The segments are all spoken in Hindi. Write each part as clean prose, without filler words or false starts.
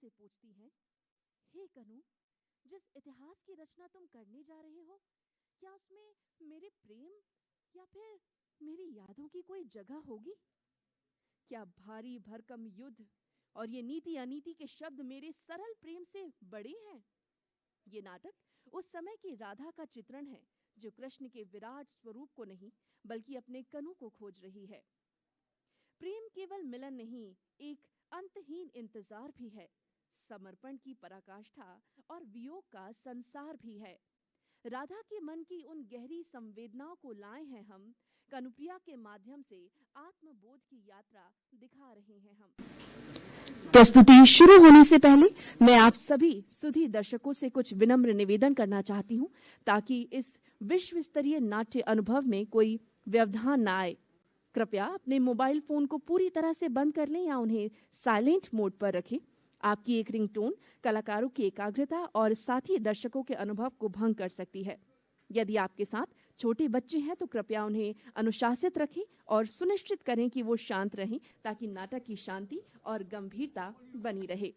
से पूछती हैं, हे कनु, जिस इतिहास की रचना तुम करने जा रहे हो, क्या उसमें मेरे प्रेम या फिर मेरी यादों की कोई जगह होगी? क्या भारी भरकम युद्ध और ये नीति अनीति के शब्द मेरे सरल प्रेम से बड़े हैं? ये नाटक उस समय की राधा का चित्रण है, जो कृष्ण के विराट स्वरूप को नहीं बल्कि अपने कनु को खोज रही है। प्रेम केवल मिलन नहीं, एक अंतहीन इंतजार भी है, समर्पण की पराकाष्ठा और वियोग का संसार भी है। राधा के मन की उन गहरी संवेदनाओं को लाए हैं हम, कनुप्रिया के माध्यम से आत्मबोध की यात्रा दिखा रहे हैं हम। प्रस्तुति शुरू होने से पहले मैं आप सभी सुधी दर्शकों से कुछ विनम्र निवेदन करना चाहती हूँ, ताकि इस विश्व स्तरीय नाट्य अनुभव में कोई व्यवधान न आए। कृपया अपने मोबाइल फोन को पूरी तरह से बंद कर लें या उन्हें साइलेंट मोड पर रखें। आपकी एक रिंगटोन कलाकारों की एकाग्रता और साथ ही दर्शकों के अनुभव को भंग कर सकती है। यदि आपके साथ छोटे बच्चे हैं तो कृपया उन्हें अनुशासित रखें और सुनिश्चित करें कि वो शांत रहें, ताकि नाटक की शांति और गंभीरता बनी रहे।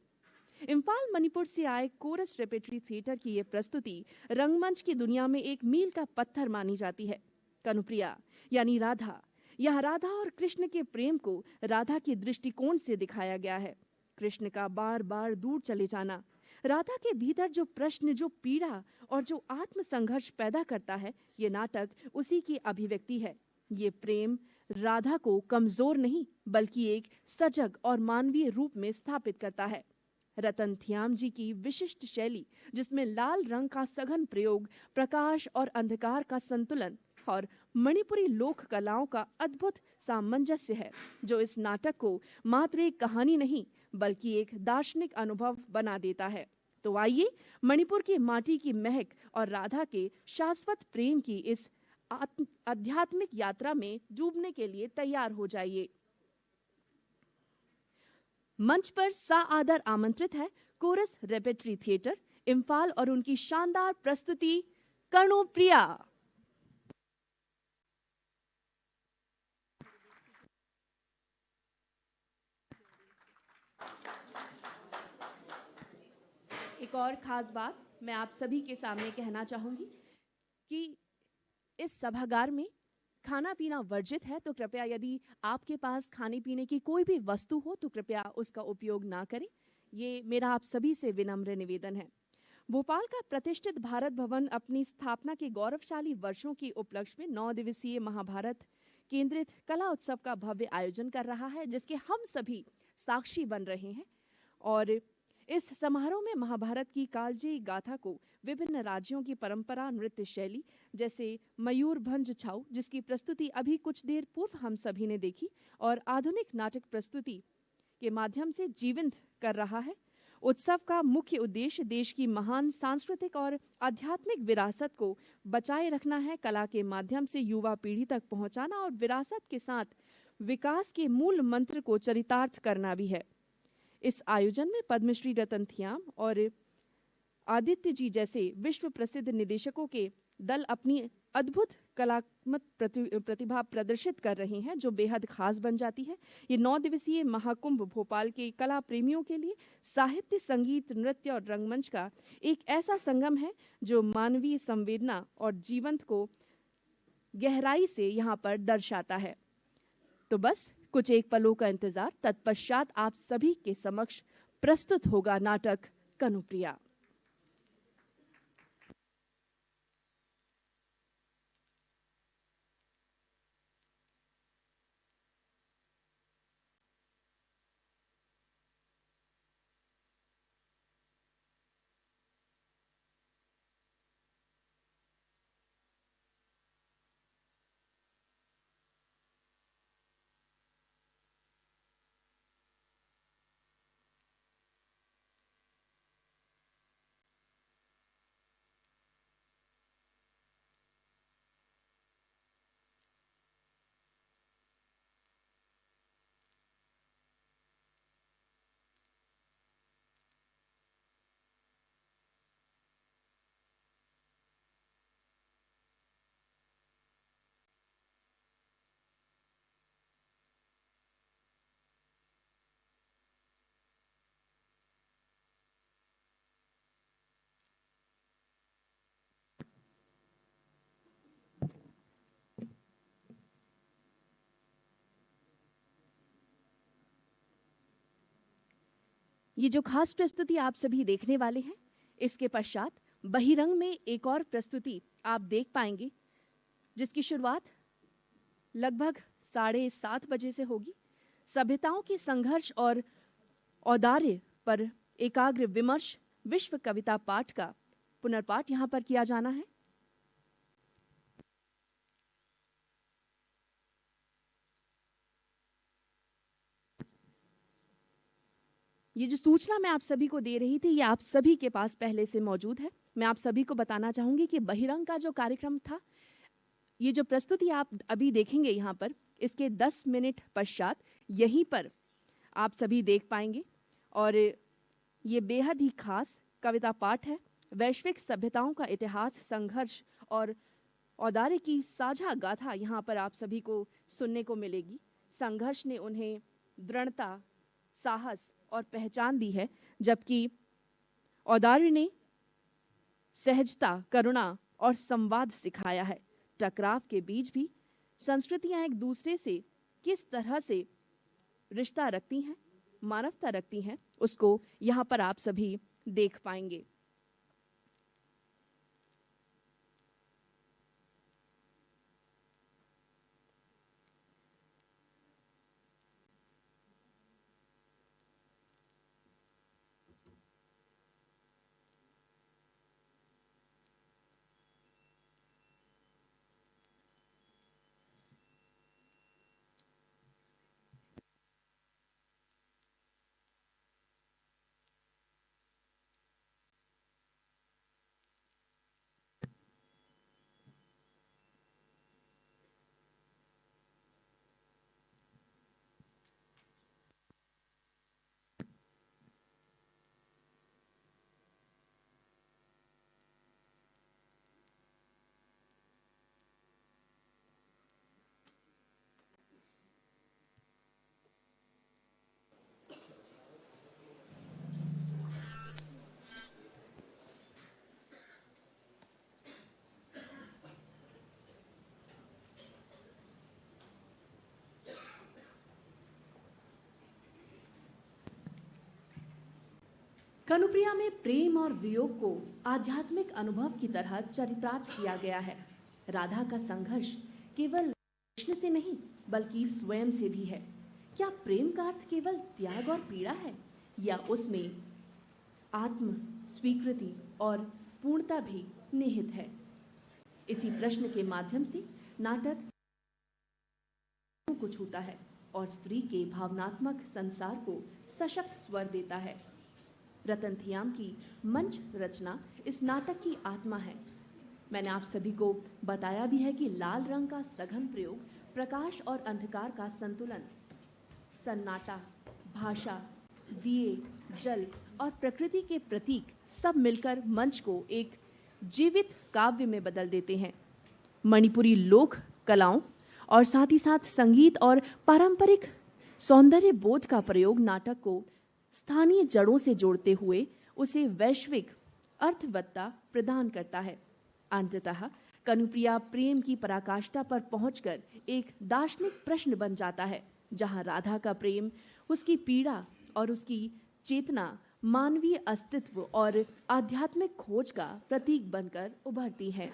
इम्फाल मणिपुर से आए कोरस रेपेट्री थिएटर की ये प्रस्तुति रंगमंच की दुनिया में एक मील का पत्थर मानी जाती है। कनुप्रिया यानी राधा, यह राधा और कृष्ण के प्रेम को राधा के दृष्टिकोण से दिखाया गया है। कृष्ण का बार बार दूर चले जाना, राधा के भीतर जो प्रश्न, जो पीड़ा और जो आत्म संघर्ष पैदा करता है, ये नाटक उसी की अभिव्यक्ति है। ये प्रेम राधा को कमजोर नहीं बल्कि एक सजग और मानवीय रूप में स्थापित करता है। रतन ध्याम जी की विशिष्ट शैली, जिसमें लाल रंग का सघन प्रयोग, प्रकाश और अंधकार का संतुलन और मणिपुरी लोक कलाओं का अद्भुत सामंजस्य है, जो इस नाटक को मात्र एक कहानी नहीं बल्कि एक दार्शनिक अनुभव बना देता है। तो आइए मणिपुर की माटी की महक और राधा के शाश्वत प्रेम की इस आध्यात्मिक यात्रा में डूबने के लिए तैयार हो जाइए। मंच पर साआदर आमंत्रित है कोरस रेपेट्री थिएटर इम्फाल और उनकी शानदार प्रस्तुति कनुप्रिया। एक और खास बात मैं आप सभी के सामने कहना चाहूंगी कि इस सभागार में खाना पीना वर्जित है, तो कृपया यदि आपके पास खाने पीने की कोई भी वस्तु हो तो कृपया उसका उपयोग ना करें। ये मेरा आप सभी से विनम्र निवेदन है। भोपाल का प्रतिष्ठित भारत भवन अपनी स्थापना के गौरवशाली वर्षों के उपलक्ष्य में 9 दिवसीय महाभारत केंद्रित कला उत्सव का भव्य आयोजन कर रहा है, जिसके हम सभी साक्षी बन रहे हैं। और इस समारोह में महाभारत की कालजयी गाथा को विभिन्न राज्यों की परंपरा नृत्य शैली जैसे मयूरभंज छाऊ, जिसकी प्रस्तुति अभी कुछ देर पूर्व हम सभी ने देखी, और आधुनिक नाटक प्रस्तुति के माध्यम से जीवंत कर रहा है। उत्सव का मुख्य उद्देश्य देश की महान सांस्कृतिक और आध्यात्मिक विरासत को बचाए रखना है, कला के माध्यम से युवा पीढ़ी तक पहुंचाना और विरासत के साथ विकास के मूल मंत्र को चरितार्थ करना भी है। इस आयोजन में पद्मश्री रतन थियाम और आदित्य जी जैसे विश्व प्रसिद्ध निदेशकों के दल अपनी अद्भुत कलात्मक प्रतिभा प्रदर्शित कर रहे हैं, जो बेहद खास बन जाती है। ये 9 दिवसीय महाकुंभ भोपाल के कला प्रेमियों के लिए साहित्य, संगीत, नृत्य और रंगमंच का एक ऐसा संगम है जो मानवीय संवेदना और जीवंत को गहराई से यहाँ पर दर्शाता है। तो बस कुछ एक पलों का इंतजार, तत्पश्चात आप सभी के समक्ष प्रस्तुत होगा नाटक कनुप्रिया। ये जो खास प्रस्तुति आप सभी देखने वाले हैं, इसके पश्चात बहिरंग में एक और प्रस्तुति आप देख पाएंगे, जिसकी शुरुआत लगभग 7:30 बजे से होगी। सभ्यताओं के संघर्ष और औदार्य पर एकाग्र विमर्श विश्व कविता पाठ का पुनर्पाठ यहाँ पर किया जाना है। ये जो सूचना मैं आप सभी को दे रही थी, ये आप सभी के पास पहले से मौजूद है। मैं आप सभी को बताना चाहूंगी कि बहिरंग का जो कार्यक्रम था, ये जो प्रस्तुति आप अभी देखेंगे यहाँ पर, इसके 10 मिनट पश्चात यहीं पर आप सभी देख पाएंगे। और ये बेहद ही खास कविता पाठ है। वैश्विक सभ्यताओं का इतिहास, संघर्ष और औदार्य की साझा गाथा यहाँ पर आप सभी को सुनने को मिलेगी। संघर्ष ने उन्हें दृढ़ता, साहस और पहचान दी है, जबकि औदार्य ने सहजता, करुणा और संवाद सिखाया है। टकराव के बीच भी संस्कृतियां एक दूसरे से किस तरह से रिश्ता रखती हैं, मानवता रखती हैं, उसको यहाँ पर आप सभी देख पाएंगे। कनुप्रिया में प्रेम और वियोग को आध्यात्मिक अनुभव की तरह चरितार्थ किया गया है। राधा का संघर्ष केवल कृष्ण से नहीं, बल्कि स्वयं से भी है। क्या प्रेम का अर्थ केवल त्याग और पीड़ा है, या उसमें आत्म स्वीकृति और पूर्णता भी निहित है? इसी प्रश्न के माध्यम से नाटक को छूता है और स्त्री के भावनात्मक संसार को सशक्त स्वर देता है। रतन थियाम की मंच रचना इस नाटक की आत्मा है। मैंने आप सभी को बताया भी है कि लाल रंग का सघन प्रयोग, प्रकाश और अंधकार का संतुलन, सन्नाटा, भाषा, दिए, जल और प्रकृति के प्रतीक सब मिलकर मंच को एक जीवित काव्य में बदल देते हैं। मणिपुरी लोक कलाओं और साथ ही साथ संगीत और पारंपरिक सौंदर्य बोध का प्रयोग नाटक को स्थानीय जड़ों से जोड़ते हुए उसे वैश्विक अर्थवत्ता प्रदान करता है। अंततः कनुप्रिया प्रेम की पराकाष्ठा पर पहुंचकर एक दार्शनिक प्रश्न बन जाता है, जहां राधा का प्रेम, उसकी पीड़ा और उसकी चेतना मानवीय अस्तित्व और आध्यात्मिक खोज का प्रतीक बनकर उभरती है।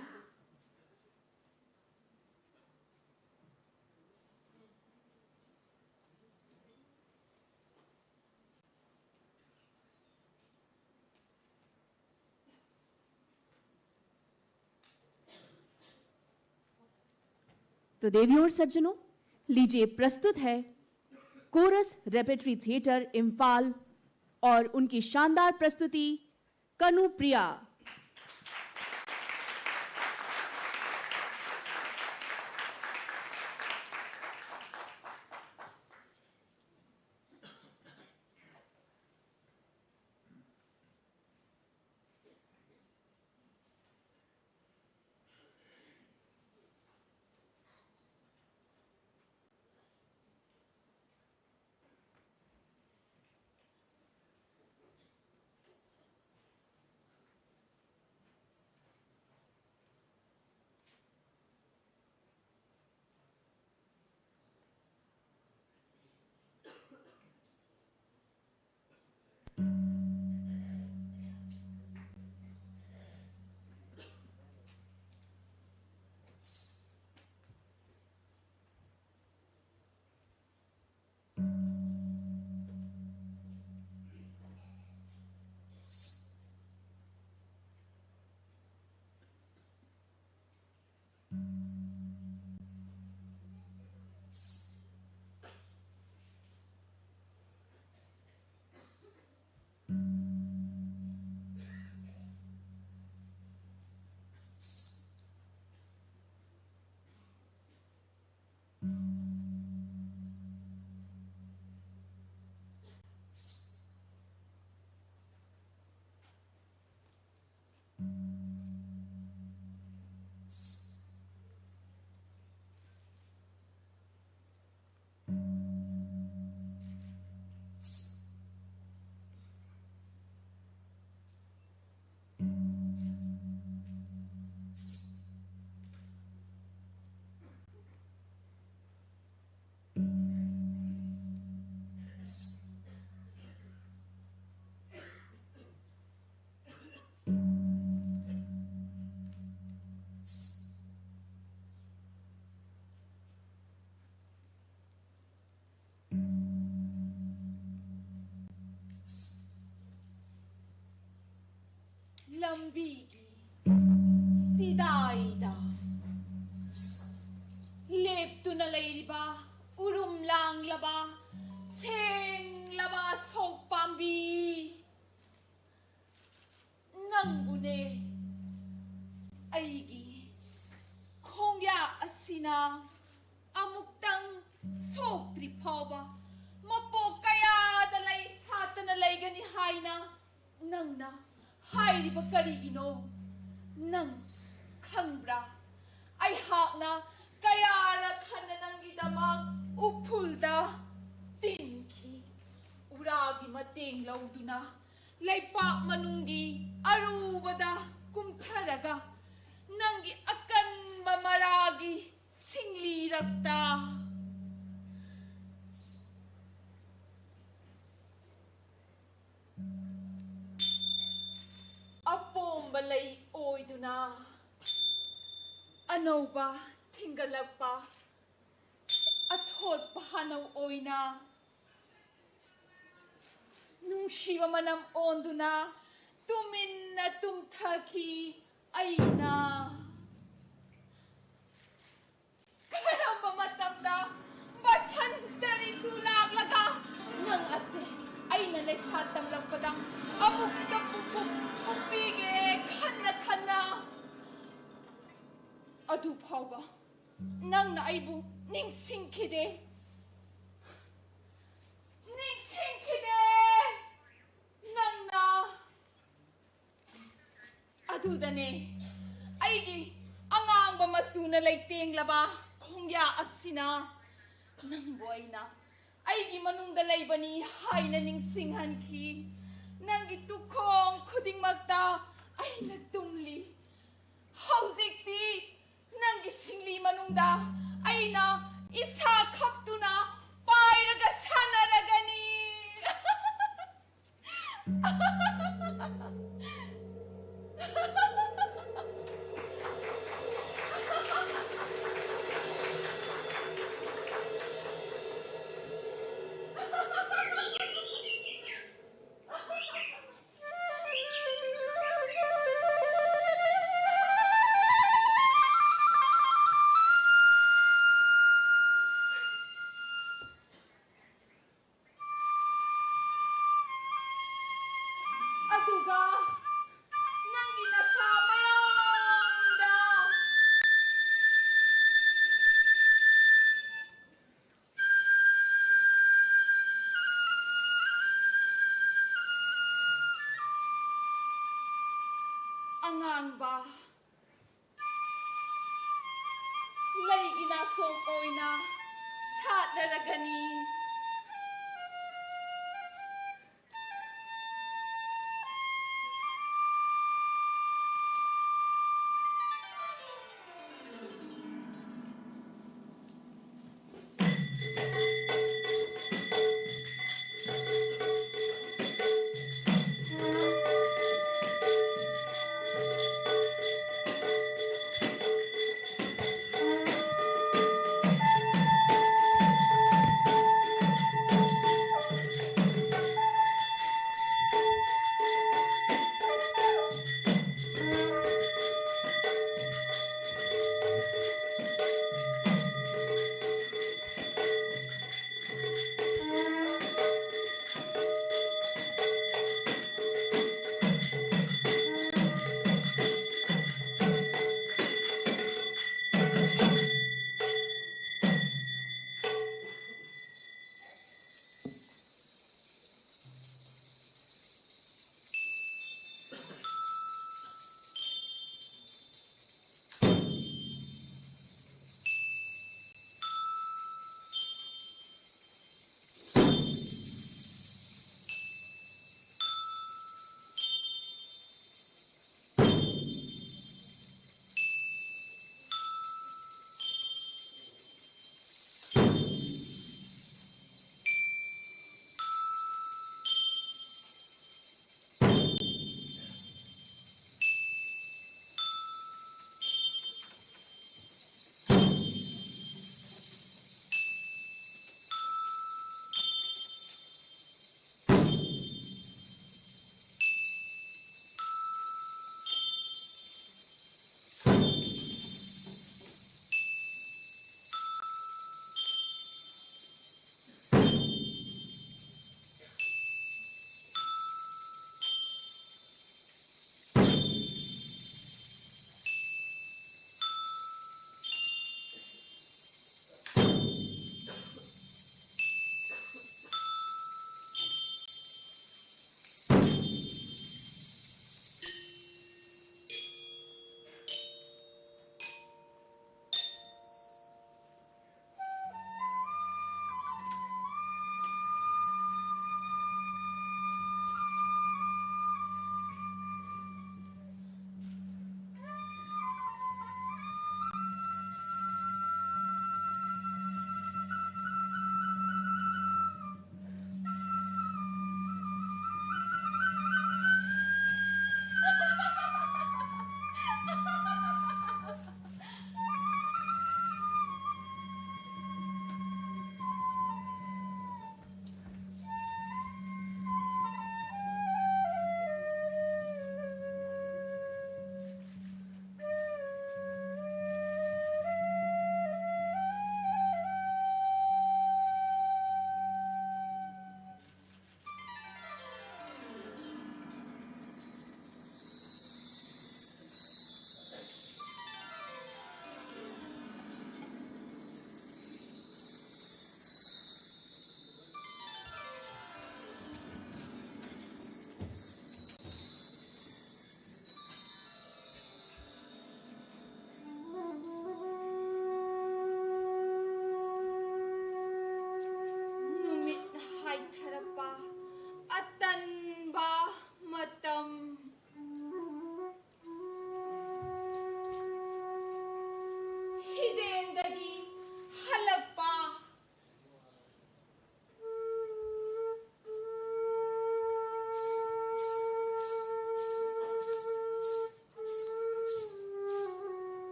तो देवियों और सज्जनों, लीजिए प्रस्तुत है कोरस रेपेट्री थिएटर इम्फाल और उनकी शानदार प्रस्तुति कनुप्रिया। ꯂꯝꯕꯤꯒꯤ ꯁꯤꯗꯥꯏꯗ ꯂꯦꯞꯇꯨꯅ ꯂꯩꯔꯤꯕ ꯎꯔꯨꯝ ꯂꯥꯡꯂꯕ ꯁꯦꯡꯂꯕ ꯁꯣꯛ ꯄꯥꯝꯕꯤ ꯅꯪꯕꯨꯅꯦ ꯑꯩꯒꯤ ꯈꯣꯡꯌꯥ ꯑꯁꯤꯅ ꯑꯃꯨꯛꯇꯪ ꯁꯣꯛꯇ꯭ꯔꯤ ꯐꯥꯎꯕ ꯃꯄꯣꯛ ꯀꯌꯥꯗ ꯂꯩ ꯁꯥꯠꯇꯅ ꯂꯩꯒꯅꯤ ꯍꯥꯏꯅ ꯅꯪꯅ ꯍꯥꯏꯔꯤꯕ ꯀꯔꯤꯒꯤꯅꯣ ꯅꯪ ꯈꯪꯕ꯭ꯔꯥ ꯑꯩꯍꯥꯛꯅ ꯀꯌꯥꯔꯛ ꯍꯟꯅ ꯅꯪꯒꯤꯗꯃꯛ ꯎꯐꯨꯜꯗ ꯇꯤꯟꯈꯤ ꯎꯔꯥꯒꯤ ꯃꯇꯦꯡ ꯂꯧꯗꯨꯅ ꯂꯩꯄꯥꯛ ꯃꯅꯨꯡꯒꯤ ꯑꯔꯨꯕꯗ ꯀꯨꯝꯊꯔꯒ ꯅꯪꯒꯤ ꯑꯀꯟꯕ ꯃꯔꯥꯒꯤ ꯁꯤꯡꯂꯤꯔꯛꯇ ꯑꯄꯣꯝꯕ ꯂꯩ ꯑꯣꯏꯗꯨꯅ ꯑꯅꯧꯕ ꯊꯤꯡꯒꯠꯂꯛꯄ ꯑꯊꯣꯠꯄ ꯍꯅꯧ ꯑꯣꯏꯅ ꯅꯨꯡꯁꯤꯕ ꯃꯅꯝ ꯑꯣꯟꯗꯨꯅ ꯇꯨꯃꯤꯟꯅ ꯇꯨꯝꯊꯈꯤ ꯑꯩꯅ ꯀꯔꯝꯕ ꯃꯇꯝꯗ ꯕꯁꯟꯇ ꯔꯤꯇꯨ ꯂꯥꯛꯂꯒ ꯅꯪ ꯑꯁꯦ ꯑꯩꯅ ꯂꯩꯁꯥ ꯇꯝꯂꯛꯄꯗ ꯑꯃꯨꯛꯇ ꯄꯨꯄꯤꯒꯦ ꯈꯟꯅ ꯈꯟꯅ ꯑꯗꯨ ꯐꯥꯎꯕ ꯅꯪꯅ ꯑꯩꯕꯨ ꯅꯤꯡꯁꯤꯡꯈꯤꯗꯦ ꯅꯪꯅ ꯑꯗꯨꯗꯅꯦ ꯑꯩꯒꯤ ꯑꯉꯥꯡꯕ ꯃꯆꯨꯅ ꯂꯩꯇꯦꯡꯂꯕ ꯈꯣꯡꯌꯥ ꯑꯁꯤꯅ ꯅꯪꯕꯨ ꯑꯩꯅ ꯑꯩꯒꯤ ꯃꯅꯨꯡꯗ ꯂꯩꯕꯅꯤ ꯍꯥꯏꯅ ꯅꯤꯡꯁꯤꯡꯍꯟꯈꯤ ꯅꯪꯒꯤ ꯇꯨꯈꯣꯡ ꯈꯨꯗꯤꯡꯃꯛꯇ ꯑꯩꯅ ꯇꯨꯝꯂꯤ ꯍꯧꯖꯤꯛꯇꯤ ꯅꯪꯒꯤ ꯁꯤꯡꯂꯤ ꯃꯅꯨꯡꯗ ꯑꯩꯅ ꯏꯁꯥ ꯈꯞꯇꯨꯅ ꯄꯥꯏꯔꯒ ꯁꯥꯟꯅꯔꯒꯅꯤ ꯑꯗꯨꯒ ꯅꯪꯒꯤ ꯅꯁꯥ ꯃꯌꯥꯝꯗ ꯑꯉꯥꯡꯕ ꯂꯩ ꯏꯅꯥꯁꯣꯝ ꯑꯣꯏꯅ ꯁꯥꯠꯂꯔꯒꯅꯤ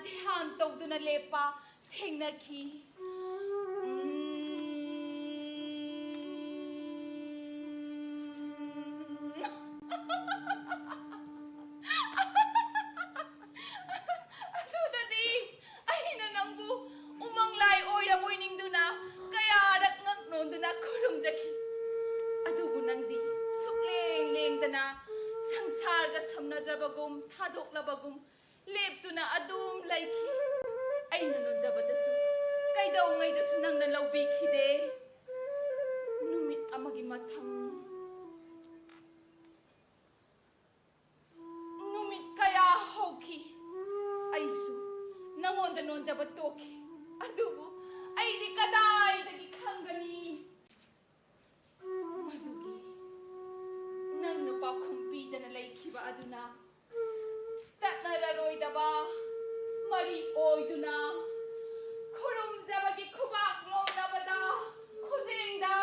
ध्यान तौदुना लेपा थेंगनखी ꯑꯗꯨꯗꯗꯤ ꯑꯩꯅ ꯅꯪꯕꯨ ꯎꯃꯪ ꯂꯥꯏ ꯑꯣꯏꯔꯕꯣꯏ ꯅꯤꯡꯗꯨꯅ ꯀꯌꯥꯔꯛ ꯉꯛꯅꯣꯟꯗꯨꯅ ꯈꯨꯔꯨꯝꯖꯈꯤ ꯑꯗꯨꯕꯨ ꯅꯪꯗꯤ ꯁꯨꯛꯂꯦꯡ ꯂꯦꯡꯗꯅ ꯁꯪꯁꯥꯔꯒ ꯁꯝꯅꯗ꯭ꯔꯕꯒꯨꯝ ꯊꯥꯗꯣꯛꯂꯕꯒꯨꯝ ꯂꯦꯞꯇꯨꯅ ꯑꯗꯨꯝ ꯂꯩꯈꯤ ꯑꯩꯅ ꯅꯣꯟꯖꯕꯗꯁꯨ ꯀꯩꯗꯧꯉꯩꯗꯁꯨ ꯅꯪꯅ ꯂꯧꯕꯤꯈꯤꯗꯦ ꯅꯨꯃꯤꯠ ꯑꯃꯒꯤ ꯃꯊꯪ ꯅꯨꯃꯤꯠ ꯀꯌꯥ ꯍꯧꯈꯤ ꯑꯩꯁꯨ ꯅꯪꯉꯣꯟꯗ ꯅꯣꯟꯖꯕ ꯇꯣꯛꯈꯤ ꯑꯗꯨꯕꯨ ꯑꯩꯗꯤ ꯀꯗꯥꯏꯗꯒꯤ ꯈꯪꯒꯅꯤ ꯃꯗꯨꯒꯤ ꯅꯪꯅ ꯄꯥꯎꯈꯨꯝ ꯄꯤꯗꯅ ꯂꯩꯈꯤꯕ ꯑꯗꯨꯅ ꯇꯠꯅꯔꯔꯣꯏꯗꯕ ꯃꯔꯤ ꯑꯣꯏꯗꯨꯅ ꯈꯨꯔꯨꯝꯖꯕꯒꯤ ꯈꯨꯕꯥꯛ ꯂꯣꯝꯅꯕꯗ ꯈꯨꯖꯦꯡꯗ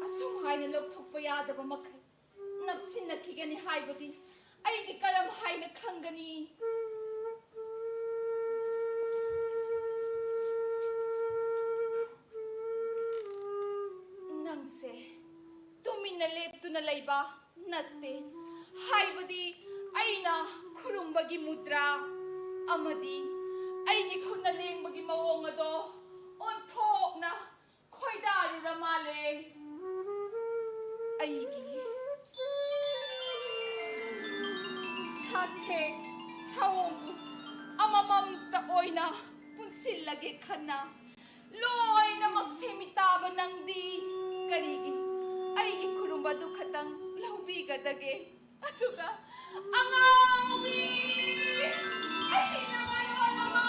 ꯑꯁꯨꯝ ꯍꯥꯏꯅ ꯂꯧꯊꯣꯛꯄ ꯌꯥꯗꯕ ꯃꯈꯩ ꯅꯞꯁꯤꯟꯅꯈꯤꯒꯅꯤ ꯍꯥꯏꯕꯗꯤ ꯑꯩꯗꯤ ꯀꯔꯝ ꯍꯥꯏꯅ ꯈꯪꯒꯅꯤ ꯅꯪꯁꯦ ꯇꯨꯃꯤꯟꯅ ꯂꯦꯞꯇꯨꯅ ꯂꯩꯕ ꯅꯠꯇꯦ ꯍꯥꯏꯕꯗꯤ ꯑꯩꯅ ꯈꯨꯔꯨꯝꯕꯒꯤ ꯃꯨꯗ꯭ꯔꯥ ꯑꯃꯗꯤ ꯑꯩꯒꯤ ꯈꯨꯠꯅ ꯂꯦꯡꯕꯒꯤ ꯃꯑꯣꯡ ꯑꯗꯣ ꯑꯣꯟꯊꯣꯛꯅ ꯈꯣꯏꯗꯥꯔꯨꯔ ꯃꯥꯜꯂꯦ ꯑꯩꯒꯤ 사택 사원부 아마맘따 오이나 분실라게 칸나 loinamak semitaba nangdi karigi aigi kurumbadu khatang laubigadage aduga angawi ai nangayon ama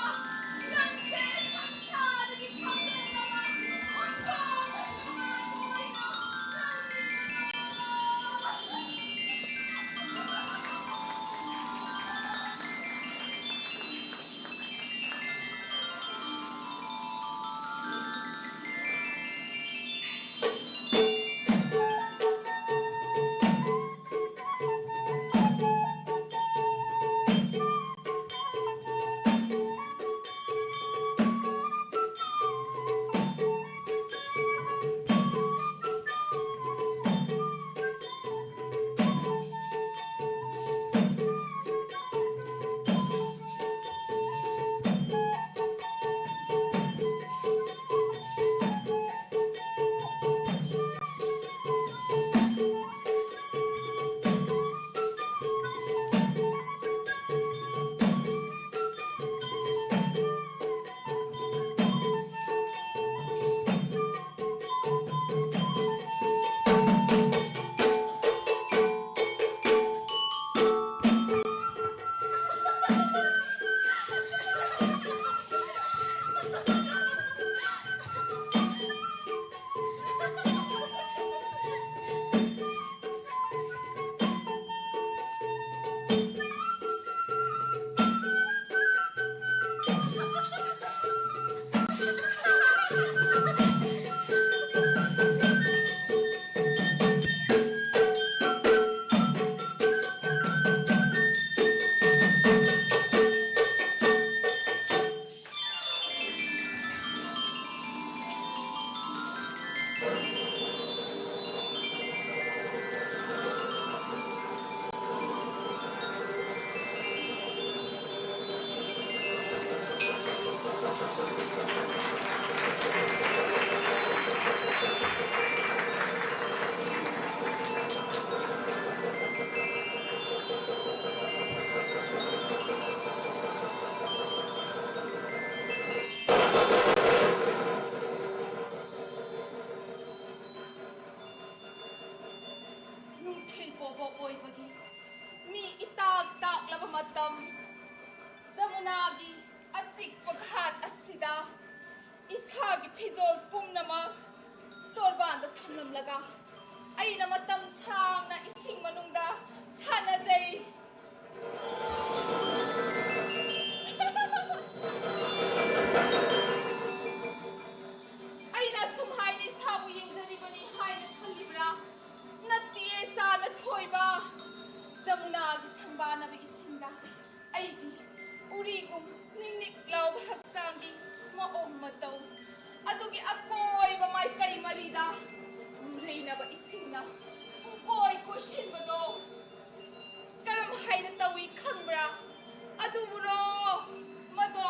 nangse sangsaragi pamilama Zamunagi asik paghat asida ishagi phijol pumnamak torbanda thamlamlaga aina matam sangna ising manungda sanajai जमुनागी संबानबी इसिंदा अइगी उरीगुम निनिक Laub हक्चांगी मओम मतौ अदुगी अकोइबा माइकई मरीदा रेनबा इसिंना कोई कुशिनबदो करम हाइना तवी खंबरा अदुबुरो मदो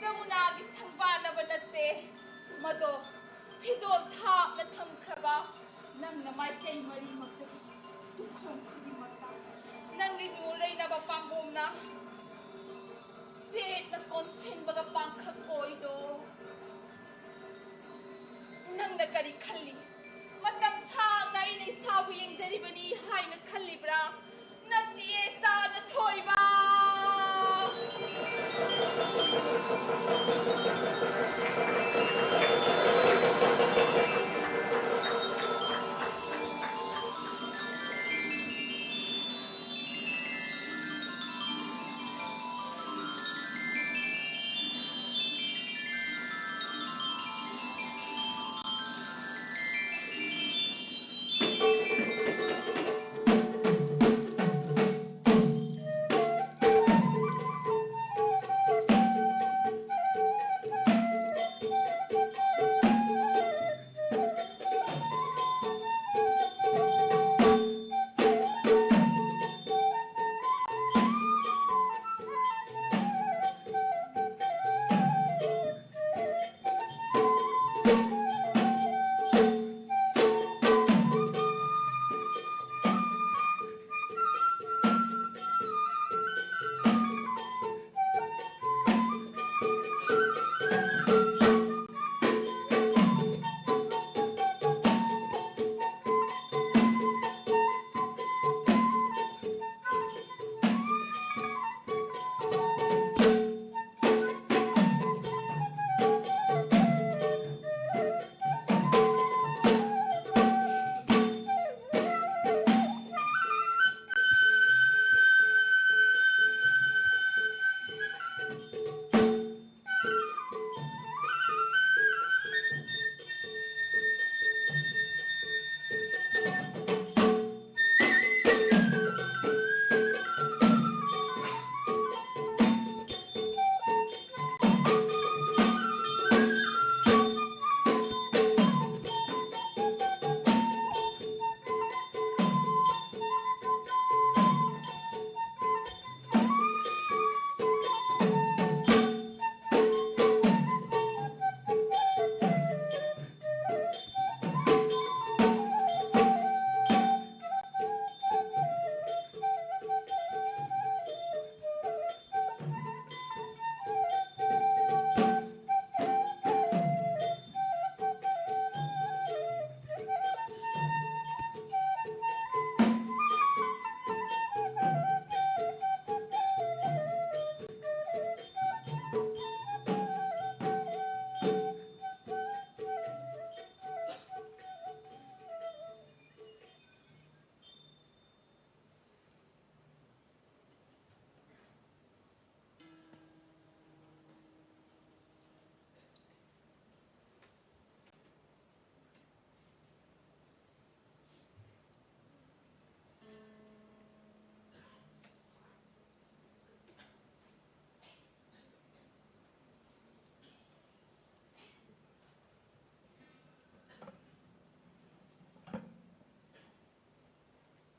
जमुनागी संबानबा नत्ते मदो फिजोल थापना थमख्रबा नंगना माइकई मरी मक्ता तुखों खुदिमक्ता नंगी नुरेनबा पांगोमना सेटना कोनसेनबगा पांखक कोइदो नंगना करी खल्ली मतम सागना इने साबु येंगजरिबनी हाइना खल्लिब्रा नत्तिए साना थोइबा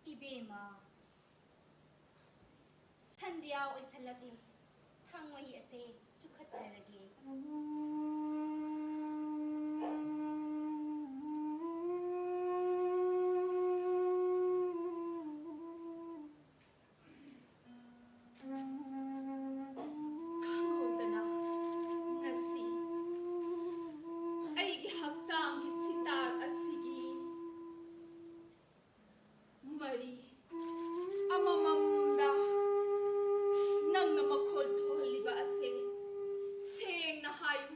इबेमा संध्या ओइसलकली थांगवही असे चुखतरगे खंगोदना ngasi aigi haksangi sitar asigi mari amamamda nangna makhol tholiba ase sengna hayu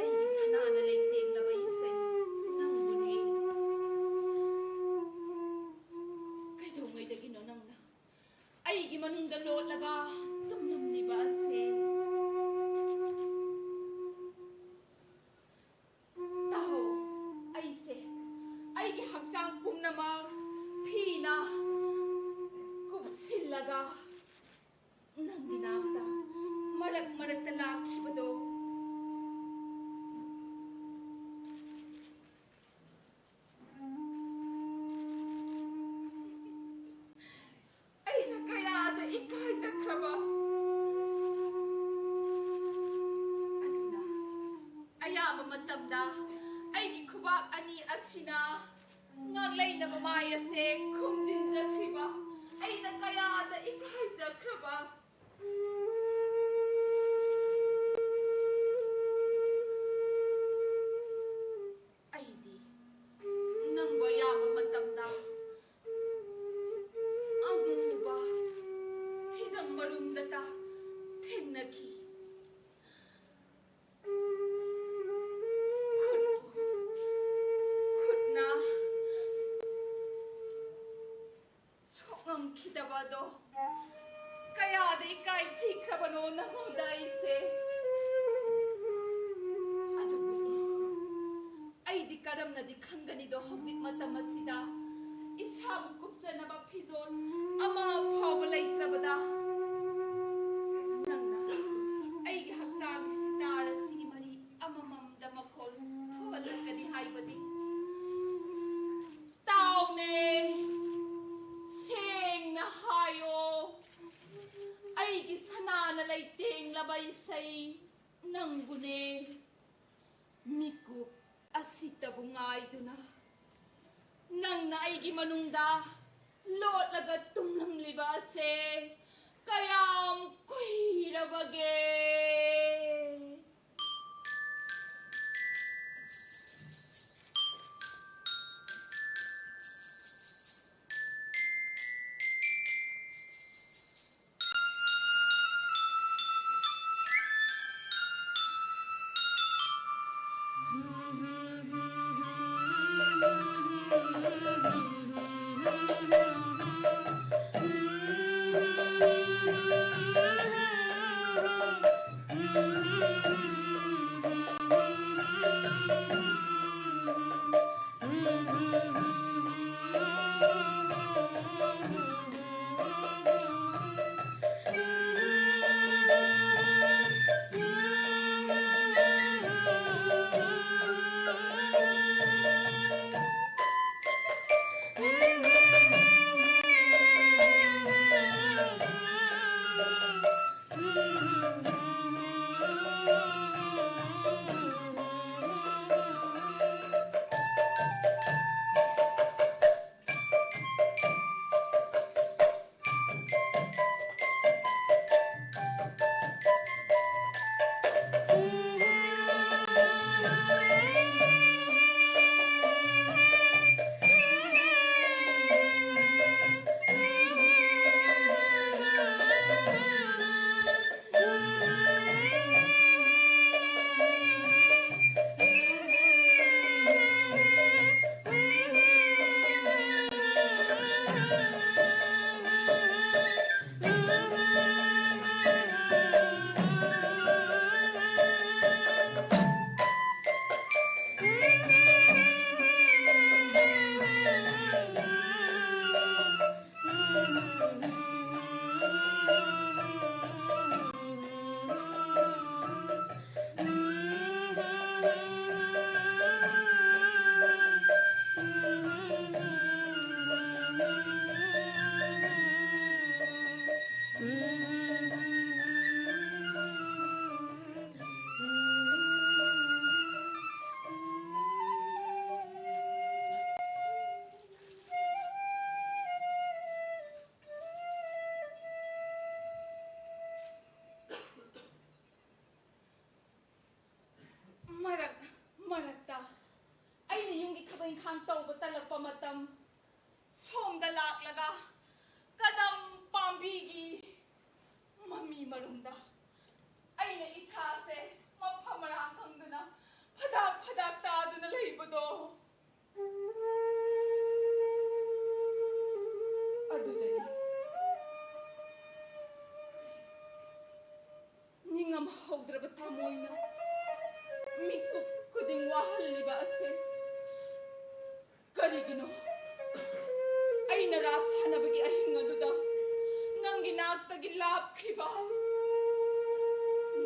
aigi sanana leitengna baisai nangune kaidongai dagino nangna aigi manungda lotlaga tumnamliba ase taho aise aigi haksang pumnama phina मरक्ता लाखिबदो अइना कयादा इकाइजख्रबा अदुना अयाबा मतमदा अइगी खुबाक अनि असिना ngaglainaba mai ase khumjinjakhriba aina kayada ikaijakhriba aidi nangba yaba matamda aguba hizam marumdata thengnakhi khutna Kidabado kaya de kai thikrabano namamda ise adu is ai di karamna di khangani do hobjik matam asida ishab kupsana ba phizon ama phawba leitrabada nangna ai gi haksang sitar si mari amamam da makhol thobalakani haibadi taune hayo aigi sanana leiteng labai sai nangbune miku asita bungai duna nangna aigi manungda lot laga tunglam liba se kayam kuirabage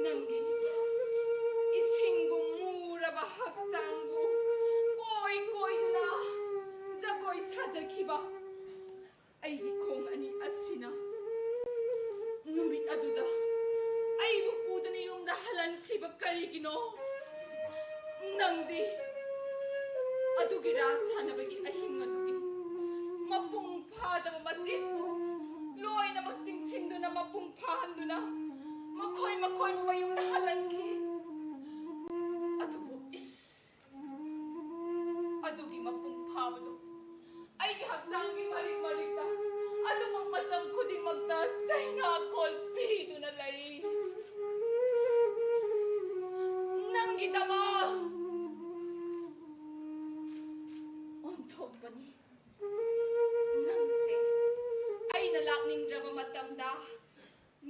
Nangi isinggu muraba haksanggu koi na jagoi sajakhiba aigi khong ani asina numit aduda aibu pudani yumda halan khiba karigino nangdi adugi rasanabagi ahing adugi mapung phadaba majitpu loina magsingsindu mapung phanduna makhoi mayumda halanki adubu is adugi mapung phabado aigi haksangi marik-marikta adumang matam khudimagta China kol piduna lai nangi dama onthokbani nangse aina lakningdraba matamda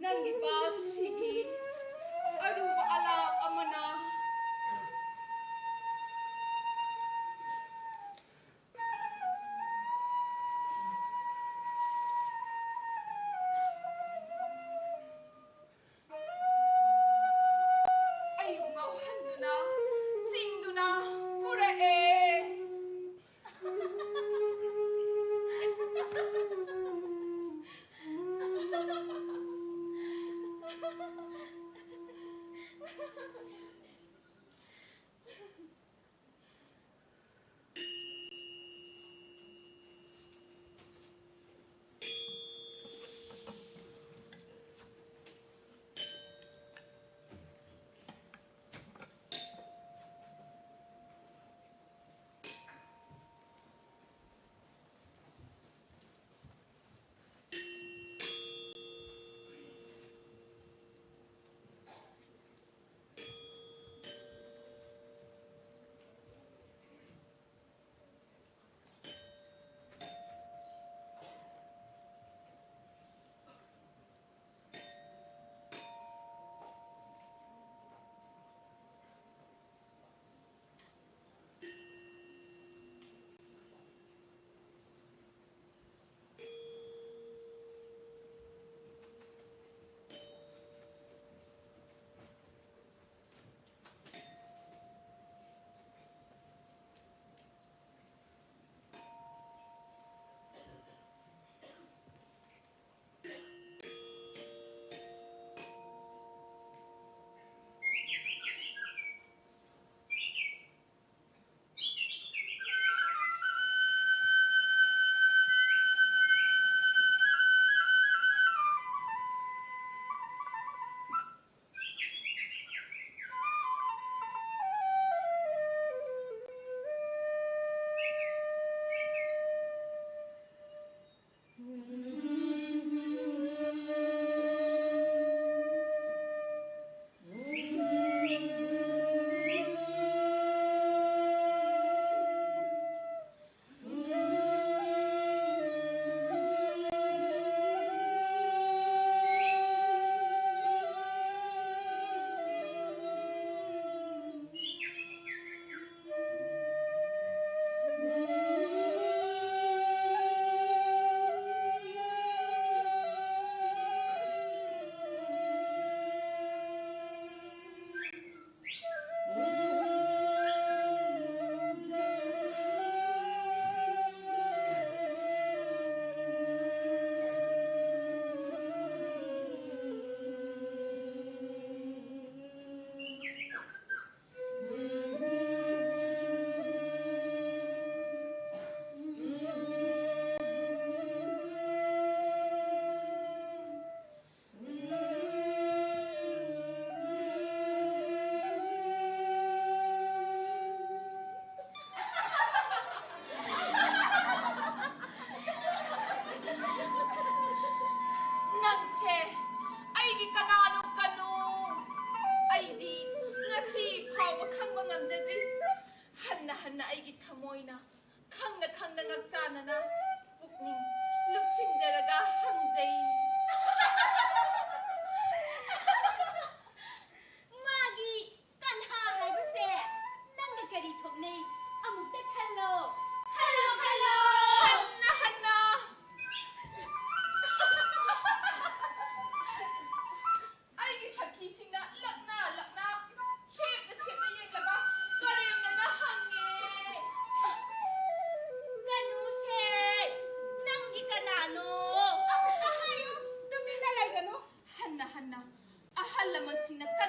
nangi basigi aruba alak amana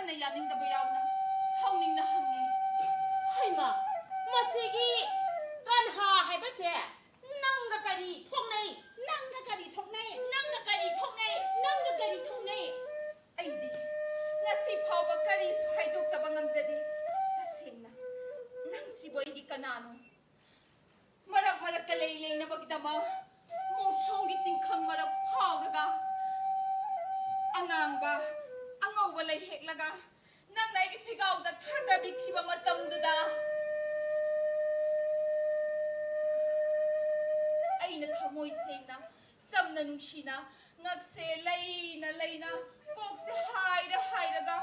ꯍꯟꯅ ꯌꯥꯅꯤꯡꯗꯕ ꯌꯥꯎꯅ ꯁꯥꯎꯅꯤꯡꯅ ꯍꯪꯉꯤ ꯍꯩꯃ ꯃꯁꯤꯒꯤ ꯀꯟꯍꯥ ꯍꯥꯏꯕꯁꯦ ꯅꯪꯒ ꯀꯔꯤ ꯊꯣꯛꯅꯩ ꯅꯪꯒ ꯀꯔꯤ ꯊꯣꯛꯅꯩ ꯅꯪꯒ ꯀꯔꯤ ꯊꯣꯛꯅꯩ ꯅꯪꯒ ꯀꯔꯤ ꯊꯣꯛꯅꯩ ꯑꯩꯗꯤ ꯉꯁꯤ ꯐꯥꯎꯕ ꯀꯔꯤꯁꯨ ꯍꯥꯏꯗꯣꯛꯆꯕ ꯉꯝꯖꯗꯦ ꯇꯁꯦꯡꯅ ꯅꯪꯁꯤꯕꯨ ꯑꯩꯒꯤ ꯀꯅꯥꯅꯣ ꯃꯔꯛ ꯃꯔꯛꯇ ꯂꯩꯅꯕꯒꯤꯗꯃꯛ ꯃꯣꯡꯁꯣꯡꯒꯤ ꯇꯤꯡꯈꯪ ꯃꯔꯛ ꯐꯥꯎꯔꯒ ꯑꯉꯥꯡꯕ ꯑꯉꯧꯕ ꯂꯩ ꯍꯦꯛꯂꯒ ꯅꯪꯅ ꯑꯩꯒꯤ ꯐꯤꯒꯥꯎꯗ ꯊꯥꯗꯕꯤꯈꯤꯕ ꯃꯇꯝꯗꯨꯗ ꯑꯩꯅ ꯊꯃꯣꯏ ꯁꯦꯡꯅ ꯆꯝꯅ ꯅꯨꯡꯁꯤꯅ ꯉꯛꯁꯦ ꯂꯩꯅ ꯂꯩꯅ ꯀꯣꯛꯁꯦ ꯍꯥꯏꯔꯒ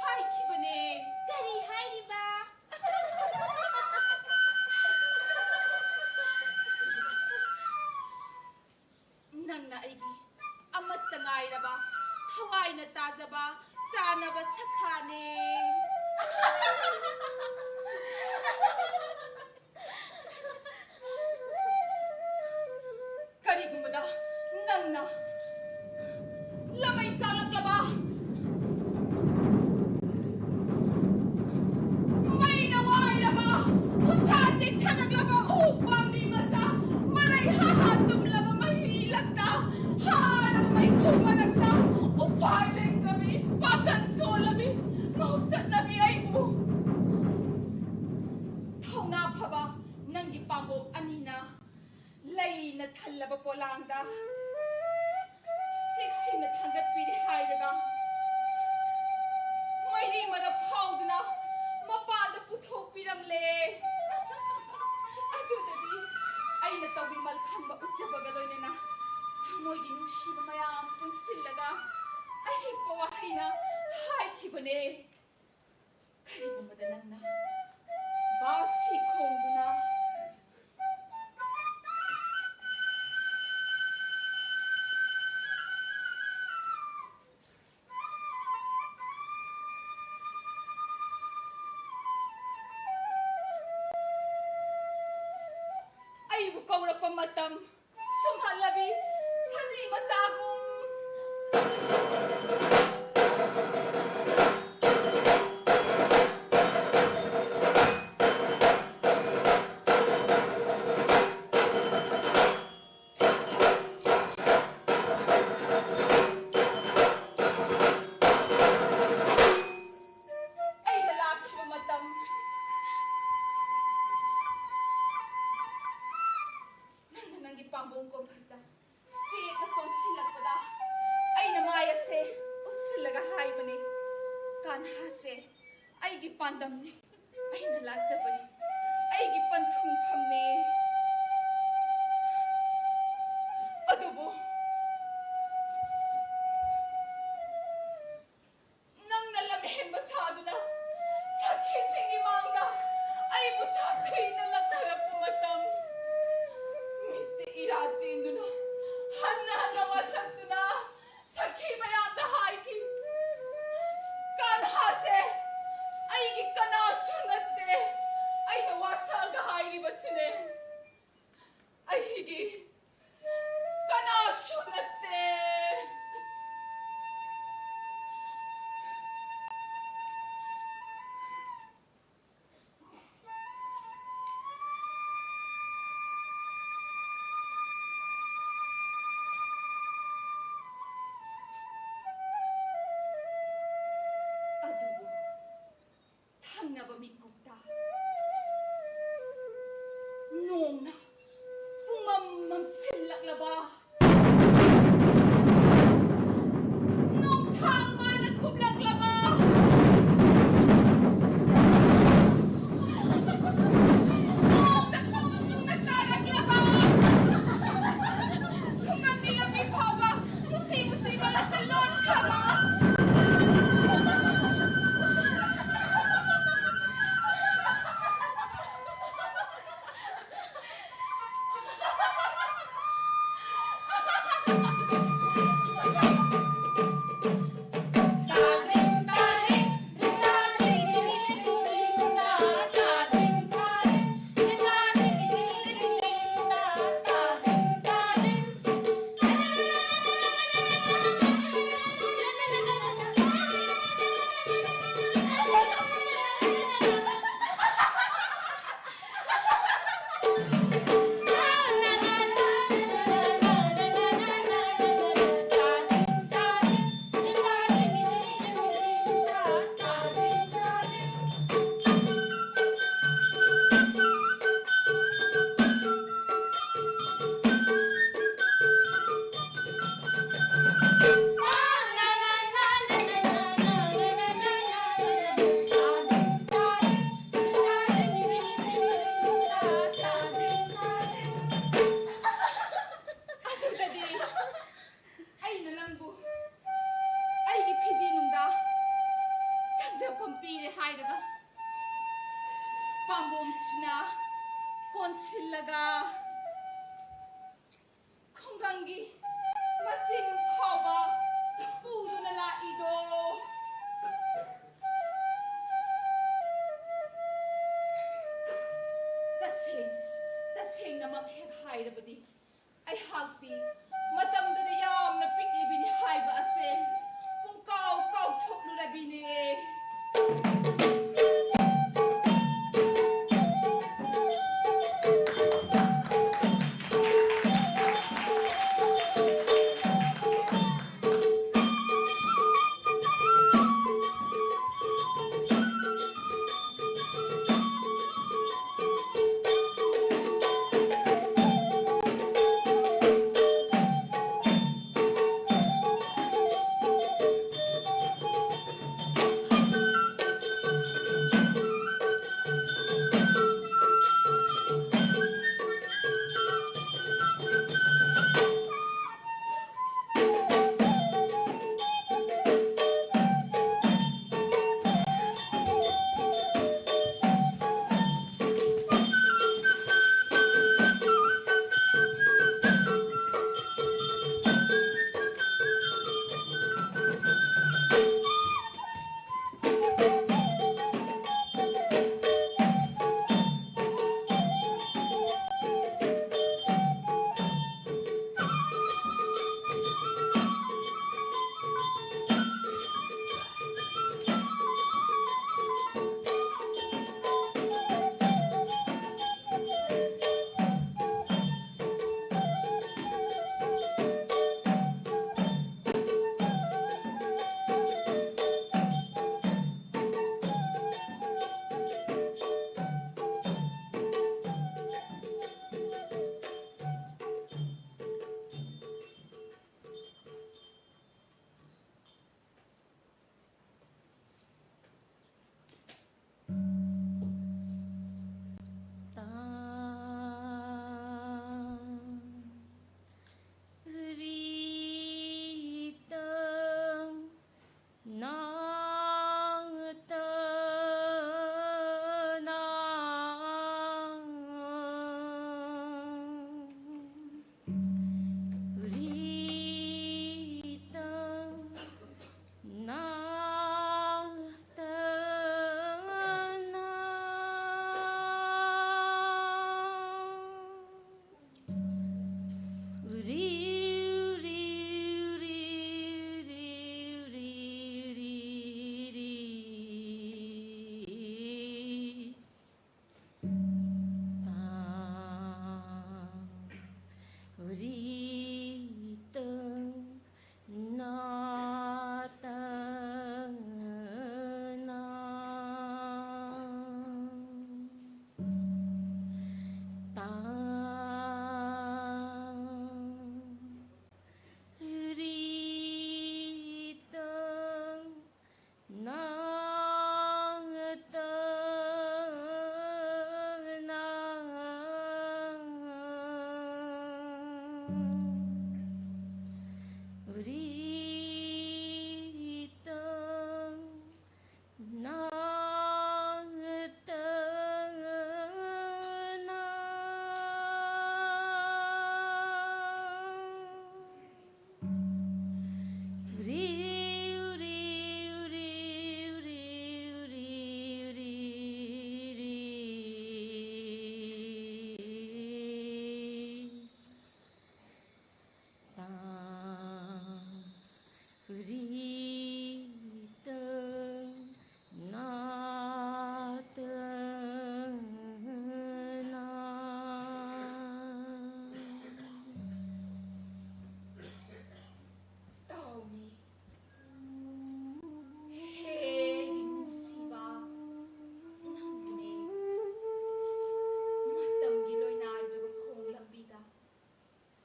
ꯍꯥꯏꯈꯤꯕꯅꯦ ꯀꯔꯤ ꯍꯥꯏꯔꯤꯕ ꯅꯪꯅ ꯑꯩꯒꯤ ꯑꯃꯠꯇ ꯉꯥꯏꯔꯕ ꯊꯋꯥꯏꯅ ꯇꯥꯖꯕ ꯆꯥꯅꯕ ꯁꯈꯥꯅꯦ ꯀꯔꯤꯒꯨꯝꯕꯗ ꯅꯪꯅ ꯂꯃꯩ ꯆꯥꯛꯂꯛꯂꯕ ꯃꯩꯅ ꯋꯥꯏꯔꯕ ꯎꯁꯥ ꯇꯦꯛꯊꯔꯛꯂꯕ ꯎ ꯄꯥꯝꯕꯤ ꯃꯆꯥ ꯃꯔꯩ ꯍꯥ ꯇꯨꯝꯂꯕ ꯃꯍꯤꯂꯛꯇ ꯍꯥꯔꯕ ꯃꯩꯈꯨ ꯃꯔꯛꯇ ꯎꯄꯥꯏ ꯂꯩꯇ꯭ꯔꯕꯤ ꯄꯥꯡꯒꯜ ꯁꯣꯜꯂꯕꯤ ꯃꯍꯨꯠ ꯆꯠꯅꯕꯤ ꯑꯩꯕꯨ ꯊꯧꯅꯥ ꯐꯕ ꯅꯪꯒꯤ ꯄꯥꯡꯕꯣꯛ ꯑꯅꯤꯅ ꯂꯩꯅ ꯊꯜꯂꯕ ꯄꯣꯂꯥꯡꯗ ꯆꯦꯛꯁꯤꯟꯅ ꯊꯥꯡꯒꯠꯄꯤꯔꯦ ꯍꯥꯏꯔꯒ ꯃꯩꯔꯤ ꯃꯔꯛ ꯐꯥꯎꯗꯨꯅ ꯃꯄꯥꯟꯗ ꯄꯨꯊꯣꯛꯄꯤꯔꯝꯂꯦ ꯑꯗꯨꯗꯗꯤ ꯑꯩꯅ ꯇꯧꯕꯤ ꯃꯜꯈꯝꯕ ꯎꯠꯆꯕꯒ ꯂꯣꯏꯅꯅ ꯊꯃꯣꯏꯒꯤ ꯅꯨꯡꯁꯤꯕ ꯃꯌꯥꯝ ꯄꯨꯟꯁꯤꯜꯂꯒ ꯑꯍꯤꯛꯄ ꯋꯥꯍꯩꯅ ꯍꯥꯏꯈꯤꯕꯅꯦ ꯀꯔꯤꯒꯨꯝꯕꯗ ꯅꯪꯅ ꯕꯥꯁꯤ ꯈꯣꯡꯗꯨꯅ ꯑꯩꯕꯨ ꯀꯧꯔꯛꯄ ꯃꯇꯝ ꯁꯨꯝꯍꯠꯂꯕꯤ ꯁꯖꯤ ꯃꯆꯥꯒꯨꯝ ꯑꯩꯅ ꯂꯥꯛꯈꯤꯕ ꯃꯇꯝ ꯅꯪꯒꯤ ꯄꯥꯝꯕꯣꯝ ꯀꯣꯝꯐꯛꯇ ꯆꯦꯠꯅ ꯀꯣꯟꯁꯤꯜꯂꯛꯄꯗ ꯑꯩꯅ ꯃꯥꯏ ꯑꯁꯦ ꯎꯞꯁꯤꯜꯂꯒ ꯍꯥꯏꯕꯅꯤ ꯀꯥꯟꯍꯥꯁꯦ ꯑꯩꯒꯤ ꯄꯥꯟꯗꯝꯅꯤ ꯑꯩꯅ ꯂꯥꯠꯆꯕꯅꯤ ꯑꯩꯒꯤ ꯄꯟꯊꯨꯡꯐꯝꯅꯤ ꯑꯗꯨꯕꯨ ꯅꯪꯅ ꯂꯝꯍꯦꯟꯕ ꯁꯥꯗꯨꯅ ꯁꯈꯤꯁꯤꯡꯒꯤ ꯃꯥꯡꯗ ꯑꯩꯕꯨ ꯁꯥꯊꯤꯅ ꯂꯛꯅꯔꯛꯄ ꯃꯇꯝ ꯃꯤꯠꯇ ꯏꯔꯥ ꯆꯦꯟꯗꯨꯅ ꯍꯟꯅ ꯋꯥꯁꯛꯇꯨꯅ ꯁꯈꯤ ꯃꯌꯥꯝꯗ ꯍꯥꯏꯈꯤ ꯀꯥꯟꯍꯥꯁꯦ ꯑꯩꯒꯤ ꯀꯅꯥꯁꯨ कोनसिलगा खुंगंगी मसिन फावा पुदुना लाइदो तसेंगनमक हेक हाइरबदी आई हाक्ति मतमदुदा यामना पिकलिबिनी हाइबा असे पुंकाव काव थोकलुरबिने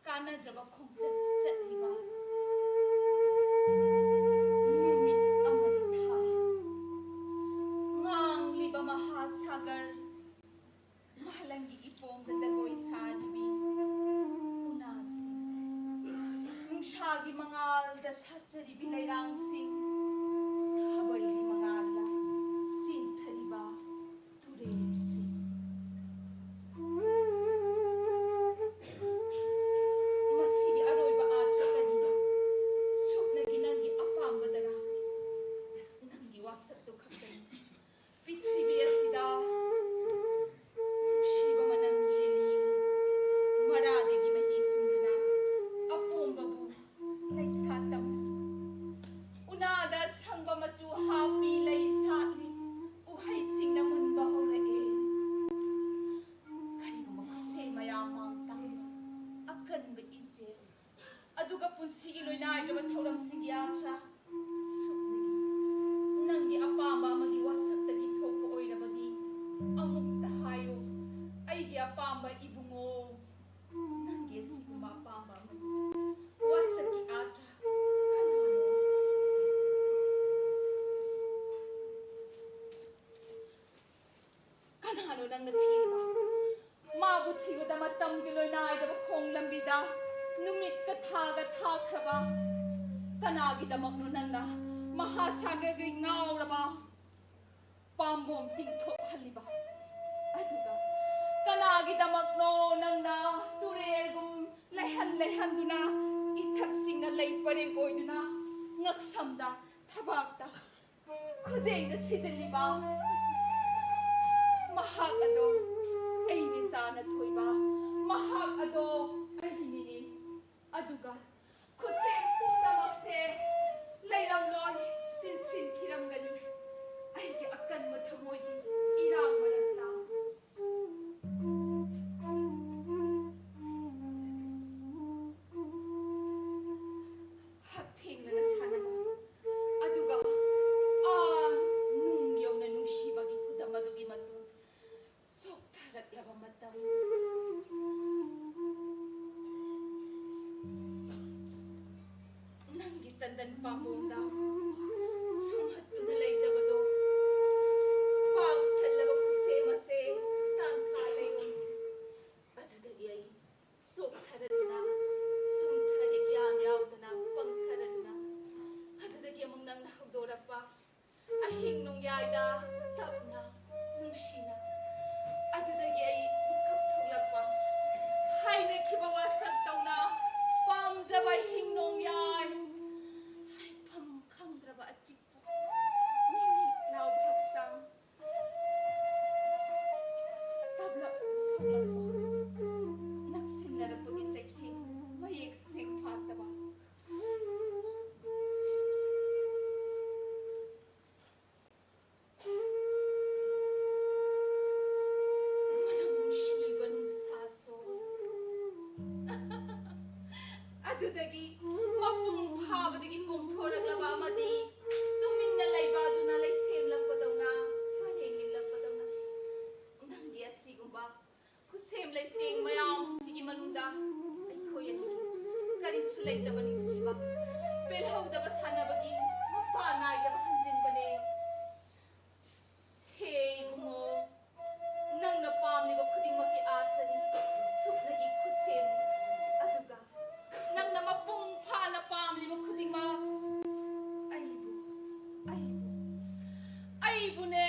कानद्रबा खोंगचत चतलिबा नुमित अमदि था ngangliba mahasagar mahalangi ipong da jagoy sadibi unasi nungshagi mangal da satsaribi lairangsing khabali mangal la sinthariba turesi aduga punsigi loinai da thauram singi atra suknagi nangi apamba amagi wasaktagi thokpa oirabadi amukta hayo aigi apamba ibungo nangi siguma apamba amagi wasaki atra kanano nang nathiba mabu thibada matam gi loinai da khong lambida numit ka thaga thakraba kanagi damak nu nangna mahasagar gi ngauraba pambom tingthok haliba aduga kanagi damak no nangna turelgum lehan duna ithak singna lei pare goiduna ngaksamda thabakta khuzeng sijaliba mahak ado aini sana thoiba mahak ado ahinini aduga khusem punamakse leiram loi tinsin khiram gani aigi akan mathamoi irang marakta hathengna sanama aduga nung yawna nungsibagi kudamadugi matu soktharaklaba matam nangi sandan pambongda sumhattuna leijabado pag sallaba kusemase tanthalayum adudagi ai soktharaduna tumthari gyan yaudana pangtharaduna adudagi amung nang nahudorapa ahing nung yaida tapna nungsina adudagi ai kapthulakpa haine khibawa sattawna pamjaba hingnong yai haifam khangdraba achikpa nini naw bhaksang tabla soklakpa naksinnarakpagi saithing mayek seng phataba adudagi mapung phabadagi kongthoragaba amadi tuminna laibaduna laisemlakpadawna parengilakpadawna nangi asigumba khusem laiteng mayam sigi manunda aikhoyani karisu laitaba ningsiba pelhaudaba sanabagi mapa naidaba hanjinbane he bungo nangna pamliba khudingmaki atrani suknagi khusem aduga nang namapung phana pamliba khudingma aibu ne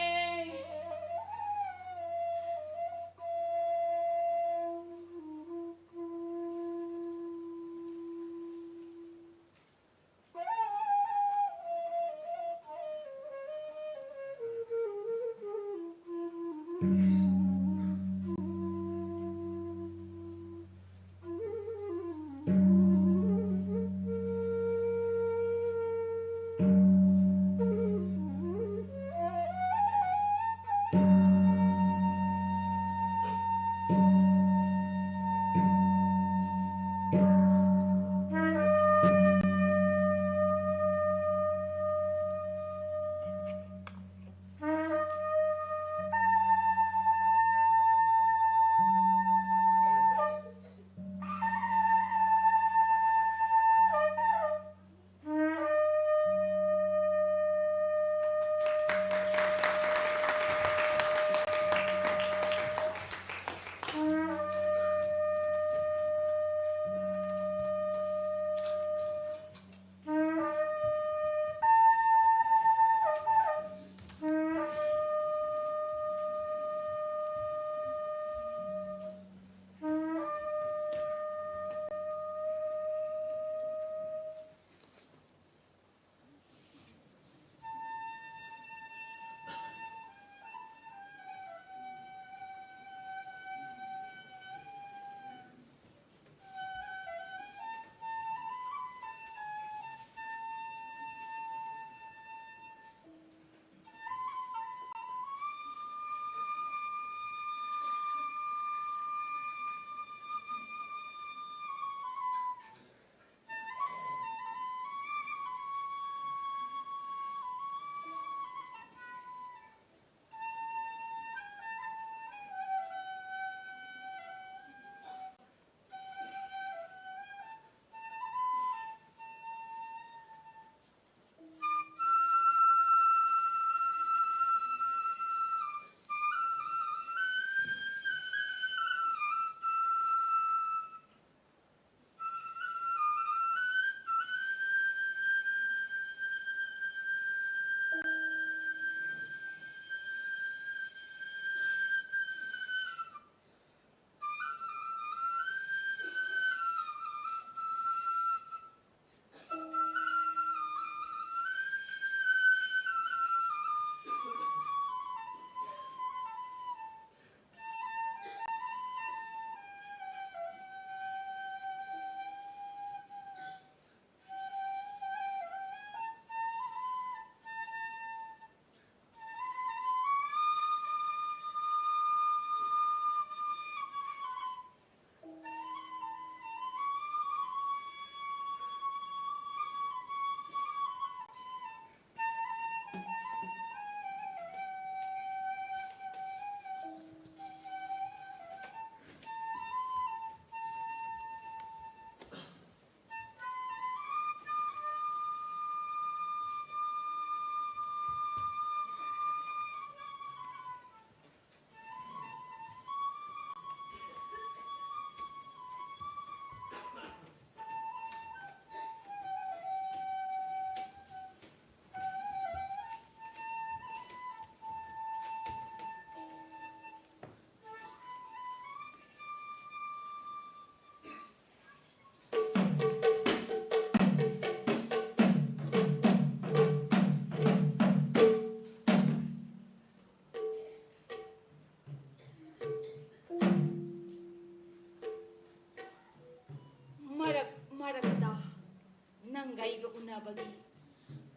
unabagi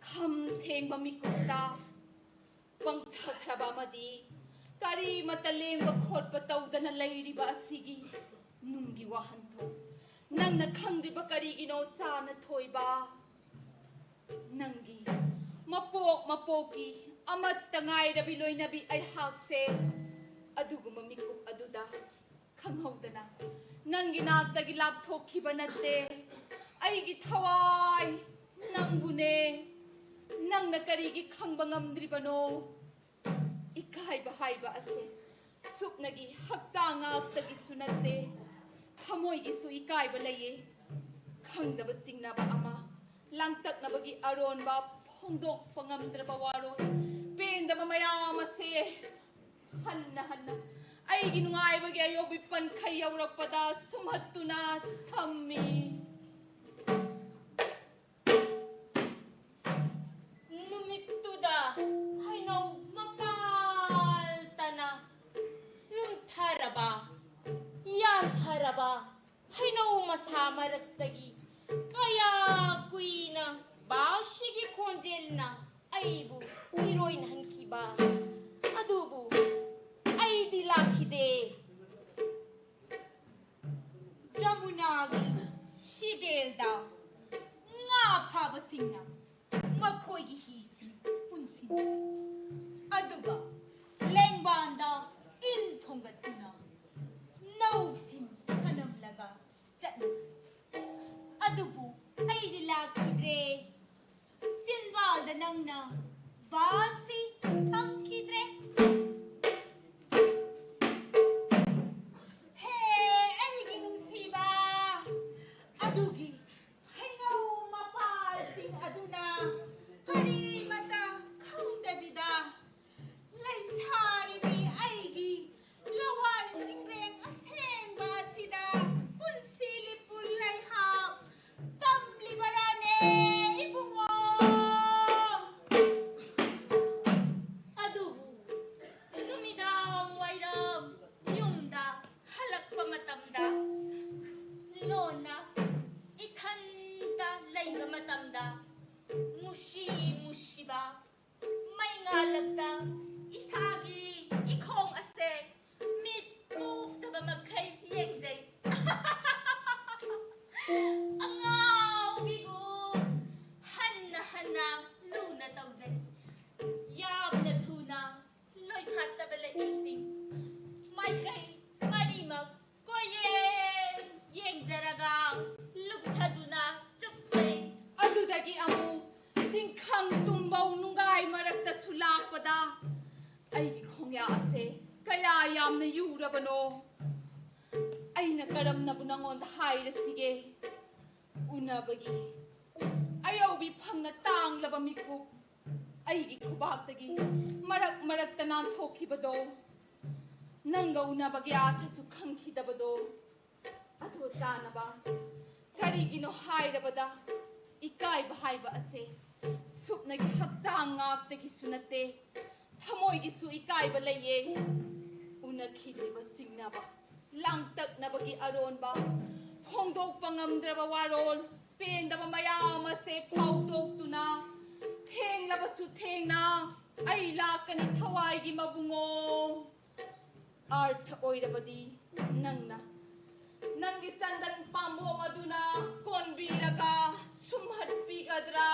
kham thengba mikupta pangthakraba madi kari matalengba khotpa tawdana leiriba asigi nungi wahanto nangna khangriba karigino chana thoiba nangi mapok mapoki amatta ngairabi loinabi ai hakse aduguma mikup aduda khanghaudana nangi naktagi lapthokhiba natte aigi thawai nangbune nangna karigi khangba ngamdribano ikaiba haiba ase supnagi hakchanga aktagi sunatte khamoigi su ikaiba laye khangdaba singnaba ama langtaknabagi aronba phongdok pangamdraba waron pendaba mayam ase hanna hanna aigi nungaibagi ayobi pankhai yaurakpada sumhattuna thammi numittuda hainaw mapaltana lumtharaba yantharaba hainaw masa maraktagi kaya kuina bashigi khonjelna aibu heroin hankiba adubu aidi lakhide Jamunagi hidelda nga phabasingna makhoigi hisi punsin aduga lengbanda il thongatuna nausin hanamlaga chatna adubu aidi lakhidre chinwalda nangna basi thamkhidre unabagi ayobi phangna tanglaba miku aigi khubak-tagi marak tanan thokhibado nanga unabagi athasu khangkhidabado adu sanaba karigino hairabada ikai bahaiba ase supnagi hakchang ngak-tagi sunate thamoigi su ikai ba laye unakhidliba singnaba langtaknabagi aronba Hongdok pangamdraba warol, pendaba mayam ase phawdoktuna, thenglaba su thengna, ai lakani thawaigi mabungo. Artha oirabadi nangna, nangi sandal pambo maduna konbiraga sumhatpigadra.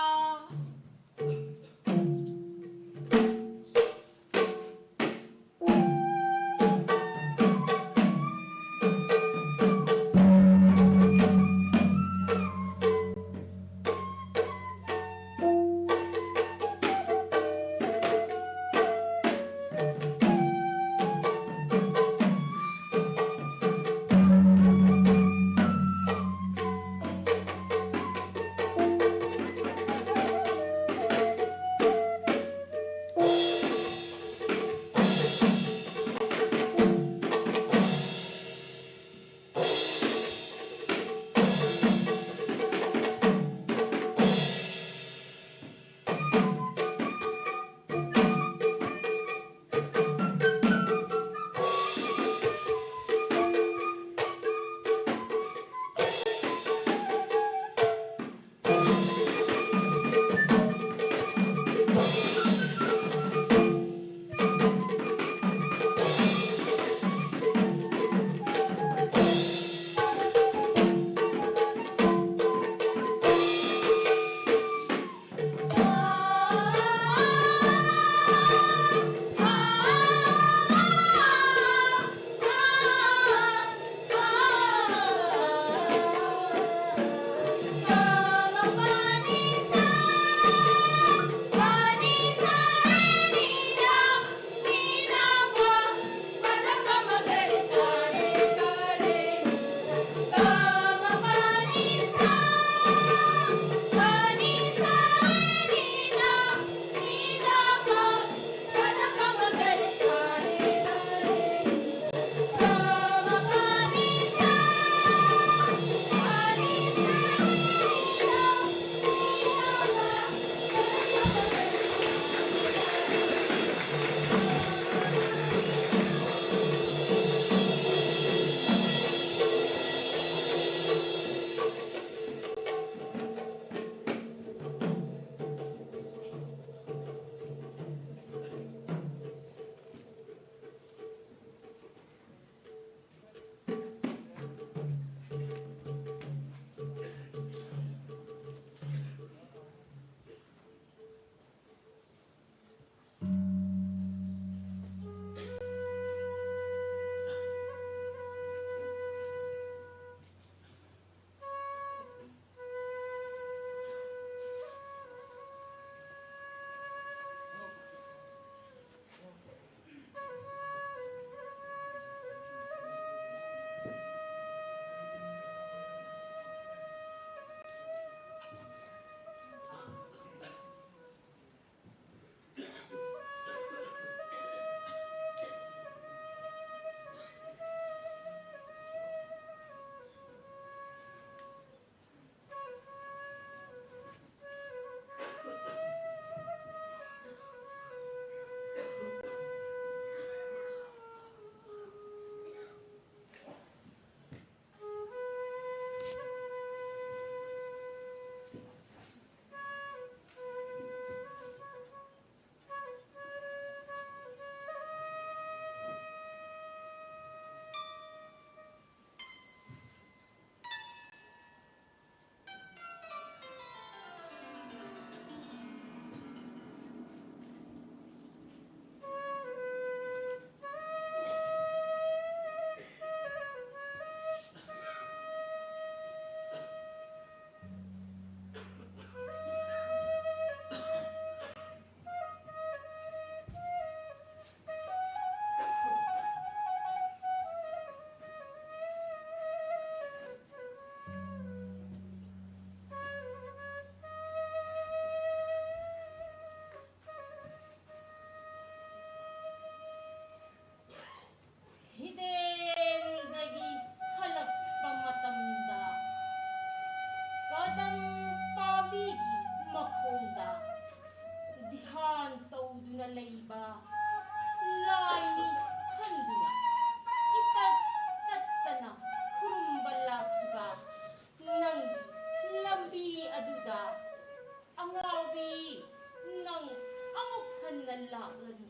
hannal laklan.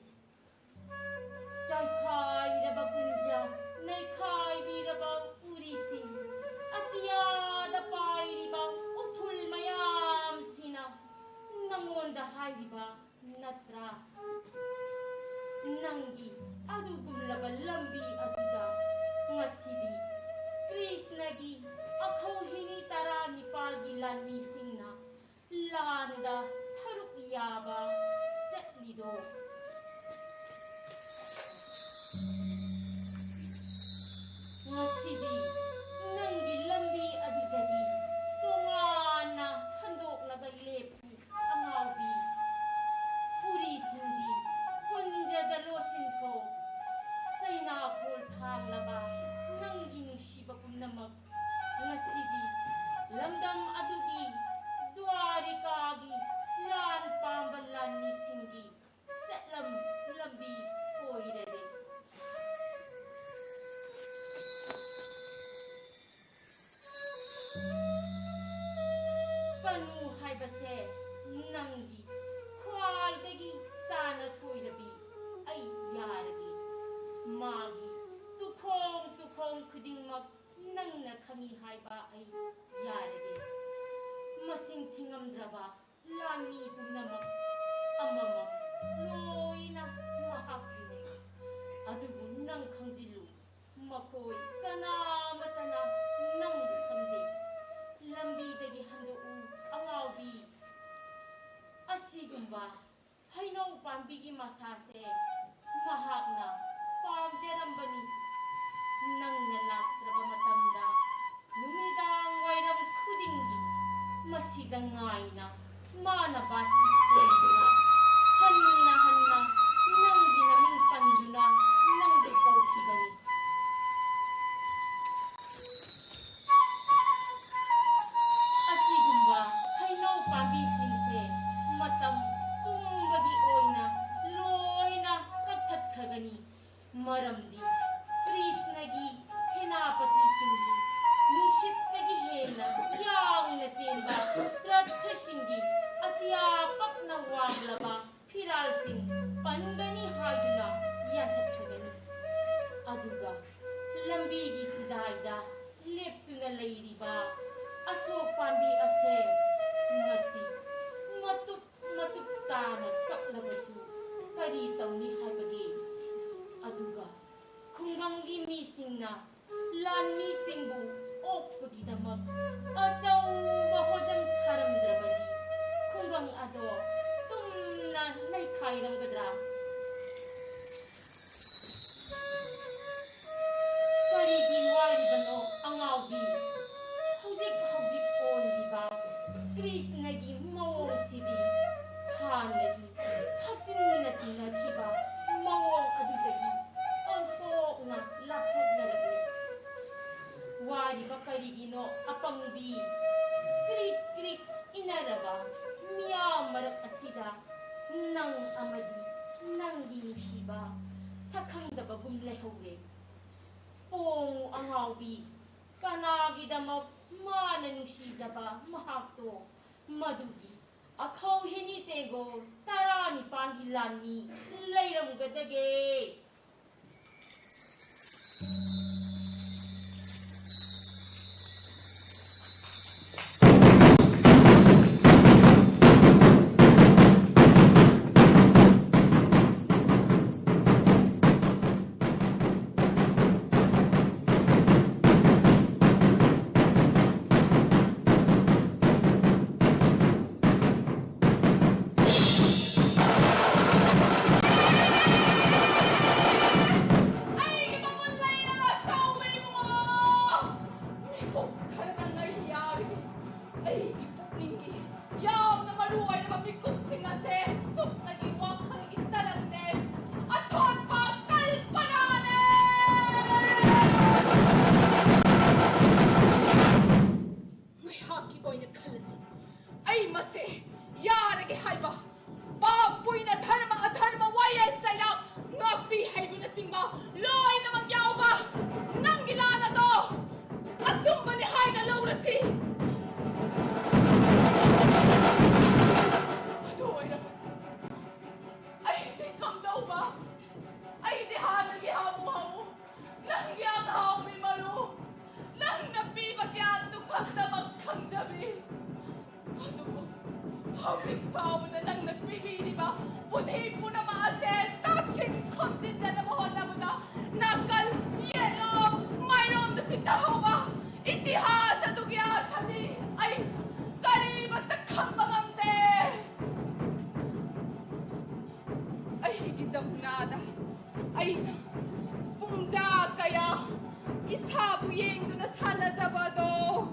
Jai kai raba punja, nay kai raba urising, atiya da pai riba uthul mayam sina, nangonda hai riba natra. Nangi adugumlaba lambi aduda ngasidi Krishnagi akhauhini tara nipalgi lani singna landa saruk yaba chatlido ngasidi nangi lambi adudagi tongana handoknaga lepu amawi puri sindi punjada losinko saina pol thanglaba nangi nungsiba punamak ngasidi lamdam adugi dwarikagi lan pambalan ni singi chatlam lambi oirere panu haibase nangi khwaidagi tana thoirabi ai yaragi magi tukhong khudingmak nangna khangi haiba ai yarage masing thingamdraba lani punamak amama loina mahakine adugu nang khangjilu makoi kanamatana nang khamde lambi dagi hando u angawi asigumba hainau pambigi masase mahakna pamjerambani nangna lakraba matamda numidang wairam khudingi masidang ngaina mana basi kundra hanna nangi naming panduna nangdu kaukibani asigumba hainau pambisingse matam pumbagi oina loina kathathagani maramdi Krishnagi senapati singi nungshitagi hena yangna senba ratha singi atiyapak na waglaba phiral sing pandani haiduna yantathagani aduga lambigi sidaida leptuna leiriba asok pandi ase ngasi matup tana kaplabasu kari tawni haibagi aduga khunggangi misingna lani singbu okpagidamag achauba hojam saramdrabadi khunggang ado tumna naikhairanggadra karigi waribano angawi hojik ondiba Krishnagi mawong sidi hanagi hatinna tinakiba mawong adudagi na laptop na labi. Wari ba karigino apangbi krik inaraba miyamarak asida nang amadi nang ginusiba sakang daba gumlehore pong angawi kanagidamag mananusizaba mahakto madugi akaw hinitego tarani pangilani layram gadage hꯧzik fauna nang nagpipiliba, budhi po na maase, tasing kontin na namahon na mo na, nakal, yelo, mayroon na si Tahoba, itihasa dugyat, hadi, ay, kalibat na kambangamde. Ay, higizang nada, ay, pungza kaya, isabuyeng do na sana zabado.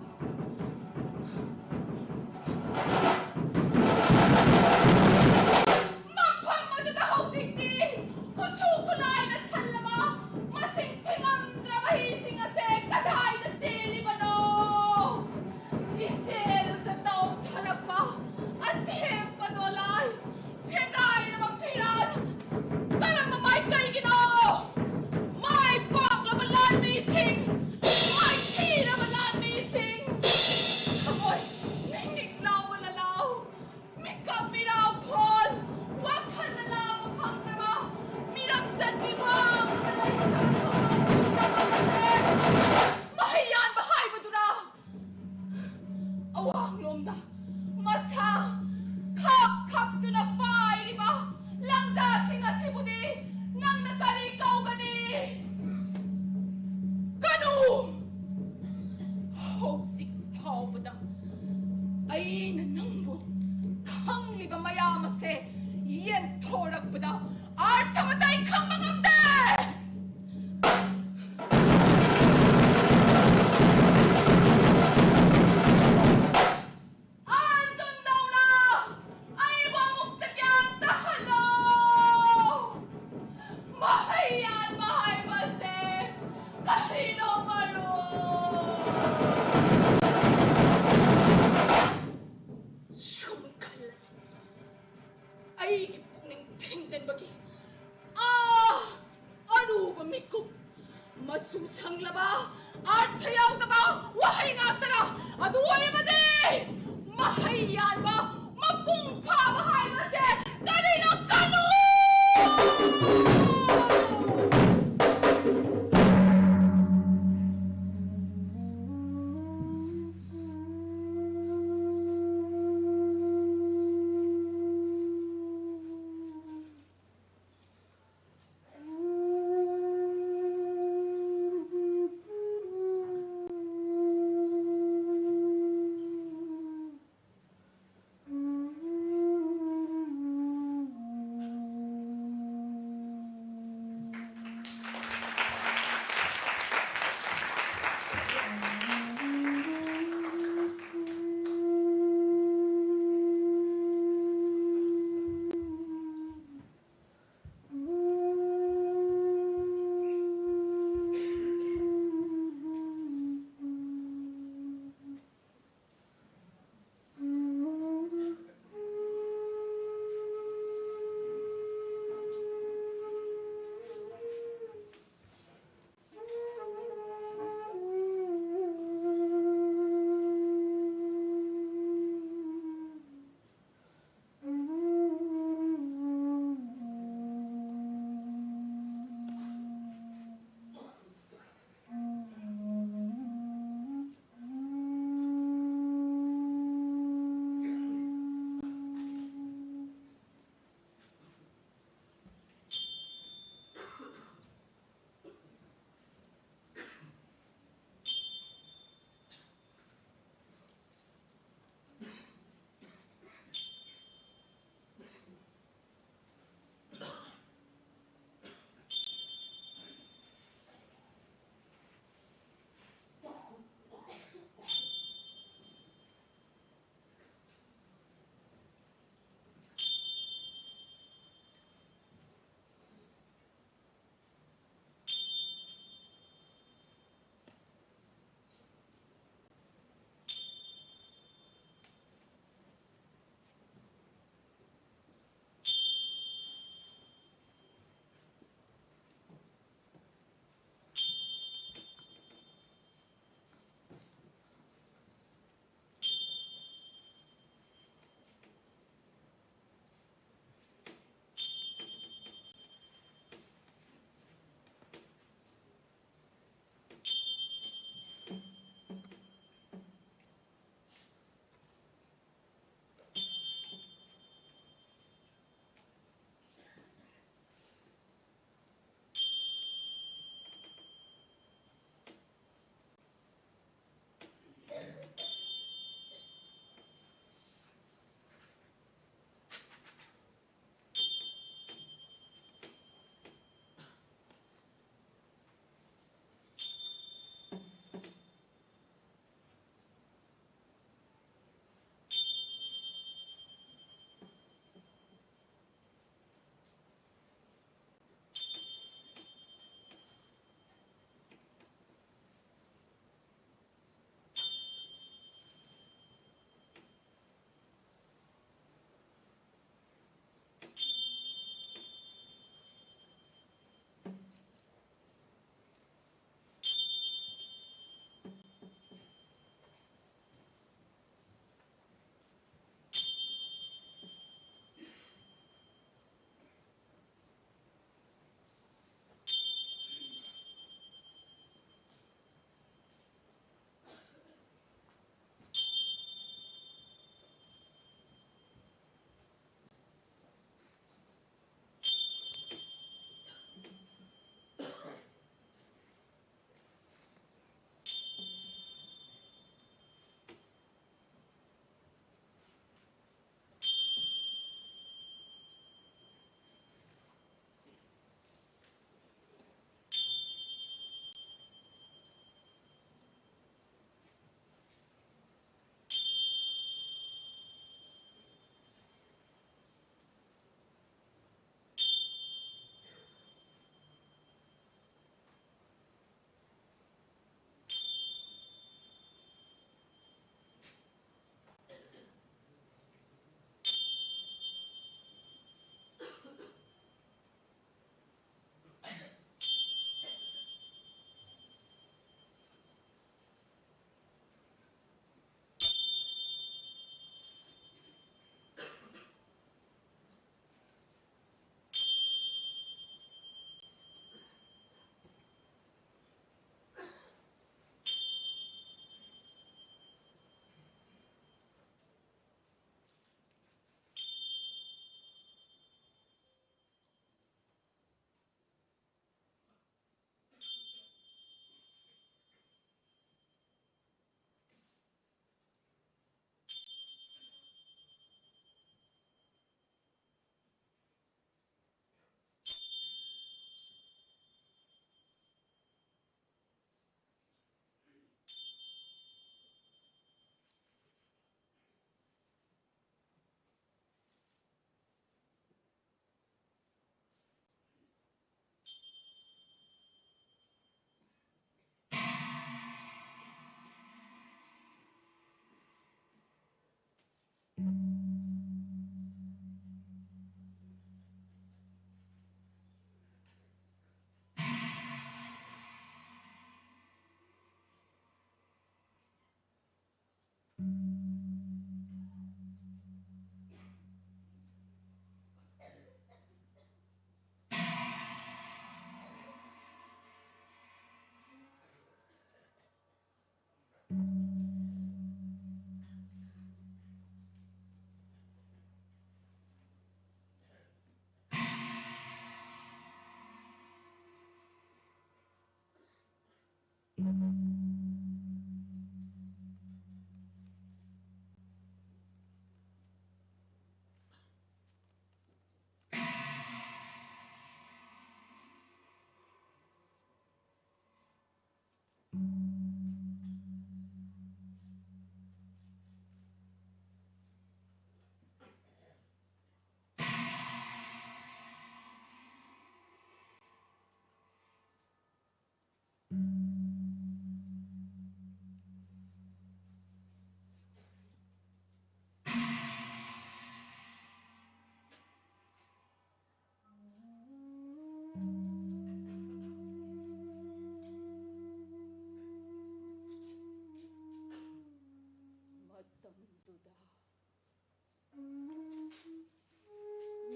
Matamduda.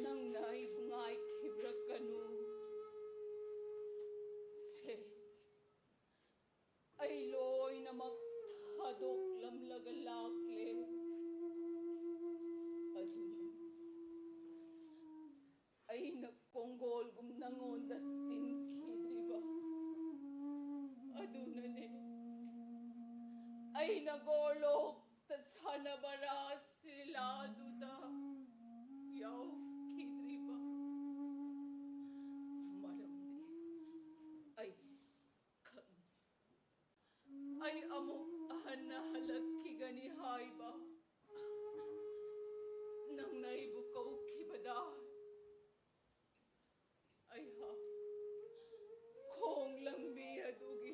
Nang naibungay kibrakanu. Se. Ay loy na maghadok lamlagalakle. Adunan. Ay nagkonggol gumnangon datin kidriba. Adunan eh. Ay nagolok tas hanabara sila duda. Yaw kidriba. Malamdi. Ay kan. Ay amok hanahalag kiganihay ba? Nang naibukaw kibada. Ay ha. Kong lambi adugi.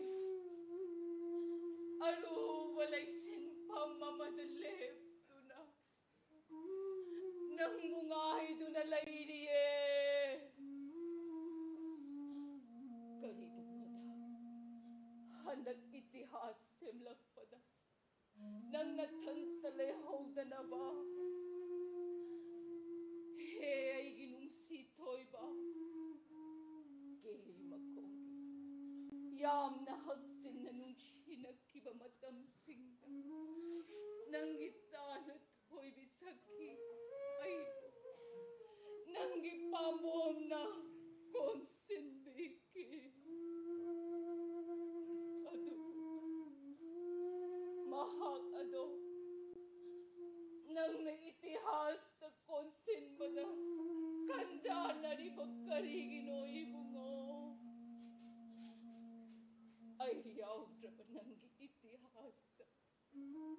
Alo walay sinpang mamadalep do na. Nang mungahay do na laydiye. Kalidog na da. Handag itihas simlag pa da. Nang natantalehaw da na ba? He ay ginungsitoy ba? Kilima kong yam na hagsin na nung sinagkiba matamsing da. Nang isanat ho'y bisaki ay nang ipamom na konsinbiki. Ado, mahak ado, nang naitihas na konsinbada, kanda na rin magkarigin o ibungo. Ay yaw draba nang itihas na,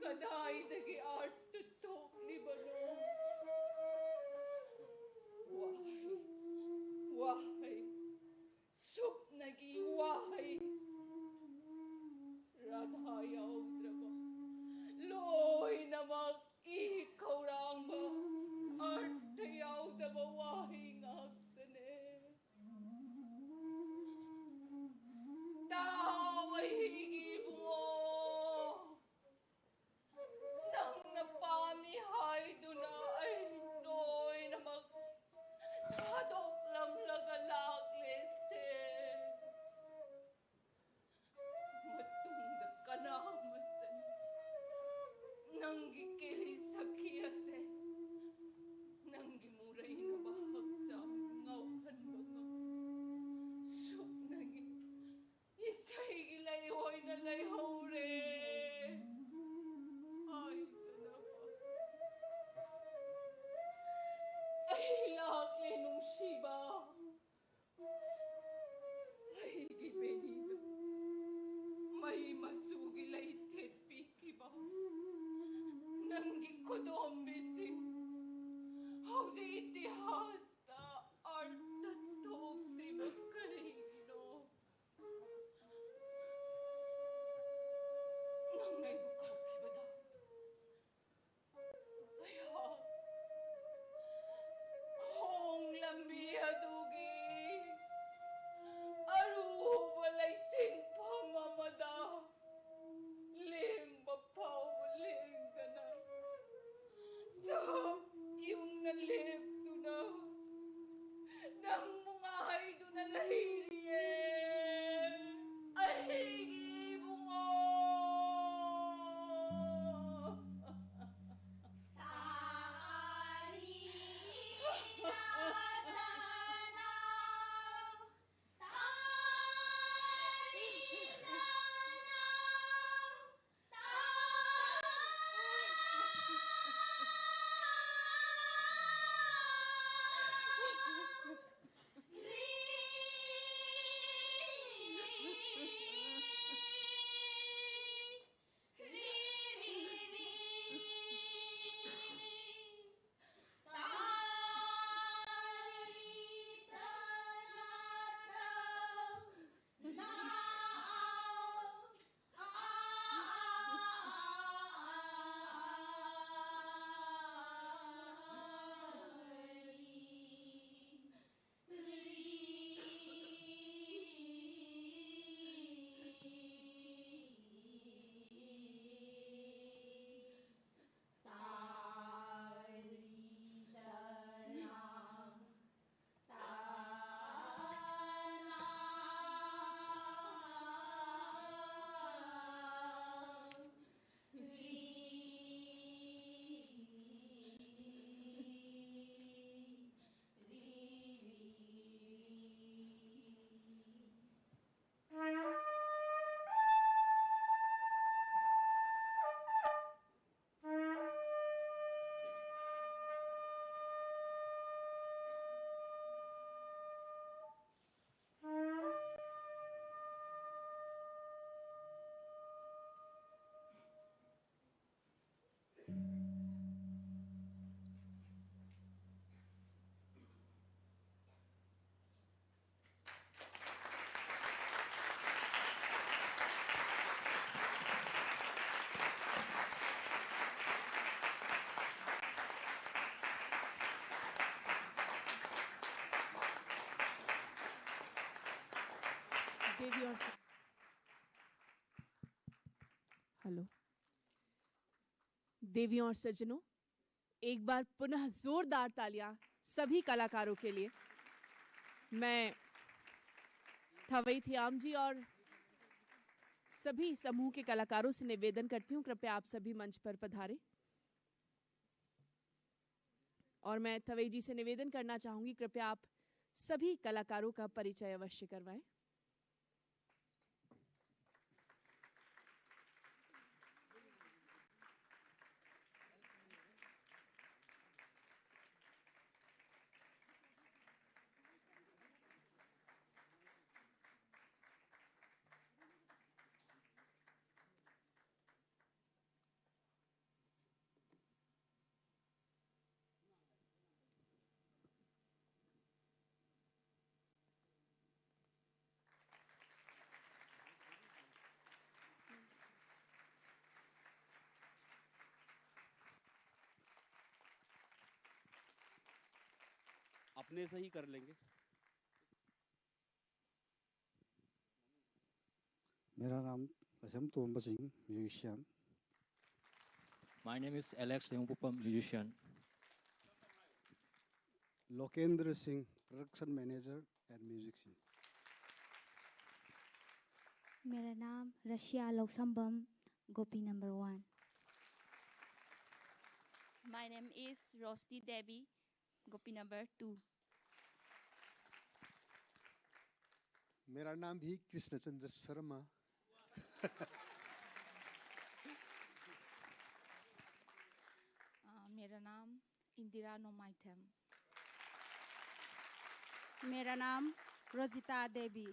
kaday nagi art na tok libano. Wahay, sup nagi wahay. Radhayaw draba, loy na mag-ikaw rang ba, art yaw draba wahay ngagtane. Tao ay higil mo, nang napamihay do na ay loy na mag-hadok lang lagalakles matungdag ka na matan nang gikilis sa kiyase nang gimuray na bahag sa ngawhan mga sup nagi isay gilayhoy na layhaw re ay tanapa ay lakle nung shiba ay gibenido may masugilay tedpiki ba nang gikodom bising hawsi itihas ta artatok di magkarino nang naibukaw kibada ay ha kong lambi adugi aru walay sinpang mamada limba pao ling na so yung nalip to na देवी और हेलो देवियों और सज्जनों, एक बार पुनः जोरदार तालियां सभी कलाकारों के लिए। मैं थवई थियाम जी और सभी समूह के कलाकारों से निवेदन करती हूँ, कृपया आप सभी मंच पर पधारें। और मैं थवई जी से निवेदन करना चाहूंगी, कृपया आप सभी कलाकारों का परिचय अवश्य करवाएं। अपने से ही कर लेंगे। मेरा नाम Asem Tomba Singh, musician. My name is Alex Yongpupam, musician. Lokendra Singh, production manager and musician. मेरा नाम Rashiya Loksambam, Gopi number 1। My name is Rosti Devi, Gopi number 2. मेरा नाम भी कृष्णचंद्र शर्मा। मेरा नाम इंदिरा नोमाइथम। मेरा नाम रोजिता देवी।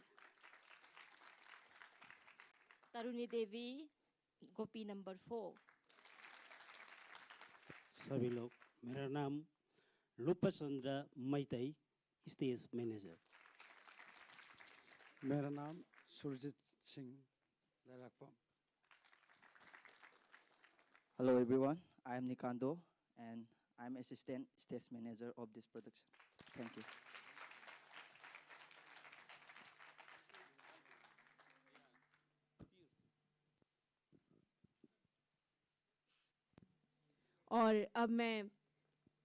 तरुणी देवी, गोपी नंबर 4। सभी लोग, मेरा नाम रूपचंद्र मैतई, स्टेज मैनेजर। मेरा नाम Surjit Singh, लैलाकपम। Hello everyone, I am Nikando and I'm assistant stage manager of this production. Thank you. और अब मैं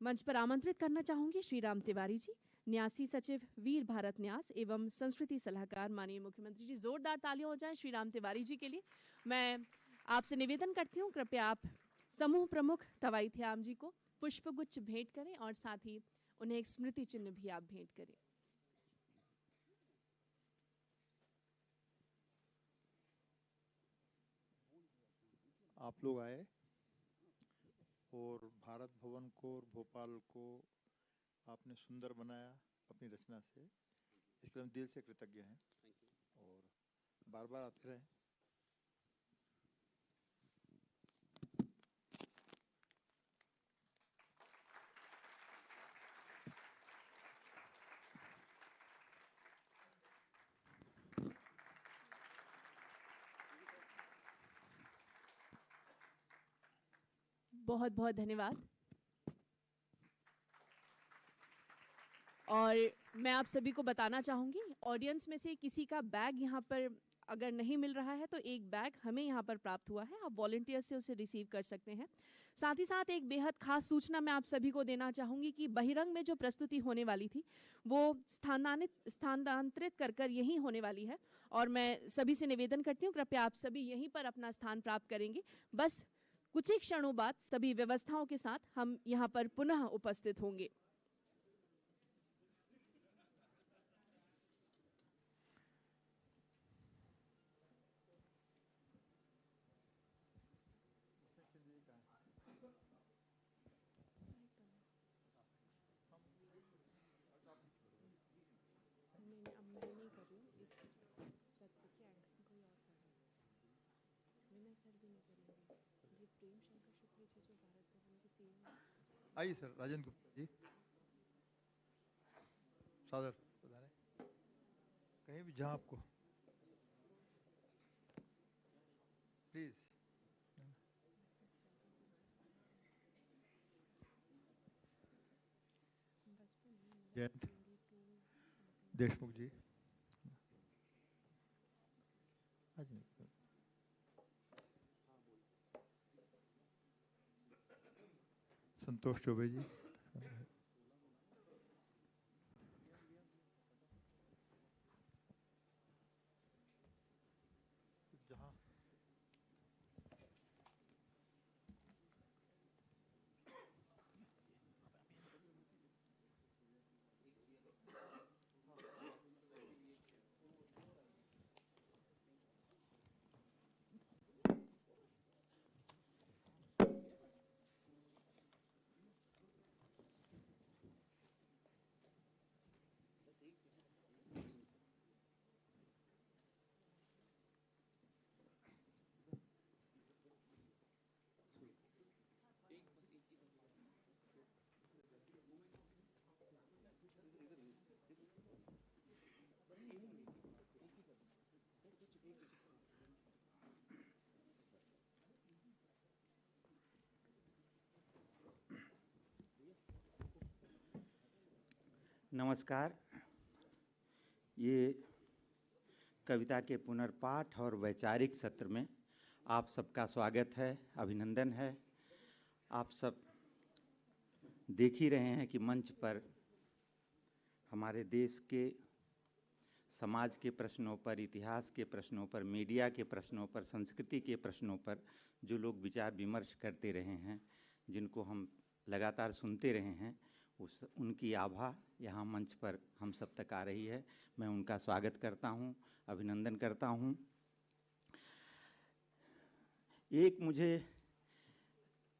मंच पर आमंत्रित करना चाहूंगी श्री राम तिवारी जी, न्यासी सचिव वीर भारत न्यास एवं संस्कृति सलाहकार माननीय मुख्यमंत्री जी। जोरदार तालियां हो जाए श्री राम तिवारी जी के लिए। मैं आपसे निवेदन करती हूं, कृपया आप समूह प्रमुख थवाई थियाम जी को पुष्पगुच्छ भेंट करें और साथ ही उन्हें एक स्मृति चिन्ह भी आप भेंट करें। आप लोग आए और भारत भवन को और भोपाल को आपने सुंदर बनाया अपनी रचना से, इसके लिए हम दिल से कृतज्ञ हैं और बार बार आते रहें। बहुत बहुत धन्यवाद। और मैं आप सभी को बताना चाहूंगी, ऑडियंस में से किसी का बैग यहाँ पर अगर नहीं मिल रहा है तो एक बैग हमें यहाँ पर प्राप्त हुआ है, आप वॉलंटियर से उसे रिसीव कर सकते हैं। साथ ही साथ एक बेहद खास सूचना मैं आप सभी को देना चाहूंगी कि बहिरंग में जो प्रस्तुति होने वाली थी वो स्थानांतरित कर यहीं होने वाली है और मैं सभी से निवेदन करती हूँ, कृपया आप सभी यहीं पर अपना स्थान प्राप्त करेंगे। बस कुछ ही क्षणों बाद सभी व्यवस्थाओं के साथ हम यहाँ पर पुनः उपस्थित होंगे। आइए सर, राजेंद्र गुप्ता जी सादर पधारें, कहीं भी जहां आपको प्लीज। जयंत देशमुख जी, संतोष चौबे जी। नमस्कार। ये कविता के पुनर्पाठ और वैचारिक सत्र में आप सबका स्वागत है, अभिनंदन है। आप सब देख ही रहे हैं कि मंच पर हमारे देश के समाज के प्रश्नों पर, इतिहास के प्रश्नों पर, मीडिया के प्रश्नों पर, संस्कृति के प्रश्नों पर जो लोग विचार विमर्श करते रहे हैं, जिनको हम लगातार सुनते रहे हैं, उनकी आभा यहाँ मंच पर हम सब तक आ रही है। मैं उनका स्वागत करता हूँ, अभिनंदन करता हूँ। एक मुझे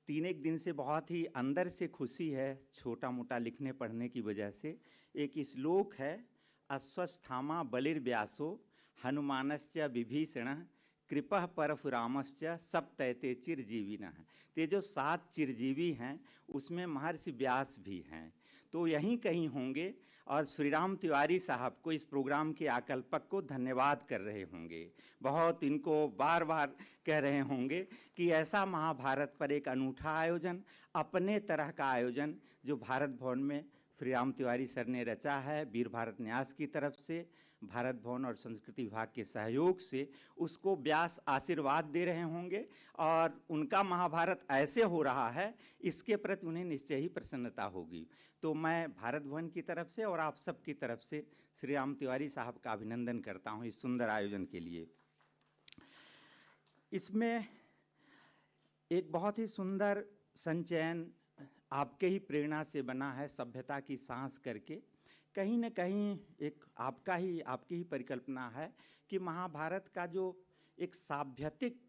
3 दिन से बहुत ही अंदर से खुशी है, छोटा मोटा लिखने पढ़ने की वजह से। एक श्लोक है, अश्वस्थामा बलिर्व्यासो हनुमानश्च विभीषण कृपः परशुरामश्च सप्तैते चिरजीविनः। ते जो 7 चिरजीवी हैं उसमें महर्षि व्यास भी हैं, तो यहीं कहीं होंगे और श्री राम तिवारी साहब को, इस प्रोग्राम के आकल्पक को धन्यवाद कर रहे होंगे। बहुत इनको बार बार कह रहे होंगे कि ऐसा महाभारत पर एक अनूठा आयोजन, अपने तरह का आयोजन जो भारत भवन में श्री राम तिवारी सर ने रचा है, वीर भारत न्यास की तरफ से, भारत भवन और संस्कृति विभाग के सहयोग से, उसको व्यास आशीर्वाद दे रहे होंगे और उनका महाभारत ऐसे हो रहा है, इसके प्रति उन्हें निश्चय ही प्रसन्नता होगी। तो मैं भारत भवन की तरफ से और आप सब की तरफ से श्री राम तिवारी साहब का अभिनंदन करता हूँ इस सुंदर आयोजन के लिए। इसमें एक बहुत ही सुंदर संचयन आपके ही प्रेरणा से बना है, सभ्यता की सांस करके। कहीं न कहीं एक आपकी ही परिकल्पना है कि महाभारत का जो एक साभ्यतिक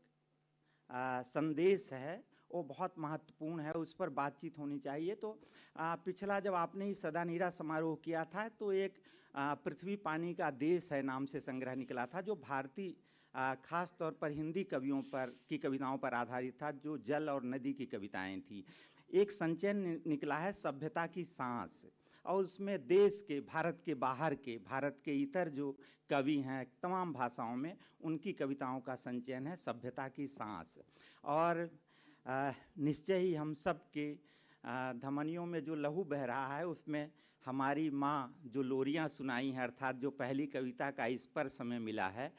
संदेश है वो बहुत महत्वपूर्ण है, उस पर बातचीत होनी चाहिए। तो पिछला जब आपने ही सदानीरा समारोह किया था तो एक पृथ्वी पानी का देश है नाम से संग्रह निकला था, जो भारतीय खास तौर पर हिंदी कवियों पर की कविताओं पर आधारित था, जो जल और नदी की कविताएं थी। एक संचयन निकला है सभ्यता की सांस, और उसमें देश के, भारत के बाहर के, भारत के इतर जो कवि हैं तमाम भाषाओं में, उनकी कविताओं का संचयन है सभ्यता की सांस। और निश्चय ही हम सब के धमनियों में जो लहू बह रहा है, उसमें हमारी माँ जो लोरियाँ सुनाई हैं, अर्थात जो पहली कविता का स्पर्श हमें मिला है,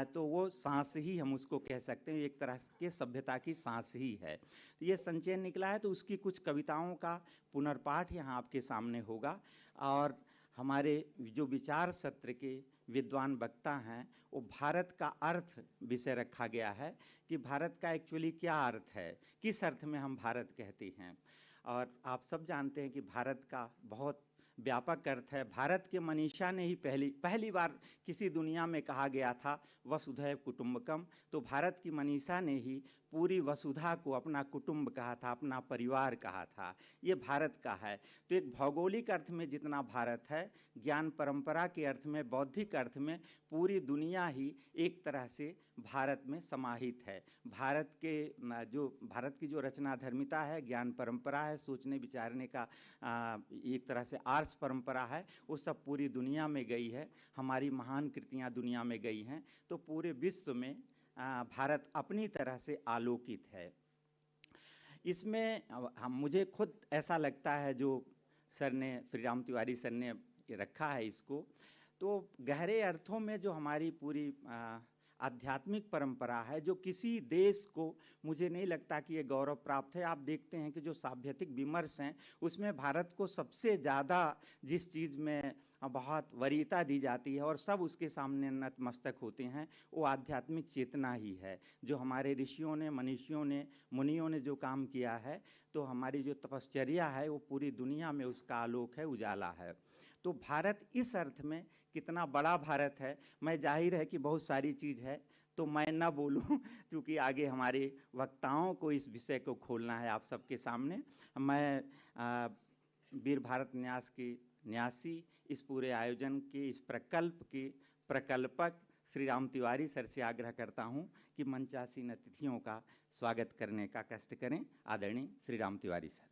तो वो सांस ही हम उसको कह सकते हैं, एक तरह के सभ्यता की सांस ही है। तो ये संचयन निकला है, तो उसकी कुछ कविताओं का पुनर्पाठ यहाँ आपके सामने होगा। और हमारे जो विचार सत्र के विद्वान वक्ता हैं, वो भारत का अर्थ विषय रखा गया है कि भारत का एक्चुअली क्या अर्थ है, किस अर्थ में हम भारत कहते हैं। और आप सब जानते हैं कि भारत का बहुत व्यापक अर्थ है। भारत के मनीषा ने ही पहली बार किसी दुनिया में कहा गया था वसुधैव कुटुंबकम, तो भारत की मनीषा ने ही पूरी वसुधा को अपना कुटुंब कहा था, अपना परिवार कहा था। ये भारत का है। तो एक भौगोलिक अर्थ में जितना भारत है, ज्ञान परंपरा के अर्थ में, बौद्धिक अर्थ में, पूरी दुनिया ही एक तरह से भारत में समाहित है। भारत की जो रचना धर्मिता है, ज्ञान परंपरा है, सोचने विचारने का एक तरह से आर्ष परंपरा है, वो सब पूरी दुनिया में गई है। हमारी महान कृतियाँ दुनिया में गई हैं, तो पूरे विश्व में भारत अपनी तरह से आलोकित है। इसमें मुझे खुद ऐसा लगता है, जो सर ने, श्री राम तिवारी सर ने रखा है इसको, तो गहरे अर्थों में जो हमारी पूरी आध्यात्मिक परंपरा है जो किसी देश को, मुझे नहीं लगता कि ये गौरव प्राप्त है। आप देखते हैं कि जो सांस्कृतिक विमर्श हैं उसमें भारत को सबसे ज़्यादा जिस चीज़ में बहुत वरीयता दी जाती है और सब उसके सामने नतमस्तक होते हैं, वो आध्यात्मिक चेतना ही है। जो हमारे ऋषियों ने, मनीषियों ने, मुनियों ने जो काम किया है, तो हमारी जो तपश्चर्या है वो पूरी दुनिया में उसका आलोक है, उजाला है। तो भारत इस अर्थ में कितना बड़ा भारत है। मैं जाहिर है कि बहुत सारी चीज़ है तो मैं ना बोलूं क्योंकि आगे हमारे वक्ताओं को इस विषय को खोलना है आप सबके सामने। मैं वीर भारत न्यास की न्यासी, इस पूरे आयोजन के इस प्रकल्प के प्रकल्पक श्री राम तिवारी सर से आग्रह करता हूं कि मंचासीन अतिथियों का स्वागत करने का कष्ट करें। आदरणीय श्री राम तिवारी सर।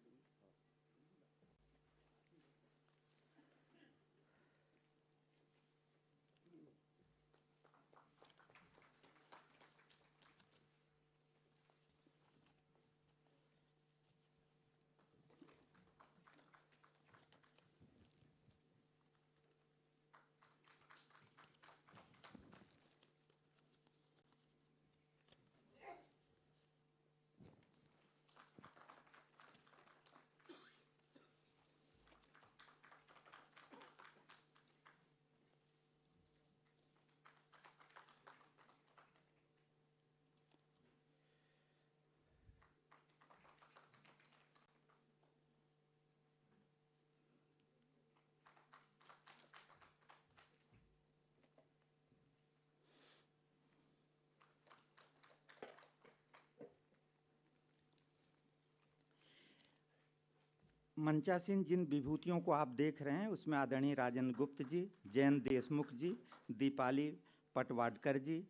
मंचासीन जिन विभूतियों को आप देख रहे हैं उसमें आदरणीय राजन गुप्त जी, जैन देशमुख जी, दीपाली पटवाडकर जी,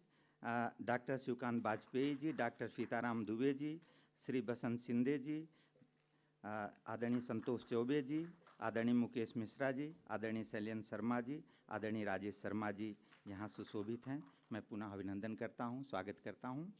डॉक्टर शिवकांत वाजपेयी जी, डॉक्टर सीताराम दुबे जी, श्री बसंत शिंदे जी, आदरणीय संतोष चौबे जी, आदरणीय मुकेश मिश्रा जी, आदरणीय शैलेंद्र शर्मा जी, आदरणीय राजेश शर्मा जी यहाँ सुशोभित हैं। मैं पुनः अभिनंदन करता हूँ, स्वागत करता हूँ।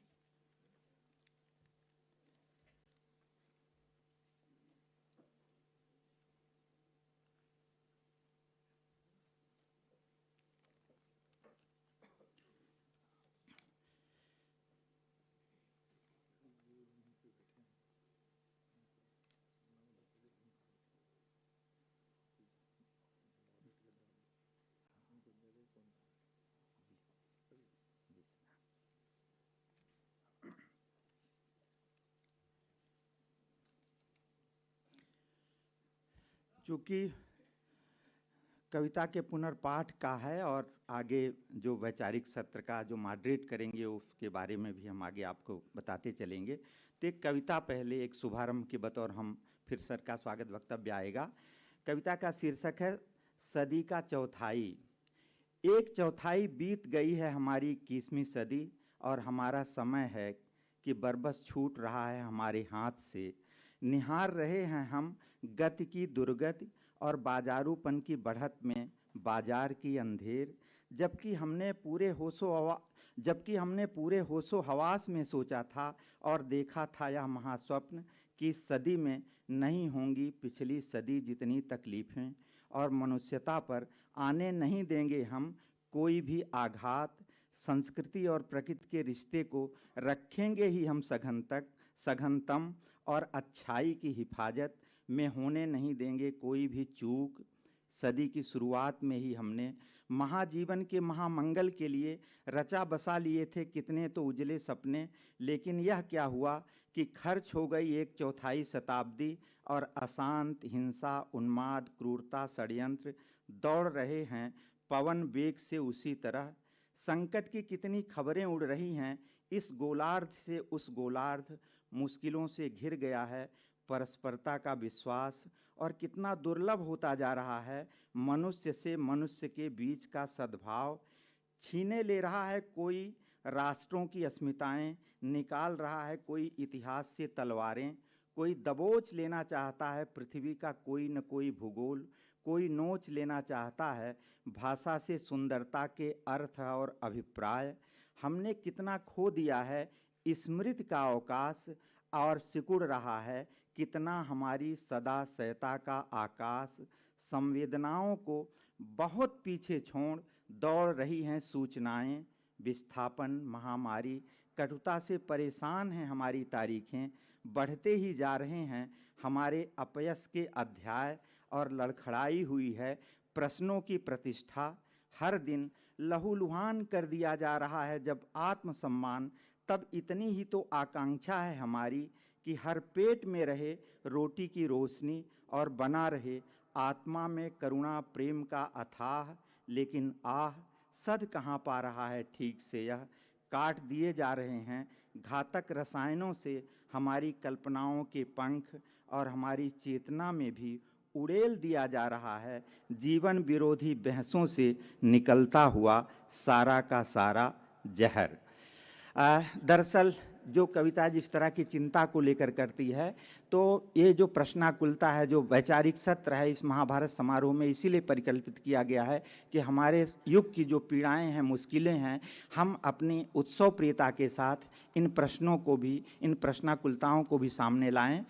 चूँकि कविता के पुनर्पाठ का है और आगे जो वैचारिक सत्र का जो मॉडरेट करेंगे उसके बारे में भी हम आगे आपको बताते चलेंगे। तो एक कविता पहले एक शुभारंभ के बतौर हम फिर सर का स्वागत वक्तव्य आएगा। कविता का शीर्षक है सदी का चौथाई। एक चौथाई बीत गई है हमारी 21वीं सदी और हमारा समय है कि बरबस छूट रहा है हमारे हाथ से। निहार रहे हैं हम गति की दुर्गति और बाजारूपन की बढ़त में बाजार की अंधेर, जबकि हमने पूरे होशो हवास में सोचा था और देखा था यह महास्वप्न कि इस सदी में नहीं होंगी पिछली सदी जितनी तकलीफ़ें, और मनुष्यता पर आने नहीं देंगे हम कोई भी आघात। संस्कृति और प्रकृति के रिश्ते को रखेंगे ही हम सघनतम और अच्छाई की हिफाजत में होने नहीं देंगे कोई भी चूक। सदी की शुरुआत में ही हमने महाजीवन के महामंगल के लिए रचा बसा लिए थे कितने तो उजले सपने, लेकिन यह क्या हुआ कि खर्च हो गई 1/4 शताब्दी और अशांत हिंसा, उन्माद, क्रूरता, षड्यंत्र दौड़ रहे हैं पवन वेग से उसी तरह। संकट की कितनी खबरें उड़ रही हैं इस गोलार्ध से उस गोलार्ध, मुश्किलों से घिर गया है परस्परता का विश्वास, और कितना दुर्लभ होता जा रहा है मनुष्य से मनुष्य के बीच का सद्भाव। छीने ले रहा है कोई राष्ट्रों की अस्मिताएं, निकाल रहा है कोई इतिहास से तलवारें, कोई दबोच लेना चाहता है पृथ्वी का कोई न कोई भूगोल, कोई नोच लेना चाहता है भाषा से सुंदरता के अर्थ और अभिप्राय। हमने कितना खो दिया है स्मृति का अवकाश, और सिकुड़ रहा है कितना हमारी सदा सयता का आकाश। संवेदनाओं को बहुत पीछे छोड़ दौड़ रही हैं सूचनाएं, विस्थापन, महामारी, कटुता से परेशान हैं हमारी तारीखें। बढ़ते ही जा रहे हैं हमारे अपयश के अध्याय और लड़खड़ाई हुई है प्रश्नों की प्रतिष्ठा। हर दिन लहूलुहान कर दिया जा रहा है जब आत्मसम्मान, तब इतनी ही तो आकांक्षा है हमारी कि हर पेट में रहे रोटी की रोशनी और बना रहे आत्मा में करुणा प्रेम का अथाह। लेकिन आह सध कहाँ पा रहा है ठीक से यह। काट दिए जा रहे हैं घातक रसायनों से हमारी कल्पनाओं के पंख और हमारी चेतना में भी उड़ेल दिया जा रहा है जीवन विरोधी बहसों से निकलता हुआ सारा का सारा जहर। दरअसल जो कविता जिस तरह की चिंता को लेकर करती है, तो ये जो प्रश्नाकुलता है, जो वैचारिक सत्र है इस महाभारत समारोह में इसीलिए परिकल्पित किया गया है कि हमारे युग की जो पीड़ाएं हैं, मुश्किलें हैं, हम अपनी उत्सव प्रियता के साथ इन प्रश्नों को भी, इन प्रश्नाकुलताओं को भी सामने लाएं।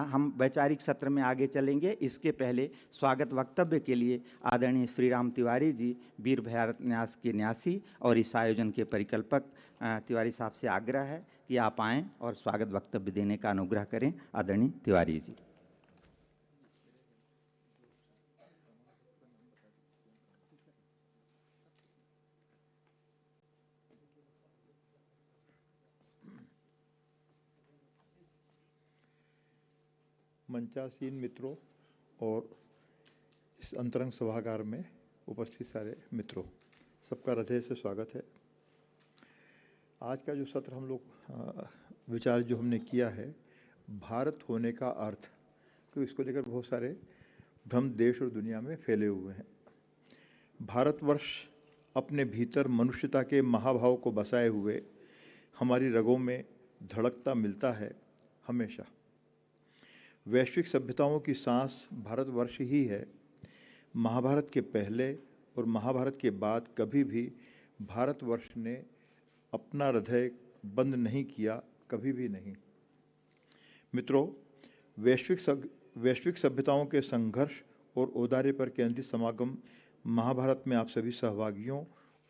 हम वैचारिक सत्र में आगे चलेंगे। इसके पहले स्वागत वक्तव्य के लिए आदरणीय श्री राम तिवारी जी, वीर भारत न्यास के न्यासी और इस आयोजन के परिकल्पक तिवारी साहब से आग्रह है कि आप आएं और स्वागत वक्तव्य देने का अनुग्रह करें। आदरणीय तिवारी जी। मंचासीन मित्रों और इस अंतरंग सभागार में उपस्थित सारे मित्रों, सबका हृदय से स्वागत है। आज का जो सत्र हम लोग विचार जो हमने किया है, भारत होने का अर्थ, तो इसको लेकर बहुत सारे भ्रम देश और दुनिया में फैले हुए हैं। भारतवर्ष अपने भीतर मनुष्यता के महाभाव को बसाए हुए हमारी रगों में धड़कता मिलता है हमेशा। वैश्विक सभ्यताओं की सांस भारतवर्ष ही है। महाभारत के पहले और महाभारत के बाद कभी भी भारतवर्ष ने अपना हृदय बंद नहीं किया, कभी भी नहीं। मित्रों, वैश्विक सभ्यताओं के संघर्ष और औदार्य पर केंद्रित समागम महाभारत में आप सभी सहभागियों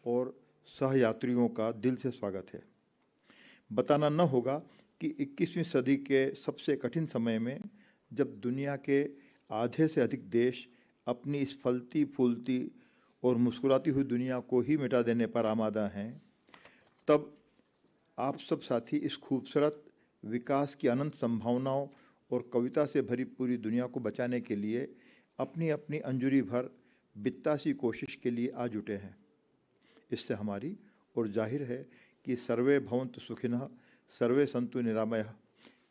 और सहयात्रियों का दिल से स्वागत है। बताना न होगा कि 21वीं सदी के सबसे कठिन समय में, जब दुनिया के आधे से अधिक देश अपनी इस फलती फूलती और मुस्कुराती हुई दुनिया को ही मिटा देने पर आमादा हैं, तब आप सब साथी इस खूबसूरत विकास की अनंत संभावनाओं और कविता से भरी पूरी दुनिया को बचाने के लिए अपनी अपनी अंजुरी भर बित्तासी कोशिश के लिए आ जुटे हैं। इससे हमारी और जाहिर है कि सर्वे भवन्तु सुखिनः सर्वे सन्तु निरामयः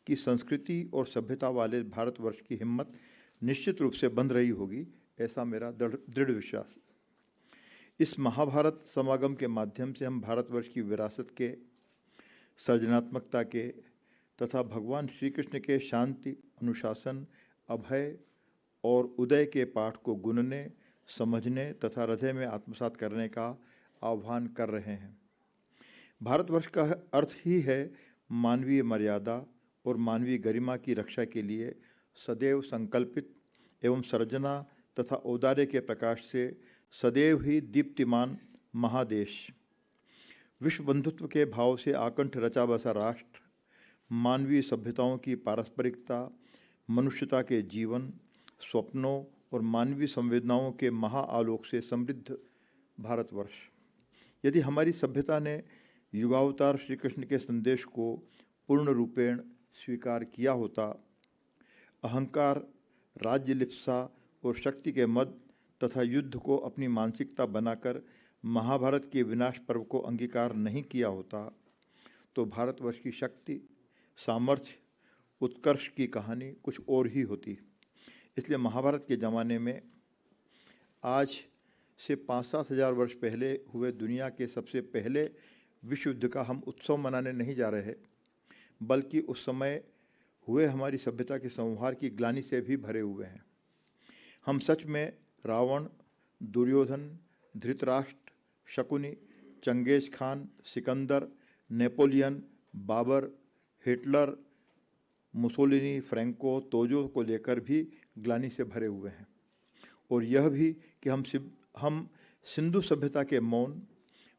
की संस्कृति और सभ्यता वाले भारतवर्ष की हिम्मत निश्चित रूप से बंध रही होगी, ऐसा मेरा दृढ़ विश्वास। इस महाभारत समागम के माध्यम से हम भारतवर्ष की विरासत के, सृजनात्मकता के तथा भगवान श्री कृष्ण के शांति, अनुशासन, अभय और उदय के पाठ को गुनने, समझने तथा हृदय में आत्मसात करने का आह्वान कर रहे हैं। भारतवर्ष का अर्थ ही है मानवीय मर्यादा और मानवीय गरिमा की रक्षा के लिए सदैव संकल्पित एवं सर्जना तथा औदार्य के प्रकाश से सदैव ही दीप्तिमान महादेश। विश्व बंधुत्व के भाव से आकंठ रचा बसा राष्ट्र, मानवीय सभ्यताओं की पारस्परिकता, मनुष्यता के जीवन, स्वप्नों और मानवीय संवेदनाओं के महाआलोक से समृद्ध भारतवर्ष। यदि हमारी सभ्यता ने युगावतार श्री कृष्ण के संदेश को पूर्ण रूपेण स्वीकार किया होता, अहंकार, राज्य लिप्सा और शक्ति के मद तथा युद्ध को अपनी मानसिकता बनाकर महाभारत के विनाश पर्व को अंगीकार नहीं किया होता, तो भारतवर्ष की शक्ति, सामर्थ्य, उत्कर्ष की कहानी कुछ और ही होती। इसलिए महाभारत के ज़माने में आज से 5-7 हज़ार वर्ष पहले हुए दुनिया के सबसे पहले विश्व युद्ध का हम उत्सव मनाने नहीं जा रहे, बल्कि उस समय हुए हमारी सभ्यता के संहार की ग्लानि से भी भरे हुए हैं। हम सच में Ravana, Duryodhana, Dhritarashtra, Shakuni, Genghis Khan, Sikandar, Napoleon, Babar, Hitler, Mussolini, Franco, Tojo को लेकर भी ग्लानि से भरे हुए हैं। और यह भी कि हम सिंधु सभ्यता के मौन,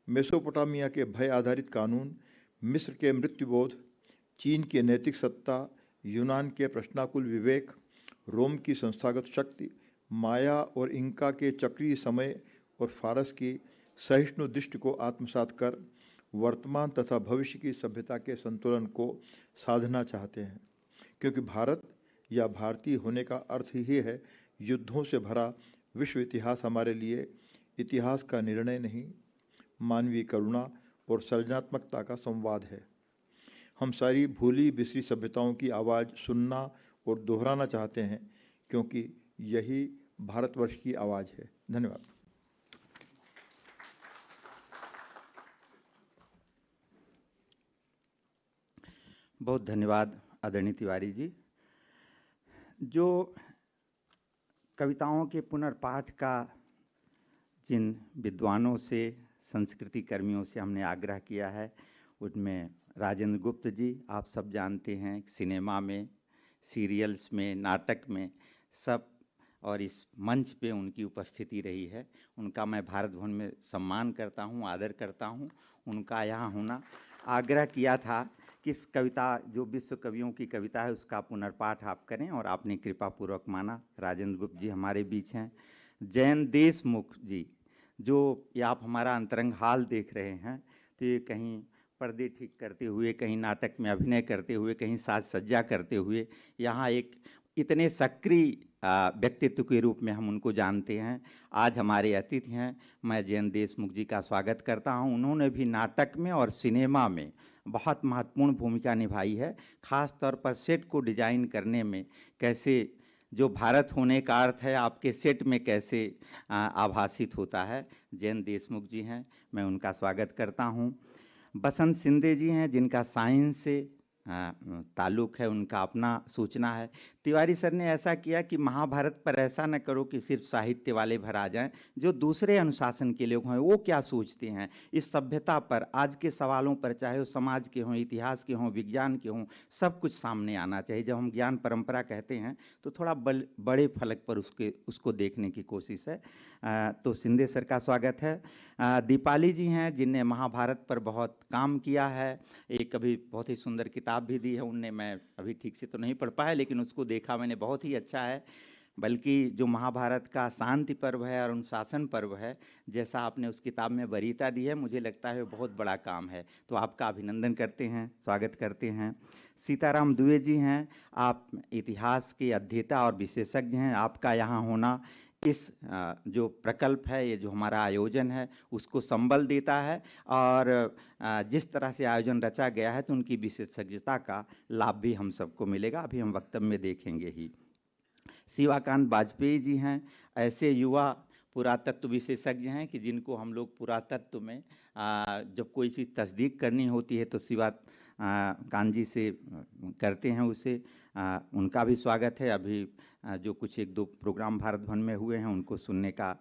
मेसोपोटामिया के भय आधारित कानून, मिस्र के मृत्युबोध, चीन की नैतिक सत्ता, यूनान के प्रश्नाकुल विवेक, रोम की संस्थागत शक्ति, माया और इंका के चक्रीय समय और फारस की सहिष्णु दृष्टि को आत्मसात कर वर्तमान तथा भविष्य की सभ्यता के संतुलन को साधना चाहते हैं, क्योंकि भारत या भारतीय होने का अर्थ ही है युद्धों से भरा विश्व इतिहास हमारे लिए इतिहास का निर्णय नहीं, मानवीय करुणा और सृजनात्मकता का संवाद है। हम सारी भूली बिसरी सभ्यताओं की आवाज़ सुनना और दोहराना चाहते हैं, क्योंकि यही भारतवर्ष की आवाज़ है। धन्यवाद। बहुत धन्यवाद आदरणीय तिवारी जी। जो कविताओं के पुनर्पाठ का जिन विद्वानों से, संस्कृति कर्मियों से हमने आग्रह किया है, उनमें राजेंद्र गुप्त जी, आप सब जानते हैं, सिनेमा में, सीरियल्स में, नाटक में सब, और इस मंच पे उनकी उपस्थिति रही है। उनका मैं भारत भवन में सम्मान करता हूँ, आदर करता हूँ। उनका यहाँ होना, आग्रह किया था कि इस कविता, जो विश्व कवियों की कविता है, उसका पुनर्पाठ आप करें, और आपने कृपापूर्वक माना। राजेंद्र गुप्त जी हमारे बीच हैं। जयंत देशमुख जी, जो ये आप हमारा अंतरंग हाल देख रहे हैं, तो ये कहीं पर्दे ठीक करते हुए, कहीं नाटक में अभिनय करते हुए, कहीं साज सज्जा करते हुए, यहाँ एक इतने सक्रिय व्यक्तित्व के रूप में हम उनको जानते हैं। आज हमारे अतिथि हैं। मैं जयंत देशमुख जी का स्वागत करता हूं। उन्होंने भी नाटक में और सिनेमा में बहुत महत्वपूर्ण भूमिका निभाई है, ख़ास तौर पर सेट को डिजाइन करने में। कैसे जो भारत होने का अर्थ है आपके सेट में कैसे आभासित होता है। जयंत देशमुख जी हैं, मैं उनका स्वागत करता हूं। बसंत सिंधे जी हैं, जिनका साइंस से ताल्लुक़ है, उनका अपना सूचना है। तिवारी सर ने ऐसा किया कि महाभारत पर ऐसा न करो कि सिर्फ साहित्य वाले भर आ जाएं, जो दूसरे अनुशासन के लोग हैं वो क्या सोचते हैं इस सभ्यता पर, आज के सवालों पर, चाहे वो समाज के हों, इतिहास के हों, विज्ञान के हों, सब कुछ सामने आना चाहिए। जब हम ज्ञान परंपरा कहते हैं तो थोड़ा बड़े फलक पर उसको देखने की कोशिश है। तो सिंधे सर का स्वागत है। दीपाली जी हैं, जिनने महाभारत पर बहुत काम किया है। एक अभी बहुत ही सुंदर किताब भी दी है उनने, मैं अभी ठीक से तो नहीं पढ़ पाया, लेकिन उसको देखा मैंने, बहुत ही अच्छा है। बल्कि जो महाभारत का शांति पर्व है और अनुशासन पर्व है, जैसा आपने उस किताब में वरीयता दी है, मुझे लगता है बहुत बड़ा काम है। तो आपका अभिनंदन करते हैं, स्वागत करते हैं। सीताराम दुबे जी हैं, आप इतिहास के अध्येता और विशेषज्ञ हैं। आपका यहाँ होना इस जो प्रकल्प है, ये जो हमारा आयोजन है, उसको संबल देता है, और जिस तरह से आयोजन रचा गया है तो उनकी विशेषज्ञता का लाभ भी हम सबको मिलेगा, अभी हम वक्तव्य में देखेंगे ही। शिवाकांत वाजपेयी जी हैं, ऐसे युवा पुरातत्व विशेषज्ञ हैं कि जिनको हम लोग पुरातत्व में जब कोई चीज़ तस्दीक करनी होती है तो कांत जी से करते हैं उसे। उनका भी स्वागत है। अभी जो कुछ एक दो प्रोग्राम भारत भवन में हुए हैं उनको सुनने का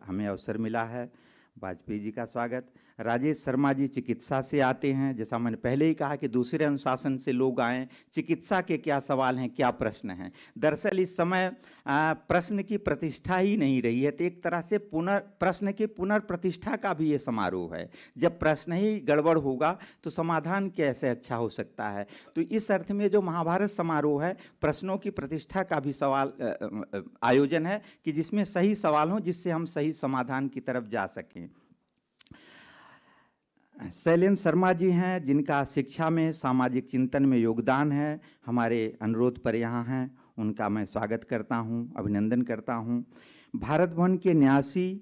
हमें अवसर मिला है। वाजपेयी जी का स्वागत। राजेश शर्मा जी चिकित्सा से आते हैं। जैसा मैंने पहले ही कहा कि दूसरे अनुशासन से लोग आएँ, चिकित्सा के क्या सवाल हैं, क्या प्रश्न हैं। दरअसल इस समय प्रश्न की प्रतिष्ठा ही नहीं रही है, तो एक तरह से प्रश्न की पुनर्प्रतिष्ठा का भी ये समारोह है। जब प्रश्न ही गड़बड़ होगा तो समाधान कैसे अच्छा हो सकता है। तो इस अर्थ में जो महाभारत समारोह है, प्रश्नों की प्रतिष्ठा का भी आयोजन है कि जिसमें सही सवाल हों, जिससे हम सही समाधान की तरफ जा सकें। शैलेंद्र शर्मा जी हैं, जिनका शिक्षा में, सामाजिक चिंतन में योगदान है, हमारे अनुरोध पर यहाँ हैं। उनका मैं स्वागत करता हूँ, अभिनंदन करता हूँ। भारत भवन के न्यासी,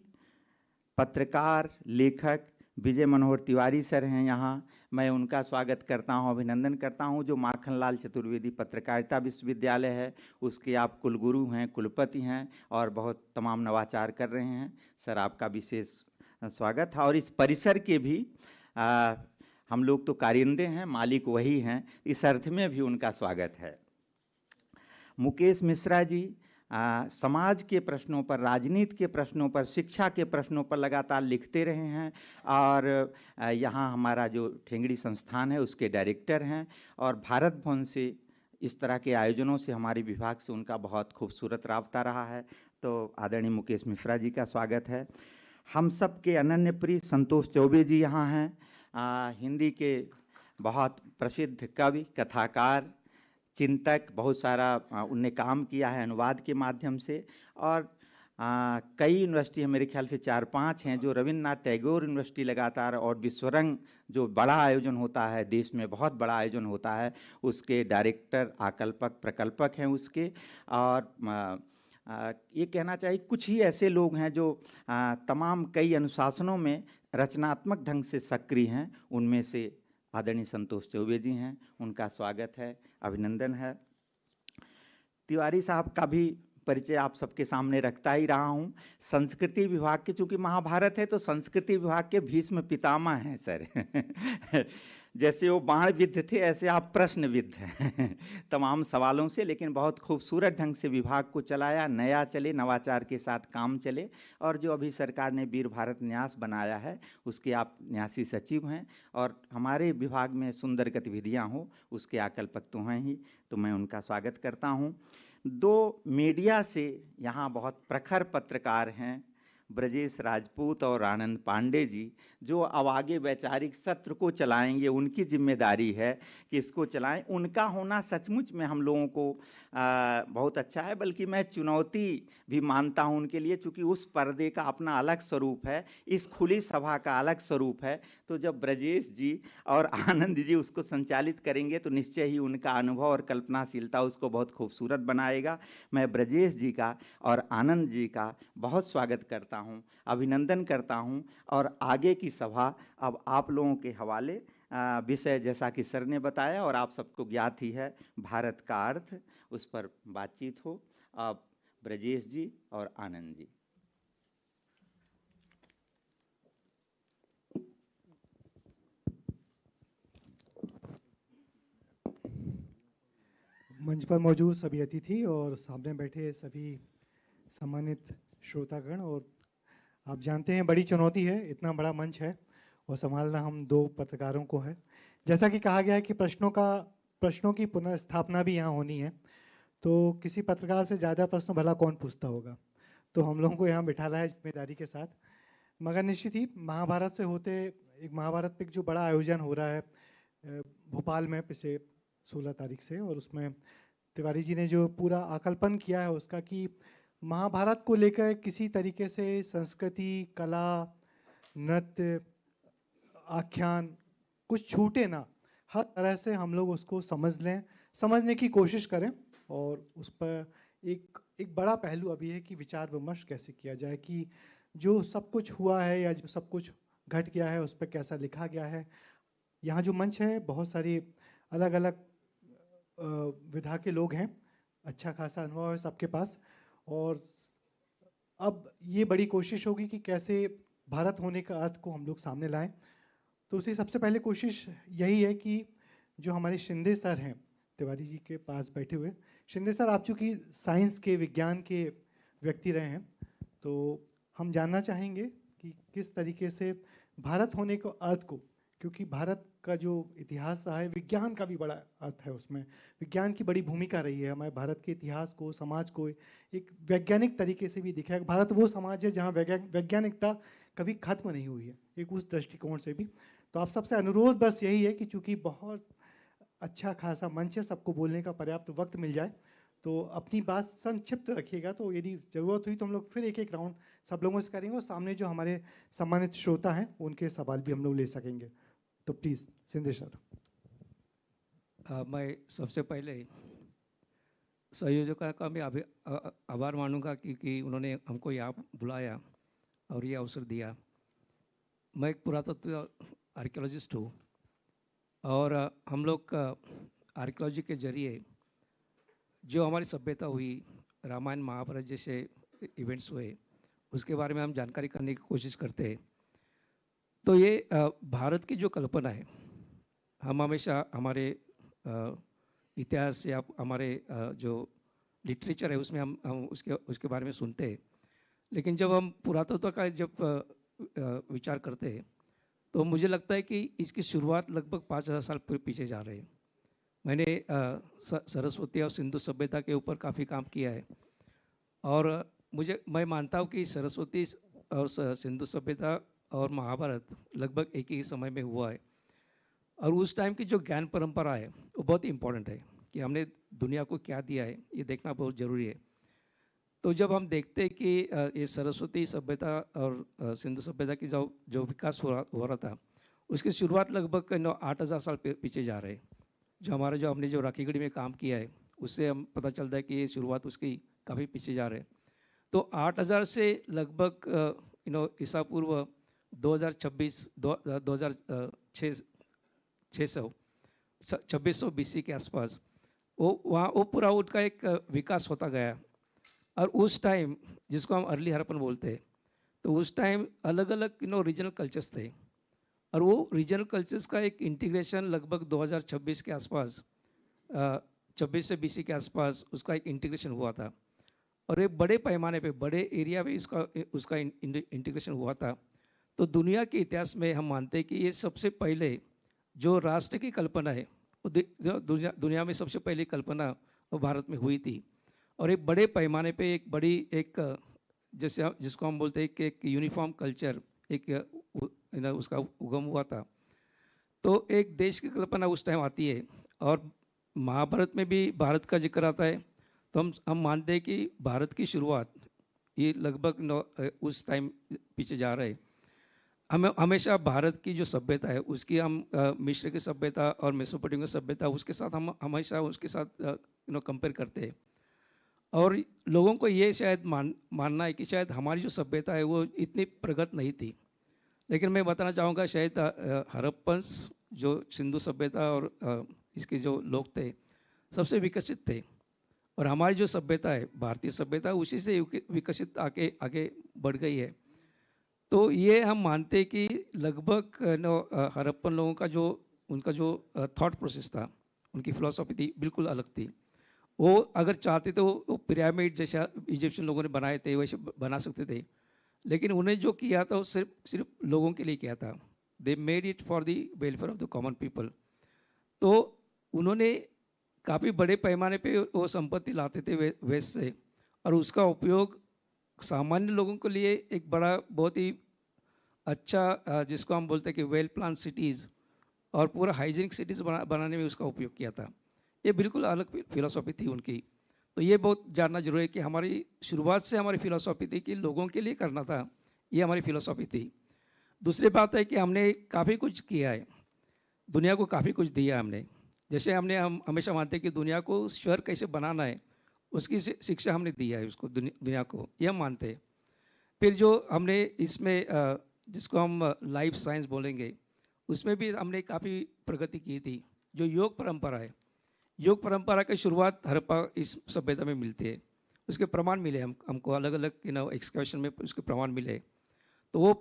पत्रकार, लेखक विजय मनोहर तिवारी सर हैं यहाँ, मैं उनका स्वागत करता हूँ, अभिनंदन करता हूँ। जो माखनलाल चतुर्वेदी पत्रकारिता विश्वविद्यालय है, उसके आप कुलगुरु हैं, कुलपति हैं, और बहुत तमाम नवाचार कर रहे हैं। सर आपका विशेष स्वागत है। और इस परिसर के भी हम लोग तो कारिंदे हैं, मालिक वही हैं, इस अर्थ में भी उनका स्वागत है। मुकेश मिश्रा जी समाज के प्रश्नों पर, राजनीति के प्रश्नों पर, शिक्षा के प्रश्नों पर लगातार लिखते रहे हैं, और यहाँ हमारा जो ठेंगड़ी संस्थान है उसके डायरेक्टर हैं, और भारत भवन से इस तरह के आयोजनों से हमारे विभाग से उनका बहुत खूबसूरत राब्ता रहा है। तो आदरणीय मुकेश मिश्रा जी का स्वागत है। हम सब के अनन्य प्रिय संतोष चौबे जी यहाँ हैं। हिंदी के बहुत प्रसिद्ध कवि, कथाकार, चिंतक, बहुत सारा उनने काम किया है अनुवाद के माध्यम से। और कई यूनिवर्सिटी हैं, मेरे ख्याल से 4-5 हैं, जो रविन्द्रनाथ टैगोर यूनिवर्सिटी लगातार, और विश्वरंग जो बड़ा आयोजन होता है देश में, बहुत बड़ा आयोजन होता है, उसके डायरेक्टर, आकल्पक, प्रकल्पक हैं उसके। और ये कहना चाहिए कुछ ही ऐसे लोग हैं जो तमाम कई अनुशासनों में रचनात्मक ढंग से सक्रिय हैं। उनमें से आदरणीय संतोष चौबे जी हैं, उनका स्वागत है, अभिनंदन है। तिवारी साहब का भी परिचय आप सबके सामने रखता ही रहा हूँ। संस्कृति विभाग के, चूंकि महाभारत है तो संस्कृति विभाग के भीष्म पितामह हैं सर। जैसे वो बाण विद्ध थे, ऐसे आप प्रश्न विद्ध हैं तमाम सवालों से, लेकिन बहुत खूबसूरत ढंग से विभाग को चलाया, नया चले, नवाचार के साथ काम चले। और जो अभी सरकार ने वीर भारत न्यास बनाया है, उसके आप न्यासी सचिव हैं, और हमारे विभाग में सुंदर गतिविधियाँ हो उसके आकल्पक तो हैं ही, तो मैं उनका स्वागत करता हूँ। 2 मीडिया से यहाँ बहुत प्रखर पत्रकार हैं, ब्रजेश राजपूत और आनंद पांडे जी, जो अब आगे वैचारिक सत्र को चलाएंगे, उनकी जिम्मेदारी है कि इसको चलाएं। उनका होना सचमुच में हम लोगों को बहुत अच्छा है, बल्कि मैं चुनौती भी मानता हूं उनके लिए, चूँकि उस पर्दे का अपना अलग स्वरूप है, इस खुली सभा का अलग स्वरूप है। तो जब ब्रजेश जी और आनंद जी उसको संचालित करेंगे तो निश्चय ही उनका अनुभव और कल्पनाशीलता उसको बहुत खूबसूरत बनाएगा। मैं ब्रजेश जी का और आनंद जी का बहुत स्वागत करता हूं, अभिनंदन करता हूं। और आगे की सभा अब आप लोगों के हवाले। विषय जैसा कि सर ने बताया और आप सबको ज्ञात ही है, भारत का अर्थ, उस पर बातचीत हो। अब ब्रजेश जी और आनंद जी। मंच पर मौजूद सभी अतिथि और सामने बैठे सभी सम्मानित श्रोतागण, और आप जानते हैं बड़ी चुनौती है, इतना बड़ा मंच है और संभालना हम 2 पत्रकारों को है। जैसा कि कहा गया है कि प्रश्नों की पुनर्स्थापना भी यहाँ होनी है, तो किसी पत्रकार से ज़्यादा प्रश्न भला कौन पूछता होगा, तो हम लोगों को यहाँ बिठाना है जिम्मेदारी के साथ। मगर निश्चित ही महाभारत से होते एक महाभारत पे जो बड़ा आयोजन हो रहा है भोपाल में पिछले 16 तारीख से, और उसमें तिवारी जी ने जो पूरा आकल्पन किया है उसका, कि महाभारत को लेकर किसी तरीके से संस्कृति, कला, नृत्य, आख्यान कुछ छूटे ना, हर तरह से हम लोग उसको समझ लें, समझने की कोशिश करें। और उस पर एक बड़ा पहलू अभी है कि विचार विमर्श कैसे किया जाए, कि जो सब कुछ हुआ है या जो सब कुछ घट गया है उस पर कैसा लिखा गया है। यहाँ जो मंच है बहुत सारी अलग अलग विधा के लोग हैं, अच्छा खासा अनुभव है सबके पास, और अब ये बड़ी कोशिश होगी कि कैसे भारत होने का अर्थ को हम लोग सामने लाएं। तो उसकी सबसे पहले कोशिश यही है कि जो हमारे शिंदे सर हैं तिवारी जी के पास बैठे हुए, शिंदे सर आप चूँकि साइंस के, विज्ञान के व्यक्ति रहे हैं, तो हम जानना चाहेंगे कि किस तरीके से भारत होने को अर्थ को, क्योंकि भारत का जो इतिहास रहा है, विज्ञान का भी बड़ा अर्थ है उसमें, विज्ञान की बड़ी भूमिका रही है हमारे भारत के इतिहास को, समाज को एक वैज्ञानिक तरीके से भी दिखाया। भारत वो समाज है जहाँ वैज्ञानिकता कभी खत्म नहीं हुई है, एक उस दृष्टिकोण से भी। तो आप सबसे अनुरोध बस यही है कि चूँकि बहुत अच्छा खासा मंच है, सबको बोलने का पर्याप्त वक्त मिल जाए, तो अपनी बात संक्षिप्त रखिएगा। तो यदि ज़रूरत हुई तो हम लोग फिर एक राउंड सब लोगों से करेंगे, और सामने जो हमारे सम्मानित श्रोता हैं उनके सवाल भी हम लोग ले सकेंगे। तो प्लीज़ शिंदे सर। मैं सबसे पहले संयोजकों का मैं आभार मानूंगा कि उन्होंने हमको यहाँ बुलाया और ये अवसर दिया। मैं एक पुरातत्व आर्कियोलॉजिस्ट हूँ, और हम लोग आर्कियोलॉजी के जरिए जो हमारी सभ्यता हुई, रामायण महाभारत जैसे इवेंट्स हुए, उसके बारे में हम जानकारी करने की कोशिश करते हैं। तो ये भारत की जो कल्पना है, हम हमेशा हमारे इतिहास या हमारे जो लिटरेचर है उसमें हम उसके बारे में सुनते हैं, लेकिन जब हम पुरातत्व का जब विचार करते हैं तो मुझे लगता है कि इसकी शुरुआत लगभग 5000 साल पीछे जा रहे हैं। मैंने सरस्वती और सिंधु सभ्यता के ऊपर काफ़ी काम किया है, और मैं मानता हूँ कि सरस्वती और सिंधु सभ्यता और महाभारत लगभग एक ही समय में हुआ है। और उस टाइम की जो ज्ञान परंपरा है वो बहुत ही इम्पोर्टेंट है कि हमने दुनिया को क्या दिया है, ये देखना बहुत ज़रूरी है। तो जब हम देखते हैं कि ये सरस्वती सभ्यता और सिंधु सभ्यता की जो विकास हो रहा था, उसकी शुरुआत लगभग 8,000 साल पीछे जा रहे हैं। जो हमने जो राखीगढ़ी में काम किया है उससे हम पता चलता है कि ये शुरुआत उसकी काफ़ी पीछे जा रहे हैं। तो 8,000 से लगभग ईसा पूर्व 2600 BC के आसपास वो पूरा उनका एक विकास होता गया। और उस टाइम जिसको हम अर्ली हड़प्पन बोलते हैं, तो उस टाइम अलग अलग रीजनल कल्चर्स थे और वो रीजनल कल्चर्स का एक इंटीग्रेशन लगभग 2026 के आसपास 26 से BC के आसपास उसका एक इंटीग्रेशन हुआ था। और एक बड़े पैमाने पे बड़े एरिया में उसका इंटीग्रेशन हुआ था। तो दुनिया के इतिहास में हम मानते हैं कि ये सबसे पहले जो राष्ट्र की कल्पना है वो दुनिया में सबसे पहली कल्पना वो भारत में हुई थी। और एक बड़े पैमाने पे एक जैसे जिसको हम बोलते हैं कि एक यूनिफॉर्म कल्चर उसका उगम हुआ था। तो एक देश की कल्पना उस टाइम आती है और महाभारत में भी भारत का जिक्र आता है। तो हम मानते हैं कि भारत की शुरुआत ये लगभग उस टाइम पीछे जा रहे हैं। हम हमेशा भारत की जो सभ्यता है उसकी हम मिस्र की सभ्यता और मेसोपोटामिया सभ्यता उसके साथ हम हमेशा उसके साथ कंपेयर करते हैं। और लोगों को ये शायद मानना है कि शायद हमारी जो सभ्यता है वो इतनी प्रगत नहीं थी। लेकिन मैं बताना चाहूँगा शायद हड़प्पन्स जो सिंधु सभ्यता और इसके जो लोग थे सबसे विकसित थे। और हमारी जो सभ्यता है भारतीय सभ्यता उसी से विकसित आगे बढ़ गई है। तो ये हम मानते हैं कि लगभग हड़प्पन लोगों का उनका जो थॉट प्रोसेस था, उनकी फिलॉसफी थी, बिल्कुल अलग थी। वो अगर चाहते तो वो पिरामिड जैसा इजिप्शियन लोगों ने बनाए थे वैसे बना सकते थे, लेकिन उन्हें जो किया था वो सिर्फ लोगों के लिए किया था। They made it for the welfare of the common people. तो उन्होंने काफ़ी बड़े पैमाने पे वो संपत्ति लाते थे वेस्ट से और उसका उपयोग सामान्य लोगों के लिए एक बड़ा बहुत ही अच्छा जिसको हम बोलते हैं कि वेल प्लान सिटीज़ और पूरा हाइजीनिक सिटीज़ बनाने में उसका उपयोग किया था। ये बिल्कुल अलग फिलॉसफी थी उनकी। तो ये बहुत जानना जरूरी है कि हमारी शुरुआत से हमारी फिलॉसफी थी कि लोगों के लिए करना था, ये हमारी फिलॉसफी थी। दूसरी बात है कि हमने काफ़ी कुछ किया है, दुनिया को काफ़ी कुछ दिया हमने। जैसे हम हमेशा मानते हैं कि दुनिया को स्वर कैसे बनाना है उसकी शिक्षा हमने दिया है उसको दुनिया को, ये हम मानते हैं। फिर जो हमने इसमें जिसको हम लाइफ साइंस बोलेंगे उसमें भी हमने काफ़ी प्रगति की थी। जो योग परंपरा है, योग परंपरा की शुरुआत हड़प्पा इस सभ्यता में मिलती है। उसके प्रमाण मिले हमको अलग अलग एक्सकर्शन में उसके प्रमाण मिले। तो वो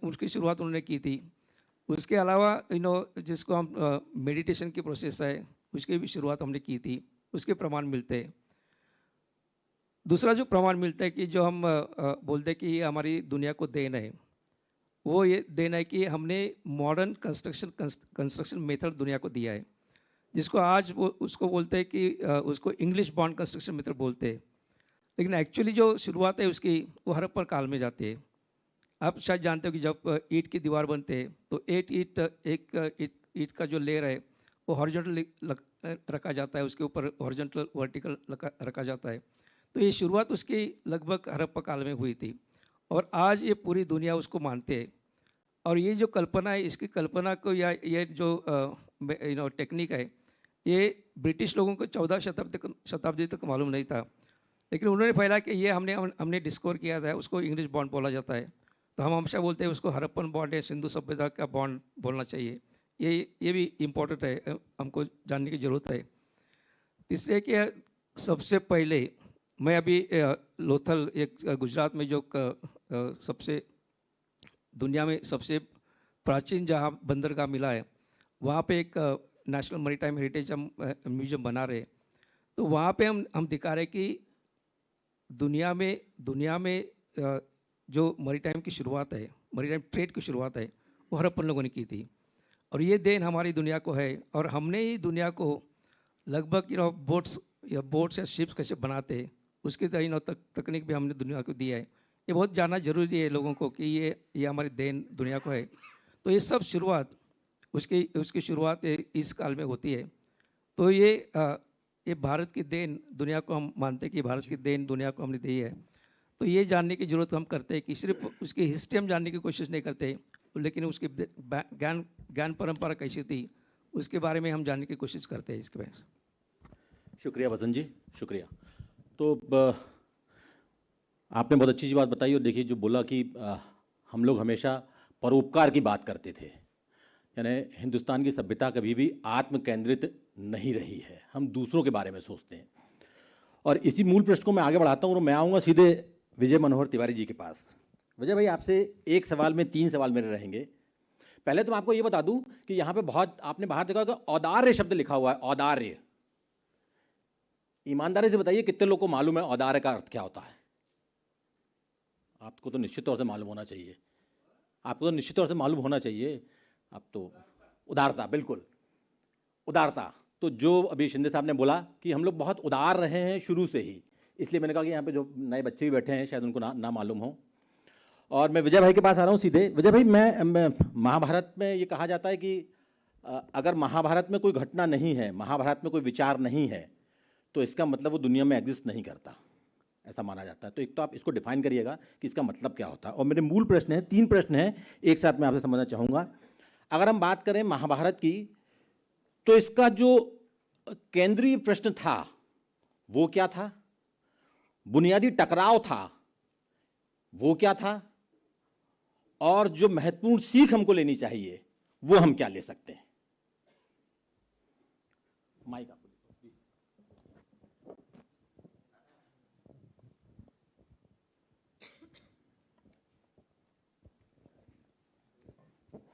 उसकी शुरुआत उन्होंने की थी। उसके अलावा जिसको हम मेडिटेशन की प्रोसेस है उसकी भी शुरुआत हमने की थी, उसके प्रमाण मिलते हैं। दूसरा जो प्रमाण मिलता है कि जो हम बोलते हैं कि ये हमारी दुनिया को देन है, वो ये देन है कि हमने मॉडर्न कंस्ट्रक्शन मेथड दुनिया को दिया है, जिसको आज उसको बोलते हैं कि उसको इंग्लिश बॉन्ड कंस्ट्रक्शन मेथड बोलते हैं। लेकिन एक्चुअली जो शुरुआत है उसकी वो हड़प्पा काल में जाती है। आप शायद जानते हो कि जब ईंट की दीवार बनते हैं तो एक ईंट का जो लेयर है वो हॉरिजॉन्टल रखा जाता है, उसके ऊपर हॉरिजॉन्टल वर्टिकल रखा जाता है। तो ये शुरुआत उसकी लगभग हड़प्पा काल में हुई थी और आज ये पूरी दुनिया उसको मानते हैं। और ये जो कल्पना है, इसकी कल्पना को या ये जो टेक्निक है, ये ब्रिटिश लोगों को 14 शताब्दी तक मालूम नहीं था। लेकिन उन्होंने फैला कि ये हमने डिस्कवर किया था, उसको इंग्लिश बॉन्ड बोला जाता है। तो हम हमेशा बोलते हैं उसको हड़प्पन बॉन्ड या सिंधु सभ्यता का बॉन्ड बोलना चाहिए। ये भी इम्पोर्टेंट है, हमको जानने की ज़रूरत है। तीसरे कि सबसे पहले मैं अभी लोथल एक गुजरात में जो सबसे दुनिया में सबसे प्राचीन जहाँ बंदरगाह मिला है, वहाँ पे एक नेशनल मैरीटाइम हेरिटेज हम म्यूजियम बना रहे। तो वहाँ पे हम दिखा रहे कि दुनिया में जो मैरीटाइम की शुरुआत है, मैरीटाइम ट्रेड की शुरुआत है, वो हड़प्पन लोगों ने की थी। और ये देन हमारी दुनिया को है और हमने ही दुनिया को लगभग बोट्स या शिप्स कैसे बनाते हैं उसकी तकनीक भी हमने दुनिया को दी है। ये बहुत जानना जरूरी है लोगों को कि ये हमारी देन दुनिया को है। तो ये सब शुरुआत उसकी शुरुआत इस काल में होती है। तो ये भारत की देन दुनिया को हम मानते हैं कि भारत की देन दुनिया को हमने दी है। तो ये जानने की जरूरत हम करते हैं कि सिर्फ उसकी हिस्ट्री हम जानने की कोशिश नहीं करते, लेकिन उसकी ज्ञान परंपरा कैसी थी उसके बारे में हम जानने की कोशिश करते हैं इसके बारे में। शुक्रिया वसंत जी, शुक्रिया। तो आपने बहुत अच्छी बात बताई और देखिए जो बोला कि हम लोग हमेशा परोपकार की बात करते थे, यानी हिंदुस्तान की सभ्यता कभी भी आत्म केंद्रित नहीं रही है, हम दूसरों के बारे में सोचते हैं। और इसी मूल प्रश्न को मैं आगे बढ़ाता हूँ और मैं आऊँगा सीधे विजय मनोहर तिवारी जी के पास। विजय भाई, आपसे एक सवाल में 3 सवाल मेरे रहेंगे। पहले तो मैं आपको ये बता दूं कि यहाँ पे बहुत आपने बाहर देखा तो औदार्य शब्द लिखा हुआ है, औदार्य। ईमानदारी से बताइए कितने लोग को मालूम है औदार्य का अर्थ क्या होता है? आपको तो निश्चित तौर से मालूम होना चाहिए, आपको तो निश्चित तौर से मालूम होना चाहिए। अब तो उदारता, बिल्कुल उदारता। तो जो अभी शिंदे साहब ने बोला कि हम लोग बहुत उदार रहे हैं शुरू से ही, इसलिए मैंने कहा कि यहाँ पे जो नए बच्चे भी बैठे हैं शायद उनको ना मालूम हो। और मैं विजय भाई के पास आ रहा हूँ सीधे। विजय भाई, मैं महाभारत में ये कहा जाता है कि अगर महाभारत में कोई घटना नहीं है, महाभारत में कोई विचार नहीं है, तो इसका मतलब वो दुनिया में एग्जिस्ट नहीं करता, ऐसा माना जाता है। तो एक तो आप इसको डिफाइन करिएगा कि इसका मतलब क्या होता है। और मेरे मूल प्रश्न है, 3 प्रश्न हैं, एक साथ मैं आपसे समझना चाहूँगा। अगर हम बात करें महाभारत की, तो इसका जो केंद्रीय प्रश्न था वो क्या था? बुनियादी टकराव था वो क्या था? और जो महत्वपूर्ण सीख हमको लेनी चाहिए वो हम क्या ले सकते हैं? माइक आपको।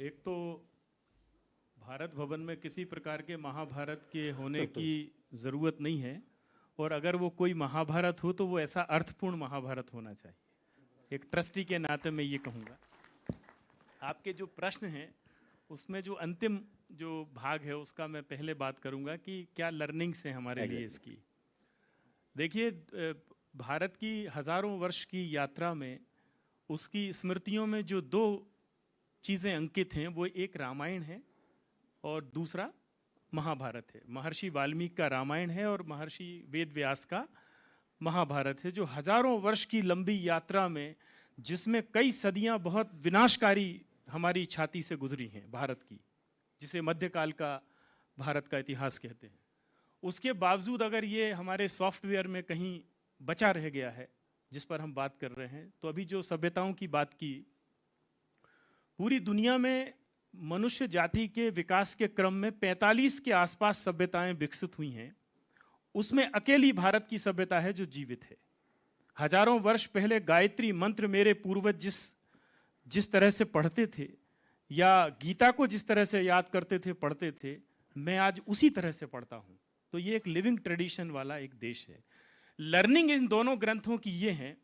एक तो भारत भवन में किसी प्रकार के महाभारत के होने की जरूरत नहीं है, और अगर वो कोई महाभारत हो तो वो ऐसा अर्थपूर्ण महाभारत होना चाहिए। एक ट्रस्टी के नाते मैं ये कहूँगा। आपके जो प्रश्न हैं उसमें जो अंतिम जो भाग है उसका मैं पहले बात करूँगा कि क्या लर्निंग्स हैं हमारे लिए इसकी। देखिए, भारत की हजारों वर्ष की यात्रा में उसकी स्मृतियों में जो 2 चीज़ें अंकित हैं, वो एक रामायण है और दूसरा महाभारत है। महर्षि वाल्मीकि का रामायण है और महर्षि वेद व्यास का महाभारत है, जो हजारों वर्ष की लंबी यात्रा में, जिसमें कई सदियां बहुत विनाशकारी हमारी छाती से गुजरी हैं भारत की, जिसे मध्यकाल का भारत का इतिहास कहते हैं। उसके बावजूद अगर ये हमारे सॉफ्टवेयर में कहीं बचा रह गया है जिस पर हम बात कर रहे हैं, तो अभी जो सभ्यताओं की बात की, पूरी दुनिया में मनुष्य जाति के विकास के क्रम में 45 के आसपास सभ्यताएं विकसित हुई हैं। उसमें अकेली भारत की सभ्यता है जो जीवित है। हजारों वर्ष पहले गायत्री मंत्र मेरे पूर्वज जिस तरह से पढ़ते थे, या गीता को जिस तरह से याद करते थे, पढ़ते थे, मैं आज उसी तरह से पढ़ता हूं। तो ये एक लिविंग ट्रेडिशन वाला एक देश है। लर्निंग इन दोनों ग्रंथों की ये है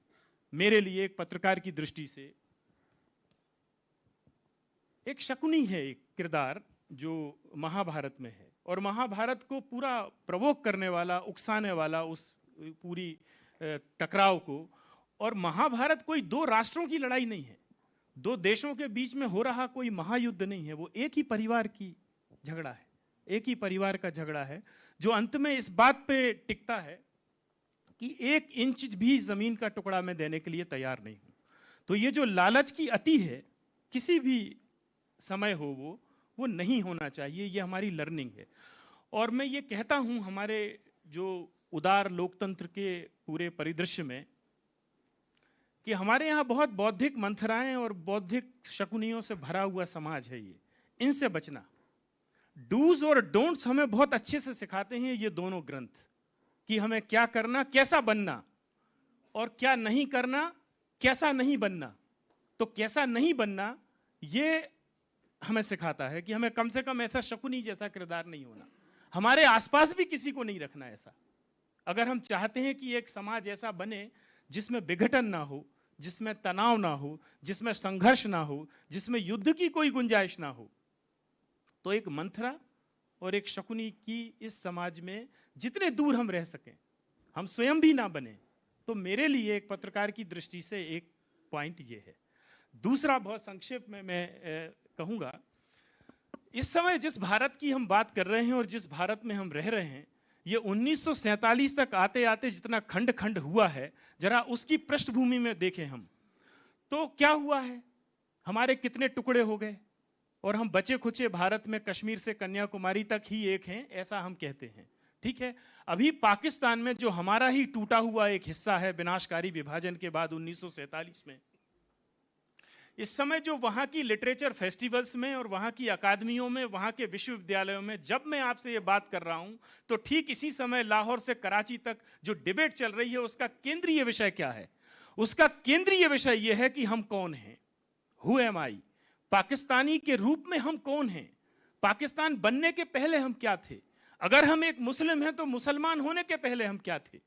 मेरे लिए एक पत्रकार की दृष्टि से। एक शकुनी है एक किरदार जो महाभारत में है, और महाभारत को पूरा प्रवोक करने वाला, उकसाने वाला उस पूरी टकराव को। और महाभारत कोई 2 राष्ट्रों की लड़ाई नहीं है, 2 देशों के बीच में हो रहा कोई महायुद्ध नहीं है। वो एक ही परिवार की झगड़ा है, एक ही परिवार का झगड़ा है, जो अंत में इस बात पे टिकता है कि 1 इंच भी जमीन का टुकड़ा मैं देने के लिए तैयार नहीं हूं। तो ये जो लालच की अति है, किसी भी समय हो वो नहीं होना चाहिए। ये हमारी लर्निंग है। और मैं ये कहता हूं, हमारे जो उदार लोकतंत्र के पूरे परिदृश्य में, कि हमारे यहाँ बहुत बौद्धिक मंथराएं और बौद्धिक शकुनियों से भरा हुआ समाज है। ये इनसे बचना। डूज और डोंट्स हमें बहुत अच्छे से सिखाते हैं ये दोनों ग्रंथ, कि हमें क्या करना, कैसा बनना, और क्या नहीं करना, कैसा नहीं बनना। तो कैसा नहीं बनना ये हमें सिखाता है कि हमें कम से कम ऐसा शकुनी जैसा किरदार नहीं होना, हमारे आसपास भी किसी को नहीं रखना ऐसा। अगर हम चाहते हैं कि एक समाज ऐसा बने जिसमें विघटन ना हो, जिसमें तनाव ना हो, जिसमें संघर्ष ना हो, जिसमें युद्ध की कोई गुंजाइश ना हो, तो एक मंथरा और एक शकुनी की इस समाज में जितने दूर हम रह सकें, हम स्वयं भी ना बने, तो मेरे लिए एक पत्रकार की दृष्टि से एक पॉइंट ये है। दूसरा बहुत संक्षेप में मैं कहूँगा, इस समय जिस भारत की हम बात कर रहे हैं और जिस भारत में हम रह रहे हैं, ये 1947 तक आते आते जितना खंड खंड हुआ है, जरा उसकी पृष्ठभूमि में देखें हम, तो क्या हुआ है, हमारे कितने टुकड़े हो गए और हम बचे खुचे भारत में कश्मीर से कन्याकुमारी तक ही एक हैं, ऐसा हम कहते हैं। ठीक है, अभी पाकिस्तान में जो हमारा ही टूटा हुआ एक हिस्सा है विनाशकारी विभाजन के बाद 1947 में, इस समय जो वहाँ की लिटरेचर फेस्टिवल्स में और वहाँ की अकादमियों में, वहाँ के विश्वविद्यालयों में जब मैं आपसे ये बात कर रहा हूँ, तो ठीक इसी समय लाहौर से कराची तक जो डिबेट चल रही है उसका केंद्रीय विषय क्या है? उसका केंद्रीय विषय यह है कि हम कौन हैं, हु एम आई, पाकिस्तानी के रूप में हम कौन हैं, पाकिस्तान बनने के पहले हम क्या थे, अगर हम एक मुस्लिम हैं तो मुसलमान होने के पहले हम क्या थे।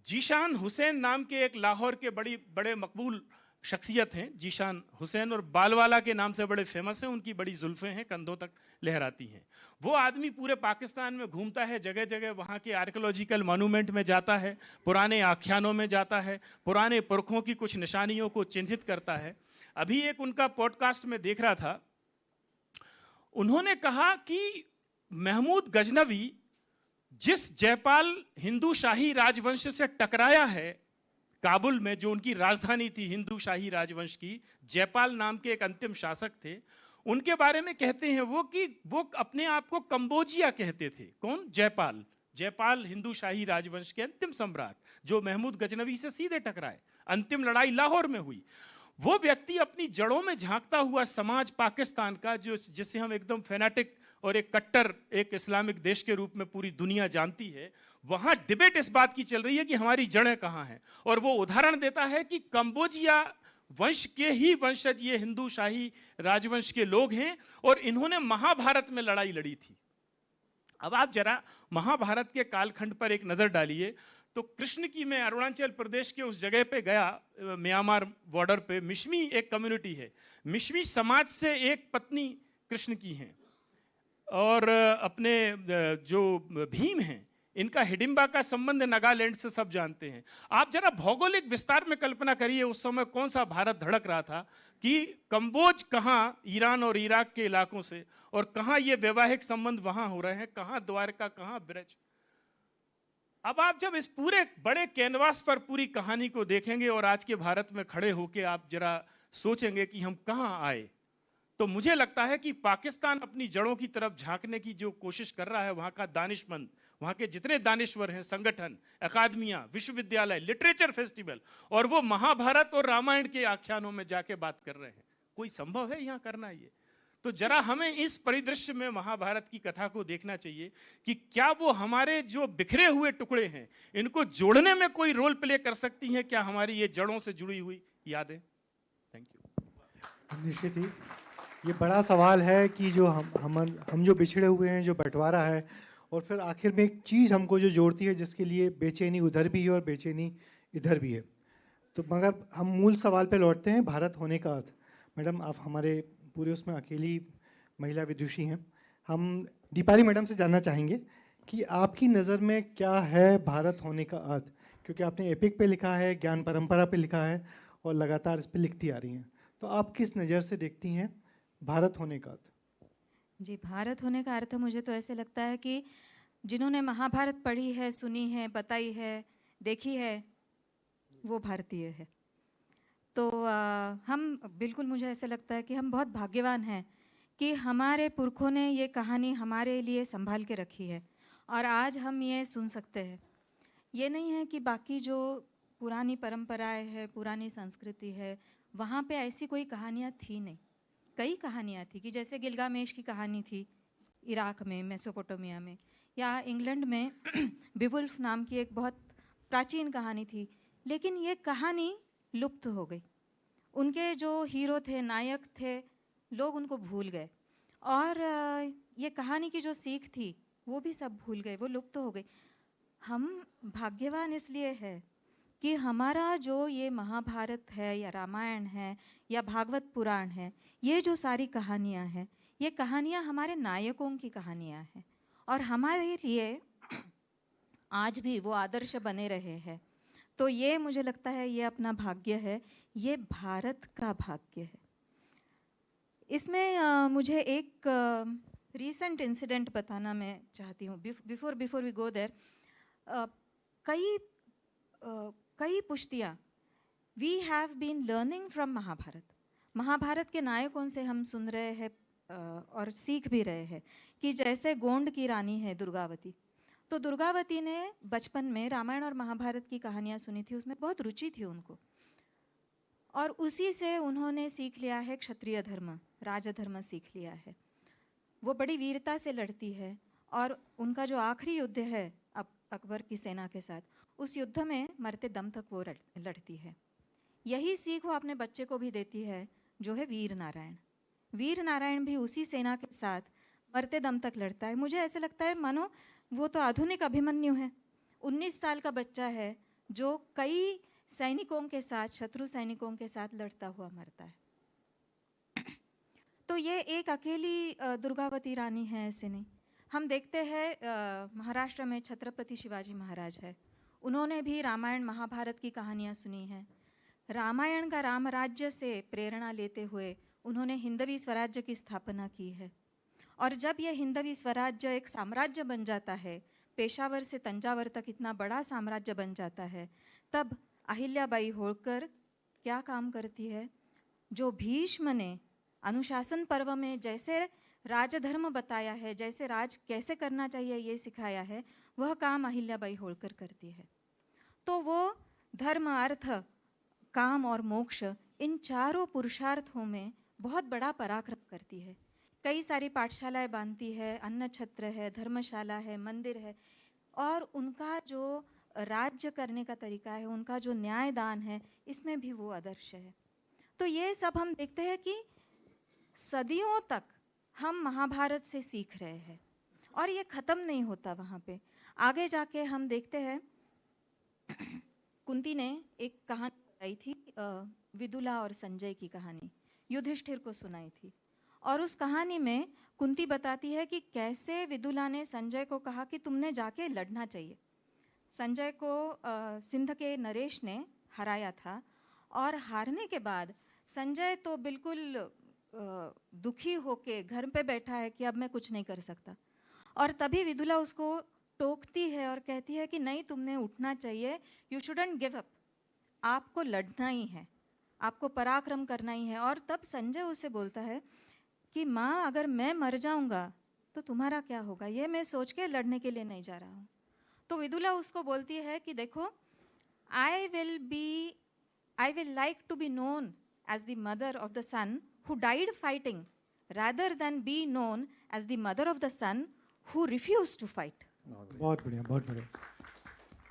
जीशान हुसैन नाम के एक लाहौर के बड़े मकबूल शख्सियत हैं, जीशान हुसैन, और बालवाला के नाम से बड़े फेमस हैं, उनकी बड़ी जुल्फें हैं, कंधों तक लहराती हैं। वो आदमी पूरे पाकिस्तान में घूमता है, जगह जगह वहाँ के आर्कियोलॉजिकल मॉन्यूमेंट में जाता है, पुराने आख्यानों में जाता है, पुराने पुरखों की कुछ निशानियों को चिन्हित करता है। अभी एक उनका पॉडकास्ट में देख रहा था, उन्होंने कहा कि महमूद गजनवी जिस जयपाल हिंदू शाही राजवंश से टकराया है काबुल में, जो उनकी राजधानी थी हिंदू शाही राजवंश की, जयपाल नाम के एक अंतिम शासक थे, उनके बारे में कहते हैं वो कि वो अपने आप को कंबोजिया कहते थे। कौन? जयपाल। जयपाल हिंदू शाही राजवंश के अंतिम सम्राट, जो महमूद गजनवी से सीधे टकराए, अंतिम लड़ाई लाहौर में हुई। वो व्यक्ति अपनी जड़ों में झांकता हुआ समाज पाकिस्तान का, जो जिसे हम एकदम फेनाटिक और एक कट्टर एक इस्लामिक देश के रूप में पूरी दुनिया जानती है, वहां डिबेट इस बात की चल रही है कि हमारी जड़ें कहां हैं। और वो उदाहरण देता है कि कंबोजिया वंश के ही वंशज ये हिंदू शाही राजवंश के लोग हैं और इन्होंने महाभारत में लड़ाई लड़ी थी। अब आप जरा महाभारत के कालखंड पर एक नजर डालिए तो कृष्ण की, मैं अरुणाचल प्रदेश के उस जगह पे गया, म्यांमार बॉर्डर पे, मिश्मी एक कम्युनिटी है, मिश्मी समाज से एक पत्नी कृष्ण की हैं और अपने जो भीम हैं इनका हिडिंबा का संबंध नागालैंड से सब जानते हैं। आप जरा भौगोलिक विस्तार में कल्पना करिए उस समय कौन सा भारत धड़क रहा था कि कंबोज कहाँ ईरान और इराक के इलाकों से, और कहाँ ये वैवाहिक संबंध वहां हो रहे हैं, कहाँ द्वारका, कहाँ ब्रज। अब आप जब इस पूरे बड़े कैनवास पर पूरी कहानी को देखेंगे और आज के भारत में खड़े होकर आप जरा सोचेंगे कि हम कहाँ आए, तो मुझे लगता है कि पाकिस्तान अपनी जड़ों की तरफ झांकने की जो कोशिश कर रहा है, वहाँ का दानिशमंद, वहाँ के जितने दानिश्वर हैं, संगठन, अकादमियाँ, विश्वविद्यालय, लिटरेचर फेस्टिवल, और वो महाभारत और रामायण के आख्यानों में जाके बात कर रहे हैं। कोई संभव है यहाँ करना ये? तो जरा हमें इस परिदृश्य में महाभारत की कथा को देखना चाहिए कि क्या वो हमारे जो बिखरे हुए टुकड़े हैं इनको जोड़ने में कोई रोल प्ले कर सकती हैं, क्या हमारी ये जड़ों से जुड़ी हुई यादें। Thank you. निश्चित ही ये बड़ा सवाल है कि जो हम जो बिछड़े हुए हैं, जो बंटवारा है, और फिर आखिर में एक चीज़ हमको जो जोड़ती है जिसके लिए बेचैनी उधर भी है और बेचैनी इधर भी है। तो मगर हम मूल सवाल पे लौटते हैं, भारत होने का अर्थ। मैडम, आप हमारे पूरे उसमें अकेली महिला विदुषी हैं। हम दीपाली मैडम से जानना चाहेंगे कि आपकी नज़र में क्या है भारत होने का अर्थ, क्योंकि आपने एपिक पे लिखा है, ज्ञान परंपरा पे लिखा है और लगातार इस पे लिखती आ रही हैं, तो आप किस नज़र से देखती हैं भारत होने का अर्थ? जी, भारत होने का अर्थ मुझे तो ऐसे लगता है कि जिन्होंने महाभारत पढ़ी है, सुनी है, बताई है, देखी है, वो भारतीय है। तो हम बिल्कुल, मुझे ऐसे लगता है कि हम बहुत भाग्यवान हैं कि हमारे पुरखों ने ये कहानी हमारे लिए संभाल के रखी है और आज हम ये सुन सकते हैं। ये नहीं है कि बाकी जो पुरानी परंपराएं है, पुरानी संस्कृति है, वहाँ पे ऐसी कोई कहानियाँ थी नहीं। कई कहानियाँ थी कि जैसे गिलगामेश की कहानी थी इराक में, मेसोपोटामिया में, या इंग्लैंड में बेवुल्फ नाम की एक बहुत प्राचीन कहानी थी, लेकिन ये कहानी लुप्त हो गई। उनके जो हीरो थे, नायक थे, लोग उनको भूल गए और ये कहानी की जो सीख थी वो भी सब भूल गए, वो लुप्त हो गई। हम भाग्यवान इसलिए है कि हमारा जो ये महाभारत है या रामायण है या भागवत पुराण है, ये जो सारी कहानियाँ हैं, ये कहानियाँ हमारे नायकों की कहानियाँ हैं और हमारे लिए आज भी वो आदर्श बने रहे हैं। तो ये मुझे लगता है ये अपना भाग्य है, ये भारत का भाग्य है। इसमें मुझे एक रीसेंट इंसिडेंट बताना मैं चाहती हूँ। बिफोर वी गो देयर, कई पुश्तियाँ we have been learning from Mahabharat. Mahabharat के नायकों से हम सुन रहे हैं और सीख भी रहे हैं कि जैसे गोंड की रानी है दुर्गावती, तो दुर्गावती ने बचपन में रामायण और महाभारत की कहानियाँ सुनी थी, उसमें बहुत रुचि थी उनको, और उसी से उन्होंने सीख लिया है क्षत्रिय धर्म, राजधर्म सीख लिया है। वो बड़ी वीरता से लड़ती है और उनका जो आखिरी युद्ध है अकबर की सेना के साथ, उस युद्ध में मरते दम तक वो लड़ती है। यही सीख वो अपने बच्चे को भी देती है, जो है वीर नारायण। वीर नारायण भी उसी सेना के साथ मरते दम तक लड़ता है। मुझे ऐसे लगता है मानो वो तो आधुनिक अभिमन्यु है, 19 साल का बच्चा है जो कई सैनिकों के साथ, शत्रु सैनिकों के साथ लड़ता हुआ मरता है। तो ये एक अकेली दुर्गावती रानी है ऐसे नहीं। हम देखते हैं महाराष्ट्र में छत्रपति शिवाजी महाराज है, उन्होंने भी रामायण महाभारत की कहानियाँ सुनी हैं। रामायण का रामराज्य से प्रेरणा लेते हुए उन्होंने हिंदवी स्वराज्य की स्थापना की है। और जब यह हिंदवी स्वराज्य एक साम्राज्य बन जाता है, पेशावर से तंजावर तक इतना बड़ा साम्राज्य बन जाता है, तब अहिल्याबाई होळकर क्या काम करती है? जो भीष्म ने अनुशासन पर्व में जैसे राजधर्म बताया है, जैसे राज कैसे करना चाहिए ये सिखाया है, वह काम अहिल्याबाई होळकर करती है। तो वो धर्म, अर्थ, काम और मोक्ष, इन चारों पुरुषार्थों में बहुत बड़ा पराक्रम करती है। कई सारी पाठशालाएं बांधती है, अन्न छत्र है, धर्मशाला है, मंदिर है, और उनका जो राज्य करने का तरीका है, उनका जो न्यायदान है, इसमें भी वो आदर्श है। तो ये सब हम देखते हैं कि सदियों तक हम महाभारत से सीख रहे हैं और ये ख़त्म नहीं होता। वहाँ पे आगे जाके हम देखते हैं कुंती ने एक कहानी बताई थी, विदुला और संजय की कहानी युधिष्ठिर को सुनाई थी, और उस कहानी में कुंती बताती है कि कैसे विदुला ने संजय को कहा कि तुमने जाके लड़ना चाहिए। संजय को सिंध के नरेश ने हराया था, और हारने के बाद संजय तो बिल्कुल दुखी होके घर पे बैठा है कि अब मैं कुछ नहीं कर सकता। और तभी विदुला उसको टोकती है और कहती है कि नहीं, तुमने उठना चाहिए, यू शुडंट गिव अप, आपको लड़ना ही है, आपको पराक्रम करना ही है। और तब संजय उसे बोलता है कि माँ, अगर मैं मर जाऊंगा तो तुम्हारा क्या होगा, ये मैं सोच के लड़ने के लिए नहीं जा रहा हूँ। तो विदुला उसको बोलती है कि देखो, I will like to be known as the mother of the son who died fighting rather than be known as the mother of the son who refused to fight. बहुत बढ़िया, बहुत बढ़िया।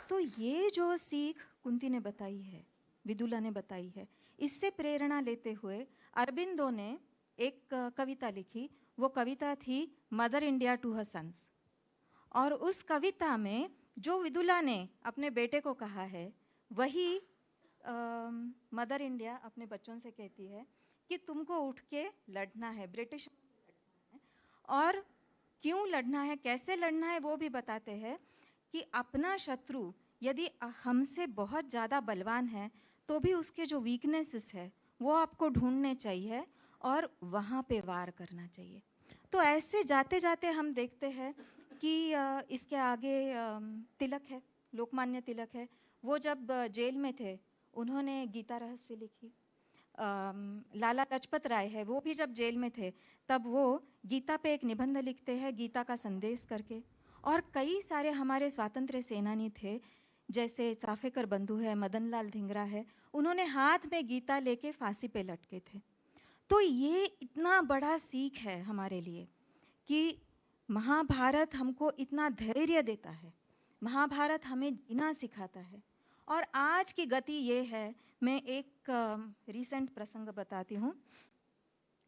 तो ये जो सीख कुंती ने बताई है, विदुला ने बताई है, इससे प्रेरणा लेते हुए अरबिंदो ने एक कविता लिखी। वो कविता थी mother India to her sons, और उस कविता में जो विदुला ने अपने बेटे को कहा है, वही मदर इंडिया अपने बच्चों से कहती है कि तुमको उठ के लड़ना है, ब्रिटिश लड़ना है। और क्यों लड़ना है, कैसे लड़ना है, वो भी बताते हैं कि अपना शत्रु यदि हमसे बहुत ज़्यादा बलवान है तो भी उसके जो वीकनेसेस है वो आपको ढूंढने चाहिए और वहाँ पे वार करना चाहिए। तो ऐसे जाते जाते हम देखते हैं कि इसके आगे तिलक है, लोकमान्य तिलक है। वो जब जेल में थे उन्होंने गीता रहस्य लिखी। लाला लाजपत राय है, वो भी जब जेल में थे तब वो गीता पे एक निबंध लिखते हैं, गीता का संदेश करके। और कई सारे हमारे स्वातंत्र्य सेनानी थे, जैसे चाफेकर बंधु है, मदन लाल धिंगरा है, उन्होंने हाथ में गीता लेके फांसी पे लटके थे। तो ये इतना बड़ा सीख है हमारे लिए कि महाभारत हमको इतना धैर्य देता है, महाभारत हमें जीना सिखाता है। और आज की गति ये है, मैं एक रिसेंट प्रसंग बताती हूँ।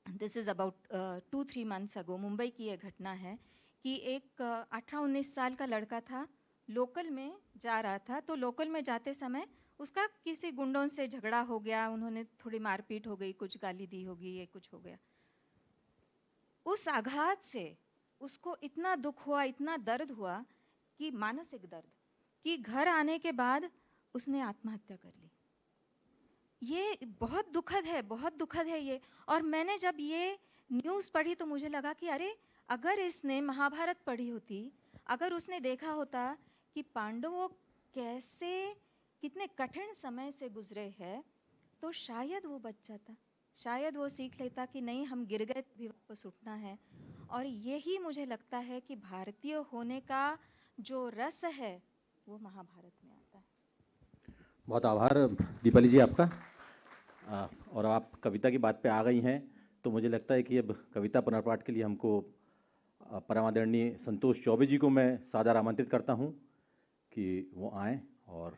This is about 2-3 months ago, Mumbai की ये घटना है कि एक 18-19 साल का लड़का था, लोकल में जा रहा था। तो लोकल में जाते समय उसका किसी गुंडों से झगड़ा हो गया, उन्होंने थोड़ी मारपीट हो गई, कुछ गाली दी होगी, ये कुछ हो गया। उस आघात से उसको इतना दुख हुआ, इतना दर्द हुआ कि मानसिक दर्द, कि घर आने के बाद उसने आत्महत्या कर ली। ये बहुत दुखद है ये। और मैंने जब ये न्यूज़ पढ़ी तो मुझे लगा कि अरे, अगर इसने महाभारत पढ़ी होती, अगर उसने देखा होता कि पांडवों कैसे कितने कठिन समय से गुजरे हैं, तो शायद वो बच जाता, शायद वो सीख लेता कि नहीं, हम गिर गए भी वापस उठना है। और यही मुझे लगता है कि भारतीय होने का जो रस है वो महाभारत में आता है। बहुत आभार दीपाली जी आपका। और आप कविता की बात पे आ गई हैं, तो मुझे लगता है कि अब कविता पुनर्पाठ के लिए हमको परम आदरणीय संतोष चौबे जी को मैं सादर आमंत्रित करता हूं कि वो आएं और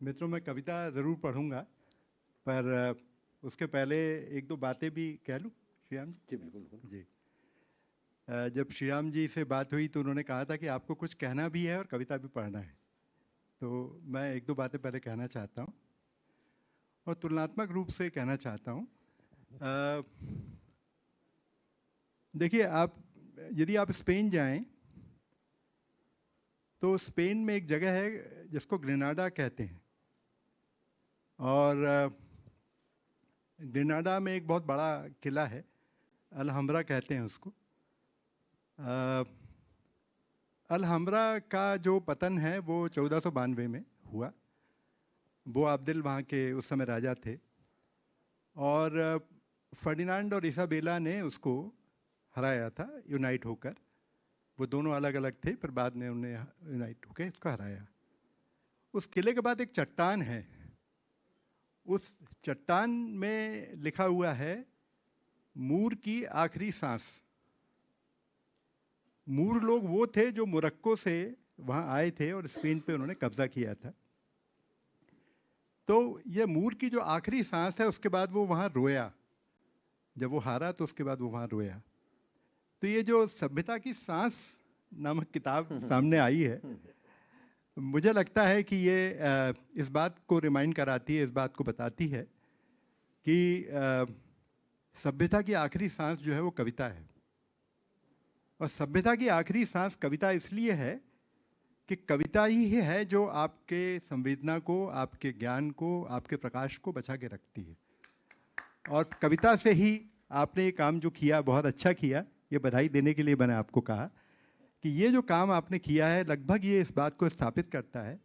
मित्रों, मैं कविता ज़रूर पढ़ूंगा, पर उसके पहले एक दो बातें भी कह लूँ। श्रीराम जी बिल्कुल जी। जब श्रीराम जी से बात हुई तो उन्होंने कहा था कि आपको कुछ कहना भी है और कविता भी पढ़ना है, तो मैं एक दो बातें पहले कहना चाहता हूँ और तुलनात्मक रूप से कहना चाहता हूँ। देखिए, यदि आप स्पेन जाएं तो स्पेन में एक जगह है जिसको ग्रेनाडा कहते हैं, और ग्रेनाडा में एक बहुत बड़ा किला है, अलहम्ब्रा कहते हैं उसको। अलहम्ब्रा का जो पतन है वो 1492 में हुआ। वो आब्दिल वहाँ के उस समय राजा थे, और फर्डिनांड और इसाबेला ने उसको हराया था यूनाइट होकर। वो दोनों अलग अलग थे, पर बाद में उन्हें यूनाइट होकर इसको हराया। उस किले के बाद एक चट्टान है, उस चट्टान में लिखा हुआ है मूर की आखिरी सांस। मूर लोग वो थे जो मोरक्को से वहाँ आए थे और स्पेन पे उन्होंने कब्जा किया था। तो ये मूर की जो आखिरी सांस है, उसके बाद वो वहाँ रोया। जब वो हारा तो उसके बाद वो वहाँ रोया। तो ये जो सभ्यता की सांस नामक किताब सामने आई है, मुझे लगता है कि ये इस बात को रिमाइंड कराती है, इस बात को बताती है कि सभ्यता की आखिरी सांस जो है वो कविता है। और सभ्यता की आखिरी सांस कविता इसलिए है कि कविता ही है जो आपके संवेदना को, आपके ज्ञान को, आपके प्रकाश को बचा के रखती है। और कविता से ही आपने ये काम जो किया, बहुत अच्छा किया। ये बधाई देने के लिए मैंने आपको कहा कि ये जो काम आपने किया है, लगभग ये इस बात को स्थापित करता है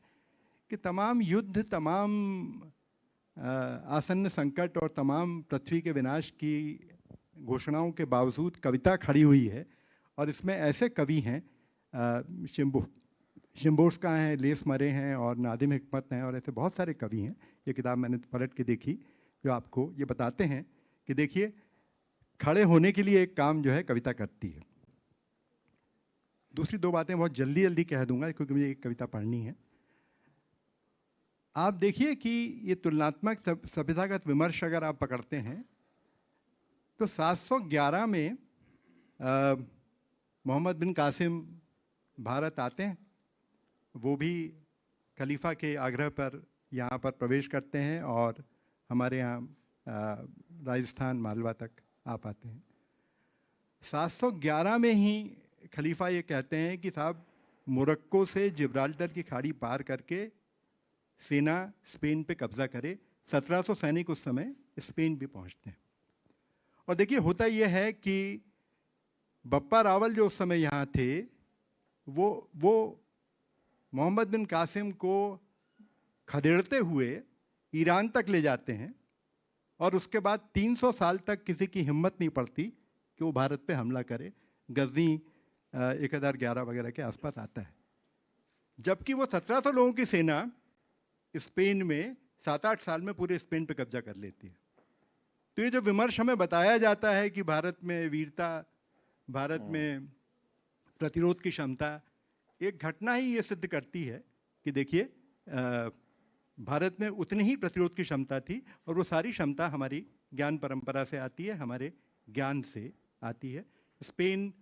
कि तमाम युद्ध, तमाम आसन्न संकट और तमाम पृथ्वी के विनाश की घोषणाओं के बावजूद कविता खड़ी हुई है। और इसमें ऐसे कवि हैं, शिम्बोर्स्का हैं, लेस मरे हैं और नादिम हिकमत हैं, और ऐसे बहुत सारे कवि हैं। ये किताब मैंने पलट के देखी, जो आपको ये बताते हैं कि देखिए, खड़े होने के लिए एक काम जो है कविता करती है। दूसरी दो बातें बहुत जल्दी जल्दी कह दूंगा क्योंकि मुझे एक कविता पढ़नी है। आप देखिए कि ये तुलनात्मक सभ्यतागत विमर्श अगर आप पकड़ते हैं तो 711 में मोहम्मद बिन कासिम भारत आते हैं। वो भी खलीफा के आग्रह पर यहाँ पर प्रवेश करते हैं और हमारे यहाँ राजस्थान मालवा तक आ पाते हैं। 711 में ही खलीफा ये कहते हैं कि साहब, मोरक्को से जिब्राल्टर की खाड़ी पार करके सेना स्पेन पे कब्जा करे। 1700 सैनिक उस समय स्पेन भी पहुंचते हैं। और देखिए, होता यह है कि बप्पा रावल जो उस समय यहाँ थे, वो मोहम्मद बिन कासिम को खदेड़ते हुए ईरान तक ले जाते हैं, और उसके बाद 300 साल तक किसी की हिम्मत नहीं पड़ती कि वो भारत पे हमला करे। गजनी 1011 वगैरह के आसपास आता है। जबकि वो 1700 लोगों की सेना स्पेन में 7-8 साल में पूरे स्पेन पे कब्जा कर लेती है। तो ये जो विमर्श हमें बताया जाता है कि भारत में वीरता, भारत में प्रतिरोध की क्षमता, एक घटना ही ये सिद्ध करती है कि देखिए भारत में उतनी ही प्रतिरोध की क्षमता थी, और वो सारी क्षमता हमारी ज्ञान परंपरा से आती है, हमारे ज्ञान से आती है। स्पेन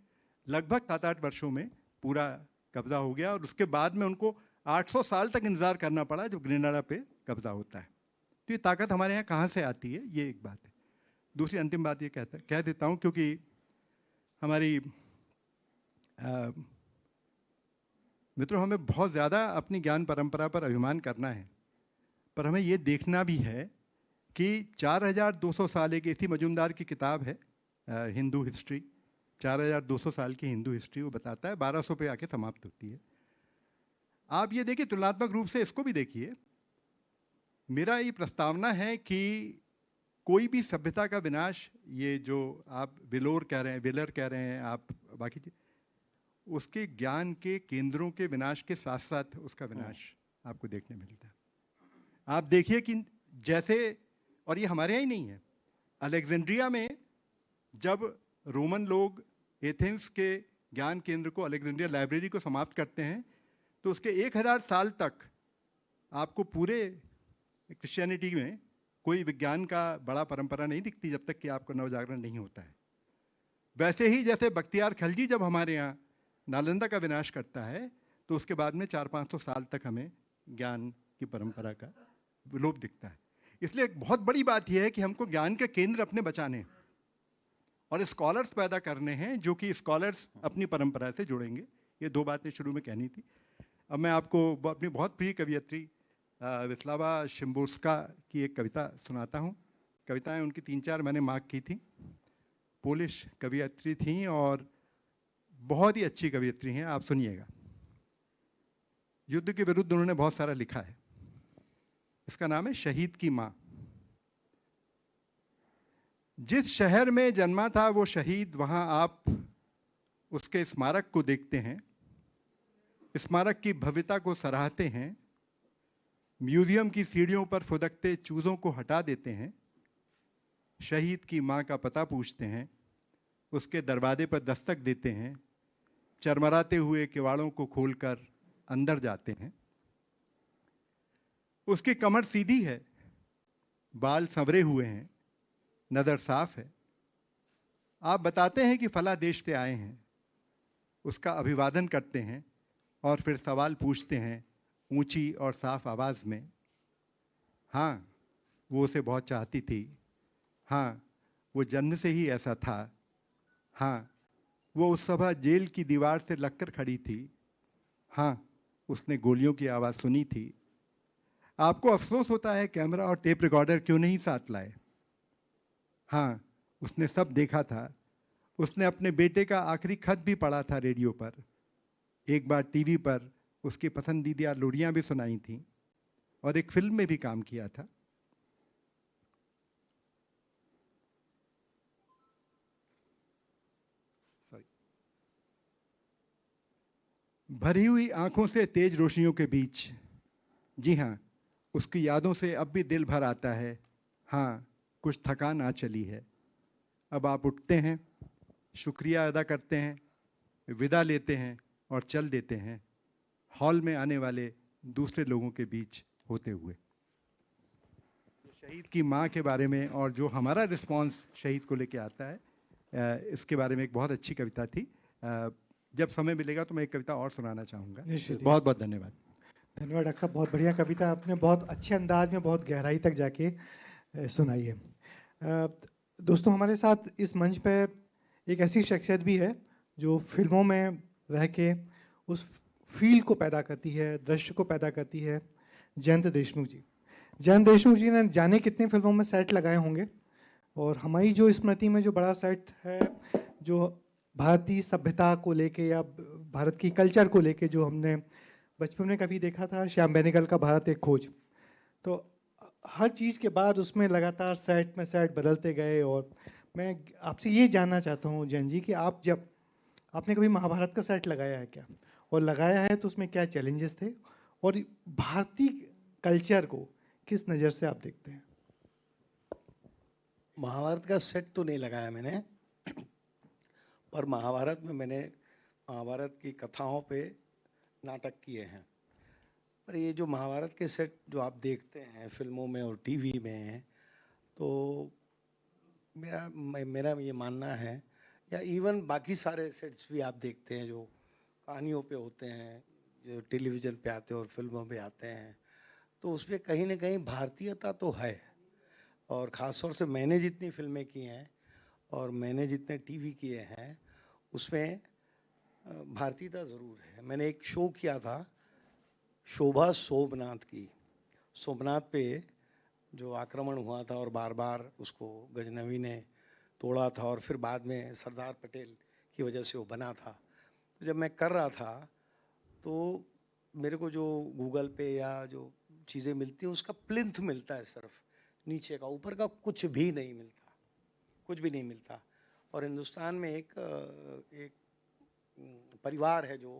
लगभग 7-8 वर्षों में पूरा कब्जा हो गया, और उसके बाद में उनको 800 साल तक इंतजार करना पड़ा जब ग्रेनाडा पे कब्जा होता है। तो ये ताकत हमारे यहाँ कहाँ से आती है, ये एक बात है। दूसरी अंतिम बात ये कह देता हूँ, क्योंकि हमारी मित्रों, हमें बहुत ज़्यादा अपनी ज्ञान परंपरा पर अभिमान करना है, पर हमें ये देखना भी है कि 4200 साल, एक इसी मजूमदार की किताब है हिंदू हिस्ट्री, 4200 साल की हिंदू हिस्ट्री, वो बताता है 1200 पे आके समाप्त होती है। आप ये देखिए, तुलनात्मक रूप से इसको भी देखिए। मेरा ये प्रस्तावना है कि कोई भी सभ्यता का विनाश, ये जो आप वेलर कह रहे हैं आप बाकी चीज, उसके ज्ञान के केंद्रों के विनाश के साथ साथ उसका विनाश आपको देखने मिलता है। आप देखिए कि जैसे, और ये हमारे यहाँ ही नहीं है, अलेक्जेंड्रिया में जब रोमन लोग एथेंस के ज्ञान केंद्र को, अलेक्जेंड्रिया लाइब्रेरी को समाप्त करते हैं, तो उसके 1000 साल तक आपको पूरे क्रिश्चियनिटी में कोई विज्ञान का बड़ा परंपरा नहीं दिखती, जब तक कि आपको नवजागरण नहीं होता है। वैसे ही जैसे बख्तियार खलजी जब हमारे यहाँ नालंदा का विनाश करता है, तो उसके बाद में 400-500 साल तक हमें ज्ञान की परंपरा का विलोप दिखता है। इसलिए एक बहुत बड़ी बात यह है कि हमको ज्ञान के केंद्र अपने बचाने और स्कॉलर्स पैदा करने हैं, जो कि स्कॉलर्स अपनी परंपरा से जुड़ेंगे। ये 2 बातें शुरू में कहनी थी। अब मैं आपको अपनी बहुत प्रिय कवियत्री विस्लावा शिम्बोर्स्का की एक कविता सुनाता हूँ। कविताएं उनकी 3-4 मैंने मार्क की थी। पोलिश कवियत्री थी और बहुत ही अच्छी कवियत्री हैं, आप सुनिएगा। युद्ध के विरुद्ध उन्होंने बहुत सारा लिखा है। इसका नाम है शहीद की माँ। जिस शहर में जन्मा था वो शहीद, वहां आप उसके स्मारक को देखते हैं, स्मारक की भव्यता को सराहते हैं, म्यूजियम की सीढ़ियों पर फुदकते चूजों को हटा देते हैं, शहीद की माँ का पता पूछते हैं, उसके दरवाजे पर दस्तक देते हैं, चरमराते हुए किवाड़ों को खोलकर अंदर जाते हैं। उसकी कमर सीधी है, बाल संवरे हुए हैं, नज़र साफ है। आप बताते हैं कि फला देश से आए हैं, उसका अभिवादन करते हैं और फिर सवाल पूछते हैं ऊंची और साफ आवाज़ में। हाँ, वो उसे बहुत चाहती थी। हाँ, वो जन्म से ही ऐसा था। हाँ, वो उस सभा जेल की दीवार से लगकर खड़ी थी। हाँ, उसने गोलियों की आवाज़ सुनी थी। आपको अफसोस होता है कैमरा और टेप रिकॉर्डर क्यों नहीं साथ लाए। हाँ, उसने सब देखा था। उसने अपने बेटे का आखिरी खत भी पढ़ा था रेडियो पर। एक बार टीवी पर उसकी पसंदीदा लोरियां भी सुनाई थीं और एक फिल्म में भी काम किया था। भरी हुई आंखों से तेज रोशनियों के बीच, जी हाँ, उसकी यादों से अब भी दिल भर आता है। हाँ, कुछ थकान आ चली है। अब आप उठते हैं, शुक्रिया अदा करते हैं, विदा लेते हैं और चल देते हैं, हॉल में आने वाले दूसरे लोगों के बीच होते हुए। शहीद की माँ के बारे में और जो हमारा रिस्पांस शहीद को लेके आता है, इसके बारे में एक बहुत अच्छी कविता थी। जब समय मिलेगा तो मैं एक कविता और सुनाना चाहूँगा। बहुत बहुत धन्यवाद। धन्यवाद डॉक्टर साहब, बहुत बढ़िया कविता आपने बहुत अच्छे अंदाज में बहुत गहराई तक जाके सुनाई है। दोस्तों, हमारे साथ इस मंच पे एक ऐसी शख्सियत भी है जो फिल्मों में रह के उस फील को पैदा करती है, दृश्य को पैदा करती है। जयंत देशमुख जी। जयंत देशमुख जी ने जाने कितने फिल्मों में सेट लगाए होंगे, और हमारी जो स्मृति में जो बड़ा सेट है, जो भारतीय सभ्यता को लेके या भारत की कल्चर को लेके जो हमने बचपन में कभी देखा था, श्याम बेनेगल का भारत एक खोज, तो हर चीज़ के बाद उसमें लगातार सेट में सेट बदलते गए। और मैं आपसे ये जानना चाहता हूँ जैन जी कि आप जब आपने कभी महाभारत का सेट लगाया है क्या, और लगाया है तो उसमें क्या चैलेंजेस थे, और भारतीय कल्चर को किस नज़र से आप देखते हैं? महाभारत का सेट तो नहीं लगाया मैंने, पर महाभारत में मैंने महाभारत की कथाओं पे नाटक किए हैं, पर ये जो महाभारत के सेट जो आप देखते हैं फिल्मों में और टीवी में, तो मेरा ये मानना है, या इवन बाकी सारे सेट्स भी आप देखते हैं जो कहानियों पे होते हैं, जो टेलीविज़न पे आते हैं और फिल्मों पे आते हैं, तो उसमें कहीं ना कहीं भारतीयता तो है। और ख़ास तौर से मैंने जितनी फिल्में की हैं और मैंने जितने टीवी किए हैं, उसमें भारतीयता ज़रूर है। मैंने एक शो किया था शोभा सोमनाथ की, सोमनाथ पे जो आक्रमण हुआ था और बार बार उसको गजनवी ने तोड़ा था और फिर बाद में सरदार पटेल की वजह से वो बना था। तो जब मैं कर रहा था तो मेरे को जो गूगल पे या जो चीज़ें मिलती हैं उसका प्लिंथ मिलता है, सिर्फ नीचे का, ऊपर का कुछ भी नहीं मिलता, कुछ भी नहीं मिलता। और हिंदुस्तान में एक परिवार है जो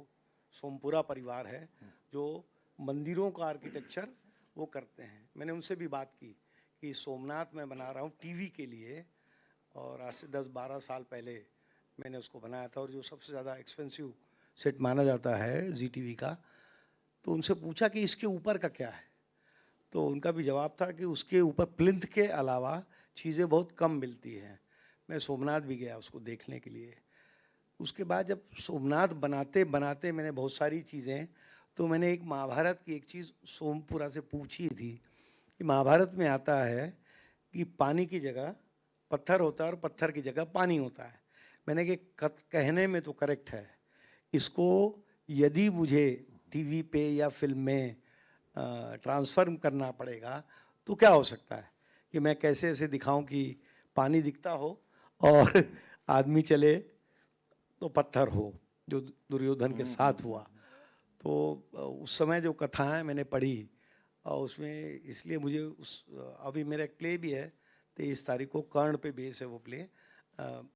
सोमपुरा परिवार है, जो मंदिरों का आर्किटेक्चर वो करते हैं। मैंने उनसे भी बात की कि सोमनाथ मैं बना रहा हूँ टीवी के लिए, और आज से 10-12 साल पहले मैंने उसको बनाया था, और जो सबसे ज़्यादा एक्सपेंसिव सेट माना जाता है जी टीवी का। तो उनसे पूछा कि इसके ऊपर का क्या है, तो उनका भी जवाब था कि उसके ऊपर प्लिंथ के अलावा चीज़ें बहुत कम मिलती हैं। मैं सोमनाथ भी गया उसको देखने के लिए। उसके बाद जब सोमनाथ बनाते बनाते मैंने बहुत सारी चीज़ें, तो मैंने एक महाभारत की एक चीज़ सोमपुरा से पूछी थी कि महाभारत में आता है कि पानी की जगह पत्थर होता है और पत्थर की जगह पानी होता है। मैंने कि कहने में तो करेक्ट है, इसको यदि मुझे टीवी पे या फिल्म में ट्रांसफर करना पड़ेगा तो क्या हो सकता है कि मैं कैसे ऐसे दिखाऊं कि पानी दिखता हो और आदमी चले तो पत्थर हो, जो दुर्योधन के साथ हुआ। तो उस समय जो कथाएं मैंने पढ़ी और उसमें इसलिए मुझे अभी मेरा एक प्ले भी है 23 तारीख को, कर्ण पे बेस है वो प्ले।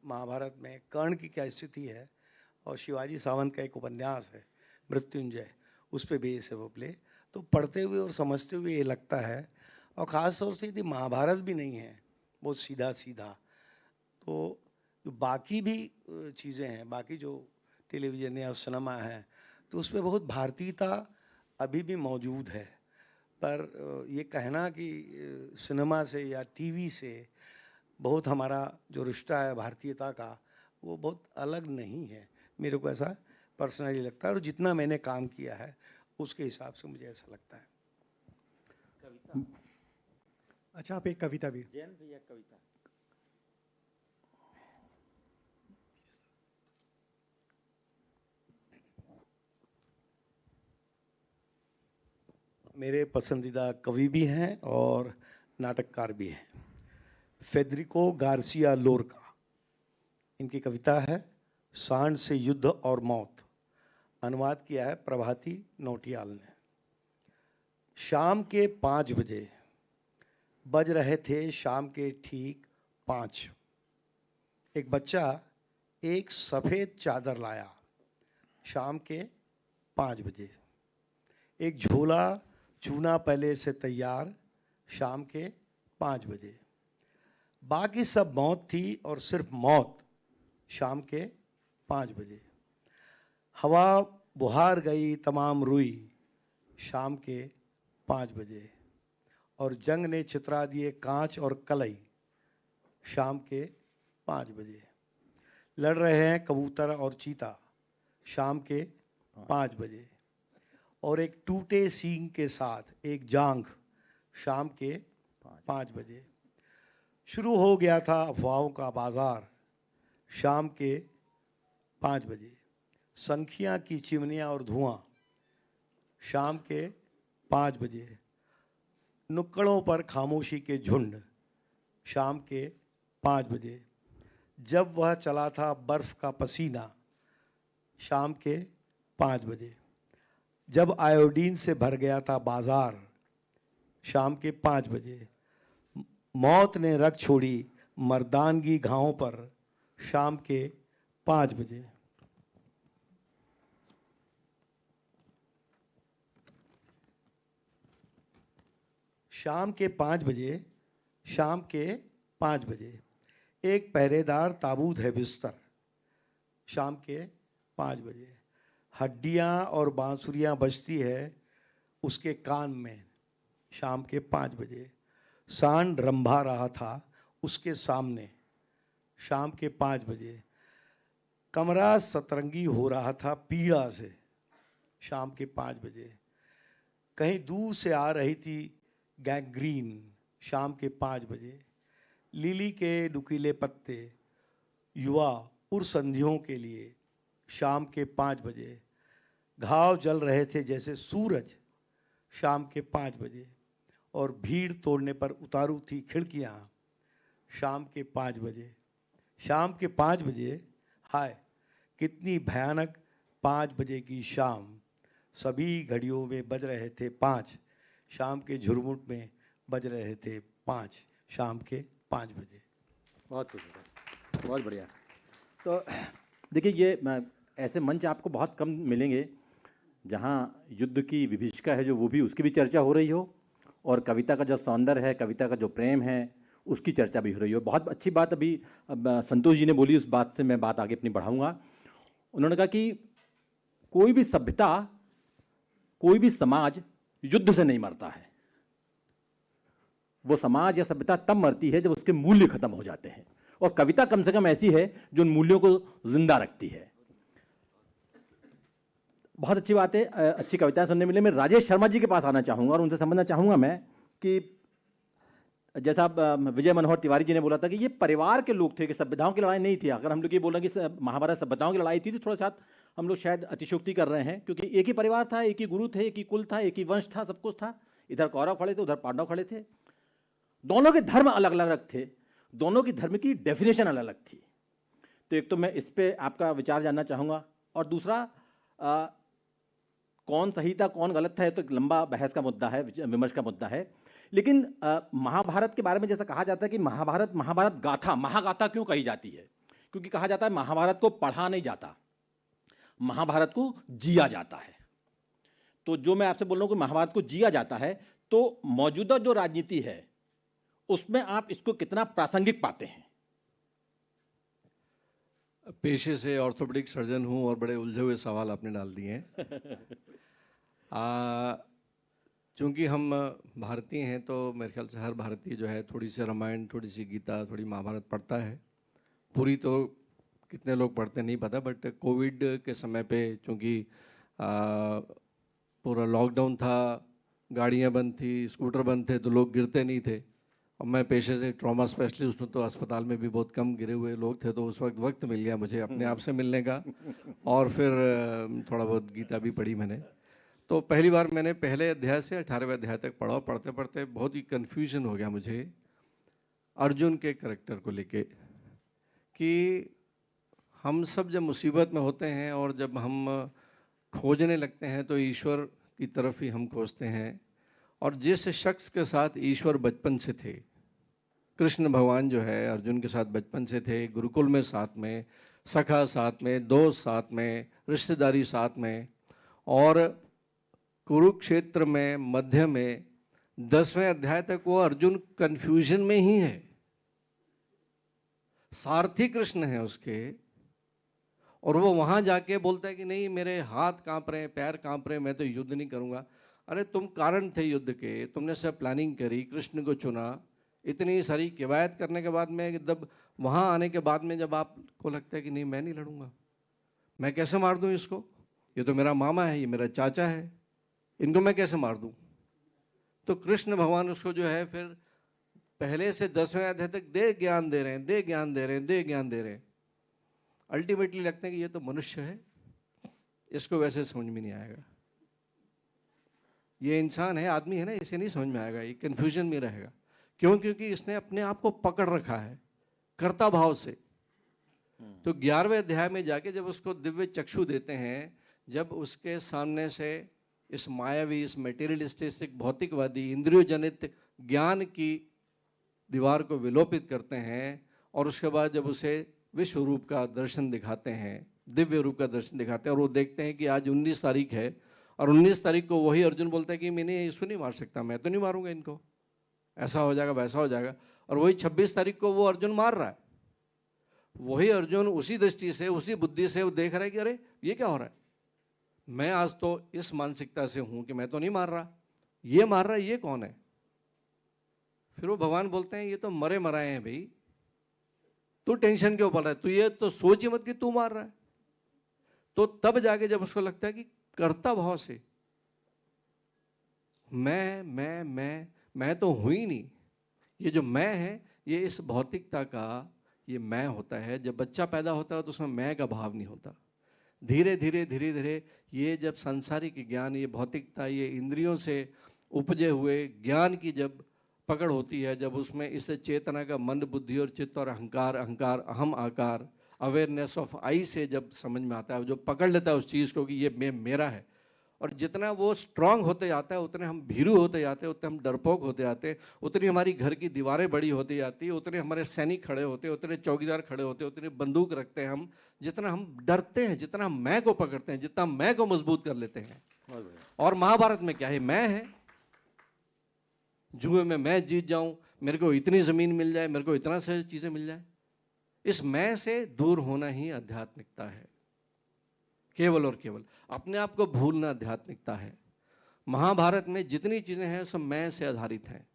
महाभारत में कर्ण की क्या स्थिति है, और शिवाजी सावंत का एक उपन्यास है मृत्युंजय, उस पे बेस है वो प्ले। तो पढ़ते हुए और समझते हुए ये लगता है, और ख़ास तौर से यदि महाभारत भी नहीं है बहुत सीधा सीधा, तो जो बाकी भी चीज़ें हैं, बाकी जो टेलीविज़न या सिनेमा है, तो उसमें बहुत भारतीयता अभी भी मौजूद है। पर ये कहना कि सिनेमा से या टीवी से बहुत हमारा जो रिश्ता है भारतीयता का, वो बहुत अलग नहीं है। मेरे को ऐसा पर्सनली लगता है, और जितना मैंने काम किया है उसके हिसाब से मुझे ऐसा लगता है। कविता, अच्छा आप एक कविता भी। जैन भैया कविता। मेरे पसंदीदा कवि भी हैं और नाटककार भी हैं, फेडरिको गार्सिया लोरका। इनकी कविता है सांड से युद्ध और मौत, अनुवाद किया है प्रभाती नौटियाल ने। शाम के 5 बजे बज रहे थे, शाम के ठीक 5। एक बच्चा एक सफ़ेद चादर लाया। शाम के 5 बजे एक झोला चूना पहले से तैयार। शाम के 5 बजे बाकी सब मौत थी और सिर्फ मौत। शाम के 5 बजे हवा बुहार गई तमाम रुई। शाम के 5 बजे और जंग ने चितरा दिए कांच और कलई। शाम के 5 बजे लड़ रहे हैं कबूतर और चीता। शाम के 5 बजे और एक टूटे सींग के साथ एक जांघ। शाम के 5 बजे शुरू हो गया था अफवाहों का बाजार। शाम के 5 बजे संखियां की चिमनियां और धुआं। शाम के 5 बजे नुक्कड़ों पर खामोशी के झुंड। शाम के 5 बजे जब वह चला था बर्फ का पसीना। शाम के 5 बजे जब आयोडीन से भर गया था बाजार। शाम के 5 बजे मौत ने रख छोड़ी मर्दानगी घावों पर। शाम के 5 बजे शाम के 5 बजे शाम के 5 बजे एक पहरेदार ताबूत है बिस्तर। शाम के 5 बजे। हड्डियाँ और बांसुरियाँ बजती है उसके कान में, शाम के 5 बजे। सांड रंभा रहा था उसके सामने, शाम के 5 बजे। कमरा सतरंगी हो रहा था पीड़ा से, शाम के 5 बजे। कहीं दूर से आ रही थी गैंग्रीन, शाम के 5 बजे। लिली के नुकीले पत्ते युवा उर्संधियों के लिए, शाम के 5 बजे। घाव जल रहे थे जैसे सूरज, शाम के 5 बजे। और भीड़ तोड़ने पर उतारू थी खिड़कियाँ, शाम के 5 बजे। शाम के 5 बजे, हाय कितनी भयानक 5 बजे की शाम। सभी घड़ियों में बज रहे थे 5, शाम के झुरमुट में बज रहे थे 5, शाम के 5 बजे। बहुत खूब, बहुत बढ़िया। तो देखिए, ये ऐसे मंच आपको बहुत कम मिलेंगे जहाँ युद्ध की विभीषिका है जो वो भी, उसकी भी चर्चा हो रही हो, और कविता का जो सौंदर्य है, कविता का जो प्रेम है, उसकी चर्चा भी हो रही हो। बहुत अच्छी बात अभी संतोष जी ने बोली, उस बात से मैं बात आगे अपनी बढ़ाऊंगा। उन्होंने कहा कि कोई भी सभ्यता, कोई भी समाज युद्ध से नहीं मरता है। वो समाज या सभ्यता तब मरती है जब उसके मूल्य खत्म हो जाते हैं, और कविता कम से कम ऐसी है जो उन मूल्यों को जिंदा रखती है। बहुत अच्छी बात है, अच्छी कविताएं सुनने मिले। मैं राजेश शर्मा जी के पास आना चाहूंगा और उनसे समझना चाहूंगा मैं कि जैसा विजय मनोहर तिवारी जी ने बोला था कि ये परिवार के लोग थे, कि सभ्यताओं की लड़ाई नहीं थी। अगर हम लोग ये बोल रहे हैं कि महाभारत सभ्यताओं की लड़ाई थी तो थोड़ा सा हम लोग शायद अतिशयोक्ति कर रहे हैं, क्योंकि एक ही परिवार था, एक ही गुरु थे, एक ही कुल था, एक ही वंश था, सब कुछ था। इधर कौरव खड़े थे, उधर पांडव खड़े थे। दोनों के धर्म अलग अलग थे, दोनों की धर्म की डेफिनेशन अलग अलग थी। तो एक तो मैं इस पे आपका विचार जानना चाहूँगा, और दूसरा कौन सही था कौन गलत था, तो एक लंबा बहस का मुद्दा है, विमर्श का मुद्दा है। लेकिन महाभारत के बारे में जैसा कहा जाता है कि महाभारत गाथा, महागाथा क्यों कही जाती है? क्योंकि कहा जाता है महाभारत को पढ़ा नहीं जाता, महाभारत को जिया जाता है। तो जो मैं आपसे बोल रहा हूं कि महाभारत को जिया जाता है, तो मौजूदा जो राजनीति है उसमें आप इसको कितना प्रासंगिक पाते हैं? पेशे से ऑर्थोपेडिक सर्जन हूं और बड़े उलझे हुए सवाल आपने डाल दिए हैं। चूँकि हम भारतीय हैं तो मेरे ख्याल से हर भारतीय जो है थोड़ी सी रामायण, थोड़ी सी गीता, थोड़ी महाभारत पढ़ता है। पूरी तो कितने लोग पढ़ते नहीं पता, बट कोविड के समय पे चूँकि पूरा लॉकडाउन था, गाड़ियाँ बंद थी, स्कूटर बंद थे, तो लोग गिरते नहीं थे। और मैं पेशे से ट्रॉमा स्पेशलिस्ट हूँ, तो अस्पताल में भी बहुत कम गिरे हुए लोग थे, तो उस वक्त मिल गया मुझे अपने आप से मिलने का, और फिर थोड़ा बहुत गीता भी पढ़ी मैंने। तो पहली बार मैंने पहले अध्याय से 18वें अध्याय तक पढ़ा। पढ़ते पढ़ते बहुत ही कन्फ्यूजन हो गया मुझे अर्जुन के करैक्टर को लेके, कि हम सब जब मुसीबत में होते हैं और जब हम खोजने लगते हैं तो ईश्वर की तरफ ही हम खोजते हैं। और जिस शख्स के साथ ईश्वर बचपन से थे, कृष्ण भगवान जो है अर्जुन के साथ बचपन से थे, गुरुकुल में साथ में, सखा साथ में, दोस्त साथ में, रिश्तेदारी साथ में, और कुरुक्षेत्र में मध्य में 10वें अध्याय तक वो अर्जुन कंफ्यूजन में ही है। सारथी कृष्ण है उसके, और वो वहां जाके बोलता है कि नहीं मेरे हाथ कांप रहे हैं, पैर कांप रहे हैं, मैं तो युद्ध नहीं करूंगा। अरे तुम कारण थे युद्ध के, तुमने सब प्लानिंग करी, कृष्ण को चुना, इतनी सारी किवायत करने के बाद में जब वहां आने के बाद में जब आपको लगता है कि नहीं मैं नहीं लड़ूंगा, मैं कैसे मार दूं इसको, ये तो मेरा मामा है, ये मेरा चाचा है, इनको मैं कैसे मार दूं? तो कृष्ण भगवान उसको जो है फिर पहले से 10वें अध्याय तक दे ज्ञान दे रहे हैं, दे ज्ञान दे रहे हैं, दे ज्ञान दे रहे हैं। अल्टीमेटली लगता है कि ये तो मनुष्य है, इसको वैसे समझ में नहीं आएगा, ये इंसान है, आदमी है ना, इसे नहीं समझ में आएगा, ये कंफ्यूजन में रहेगा। क्यों? क्योंकि इसने अपने आप को पकड़ रखा है कर्ता भाव से। तो 11वें अध्याय में जाके जब उसको दिव्य चक्षु देते हैं, जब उसके सामने से इस मायावी, इस मेटेरियलिस्टिक, भौतिकवादी, इंद्रियो जनित ज्ञान की दीवार को विलोपित करते हैं, और उसके बाद जब उसे विश्व रूप का दर्शन दिखाते हैं, दिव्य रूप का दर्शन दिखाते हैं, और वो देखते हैं कि आज 19 तारीख है, और 19 तारीख को वही अर्जुन बोलता है कि मैंने इसको नहीं मार सकता, मैं तो नहीं मारूंगा इनको, ऐसा हो जाएगा वैसा हो जाएगा। और वही 26 तारीख को वो अर्जुन मार रहा है। वही अर्जुन उसी दृष्टि से, उसी बुद्धि से वो देख रहा है कि अरे ये क्या हो रहा है, मैं आज तो इस मानसिकता से हूं कि मैं तो नहीं मार रहा, ये मार रहा है, ये कौन है। फिर वो भगवान बोलते हैं ये तो मरे मराए हैं भाई, तू टेंशन क्यों पड़ रहा है, तू ये तो सोच ही मत कि तू मार रहा है। तो तब जाके जब उसको लगता है कि कर्ता भाव से मैं तो हूं ही नहीं, ये जो मैं है ये इस भौतिकता का ये मैं होता है। जब बच्चा पैदा होता है तो उसमें मैं का भाव नहीं होता। धीरे धीरे ये जब सांसारिक ज्ञान, ये भौतिकता, ये इंद्रियों से उपजे हुए ज्ञान की जब पकड़ होती है, जब उसमें इस चेतना का मन, बुद्धि और चित्त और अहंकार अहम आकार, अवेयरनेस ऑफ आई से जब समझ में आता है, जो पकड़ लेता है उस चीज़ को कि ये मैं मेरा है। और जितना वो स्ट्रांग होते जाता है उतने हम भीरू होते जाते हैं, उतने हम डरपोक होते जाते हैं, उतनी हमारी घर की दीवारें बड़ी होती जाती है, उतने हमारे सैनिक खड़े होते हैं, उतने चौकीदार खड़े होते हैं, उतनी बंदूक रखते हैं हम। जितना हम डरते हैं, जितना हम मैं को पकड़ते हैं, जितना मैं को मजबूत कर लेते हैं। और महाभारत में क्या है, मैं है। जुए में मैं जीत जाऊं, मेरे को इतनी जमीन मिल जाए, मेरे को इतना से चीजें मिल जाए, इस मैं से दूर होना ही आध्यात्मिकता है। केवल और केवल अपने आप को भूलना आध्यात्मिकता है। महाभारत में जितनी चीजें हैं सब मैं से आधारित हैं।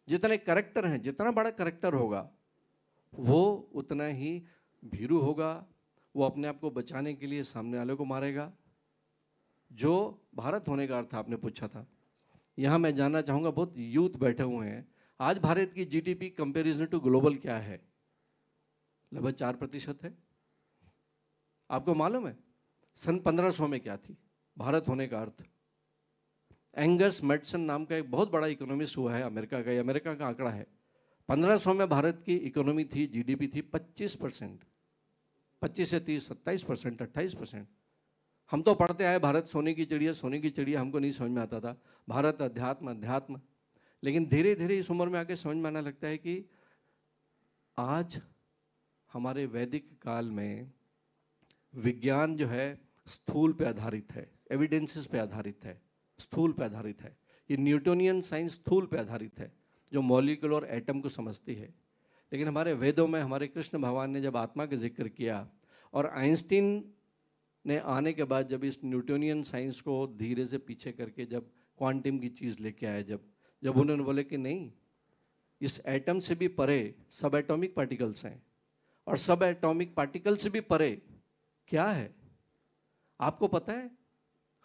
जितने करैक्टर हैं, जितना बड़ा करैक्टर होगा वो उतना ही भीरू होगा, वो अपने आप को बचाने के लिए सामने वाले को मारेगा। जो भारत होने का अर्थ आपने पूछा था, यहाँ मैं जानना चाहूँगा, बहुत यूथ बैठे हुए हैं। आज भारत की जीडीपी कंपैरिजन टू ग्लोबल क्या है? लगभग 4% है। आपको मालूम है सन 1500 में क्या थी भारत होने का अर्थ? एंगस मैडसन नाम का एक बहुत बड़ा इकोनॉमिस्ट हुआ है अमेरिका का, अमेरिका का आंकड़ा है। 1500 में भारत की इकोनॉमी थी, जीडीपी थी 25%, 25 से 30, 27%, 28%। हम तो पढ़ते आए भारत सोने की चिड़िया, सोने की चिड़िया, हमको नहीं समझ में आता था भारत अध्यात्म अध्यात्म। लेकिन धीरे धीरे इस उम्र में आके समझ में आने लगता है कि आज हमारे वैदिक काल में विज्ञान जो है स्थूल पे आधारित है, एविडेंसेस पे आधारित है, स्थूल पे आधारित है। ये न्यूटोनियन साइंस स्थूल पे आधारित है, जो मॉलिक्यूल और एटम को समझती है। लेकिन हमारे वेदों में हमारे कृष्ण भगवान ने जब आत्मा का जिक्र किया, और आइंस्टीन ने आने के बाद जब इस न्यूटोनियन साइंस को धीरे से पीछे करके जब क्वांटम की चीज़ लेके आए, जब उन्होंने बोले कि नहीं, इस एटम से भी परे सब एटॉमिक पार्टिकल्स हैं, और सब एटॉमिक पार्टिकल से भी परे क्या है? आपको पता है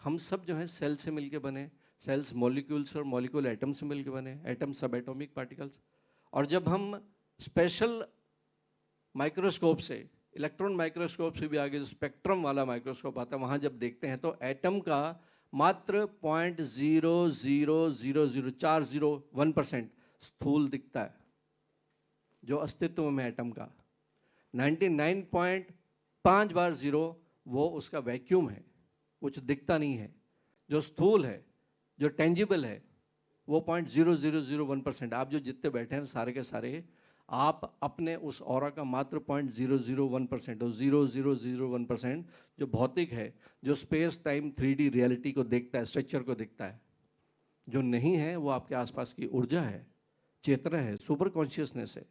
हम सब जो है सेल से मिलके बने, सेल्स मॉलिक्यूल्स और मॉलिक्यूल एटम से मिलके बने, एटम सब एटॉमिक पार्टिकल्स। और जब हम स्पेशल माइक्रोस्कोप से, इलेक्ट्रॉन माइक्रोस्कोप से भी आगे जो स्पेक्ट्रम वाला माइक्रोस्कोप आता है, वहाँ जब देखते हैं तो एटम का मात्र 0.0004001% स्थूल दिखता है जो अस्तित्व में एटम का। 99.5 बार 0 वो उसका वैक्यूम है, कुछ दिखता नहीं है। जो स्थूल है, जो टेंजिबल है, वो 0.0001%। आप जो जितने बैठे हैं सारे के सारे, आप अपने उस ऑरा का मात्र 0.001% और 0001% जो भौतिक है, जो स्पेस टाइम 3D रियलिटी को देखता है, स्ट्रक्चर को देखता है। जो नहीं है वो आपके आसपास की ऊर्जा है, चेतना है, सुपर कॉन्शियसनेस है।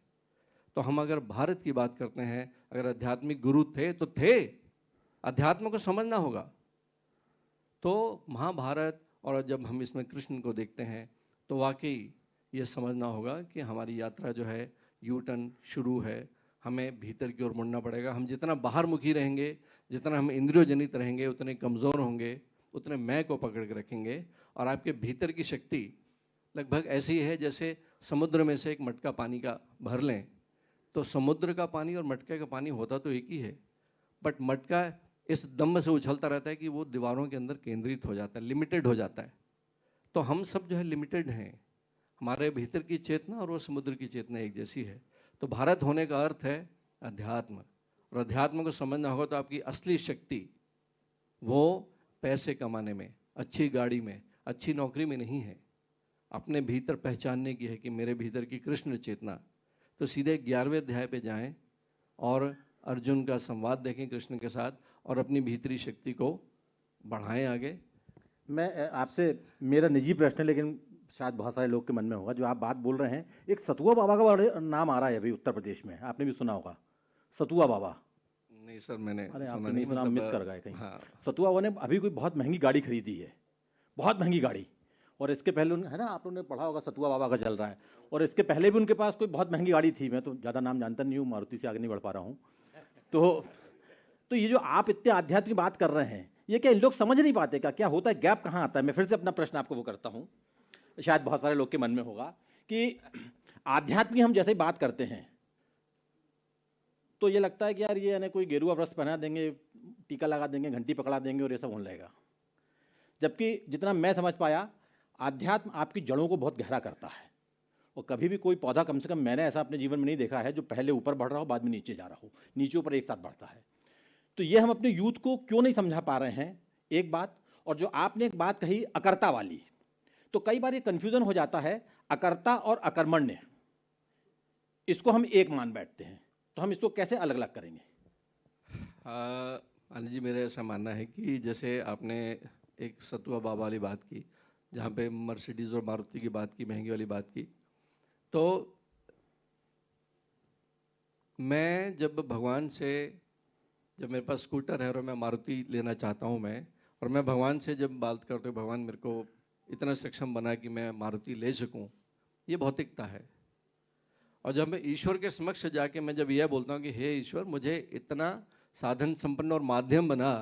तो हम अगर भारत की बात करते हैं, अगर आध्यात्मिक गुरु थे तो थे, अध्यात्म को समझना होगा। तो महाभारत, और जब हम इसमें कृष्ण को देखते हैं तो वाकई ये समझना होगा कि हमारी यात्रा जो है यू टर्न शुरू है, हमें भीतर की ओर मुड़ना पड़ेगा। हम जितना बाहर मुखी रहेंगे, जितना हम इंद्रियों जनित रहेंगे, उतने कमज़ोर होंगे, उतने मैं को पकड़ के रखेंगे। और आपके भीतर की शक्ति लगभग ऐसी है जैसे समुद्र में से एक मटका पानी का भर लें, तो समुद्र का पानी और मटके का पानी होता तो एक ही है, बट मटका इस दम से उछलता रहता है कि वो दीवारों के अंदर केंद्रित हो जाता है, लिमिटेड हो जाता है। तो हम सब जो है लिमिटेड हैं, हमारे भीतर की चेतना और वो समुद्र की चेतना एक जैसी है। तो भारत होने का अर्थ है अध्यात्म, और अध्यात्म को समझना होगा तो आपकी असली शक्ति वो पैसे कमाने में, अच्छी गाड़ी में, अच्छी नौकरी में नहीं है, अपने भीतर पहचानने की है कि मेरे भीतर की कृष्ण चेतना। तो सीधे 11वें अध्याय पे जाएं और अर्जुन का संवाद देखें कृष्ण के साथ, और अपनी भीतरी शक्ति को बढ़ाएं आगे। मैं आपसे, मेरा निजी प्रश्न है लेकिन शायद बहुत सारे लोग के मन में होगा, जो आप बात बोल रहे हैं, एक सतुआ बाबा का बड़ा नाम आ रहा है अभी उत्तर प्रदेश में, आपने भी सुना होगा। सतुआ बाबा। नहीं सर, मैंने अरे सुना आपने नहीं, नहीं सुना, मतलब, मिस कर गए कहीं। हाँ। सतुआ बाबा ने अभी कोई बहुत महंगी गाड़ी खरीदी है, बहुत महंगी गाड़ी। और इसके पहले है ना, आप लोगों ने पढ़ा होगा सतुआ बाबा का चल रहा है। और इसके पहले भी उनके पास कोई बहुत महंगी गाड़ी थी, मैं तो ज़्यादा नाम जानता नहीं हूँ, मारुति से आगे नहीं बढ़ पा रहा हूँ। तो ये जो आप इतने आध्यात्म की बात कर रहे हैं, ये क्या इन लोग समझ नहीं पाते क्या होता है, गैप कहाँ आता है? मैं फिर से अपना प्रश्न आपको वो करता हूँ, शायद बहुत सारे लोग के मन में होगा कि आध्यात्म की हम जैसे ही बात करते हैं तो ये लगता है कि यार ये यानी कोई गेरुआ वस्त्र पहना देंगे, टीका लगा देंगे, घंटी पकड़ा देंगे और ये सब होने लगेगा। जबकि जितना मैं समझ पाया, आध्यात्म आपकी जड़ों को बहुत गहरा करता है। और कभी भी कोई पौधा, कम से कम मैंने ऐसा अपने जीवन में नहीं देखा है, जो पहले ऊपर बढ़ रहा हो बाद में नीचे जा रहा हो, नीचे ऊपर एक साथ बढ़ता है। तो ये हम अपने यूथ को क्यों नहीं समझा पा रहे हैं, एक बात। और जो आपने एक बात कही अकर्ता वाली, तो कई बार ये कन्फ्यूजन हो जाता है, अकर्ता और अकर्मण्य, इसको हम एक मान बैठते हैं, तो हम इसको कैसे अलग अलग करेंगे? अनिल जी, मेरा ऐसा मानना है कि जैसे आपने एक सतुआ बाबा वाली बात की, जहाँ पे मर्सिडीज़ और मारुति की बात की, महंगी वाली बात की, तो मैं जब भगवान से, जब मेरे पास स्कूटर है और मैं मारुति लेना चाहता हूँ और मैं भगवान से जब बात करता हूँ, भगवान मेरे को इतना सक्षम बना कि मैं मारुति ले सकूँ, ये भौतिकता है। और जब मैं ईश्वर के समक्ष जाके मैं जब यह बोलता हूँ कि हे ईश्वर, मुझे इतना साधन संपन्न और माध्यम बना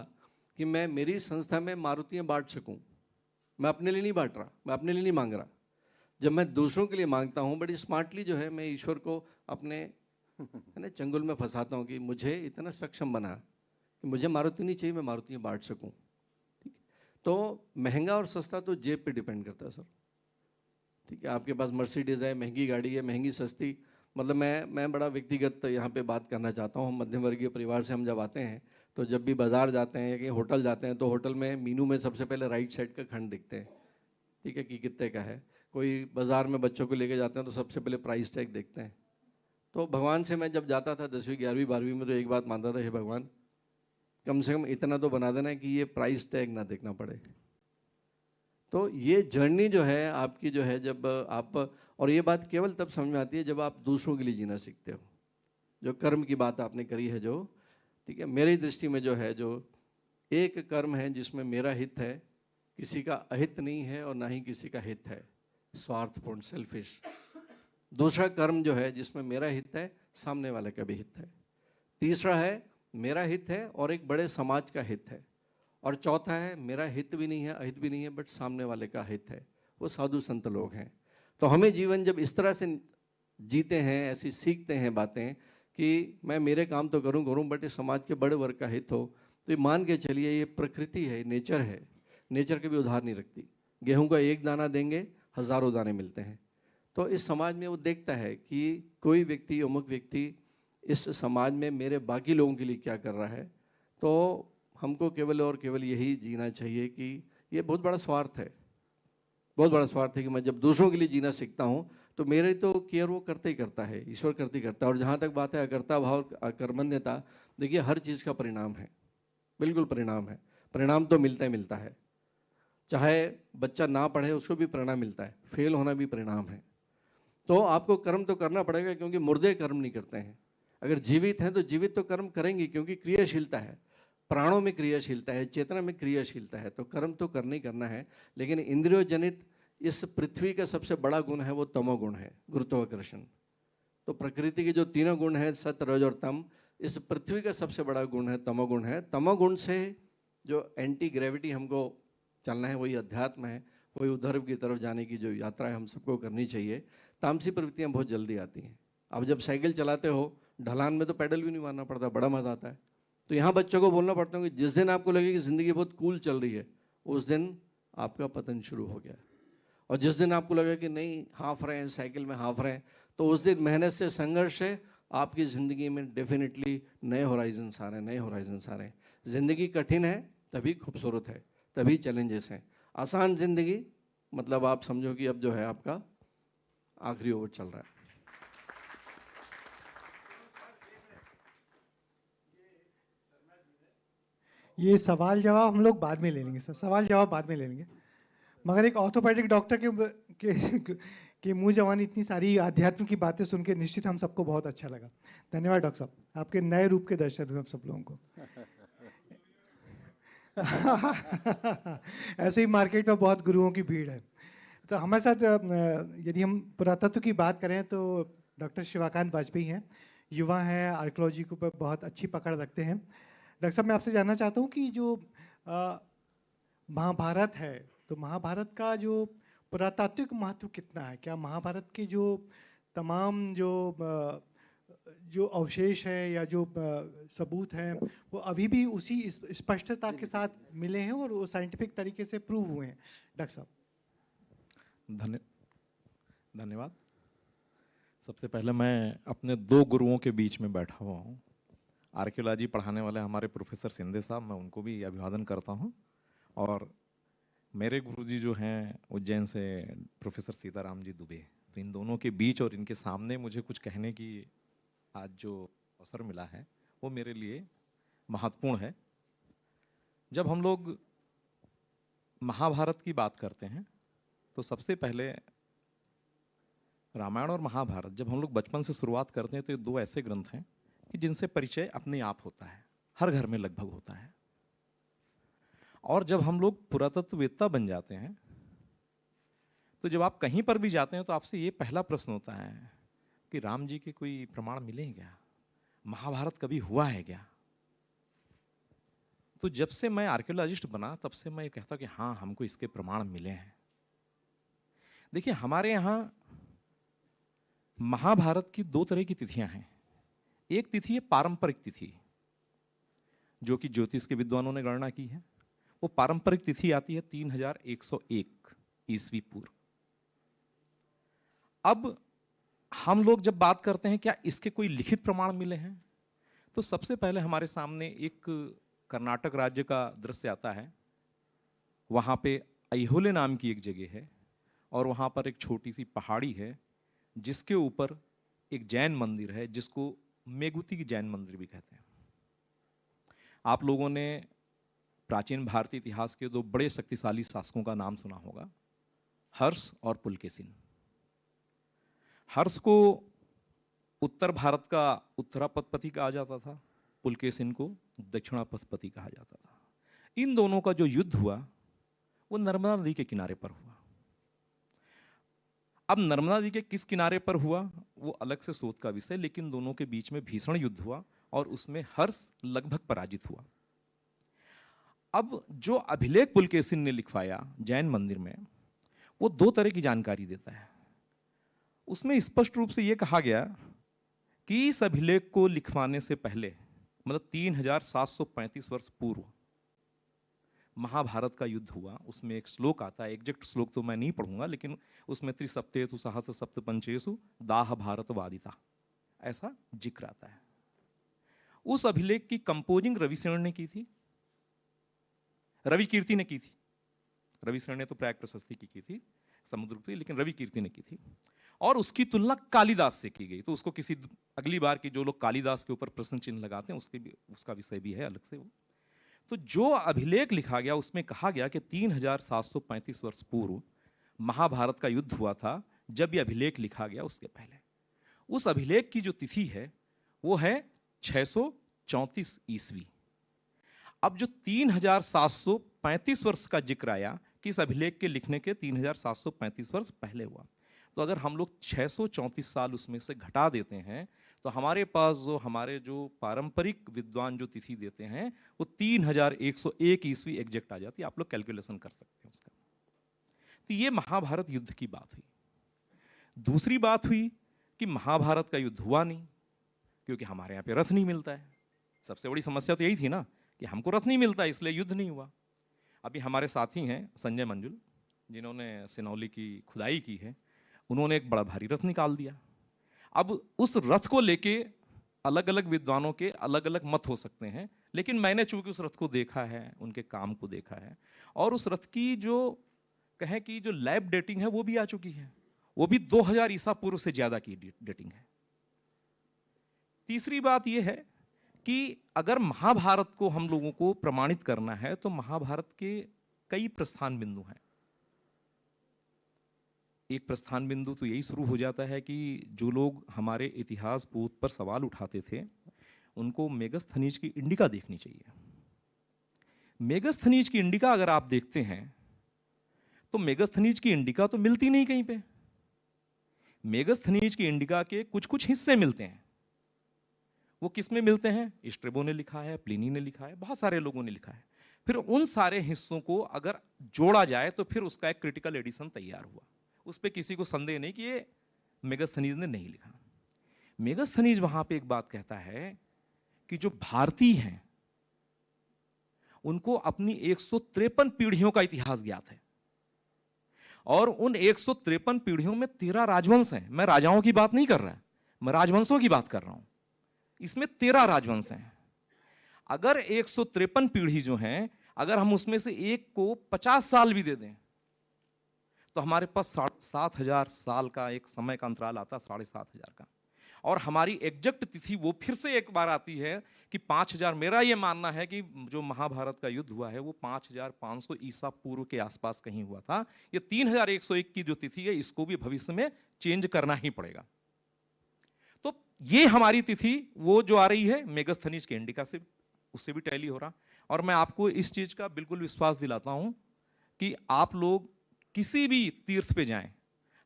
कि मैं मेरी संस्था में मारुतियाँ बांट सकूँ। मैं अपने लिए नहीं बांट रहा, मैं अपने लिए नहीं मांग रहा। जब मैं दूसरों के लिए मांगता हूँ, बड़ी स्मार्टली जो है, मैं ईश्वर को अपने है ना चंगुल में फंसाता हूँ कि मुझे इतना सक्षम बना कि मुझे मारुति नहीं चाहिए, मैं मारुतियाँ बांट सकूँ। ठीक, तो महंगा और सस्ता तो जेब पे डिपेंड करता है सर। ठीक है, आपके पास मर्सिडीज़ है, महंगी गाड़ी है, महंगी सस्ती, मतलब मैं बड़ा व्यक्तिगत यहाँ पे बात करना चाहता हूँ। मध्यम वर्गीय परिवार से हम जब आते हैं, तो जब भी बाज़ार जाते हैं या कहीं होटल जाते हैं, तो होटल में मीनू में सबसे पहले राइट साइड का खंड दिखते हैं, ठीक है, कि कितने का है। कोई बाज़ार में बच्चों को लेके जाते हैं तो सबसे पहले प्राइस टैग देखते हैं। तो भगवान से मैं जब जाता था 10वीं 11वीं 12वीं में, तो एक बात मानता था, हे भगवान, कम से कम इतना तो बना देना कि ये प्राइस टैग ना देखना पड़े। तो ये जर्नी जो है आपकी, जो है जब आप, और ये बात केवल तब समझ में आती है जब आप दूसरों के लिए जीना सीखते हो। जो कर्म की बात आपने करी है, जो ठीक है, मेरी दृष्टि में जो है, जो एक कर्म है जिसमें मेरा हित है, किसी का अहित नहीं है और ना ही किसी का हित है, स्वार्थपूर्ण, सेल्फिश। दूसरा कर्म जो है जिसमें मेरा हित है, सामने वाले का भी हित है। तीसरा है मेरा हित है और एक बड़े समाज का हित है। और चौथा है मेरा हित भी नहीं है, अहित भी नहीं है, बट सामने वाले का हित है, वो साधु संत लोग हैं। तो हमें जीवन जब इस तरह से जीते हैं, ऐसी सीखते हैं बातें कि मैं मेरे काम तो करूं बट इस समाज के बड़े वर्ग का हित हो, तो ये मान के चलिए ये प्रकृति है, नेचर है। नेचर कभी उधार नहीं रखती। गेहूं का एक दाना देंगे, हजारों दाने मिलते हैं। तो इस समाज में वो देखता है कि कोई व्यक्ति, अमुक व्यक्ति इस समाज में मेरे बाकी लोगों के लिए क्या कर रहा है। तो हमको केवल और केवल यही जीना चाहिए कि ये बहुत बड़ा स्वार्थ है, बहुत बड़ा स्वार्थ है कि मैं जब दूसरों के लिए जीना सीखता हूँ तो मेरे तो केयर वो करते ही करता है, ईश्वर करते ही करता है। और जहाँ तक बात है अकर्ता भाव, अकर्मण्यता, देखिए हर चीज़ का परिणाम है, बिल्कुल परिणाम है। परिणाम तो मिलता ही मिलता है, चाहे बच्चा ना पढ़े उसको भी परिणाम मिलता है, फेल होना भी परिणाम है। तो आपको कर्म तो करना पड़ेगा, क्योंकि मुर्दे कर्म नहीं करते हैं। अगर जीवित हैं तो जीवित तो कर्म करेंगे, क्योंकि क्रियाशीलता है, प्राणों में क्रियाशीलता है, चेतना में क्रियाशीलता है, तो कर्म तो करना ही करना है। लेकिन इंद्रियों जनित इस पृथ्वी का सबसे बड़ा गुण है वो तमोगुण है, गुरुत्वाकर्षण। तो प्रकृति के जो तीनों गुण हैं, सत्य, रज और तम, इस पृथ्वी का सबसे बड़ा गुण है तमोगुण है। तमोगुण से जो एंटी ग्रेविटी हमको चलना है, वही अध्यात्म है, वही उधर्व की तरफ जाने की जो यात्रा है हम सबको करनी चाहिए। तामसी प्रवृत्तियाँ बहुत जल्दी आती हैं। अब जब साइकिल चलाते हो ढलान में तो पैडल भी नहीं मारना पड़ता, बड़ा मजा आता है। तो यहाँ बच्चों को बोलना पड़ता है कि जिस दिन आपको लगे कि ज़िंदगी बहुत कूल चल रही है, उस दिन आपका पतन शुरू हो गया। और जिस दिन आपको लगे कि नहीं हाँफ रहे हैं, साइकिल में हाँफ रहे हैं, तो उस दिन मेहनत से, संघर्ष से आपकी ज़िंदगी में डेफिनेटली नए होराइजन्स आ रहे हैं, नए होराइजन्स आ रहे हैं। ज़िंदगी कठिन है तभी खूबसूरत है, तभी चैलेंजेस हैं। आसान ज़िंदगी मतलब आप समझो कि अब जो है आपका आखिरी ओवर चल रहा है। ये सवाल जवाब हम लोग बाद में ले लेंगे सर, सवाल जवाब बाद में ले लेंगे। मगर एक ऑर्थोपेडिक डॉक्टर कि मुँह जवानी इतनी सारी आध्यात्म की बातें सुन के निश्चित हम सबको बहुत अच्छा लगा। धन्यवाद डॉक्टर साहब, आपके नए रूप के दर्शन हुए हम सब लोगों को। ऐसे ही मार्केट में बहुत गुरुओं की भीड़ है। तो हमारे साथ यदि हम पुरातत्व की बात करें तो डॉक्टर शिवाकांत वाजपेयी हैं, युवा हैं, आर्कियोलॉजी के ऊपर बहुत अच्छी पकड़ रखते हैं। डॉक्टर साहब, मैं आपसे जानना चाहता हूँ कि जो महाभारत है, तो महाभारत का जो पुरातात्विक महत्व कितना है? क्या महाभारत के जो तमाम जो अवशेष है या जो सबूत हैं वो अभी भी उसी स्पष्टता के साथ मिले हैं और वो साइंटिफिक तरीके से प्रूव हुए हैं? डॉक्टर साहब धन्यवाद। सबसे पहले मैं अपने दो गुरुओं के बीच में बैठा हुआ हूँ। आर्कियोलॉजी पढ़ाने वाले हमारे प्रोफेसर सिंधे साहब, मैं उनको भी अभिवादन करता हूँ। और मेरे गुरुजी जो हैं उज्जैन से प्रोफेसर सीताराम जी दुबे, तो इन दोनों के बीच और इनके सामने मुझे कुछ कहने की आज जो अवसर मिला है वो मेरे लिए महत्वपूर्ण है। जब हम लोग महाभारत की बात करते हैं तो सबसे पहले रामायण और महाभारत जब हम लोग बचपन से शुरुआत करते हैं तो ये दो ऐसे ग्रंथ हैं कि जिनसे परिचय अपने आप होता है, हर घर में लगभग होता है। और जब हम लोग पुरातत्ववेत्ता बन जाते हैं तो जब आप कहीं पर भी जाते हैं तो आपसे ये पहला प्रश्न होता है कि राम जी के कोई प्रमाण मिले हैं क्या? महाभारत कभी हुआ है क्या? तो जब से मैं आर्कियोलॉजिस्ट बना तब से मैं ये कहता कि हाँ, हमको इसके प्रमाण मिले हैं। देखिए, हमारे यहाँ महाभारत की दो तरह की तिथियां हैं। एक तिथि है पारंपरिक तिथि, जो कि ज्योतिष के विद्वानों ने गणना की है। वो पारंपरिक तिथि आती है 3101 ईस्वी पूर्व। अब हम लोग जब बात करते हैं क्या इसके कोई लिखित प्रमाण मिले हैं, तो सबसे पहले हमारे सामने एक कर्नाटक राज्य का दृश्य आता है। वहां पे ऐहोले नाम की एक जगह है और वहां पर एक छोटी सी पहाड़ी है जिसके ऊपर एक जैन मंदिर है जिसको मेगुती की जैन मंदिर भी कहते हैं। आप लोगों ने प्राचीन भारतीय इतिहास के दो बड़े शक्तिशाली शासकों का नाम सुना होगा, हर्ष और पुलकेशिन। हर्ष को उत्तर भारत का उत्तरापथपति कहा जाता था, पुलकेशिन को दक्षिणापथपति कहा जाता था। इन दोनों का जो युद्ध हुआ वो नर्मदा नदी के किनारे पर हुआ। अब नर्मदा नदी के किस किनारे पर हुआ वो अलग से शोध का विषय, लेकिन दोनों के बीच में भीषण युद्ध हुआ और उसमें हर्ष लगभग पराजित हुआ। अब जो अभिलेख पुलकेशिन ने लिखवाया जैन मंदिर में, वो दो तरह की जानकारी देता है। उसमें स्पष्ट रूप से यह कहा गया कि इस अभिलेख को लिखवाने से पहले, मतलब 3735 वर्ष पूर्व महाभारत का युद्ध हुआ। उसमें एक श्लोक आता है, एग्जैक्ट श्लोक तो मैं नहीं पढ़ूंगा, लेकिन उसमें त्रिसप्तेषु सहस्र सप्तपंचेषु दाह भारत वादिता, ऐसा जिक्र आता है। उस अभिलेख की कंपोजिंग रविशरण ने की थी, रवि कीर्ति ने की थी। रविशरण ने तो प्रयाग प्रशस्ति की थी, समुद्रगुप्त, लेकिन रवि कीर्ति ने की थी। और उसकी तुलना कालिदास से की गई। तो उसको किसी अगली बार की जो लोग कालिदास के ऊपर प्रश्न चिन्ह लगाते हैं उसका विषय भी है अलग से वो। तो जो अभिलेख लिखा गया उसमें कहा गया कि 3735 वर्ष पूर्व महाभारत का युद्ध हुआ था। जब यह अभिलेख लिखा गया उसके पहले उस अभिलेख की जो तिथि है वो है 634 ईस्वी। अब जो 3735 वर्ष का जिक्र आया कि इस अभिलेख के लिखने के 3735 वर्ष पहले हुआ, तो अगर हम लोग 634 साल उसमें से घटा देते हैं तो हमारे पास हमारे जो पारंपरिक विद्वान जो तिथि देते हैं वो 3101 ईस्वी एग्जैक्ट आ जाती है। आप लोग कैलकुलेशन कर सकते हैं उसका। तो ये महाभारत युद्ध की बात हुई। दूसरी बात हुई कि महाभारत का युद्ध हुआ नहीं क्योंकि हमारे यहाँ पे रथ नहीं मिलता है। सबसे बड़ी समस्या तो यही थी ना कि हमको रथ नहीं मिलता, इसलिए युद्ध नहीं हुआ। अभी हमारे साथी हैं संजय मंजुल, जिन्होंने सिनौली की खुदाई की है, उन्होंने एक बड़ा भारी रथ निकाल दिया। अब उस रथ को लेके अलग अलग विद्वानों के अलग अलग मत हो सकते हैं, लेकिन मैंने चूंकि उस रथ को देखा है, उनके काम को देखा है, और उस रथ की जो कहें कि जो लैब डेटिंग है वो भी आ चुकी है, वो भी 2000 ईसा पूर्व से ज्यादा की डेटिंग है। तीसरी बात यह है कि अगर महाभारत को हम लोगों को प्रमाणित करना है तो महाभारत के कई प्रस्थान बिंदु हैं। एक प्रस्थान बिंदु तो यही शुरू हो जाता है कि जो लोग हमारे इतिहास बोध पर सवाल उठाते थे उनको मेगास्थनीज की इंडिका देखनी चाहिए। मेगास्थनीज की इंडिका अगर आप देखते हैं तो मेगास्थनीज की इंडिका तो मिलती नहीं कहीं पे। मेगास्थनीज की इंडिका के कुछ कुछ हिस्से मिलते हैं। वो किस में मिलते हैं? स्ट्रेबो ने लिखा है, प्लिनी ने लिखा है, बहुत सारे लोगों ने लिखा है। फिर उन सारे हिस्सों को अगर जोड़ा जाए तो फिर उसका एक क्रिटिकल एडिशन तैयार हुआ। उस पर किसी को संदेह नहीं कि ये मेगास्थनीज ने नहीं लिखा। मेगास्थनीज वहां पे एक बात कहता है कि जो भारतीय हैं उनको अपनी 153 पीढ़ियों का इतिहास ज्ञात है और उन 153 पीढ़ियों में 13 राजवंश हैं। मैं राजाओं की बात नहीं कर रहा, मैं राजवंशों की बात कर रहा हूं। इसमें 13 राजवंश हैं। अगर 153 पीढ़ी जो हैं, अगर हम उसमें से एक को 50 साल भी दे दें तो हमारे पास 7,500 साल का एक समय का अंतराल आता, 7,500 का। और हमारी एग्जैक्ट तिथि वो फिर से एक बार आती है कि 5000। मेरा ये मानना है कि जो महाभारत का युद्ध हुआ है वो 5500 ईसा पूर्व के आसपास कहीं हुआ था। ये 3101 की जो तिथि है इसको भी भविष्य में चेंज करना ही पड़ेगा। तो ये हमारी तिथि वो जो आ रही है मेगास्थनीज के इंडिका से, उससे भी टैली हो रहा। और मैं आपको इस चीज का बिल्कुल विश्वास दिलाता हूं कि आप लोग किसी भी तीर्थ पे जाएं,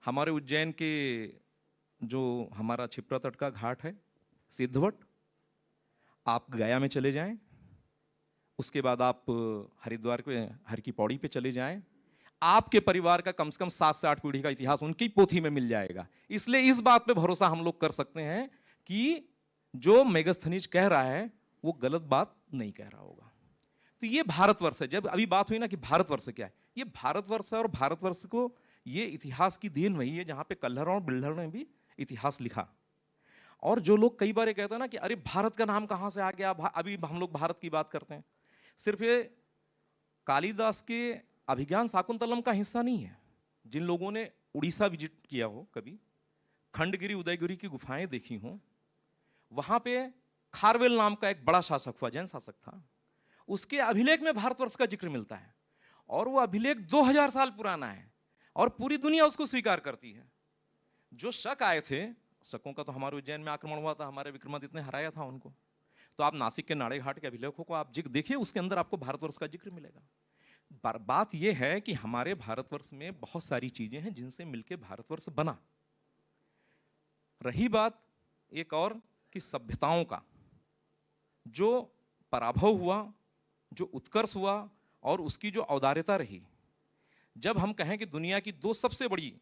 हमारे उज्जैन के जो हमारा क्षिप्रा तट का घाट है सिद्धवट, आप गया में चले जाएं, उसके बाद आप हरिद्वार के हर की पौड़ी पे चले जाएं, आपके परिवार का कम से कम 7 से 8 पीढ़ी का इतिहास उनकी पोथी में मिल जाएगा। इसलिए इस बात पे भरोसा हम लोग कर सकते हैं कि जो मेगास्थनीज कह रहा है वो गलत बात नहीं कह रहा होगा। तो ये भारतवर्ष है। जब अभी बात हुई ना कि भारतवर्ष क्या है, ये भारतवर्ष है और भारतवर्ष को ये इतिहास की देन वही है जहां पे कल्हर और बिल्हर ने भी इतिहास लिखा। और जो लोग कई बार ये कहते हैं ना कि अरे भारत का नाम कहां से आ गया, अभी हम लोग भारत की बात करते हैं, सिर्फ ये कालिदास के अभिज्ञान शाकुंतलम का हिस्सा नहीं है। जिन लोगों ने उड़ीसा विजिट किया हो, कभी खंडगिरी उदयगिरी की गुफाएं देखी हो, वहां पे खारवेल नाम का एक बड़ा शासक हुआ, जैन शासक था, उसके अभिलेख में भारतवर्ष का जिक्र मिलता है और वो अभिलेख 2000 साल पुराना है और पूरी दुनिया उसको स्वीकार करती है। जो शक आए थे, शकों का तो हमारे उज्जैन में आक्रमण हुआ था, हमारे विक्रमादित्य ने हराया था उनको, तो आप नासिक के नाड़े घाट के अभिलेखों को आप देखिए, उसके अंदर आपको भारतवर्ष का जिक्र मिलेगा। बात यह है कि हमारे भारतवर्ष में बहुत सारी चीजें हैं जिनसे मिलकर भारतवर्ष बना। रही बात एक और कि सभ्यताओं का जो पराभव हुआ, जो उत्कर्ष हुआ और उसकी जो औदार्यता रही। जब हम कहें कि दुनिया की 2 सबसे बड़ी,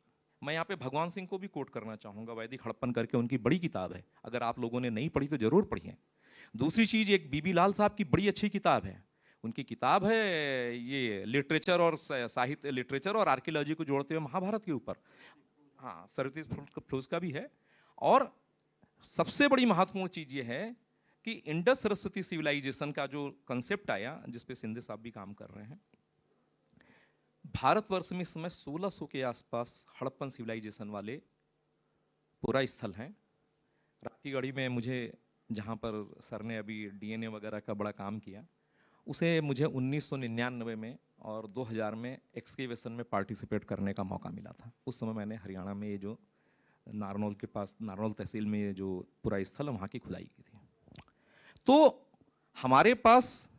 मैं यहाँ पे भगवान सिंह को भी कोट करना चाहूंगा, वैदिक हड़प्पन करके उनकी बड़ी किताब है, अगर आप लोगों ने नहीं पढ़ी तो जरूर पढ़िए। दूसरी चीज, एक बीबी लाल साहब की बड़ी अच्छी किताब है, उनकी किताब है ये लिटरेचर और साहित्य, लिटरेचर और आर्कियोलॉजी को जोड़ते हुए महाभारत के ऊपर, हाँ सरतीस फ्लोज का भी है। और सबसे बड़ी महत्वपूर्ण चीज ये है कि इंडस सरस्वती सिविलाइजेशन का जो कंसेप्ट आया, जिसपे सिंधे साहब भी काम कर रहे हैं, भारतवर्ष में इस समय 1600 के आसपास हड़प्पन सिविलाइजेशन वाले पूरा स्थल हैं। राखी गढ़ी में मुझे, जहाँ पर सर ने अभी डीएनए वगैरह का बड़ा काम किया, उसे मुझे 1999 में और 2000 में एक्सकेवेशन में पार्टिसिपेट करने का मौका मिला था। उस समय मैंने हरियाणा में ये जो नारनौल के पास, नारनौल तहसील में ये जो पूरा स्थल है वहाँ की खुदाई की थी। तो हमारे पास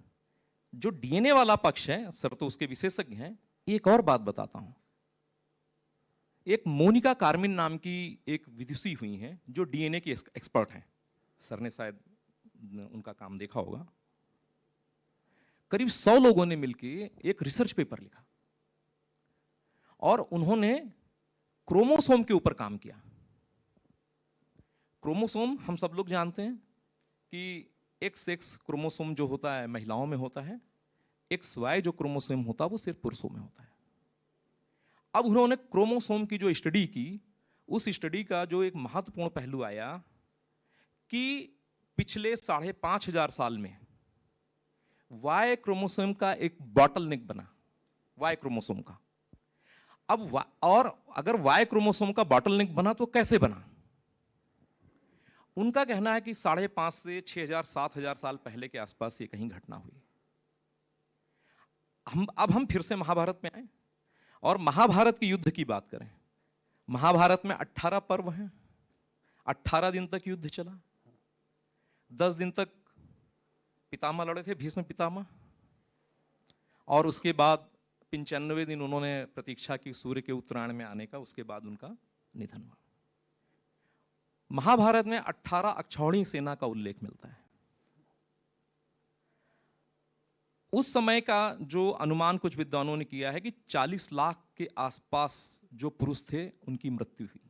जो डीएनए वाला पक्ष है, सर तो उसके विशेषज्ञ हैं। एक और बात बताता हूं, एक मोनिका कार्मिन नाम की एक विदुषी हुई हैं जो डीएनए की एक्सपर्ट हैं, सर ने शायद उनका काम देखा होगा। करीब 100 लोगों ने मिलकर एक रिसर्च पेपर लिखा और उन्होंने क्रोमोसोम के ऊपर काम किया। क्रोमोसोम हम सब लोग जानते हैं कि XX क्रोमोसोम जो होता है महिलाओं में होता है, XY जो क्रोमोसोम होता है वो सिर्फ पुरुषों में होता है। अब उन्होंने क्रोमोसोम की जो स्टडी की, उस स्टडी का जो एक महत्वपूर्ण पहलू आया कि पिछले 5500 साल में Y क्रोमोसोम का एक बॉटलनेक बना, Y क्रोमोसोम का। अब और अगर Y क्रोमोसोम का बॉटलनेक बना तो कैसे बना? उनका कहना है कि 5.5 से 6000 7000 साल पहले के आसपास ये कहीं घटना हुई। अब हम फिर से महाभारत में आए और महाभारत के युद्ध की बात करें महाभारत में 18 पर्व हैं, 18 दिन तक युद्ध चला, 10 दिन तक पितामह लड़े थे, भीष्म पितामह, और उसके बाद 95 दिन उन्होंने प्रतीक्षा की सूर्य के उत्तरायण में आने का, उसके बाद उनका निधन हुआ। महाभारत में 18 अक्षौहिणी सेना का उल्लेख मिलता है। उस समय का जो अनुमान कुछ विद्वानों ने किया है कि 40 लाख के आसपास जो पुरुष थे उनकी मृत्यु हुई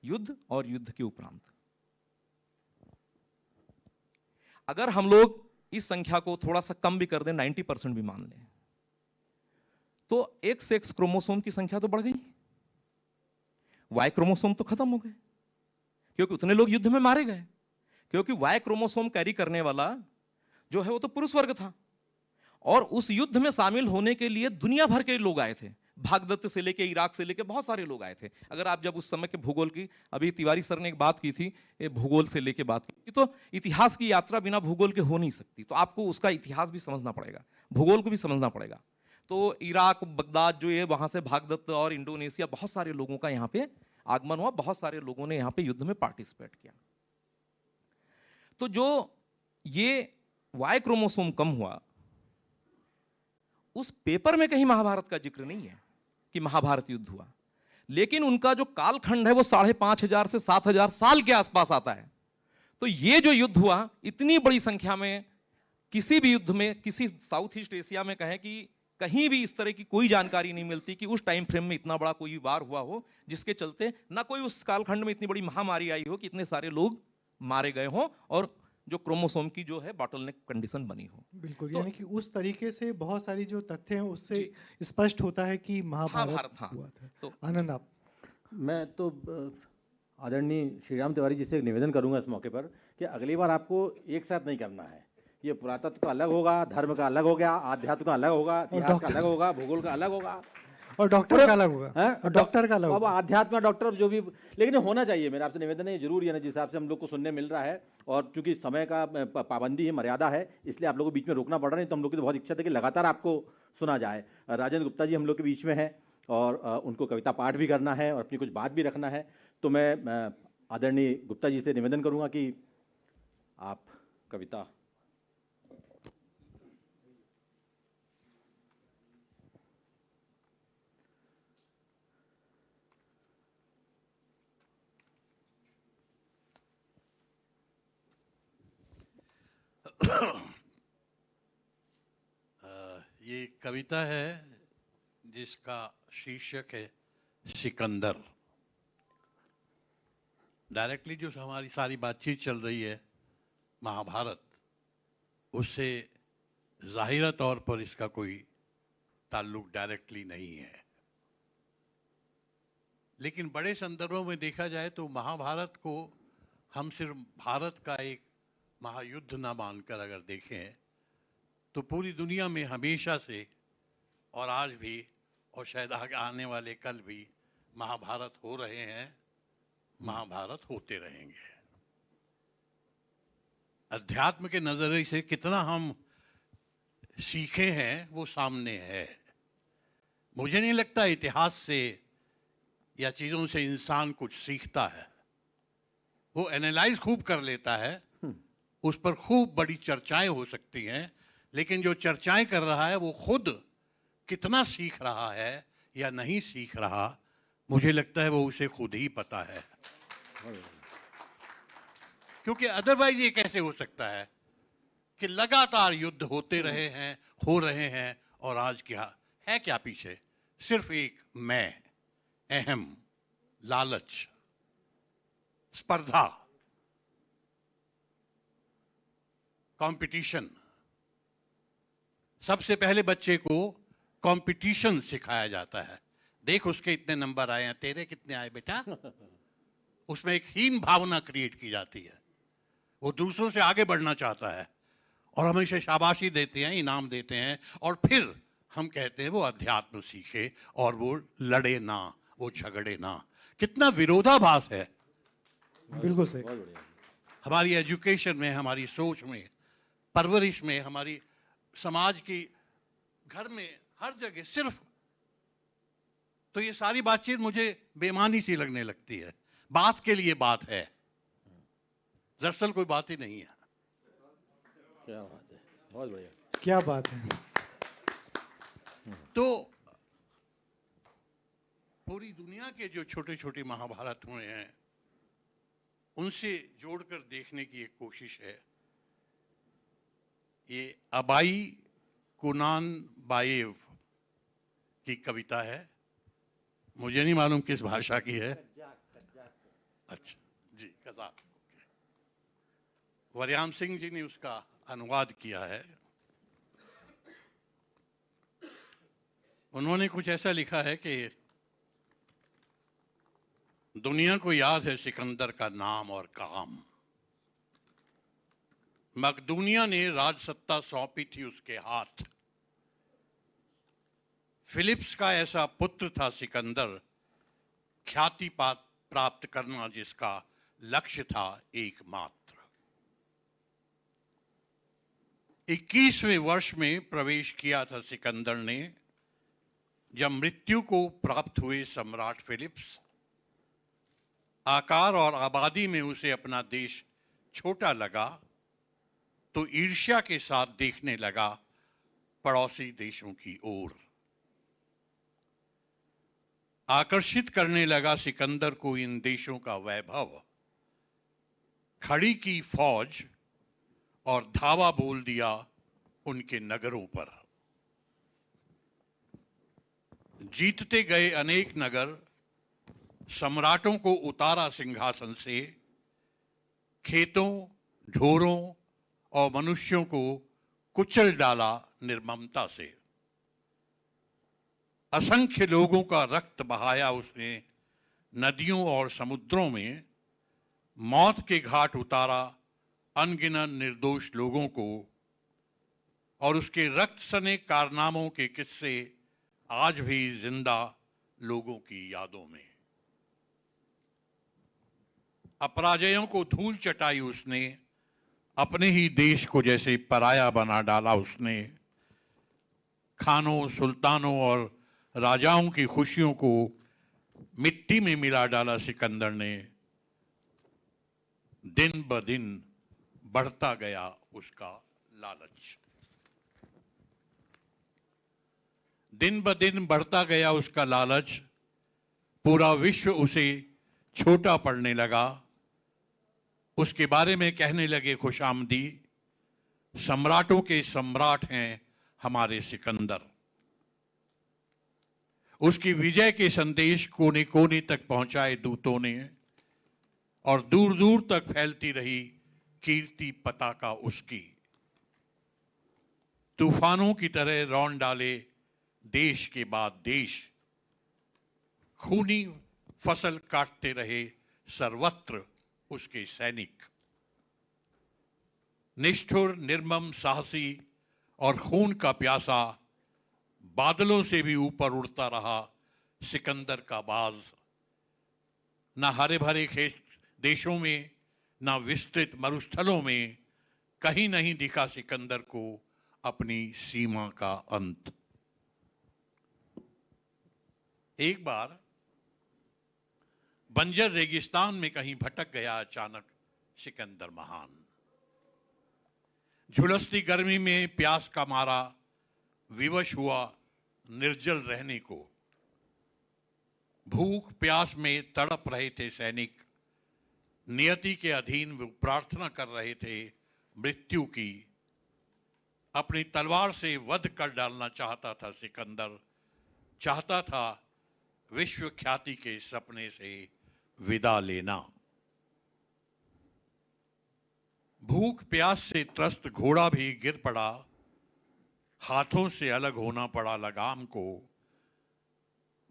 युद्ध और युद्ध के उपरांत। अगर हम लोग इस संख्या को थोड़ा सा कम भी कर दें, 90% भी मान लें, तो एक सेक्स क्रोमोसोम की संख्या तो बढ़ गई, वाई क्रोमोसोम तो खत्म हो गए, क्योंकि उतने लोग युद्ध में मारे गए, क्योंकि वाई क्रोमोसोम कैरी करने वाला जो है वो तो पुरुष वर्ग था। और उस युद्ध में शामिल होने के लिए दुनिया भर के लोग आए थे, भागदत्त से लेके इराक से लेके बहुत सारे लोग आए थे। अगर आप जब उस समय के भूगोल की, अभी तिवारी सर ने एक बात की थी, ये भूगोल से लेके बात की, तो इतिहास की यात्रा बिना भूगोल के हो नहीं सकती, तो आपको उसका इतिहास भी समझना पड़ेगा, भूगोल को भी समझना पड़ेगा। तो इराक, बगदाद जो है, वहां से भागदत्त और इंडोनेशिया, बहुत सारे लोगों का यहाँ पे आगमन हुआ, बहुत सारे लोगों ने यहाँ पे युद्ध में पार्टिसिपेट किया। तो जो ये वाई क्रोमोसोम कम हुआ, उस पेपर में कहीं महाभारत का जिक्र नहीं है कि महाभारत युद्ध हुआ, लेकिन उनका जो कालखंड है वो 5,500 से 7,000 साल के आसपास आता है। तो ये जो युद्ध हुआ, इतनी बड़ी संख्या में, किसी भी युद्ध में, किसी साउथ ईस्ट एशिया में कहें कि कहीं भी इस तरह की कोई जानकारी नहीं मिलती कि उस टाइम फ्रेम में इतना बड़ा कोई वार हुआ हो, जिसके चलते ना कोई उस कालखंड में इतनी बड़ी महामारी आई हो कि इतने सारे लोग मारे गए हों और जो क्रोमोसोम की जो है बॉटलनेक कंडीशन बनी हो। बिल्कुल, यानी कि उस तरीके से बहुत सारी जो तथ्य हैं उससे स्पष्ट होता है कि महाभारत हुआ था। तो आनंद आप? मैं तो आदरणीय श्रीराम तिवारी जी से एक निवेदन करूंगा इस मौके पर कि अगली बार आपको एक साथ नहीं करना है। ये पुरातत्व का अलग होगा, धर्म का अलग हो गया, आध्यात्म का अलग होगा, इतिहास का अलग होगा, भूगोल का अलग होगा, और डॉक्टर का अलग होगा, और डॉक्टर का अलग अब आध्यात्म डॉक्टर जो भी, लेकिन होना चाहिए। मेरा आपसे निवेदन है, ये जरूरी है ना, जिस हिसाब से हम लोग को सुनने मिल रहा है, और चूंकि समय का पाबंदी है, मर्यादा है, इसलिए आप लोगों को बीच में रोकना पड़ रहा है। तो हम लोग की तो बहुत इच्छा थी कि लगातार आपको सुना जाए। राजेंद्र गुप्ता जी हम लोग के बीच में है और उनको कविता पाठ भी करना है और अपनी कुछ बात भी रखना है। तो मैं आदरणीय गुप्ता जी से निवेदन करूँगा कि आप कविता। ये कविता है जिसका शीर्षक है सिकंदर। डायरेक्टली जो हमारी सारी बातचीत चल रही है महाभारत, उससे ज़ाहिरा तौर पर इसका कोई ताल्लुक डायरेक्टली नहीं है, लेकिन बड़े संदर्भों में देखा जाए तो महाभारत को हम सिर्फ भारत का एक महायुद्ध न मानकर अगर देखें तो पूरी दुनिया में हमेशा से, और आज भी, और शायद आगे आने वाले कल भी महाभारत हो रहे हैं, महाभारत होते रहेंगे। अध्यात्म के नजरिए से कितना हम सीखे हैं वो सामने है। मुझे नहीं लगता इतिहास से या चीजों से इंसान कुछ सीखता है। वो एनालाइज खूब कर लेता है, उस पर खूब बड़ी चर्चाएं हो सकती हैं, लेकिन जो चर्चाएं कर रहा है वो खुद कितना सीख रहा है या नहीं सीख रहा, मुझे लगता है वो उसे खुद ही पता है। क्योंकि अदरवाइज ये कैसे हो सकता है कि लगातार युद्ध होते रहे हैं, हो रहे हैं, और आज क्या है, क्या पीछे सिर्फ एक मैं, अहम, लालच, स्पर्धा, कंपटीशन। सबसे पहले बच्चे को कंपटीशन सिखाया जाता है। देख उसके इतने नंबर आए हैं, तेरे कितने आए बेटा। उसमें एक हीन भावना क्रिएट की जाती है। वो दूसरों से आगे बढ़ना चाहता है और हम इसे शाबाशी देते हैं, इनाम देते हैं, और फिर हम कहते हैं वो अध्यात्म सीखे और वो लड़े ना, वो झगड़े ना। कितना विरोधाभास है। बिल्कुल सही। हमारी एजुकेशन में, हमारी सोच में, परवरिश में, हमारी समाज की, घर में, हर जगह सिर्फ तो ये सारी बातचीत मुझे बेमानी सी लगने लगती है। बात के लिए बात है, दरअसल कोई बात ही नहीं है। क्या बात है, बहुत बढ़िया, क्या बात है। तो पूरी दुनिया के जो छोटे छोटे महाभारत हुए हैं उनसे जोड़कर देखने की एक कोशिश है। ये अबाई कुनानबाएव की कविता है, मुझे नहीं मालूम किस भाषा की है। अच्छा जी, कज़ाक। वरयाम सिंह जी ने उसका अनुवाद किया है। उन्होंने कुछ ऐसा लिखा है कि दुनिया को याद है सिकंदर का नाम और काम। मकदूनिया ने राजसत्ता सौंपी थी उसके हाथ। फिलिप्स का ऐसा पुत्र था सिकंदर, ख्याति प्राप्त करना जिसका लक्ष्य था एकमात्र। 21वें वर्ष में प्रवेश किया था सिकंदर ने, जब मृत्यु को प्राप्त हुए सम्राट फिलिप्स। आकार और आबादी में उसे अपना देश छोटा लगा तो ईर्ष्या के साथ देखने लगा पड़ोसी देशों की ओर। आकर्षित करने लगा सिकंदर को इन देशों का वैभव। खड़ी की फौज और धावा बोल दिया उनके नगरों पर। जीतते गए अनेक नगर, सम्राटों को उतारा सिंहासन से, खेतों, ढोरों और मनुष्यों को कुचल डाला निर्ममता से। असंख्य लोगों का रक्त बहाया उसने नदियों और समुद्रों में। मौत के घाट उतारा अनगिनत निर्दोष लोगों को, और उसके रक्त सने कारनामों के किस्से आज भी जिंदा लोगों की यादों में। अपराजयों को धूल चटाई उसने, अपने ही देश को जैसे पराया बना डाला उसने। खानों, सुल्तानों और राजाओं की खुशियों को मिट्टी में मिला डाला सिकंदर ने। दिन ब दिन बढ़ता गया उसका लालच। दिन ब दिन बढ़ता गया उसका लालच। पूरा विश्व उसे छोटा पड़ने लगा। उसके बारे में कहने लगे खुशामदी, सम्राटों के सम्राट हैं हमारे सिकंदर। उसकी विजय के संदेश कोने कोने तक पहुंचाए दूतों ने, और दूर दूर तक फैलती रही कीर्ति पताका उसकी। तूफानों की तरह रौंद डाले देश के बाद देश। खूनी फसल काटते रहे सर्वत्र उसके सैनिक। निष्ठुर, निर्मम, साहसी और खून का प्यासा बादलों से भी ऊपर उड़ता रहा सिकंदर का बाज। न हरे भरे खेत देशों में, न विस्तृत मरुस्थलों में कहीं नहीं दिखा सिकंदर को अपनी सीमा का अंत। एक बार बंजर रेगिस्तान में कहीं भटक गया अचानक सिकंदर महान। झुलसती गर्मी में प्यास का मारा विवश हुआ निर्जल रहने को। भूख प्यास में तड़प रहे थे सैनिक। नियति के अधीन वो प्रार्थना कर रहे थे मृत्यु की। अपनी तलवार से वध कर डालना चाहता था सिकंदर। चाहता था विश्व ख्याति के सपने से विदा लेना। भूख प्यास से त्रस्त घोड़ा भी गिर पड़ा। हाथों से अलग होना पड़ा लगाम को।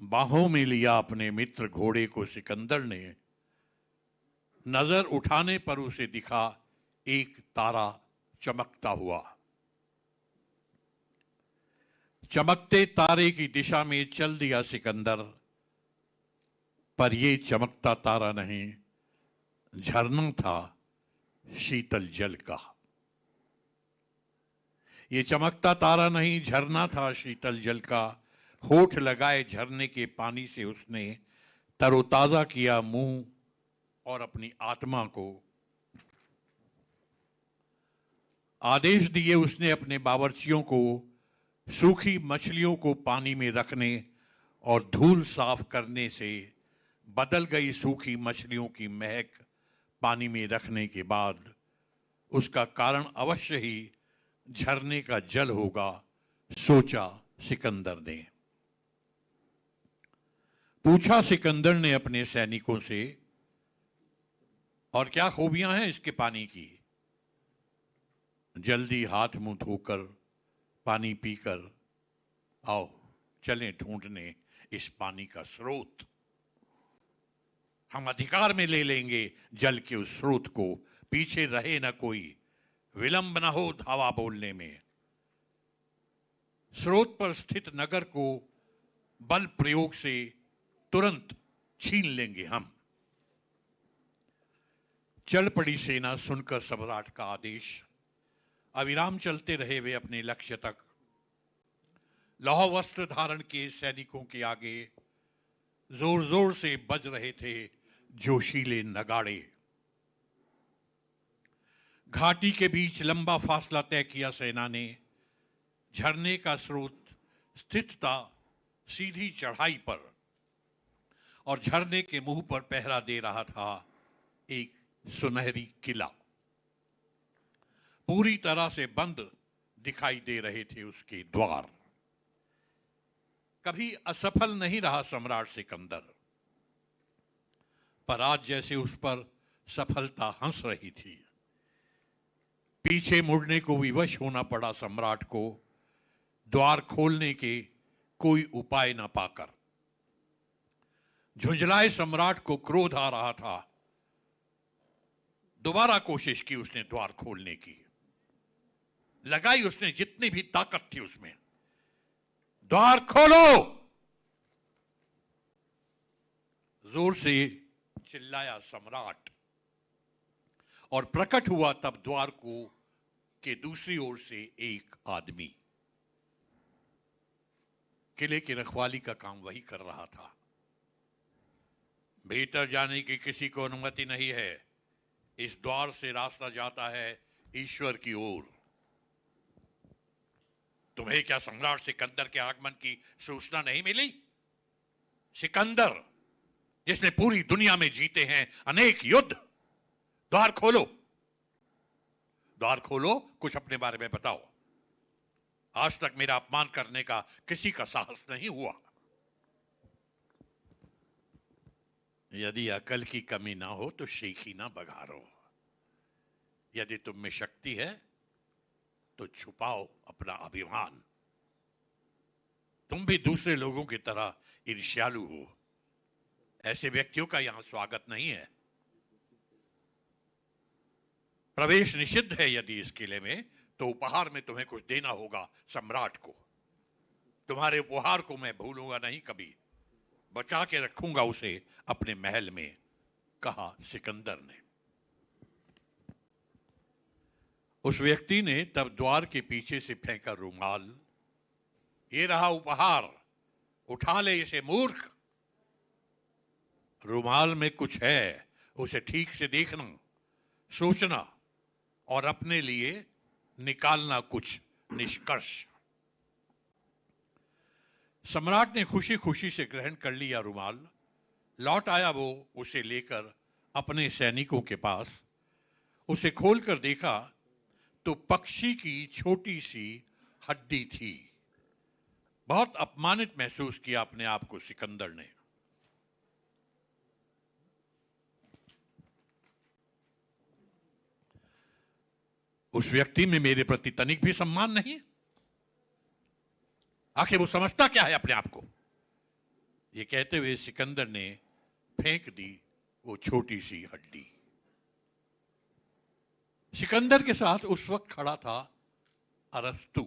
बाहों में लिया अपने मित्र घोड़े को सिकंदर ने। नजर उठाने पर उसे दिखा एक तारा चमकता हुआ। चमकते तारे की दिशा में चल दिया सिकंदर। पर ये चमकता तारा नहीं, झरना था शीतल जल का। ये चमकता तारा नहीं, झरना था शीतल जल का। होठ लगाए झरने के पानी से उसने तरोताजा किया मुंह और अपनी आत्मा को। आदेश दिए उसने अपने बावर्चियों को सूखी मछलियों को पानी में रखने और धूल साफ करने से बदल गई सूखी मछलियों की महक पानी में रखने के बाद उसका कारण अवश्य ही झरने का जल होगा, सोचा सिकंदर ने। पूछा सिकंदर ने अपने सैनिकों से, और क्या खूबियां हैं इसके पानी की? जल्दी हाथ मुंह धोकर पानी पीकर आओ चलें ढूंढने इस पानी का स्रोत। हम अधिकार में ले लेंगे जल के उस स्रोत को, पीछे रहे न कोई, विलंब न हो धावा बोलने में। स्रोत पर स्थित नगर को बल प्रयोग से तुरंत छीन लेंगे हम। चल पड़ी सेना सुनकर सम्राट का आदेश। अविराम चलते रहे वे अपने लक्ष्य तक। लौह वस्त्र धारण के सैनिकों के आगे जोर जोर से बज रहे थे जोशीले नगाड़े। घाटी के बीच लंबा फासला तय किया सेना ने। झरने का स्रोत स्थित था सीधी चढ़ाई पर और झरने के मुंह पर पहरा दे रहा था एक सुनहरी किला। पूरी तरह से बंद दिखाई दे रहे थे उसके द्वार। कभी असफल नहीं रहा सम्राट सिकंदर, पर आज जैसे उस पर सफलता हंस रही थी। पीछे मुड़ने को विवश होना पड़ा सम्राट को, द्वार खोलने के कोई उपाय न पाकर। झुंझलाए सम्राट को क्रोध आ रहा था। दोबारा कोशिश की उसने द्वार खोलने की, लगाई उसने जितनी भी ताकत थी उसमें। द्वार खोलो, जोर से चिल्लाया सम्राट, और प्रकट हुआ तब द्वार को के दूसरी ओर से एक आदमी। किले की रखवाली का काम वही कर रहा था। भीतर जाने की किसी को अनुमति नहीं है। इस द्वार से रास्ता जाता है ईश्वर की ओर। तुम्हें क्या सम्राट सिकंदर के आगमन की सूचना नहीं मिली? सिकंदर जिसने पूरी दुनिया में जीते हैं अनेक युद्ध। द्वार खोलो, द्वार खोलो, कुछ अपने बारे में बताओ। आज तक मेरा अपमान करने का किसी का साहस नहीं हुआ। यदि अकल की कमी ना हो तो शेखी ना बघारो। यदि तुम में शक्ति है तो छुपाओ अपना अभिमान। तुम भी दूसरे लोगों की तरह ईर्ष्यालु हो। ऐसे व्यक्तियों का यहां स्वागत नहीं है। प्रवेश निषिद्ध है। यदि इस किले में तो उपहार में तुम्हें कुछ देना होगा सम्राट को। तुम्हारे उपहार को मैं भूलूंगा नहीं कभी, बचा के रखूंगा उसे अपने महल में, कहा सिकंदर ने। उस व्यक्ति ने तब द्वार के पीछे से फेंका रुमाल। ये रहा उपहार, उठा ले इसे मूर्ख। रुमाल में कुछ है, उसे ठीक से देखना, सोचना और अपने लिए निकालना कुछ निष्कर्ष। सम्राट ने खुशी खुशी से ग्रहण कर लिया रुमाल। लौट आया वो उसे लेकर अपने सैनिकों के पास। उसे खोलकर देखा तो पक्षी की छोटी सी हड्डी थी। बहुत अपमानित महसूस किया अपने आप को सिकंदर ने। उस व्यक्ति में मेरे प्रति तनिक भी सम्मान नहीं। आखिर वो समझता क्या है अपने आप को? ये कहते हुए सिकंदर ने फेंक दी वो छोटी सी हड्डी। सिकंदर के साथ उस वक्त खड़ा था अरस्तु।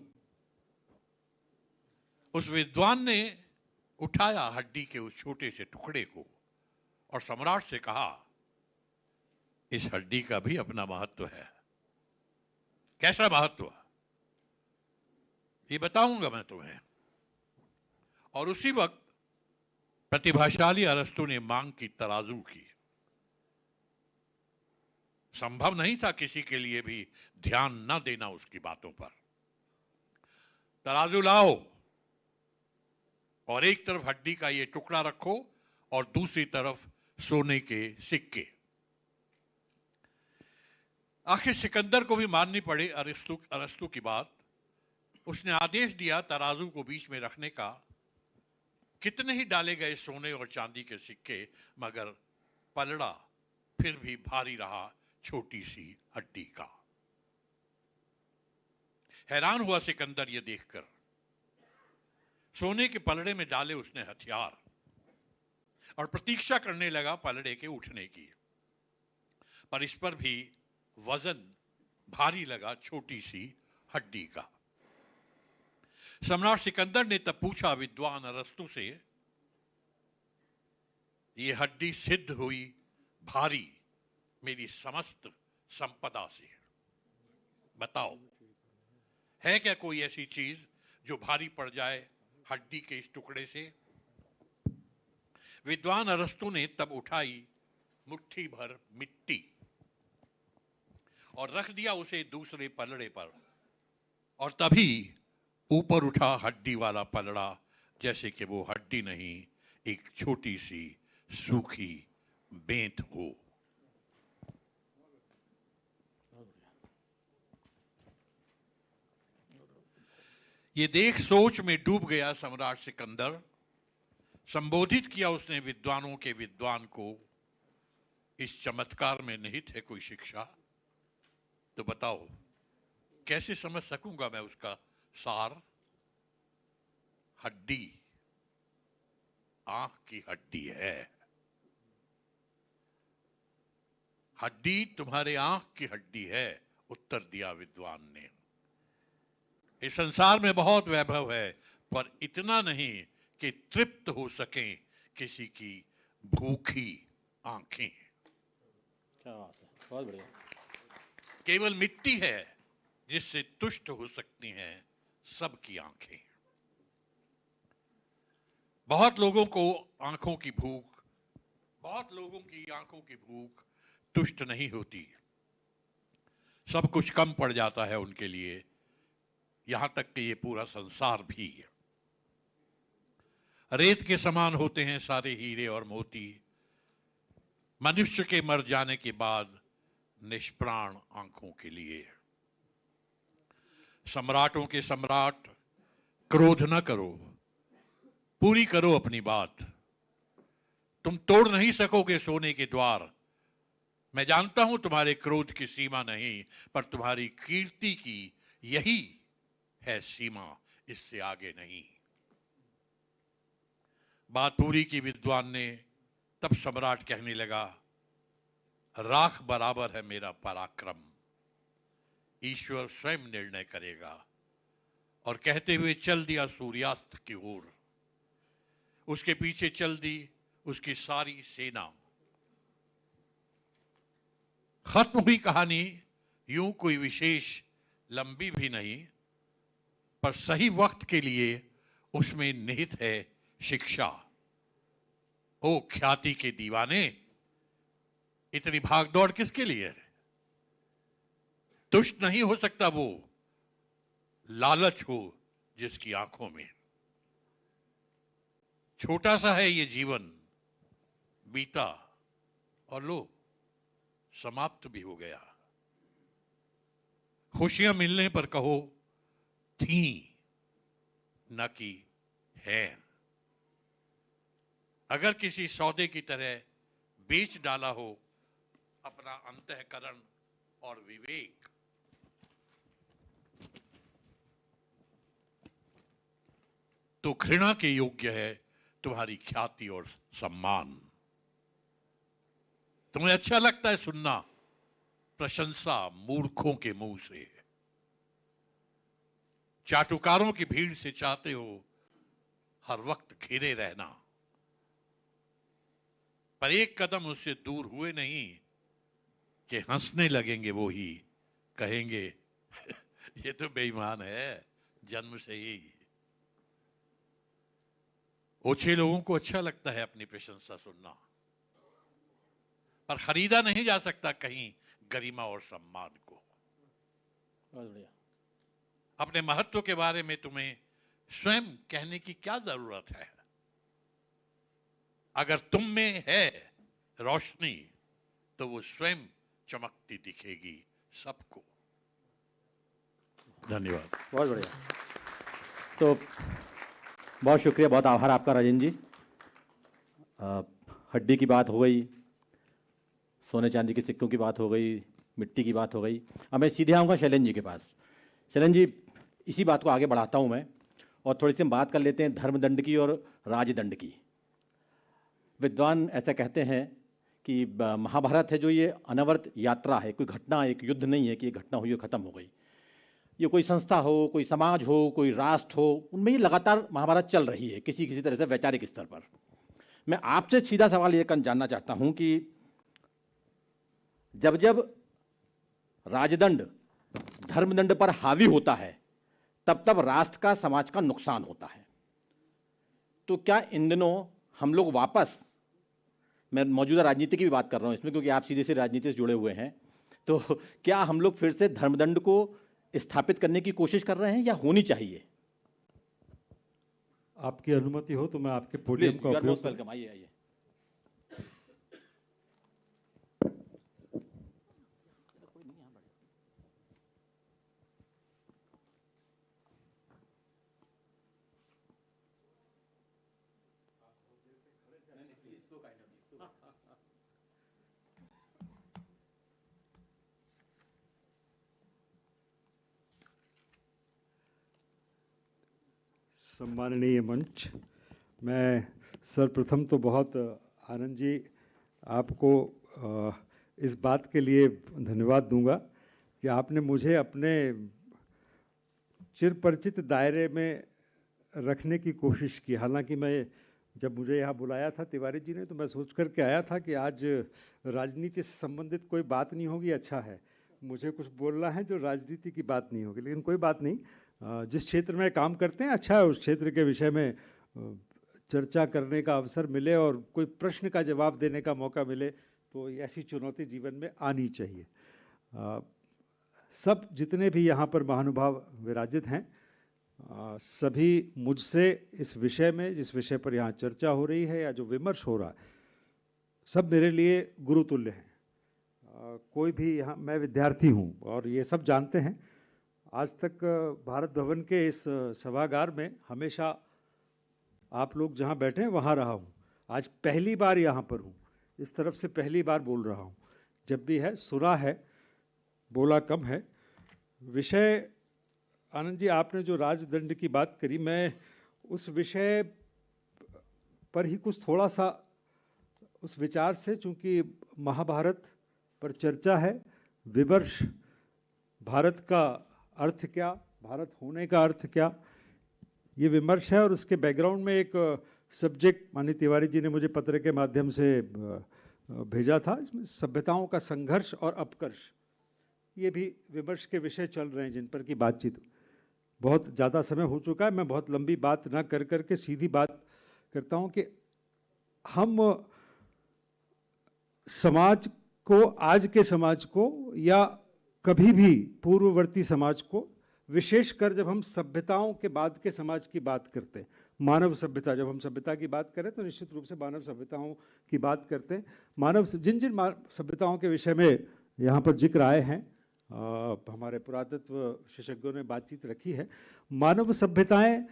उस विद्वान ने उठाया हड्डी के उस छोटे से टुकड़े को और सम्राट से कहा, इस हड्डी का भी अपना महत्व है। कैसा महत्व? ये बताऊंगा मैं तुम्हें। और उसी वक्त प्रतिभाशाली अरस्तु ने मांग की तराजू की। संभव नहीं था किसी के लिए भी ध्यान न देना उसकी बातों पर। तराजू लाओ और एक तरफ हड्डी का ये टुकड़ा रखो और दूसरी तरफ सोने के सिक्के। आखिर सिकंदर को भी माननी पड़ी अरस्तु की बात। उसने आदेश दिया तराजू को बीच में रखने का। कितने ही डाले गए सोने और चांदी के सिक्के, मगर पलड़ा फिर भी भारी रहा छोटी सी हड्डी का। हैरान हुआ सिकंदर ये देखकर। सोने के पलड़े में डाले उसने हथियार और प्रतीक्षा करने लगा पलड़े के उठने की, पर इस पर भी वजन भारी लगा छोटी सी हड्डी का। सम्राट सिकंदर ने तब पूछा विद्वान अरस्तु से, ये हड्डी सिद्ध हुई भारी मेरी समस्त संपदा से। बताओ, है क्या कोई ऐसी चीज जो भारी पड़ जाए हड्डी के इस टुकड़े से? विद्वान अरस्तु ने तब उठाई मुट्ठी भर मिट्टी और रख दिया उसे दूसरे पलड़े पर, और तभी ऊपर उठा हड्डी वाला पलड़ा, जैसे कि वो हड्डी नहीं एक छोटी सी सूखी बेंत हो। ये देख सोच में डूब गया सम्राट सिकंदर। संबोधित किया उसने विद्वानों के विद्वान को, इस चमत्कार में निहित है कोई शिक्षा? तो बताओ कैसे समझ सकूंगा मैं उसका सार? हड्डी आंख की हड्डी है। हड्डी तुम्हारे आंख की हड्डी है, उत्तर दिया विद्वान ने। इस संसार में बहुत वैभव है, पर इतना नहीं कि तृप्त हो सकें किसी की भूखी आंखें। क्या बात है, बहुत बढ़िया। केवल मिट्टी है जिससे तुष्ट हो सकती हैं सबकी आंखें। बहुत लोगों की आंखों की भूख तुष्ट नहीं होती। सब कुछ कम पड़ जाता है उनके लिए, यहां तक कि ये पूरा संसार भी। रेत के समान होते हैं सारे हीरे और मोती। मनुष्य के मर जाने के बाद निष्प्राण आंखों के लिए। सम्राटों के सम्राट, क्रोध न करो, पूरी करो अपनी बात। तुम तोड़ नहीं सकोगे सोने के द्वार। मैं जानता हूं तुम्हारे क्रोध की सीमा नहीं, पर तुम्हारी कीर्ति की यही है सीमा, इससे आगे नहीं। बात पूरी की विद्वान ने। तब सम्राट कहने लगा, राख बराबर है मेरा पराक्रम, ईश्वर स्वयं निर्णय करेगा। और कहते हुए चल दिया सूर्यास्त की ओर। उसके पीछे चल दी उसकी सारी सेना। खत्म हुई कहानी। यूं कोई विशेष लंबी भी नहीं, पर सही वक्त के लिए उसमें निहित है शिक्षा। ओ ख्याति के दीवाने, इतनी भागदौड़ किसके लिए? तुष्ट नहीं हो सकता वो लालच हो जिसकी आंखों में। छोटा सा है ये जीवन, बीता और लो समाप्त भी हो गया। खुशियां मिलने पर कहो थी न कि है। अगर किसी सौदे की तरह बेच डाला हो अपना अंतःकरण और विवेक, तो घृणा के योग्य है तुम्हारी ख्याति और सम्मान। तुम्हें अच्छा लगता है सुनना प्रशंसा मूर्खों के मुंह से। चाटुकारों की भीड़ से चाहते हो हर वक्त घिरे रहना, पर एक कदम उससे दूर हुए नहीं कि हंसने लगेंगे वो ही, कहेंगे ये तो बेईमान है जन्म से ही। ओछे लोगों को अच्छा लगता है अपनी प्रशंसा सुनना, पर खरीदा नहीं जा सकता कहीं गरिमा और सम्मान को। अपने महत्व के बारे में तुम्हें स्वयं कहने की क्या जरूरत है? अगर तुम में है रोशनी तो वो स्वयं चमकती दिखेगी सबको। धन्यवाद। बहुत बढ़िया। तो बहुत शुक्रिया, बहुत आभार आपका राजेंद्र जी। हड्डी की बात हो गई, सोने चांदी के सिक्कों की बात हो गई, मिट्टी की बात हो गई। अब मैं सीधे आऊँगा शैलेंद्र जी के पास। शैलेंद्र जी, इसी बात को आगे बढ़ाता हूँ मैं, और थोड़ी सी हम बात कर लेते हैं धर्मदंड की और राजदंड की। विद्वान ऐसा कहते हैं कि महाभारत है जो ये अनवरत यात्रा है, कोई घटना, एक युद्ध नहीं है कि ये घटना हुई और ख़त्म हो गई। ये कोई संस्था हो, कोई समाज हो, कोई राष्ट्र हो, उनमें ये लगातार महाभारत चल रही है किसी किसी तरह से वैचारिक स्तर पर। मैं आपसे सीधा सवाल ये जानना चाहता हूँ कि जब जब राजदंड धर्मदंड पर हावी होता है तब तब राष्ट्र का, समाज का नुकसान होता है। तो क्या इन दिनों हम लोग वापस, मैं मौजूदा राजनीति की भी बात कर रहा हूं इसमें क्योंकि आप सीधे से राजनीति से जुड़े हुए हैं, तो क्या हम लोग फिर से धर्मदंड को स्थापित करने की कोशिश कर रहे हैं या होनी चाहिए? आपकी अनुमति हो तो मैं आपके पोडियम का उपयोग वेलकम। आइए आइए। सम्माननीय मंच, मैं सर्वप्रथम तो बहुत आनंद जी आपको इस बात के लिए धन्यवाद दूंगा कि आपने मुझे अपने चिरपरिचित दायरे में रखने की कोशिश की। हालांकि मैं जब मुझे यहाँ बुलाया था तिवारी जी ने तो मैं सोच कर के आया था कि आज राजनीति से संबंधित कोई बात नहीं होगी, अच्छा है मुझे कुछ बोलना है जो राजनीति की बात नहीं होगी, लेकिन कोई बात नहीं। जिस क्षेत्र में काम करते हैं अच्छा है उस क्षेत्र के विषय में चर्चा करने का अवसर मिले और कोई प्रश्न का जवाब देने का मौका मिले तो ऐसी चुनौती जीवन में आनी चाहिए। सब जितने भी यहाँ पर महानुभाव विराजित हैं सभी मुझसे इस विषय में, जिस विषय पर यहाँ चर्चा हो रही है या जो विमर्श हो रहा है, सब मेरे लिए गुरुतुल्य हैं। कोई भी यहाँ, मैं विद्यार्थी हूँ और ये सब जानते हैं। आज तक भारत भवन के इस सभागार में हमेशा आप लोग जहाँ बैठे हैं वहाँ रहा हूँ। आज पहली बार यहाँ पर हूँ, इस तरफ से पहली बार बोल रहा हूँ। जब भी है सुना है, बोला कम है। विषय आनंद जी आपने जो राजदंड की बात करी, मैं उस विषय पर ही कुछ थोड़ा सा उस विचार से, चूँकि महाभारत पर चर्चा है, विमर्श, भारत का अर्थ क्या, भारत होने का अर्थ क्या, ये विमर्श है। और उसके बैकग्राउंड में एक सब्जेक्ट माननीय तिवारी जी ने मुझे पत्र के माध्यम से भेजा था, इसमें सभ्यताओं का संघर्ष और अपकर्ष, ये भी विमर्श के विषय चल रहे हैं जिन पर की बातचीत। बहुत ज़्यादा समय हो चुका है, मैं बहुत लंबी बात ना कर करके सीधी बात करता हूँ कि हम समाज को, आज के समाज को या कभी भी पूर्ववर्ती समाज को, विशेषकर जब हम सभ्यताओं के बाद के समाज की बात करते हैं, मानव सभ्यता, जब हम सभ्यता की बात करें तो निश्चित रूप से मानव सभ्यताओं की बात करते हैं। मानव जिन जिन सभ्यताओं के विषय में यहाँ पर जिक्र आए हैं, हमारे पुरातत्व विशेषज्ञों ने बातचीत रखी है। मानव सभ्यताएं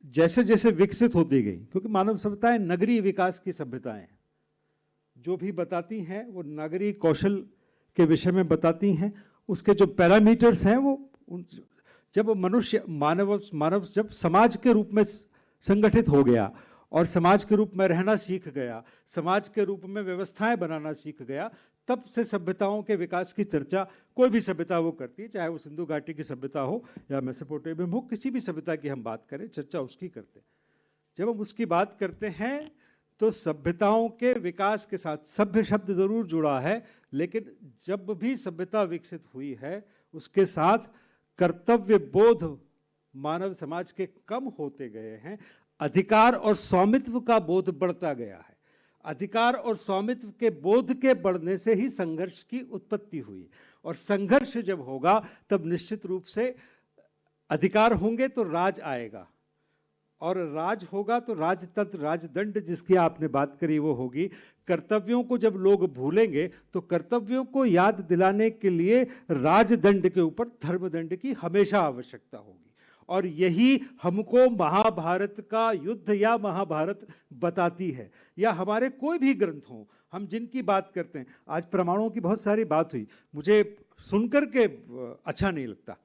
जैसे जैसे विकसित होती गई, क्योंकि मानव सभ्यताएं नगरीय विकास की सभ्यताएं हैं, जो भी बताती हैं वो नागरिक कौशल के विषय में बताती हैं। उसके जो पैरामीटर्स हैं वो जब मनुष्य, मानव जब समाज के रूप में संगठित हो गया और समाज के रूप में रहना सीख गया, समाज के रूप में व्यवस्थाएं बनाना सीख गया, तब से सभ्यताओं के विकास की चर्चा कोई भी सभ्यता वो करती है, चाहे वो सिंधु घाटी की सभ्यता हो या मेसोपोटामिया हो, किसी भी सभ्यता की हम बात करें, चर्चा उसकी करते हैं। जब हम उसकी बात करते हैं तो सभ्यताओं के विकास के साथ सभ्य शब्द जरूर जुड़ा है, लेकिन जब भी सभ्यता विकसित हुई है उसके साथ कर्तव्य बोध मानव समाज के कम होते गए हैं। अधिकार और स्वामित्व का बोध बढ़ता गया है। अधिकार और स्वामित्व के बोध के बढ़ने से ही संघर्ष की उत्पत्ति हुई, और संघर्ष जब होगा तब निश्चित रूप से अधिकार होंगे तो राज आएगा, और राज होगा तो राजतंत्र, राजदंड जिसकी आपने बात करी वो होगी। कर्तव्यों को जब लोग भूलेंगे तो कर्तव्यों को याद दिलाने के लिए राजदंड के ऊपर धर्मदंड की हमेशा आवश्यकता होगी, और यही हमको महाभारत का युद्ध या महाभारत बताती है, या हमारे कोई भी ग्रंथ हों हम जिनकी बात करते हैं। आज प्रमाणों की बहुत सारी बात हुई, मुझे सुनकर के अच्छा नहीं लगता,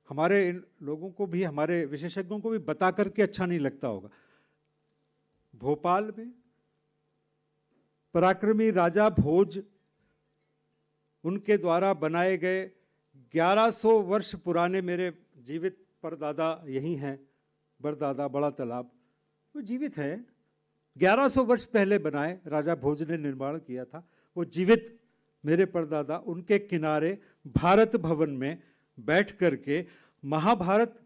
हमारे इन लोगों को भी, हमारे विशेषज्ञों को भी बता करके अच्छा नहीं लगता होगा। भोपाल में पराक्रमी राजा भोज, उनके द्वारा बनाए गए 1100 वर्ष पुराने, मेरे जीवित परदादा यही हैं, बड़दादा बड़ा तालाब, वो जीवित हैं, 1100 वर्ष पहले बनाए, राजा भोज ने निर्माण किया था, वो जीवित मेरे परदादा, उनके किनारे भारत भवन में बैठ करके महाभारत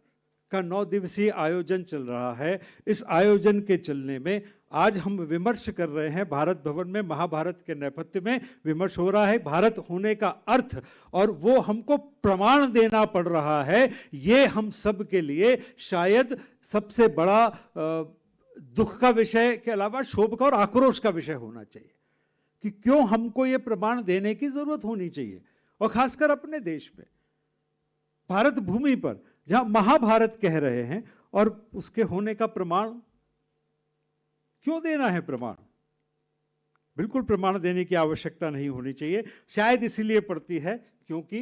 का 9 दिवसीय आयोजन चल रहा है। इस आयोजन के चलने में आज हम विमर्श कर रहे हैं, भारत भवन में महाभारत के नेपथ्य में विमर्श हो रहा है भारत होने का अर्थ, और वो हमको प्रमाण देना पड़ रहा है। ये हम सब के लिए शायद सबसे बड़ा दुख का विषय के अलावा शोभ का और आक्रोश का विषय होना चाहिए कि क्यों हमको ये प्रमाण देने की जरूरत होनी चाहिए, और खासकर अपने देश में, भारत भूमि पर जहां महाभारत कह रहे हैं, और उसके होने का प्रमाण क्यों देना है? प्रमाण बिल्कुल प्रमाण देने की आवश्यकता नहीं होनी चाहिए। शायद इसीलिए पड़ती है क्योंकि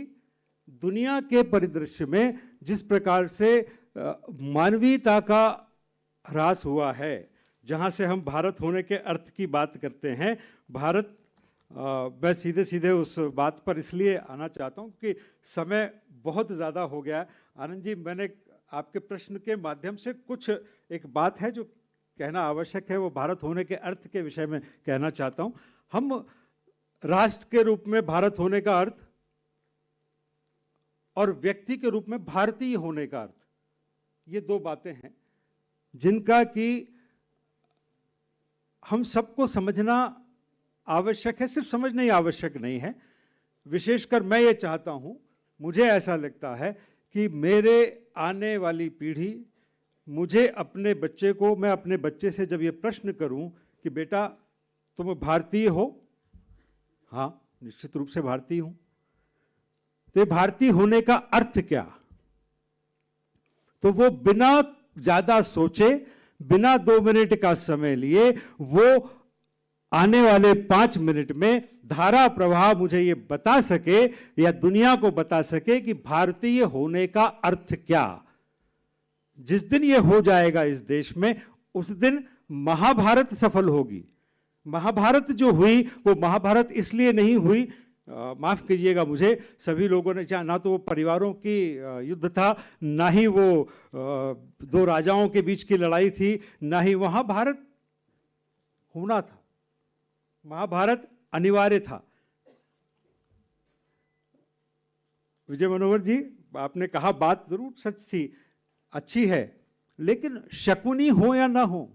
दुनिया के परिदृश्य में जिस प्रकार से मानवीयता का ह्रास हुआ है, जहां से हम भारत होने के अर्थ की बात करते हैं, भारत, मैं सीधे सीधे उस बात पर इसलिए आना चाहता हूं कि समय बहुत ज़्यादा हो गया है। आनंद जी, मैंने आपके प्रश्न के माध्यम से कुछ, एक बात है जो कहना आवश्यक है, वो भारत होने के अर्थ के विषय में कहना चाहता हूं। हम राष्ट्र के रूप में भारत होने का अर्थ और व्यक्ति के रूप में भारतीय होने का अर्थ, ये दो बातें हैं जिनका कि हम सबको समझना आवश्यक है। सिर्फ समझना ही आवश्यक नहीं है, विशेषकर मैं ये चाहता हूं, मुझे ऐसा लगता है कि मेरे आने वाली पीढ़ी, मुझे अपने बच्चे को, मैं अपने बच्चे से जब ये प्रश्न करूं कि बेटा तुम भारतीय हो, हाँ निश्चित रूप से भारतीय हूं, तो ये भारतीय होने का अर्थ क्या, तो वो बिना ज्यादा सोचे, बिना 2 मिनट का समय लिए, वो आने वाले 5 मिनट में धारा प्रवाह मुझे ये बता सके या दुनिया को बता सके कि भारतीय होने का अर्थ क्या। जिस दिन ये हो जाएगा इस देश में, उस दिन महाभारत सफल होगी। महाभारत जो हुई वो महाभारत इसलिए नहीं हुई, माफ कीजिएगा मुझे, सभी लोगों ने, ना तो वो परिवारों की युद्ध था, ना ही वो 2 राजाओं के बीच की लड़ाई थी, ना ही वहां भारत होना था, महाभारत अनिवार्य था। विजय मनोहर जी, आपने कहा बात जरूर सच थी, अच्छी है, लेकिन शकुनी हो या ना हो,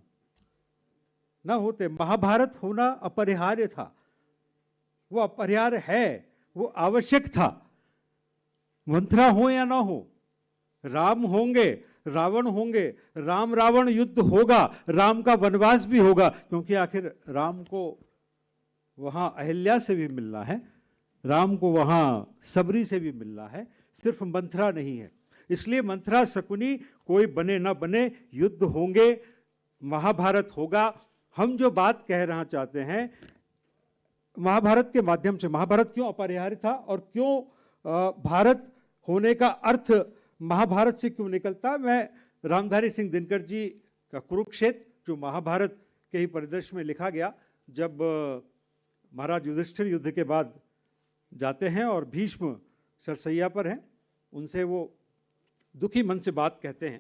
ना होते, महाभारत होना अपरिहार्य था, वो अपरिहार्य है, वो आवश्यक था। मंथरा हो या ना हो, राम होंगे, रावण होंगे, राम रावण युद्ध होगा, राम का वनवास भी होगा, क्योंकि आखिर राम को वहां अहिल्या से भी मिलना है, राम को वहां सबरी से भी मिलना है, सिर्फ मंथरा नहीं है। इसलिए मंथरा शकुनी कोई बने ना बने, युद्ध होंगे, महाभारत होगा। हम जो बात कह रहा चाहते हैं, महाभारत के माध्यम से, महाभारत क्यों अपरिहार्य था और क्यों भारत होने का अर्थ महाभारत से क्यों निकलता। मैं रामधारी सिंह दिनकर जी का कुरुक्षेत्र, जो महाभारत के ही परिदृश्य में लिखा गया, जब महाराज युधिष्ठिर युद्ध के बाद जाते हैं और भीष्म सरसैया पर हैं, उनसे वो दुखी मन से बात कहते हैं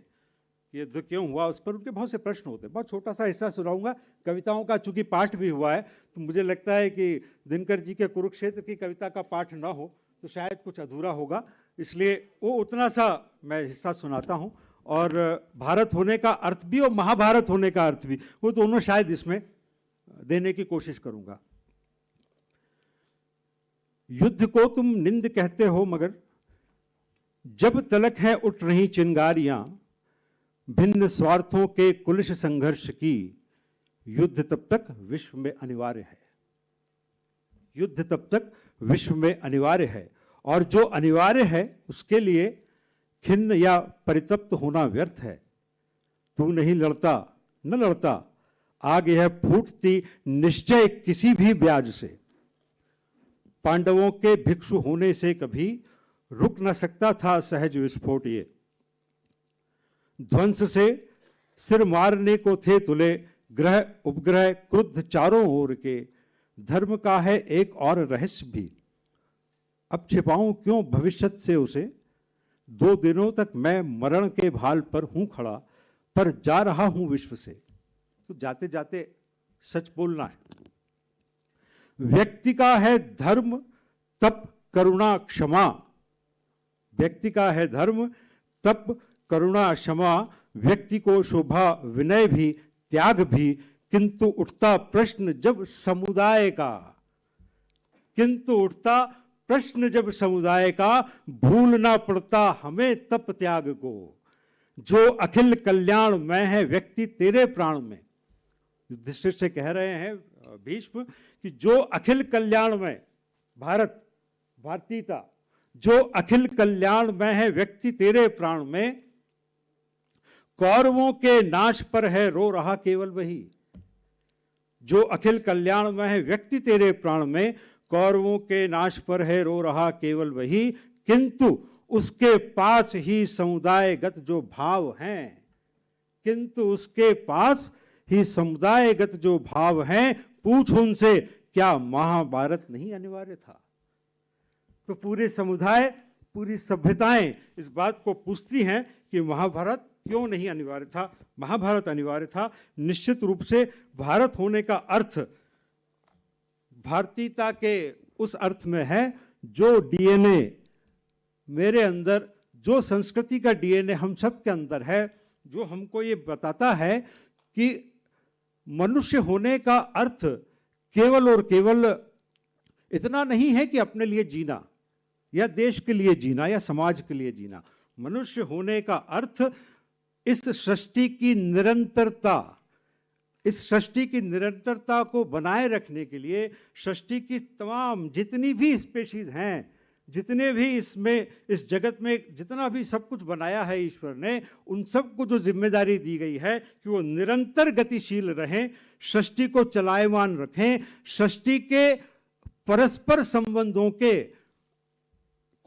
कि युद्ध क्यों हुआ, उस पर उनके बहुत से प्रश्न होते हैं। बहुत छोटा सा हिस्सा सुनाऊंगा, कविताओं का चूंकि पाठ भी हुआ है, तो मुझे लगता है कि दिनकर जी के कुरुक्षेत्र की कविता का पाठ ना हो तो शायद कुछ अधूरा होगा, इसलिए वो उतना सा मैं हिस्सा सुनाता हूँ और भारत होने का अर्थ भी और महाभारत होने का अर्थ भी, वो दोनों शायद इसमें देने की कोशिश करूंगा। युद्ध को तुम निंद कहते हो, मगर जब तलक है उठ रही चिंगारियां भिन्न स्वार्थों के कुलिश संघर्ष की, युद्ध तब तक विश्व में अनिवार्य है। युद्ध तब तक विश्व में अनिवार्य है, और जो अनिवार्य है उसके लिए खिन्न या परितप्त होना व्यर्थ है। तू नहीं लड़ता न लड़ता, आग यह फूटती निश्चय किसी भी ब्याज से। पांडवों के भिक्षु होने से कभी रुक न सकता था सहज विस्फोट ये। ध्वंस से सिर मारने को थे तुले ग्रह उपग्रह क्रुद्ध चारों ओर के। धर्म का है एक और रहस्य भी, अब छिपाऊं क्यों भविष्यत से उसे। 2 दिनों तक मैं मरण के भाल पर हूं खड़ा, पर जा रहा हूं विश्व से। तो जाते जाते सच बोलना है। व्यक्ति का है धर्म तप करुणा क्षमा, व्यक्ति का है धर्म तप करुणा क्षमा। व्यक्ति को शोभा विनय भी त्याग भी, किंतु उठता प्रश्न जब समुदाय का, किंतु उठता प्रश्न जब समुदाय का, भूलना पड़ता हमें तप त्याग को। जो अखिल कल्याण में है व्यक्ति तेरे प्राण में। युधिष्ठिर से कह रहे हैं भीष्म कि जो अखिल कल्याण में, भारत भारतीयता, जो अखिल कल्याण में है व्यक्ति तेरे प्राण में। कौरवों के नाश पर है रो रहा केवल वही। जो अखिल कल्याण में है व्यक्ति तेरे प्राण में, कौरवों के नाश पर है रो रहा केवल वही। किंतु उसके पास ही समुदायगत जो भाव हैं, किंतु उसके पास ही समुदायगत जो भाव हैं, पूछ उनसे क्या महाभारत नहीं अनिवार्य था। तो पूरे समुदाय, पूरी सभ्यताएं इस बात को पूछती हैं कि महाभारत क्यों नहीं अनिवार्य था। महाभारत अनिवार्य था। निश्चित रूप से भारत होने का अर्थ भारतीयता के उस अर्थ में है जो डीएनए मेरे अंदर, जो संस्कृति का डीएनए हम सब के अंदर है, जो हमको ये बताता है कि मनुष्य होने का अर्थ केवल और केवल इतना नहीं है कि अपने लिए जीना या देश के लिए जीना या समाज के लिए जीना। मनुष्य होने का अर्थ इस सृष्टि की निरंतरता, इस सृष्टि की निरंतरता को बनाए रखने के लिए सृष्टि की तमाम जितनी भी स्पेशीज हैं, जितने भी इसमें इस जगत में जितना भी सब कुछ बनाया है ईश्वर ने, उन सब को जो जिम्मेदारी दी गई है कि वो निरंतर गतिशील रहें, सृष्टि को चलायमान रखें, सृष्टि के परस्पर संबंधों के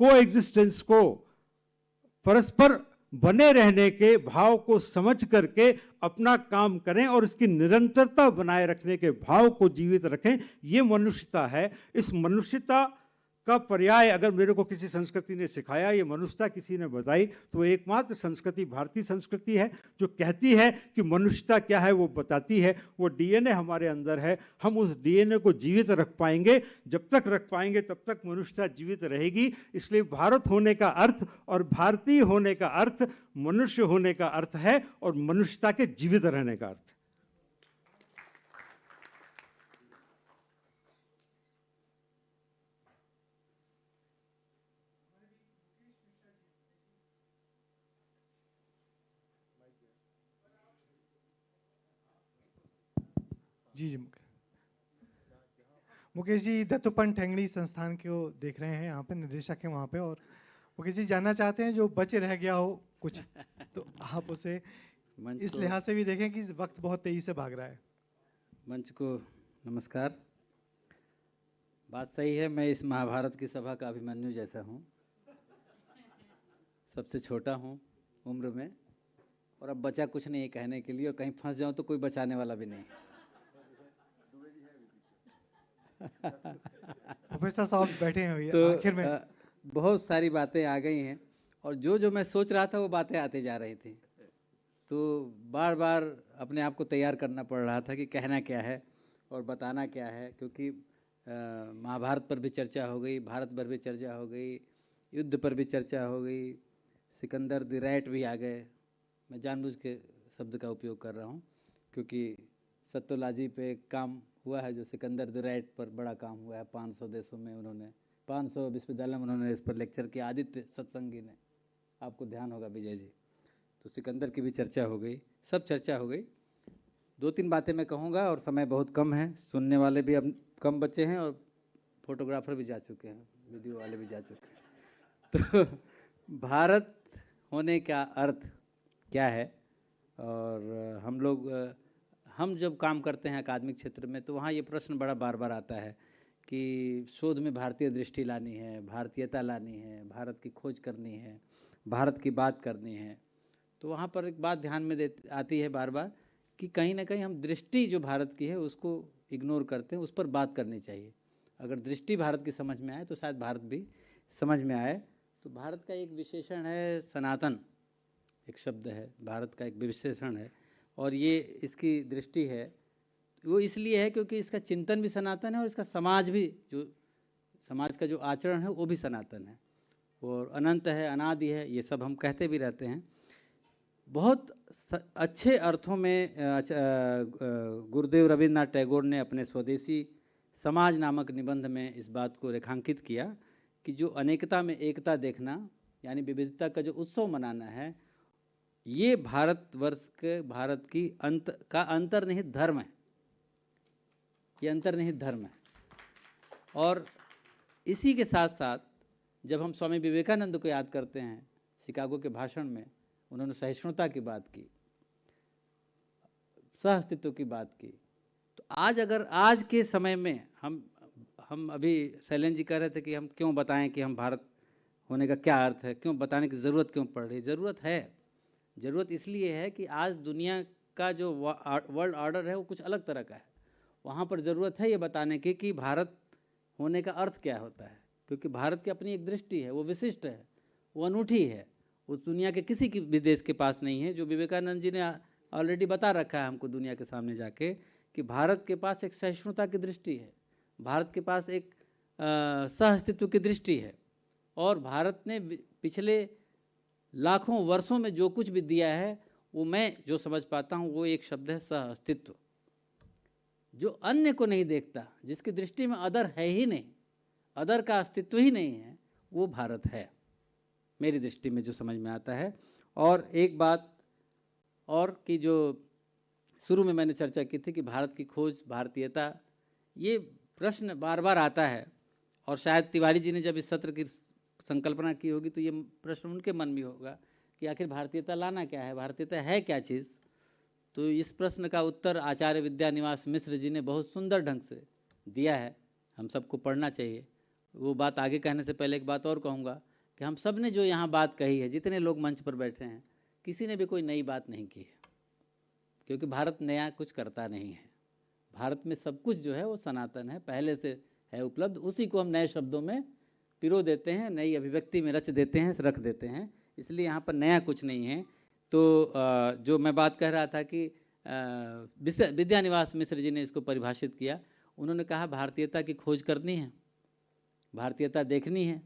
कोएग्जिस्टेंस को, परस्पर बने रहने के भाव को समझ करके अपना काम करें और इसकी निरंतरता बनाए रखने के भाव को जीवित रखें। ये मनुष्यता है। इस मनुष्यता का पर्याय अगर मेरे को किसी संस्कृति ने सिखाया, ये मनुष्यता किसी ने बताई, तो एकमात्र संस्कृति भारतीय संस्कृति है जो कहती है कि मनुष्यता क्या है, वो बताती है। वो डीएनए हमारे अंदर है। हम उस डीएनए को जीवित रख पाएंगे। जब तक रख पाएंगे तब तक मनुष्यता जीवित रहेगी। इसलिए भारत होने का अर्थ और भारतीय होने का अर्थ मनुष्य होने का अर्थ है और मनुष्यता के जीवित रहने का अर्थ। जी जी मुकेश जी दत्तोपंत ठेंगड़ी संस्थान को देख रहे हैं, यहाँ पे निदेशक हैं वहाँ पे, और मुकेश जी जानना चाहते हैं जो बच रह गया हो कुछ तो आप उसे इस लिहाज से भी देखें कि वक्त बहुत तेजी से भाग रहा है। मंच को नमस्कार। बात सही है, मैं इस महाभारत की सभा का अभिमन्यु जैसा हूँ, सबसे छोटा हूँ उम्र में, और अब बचा कुछ नहीं कहने के लिए, और कहीं फंस जाऊँ तो कोई बचाने वाला भी नहीं। प्रोफेसर साहब बैठे हैं तो आखिर में बहुत सारी बातें आ गई हैं, और जो मैं सोच रहा था वो बातें आते जा रही थी, तो बार बार अपने आप को तैयार करना पड़ रहा था कि कहना क्या है और बताना क्या है, क्योंकि महाभारत पर भी चर्चा हो गई, भारत पर भी चर्चा हो गई, युद्ध पर भी चर्चा हो गई, सिकंदर द ग्रेट भी आ गए, मैं जानबूझ के शब्द का उपयोग कर रहा हूँ, क्योंकि सत्तोलाजी पे एक काम हुआ है जो सिकंदर द राइट पर बड़ा काम हुआ है। 500 देशों में उन्होंने, 500 विश्वविद्यालय में उन्होंने इस पर लेक्चर किया, आदित्य सत्संगी ने, आपको ध्यान होगा विजय जी। तो सिकंदर की भी चर्चा हो गई, सब चर्चा हो गई। 2-3 बातें मैं कहूँगा और समय बहुत कम है, सुनने वाले भी अब कम बचे हैं और फोटोग्राफर भी जा चुके हैं, वीडियो वाले भी जा चुके हैं। तो भारत होने का अर्थ क्या है, और हम जब काम करते हैं अकादमिक क्षेत्र में तो वहाँ ये प्रश्न बड़ा बार बार आता है कि शोध में भारतीय दृष्टि लानी है, भारतीयता लानी है, भारत की खोज करनी है, भारत की बात करनी है। तो वहाँ पर एक बात ध्यान में आती है बार बार कि कहीं ना कहीं हम दृष्टि जो भारत की है उसको इग्नोर करते हैं, उस पर बात करनी चाहिए। अगर दृष्टि भारत की समझ में आए तो शायद भारत भी समझ में आए। तो भारत का एक विशेषण है सनातन, एक शब्द है, भारत का एक विशेषण है, और ये इसकी दृष्टि है वो इसलिए है क्योंकि इसका चिंतन भी सनातन है और इसका समाज भी, जो समाज का जो आचरण है वो भी सनातन है और अनंत है, अनादि है, ये सब हम कहते भी रहते हैं। बहुत अच्छे अर्थों में गुरुदेव रविन्द्रनाथ टैगोर ने अपने स्वदेशी समाज नामक निबंध में इस बात को रेखांकित किया कि जो अनेकता में एकता देखना, यानी विविधता का जो उत्सव मनाना है, ये भारतवर्ष के, भारत की का अंतर्निहित धर्म है, ये अंतर्निहित धर्म है। और इसी के साथ साथ जब हम स्वामी विवेकानंद को याद करते हैं, शिकागो के भाषण में उन्होंने सहिष्णुता की बात की, सह अस्तित्व की बात की। तो आज के समय में हम अभी शैलेंद्र जी कह रहे थे कि हम क्यों बताएं कि हम भारत होने का क्या अर्थ है, क्यों बताने की ज़रूरत क्यों पड़ रही है। ज़रूरत इसलिए है कि आज दुनिया का जो वर्ल्ड ऑर्डर है वो कुछ अलग तरह का है। वहाँ पर ज़रूरत है ये बताने की कि भारत होने का अर्थ क्या होता है, क्योंकि भारत की अपनी एक दृष्टि है, वो विशिष्ट है, वो अनूठी है, उस दुनिया के किसी भी देश के पास नहीं है। जो विवेकानंद जी ने ऑलरेडी बता रखा है हमको दुनिया के सामने जाके कि भारत के पास एक सहिष्णुता की दृष्टि है, भारत के पास एक सह अस्तित्व की दृष्टि है, और भारत ने पिछले लाखों वर्षों में जो कुछ भी दिया है वो मैं जो समझ पाता हूँ वो एक शब्द है सह अस्तित्व। जो अन्य को नहीं देखता, जिसकी दृष्टि में अदर है ही नहीं, अदर का अस्तित्व ही नहीं है, वो भारत है मेरी दृष्टि में, जो समझ में आता है। और एक बात और कि जो शुरू में मैंने चर्चा की थी कि भारत की खोज, भारतीयता, ये प्रश्न बार बार आता है, और शायद तिवारी जी ने जब इस सत्र की संकल्पना की होगी तो ये प्रश्न उनके मन में होगा कि आखिर भारतीयता लाना क्या है, भारतीयता है क्या चीज़। तो इस प्रश्न का उत्तर आचार्य विद्यानिवास मिश्र जी ने बहुत सुंदर ढंग से दिया है, हम सबको पढ़ना चाहिए। वो बात आगे कहने से पहले एक बात और कहूँगा कि हम सब ने जो यहाँ बात कही है, जितने लोग मंच पर बैठे हैं, किसी ने भी कोई नई बात नहीं की है, क्योंकि भारत नया कुछ करता नहीं है। भारत में सब कुछ जो है वो सनातन है, पहले से है उपलब्ध, उसी को हम नए शब्दों में पिरो देते हैं, नई अभिव्यक्ति में रच देते हैं, रख देते हैं, इसलिए यहाँ पर नया कुछ नहीं है। तो जो मैं बात कह रहा था कि विद्यानिवास मिश्र जी ने इसको परिभाषित किया, उन्होंने कहा भारतीयता की खोज करनी है, भारतीयता देखनी है।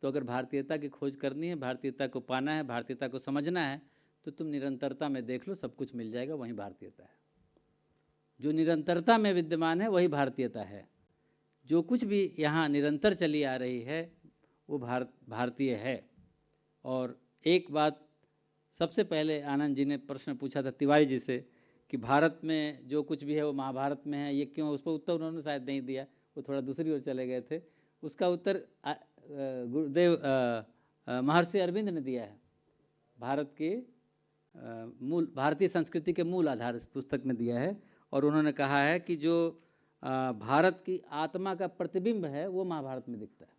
तो अगर भारतीयता की खोज करनी है, भारतीयता को पाना है, भारतीयता को समझना है, तो तुम निरंतरता में देख लो, सब कुछ मिल जाएगा, वही भारतीयता है। जो निरंतरता में विद्यमान है वही भारतीयता है। जो कुछ भी यहाँ निरंतर चली आ रही है वो भारतीय है। और एक बात सबसे पहले आनंद जी ने प्रश्न पूछा था तिवारी जी से कि भारत में जो कुछ भी है वो महाभारत में है, ये क्यों, उस पर उत्तर उन्होंने शायद नहीं दिया, वो थोड़ा दूसरी ओर चले गए थे। उसका उत्तर गुरुदेव महर्षि अरविंद ने दिया है, भारत के मूल, भारतीय संस्कृति के मूल आधार इस पुस्तक में दिया है। और उन्होंने कहा है कि जो भारत की आत्मा का प्रतिबिंब है वो महाभारत में दिखता है।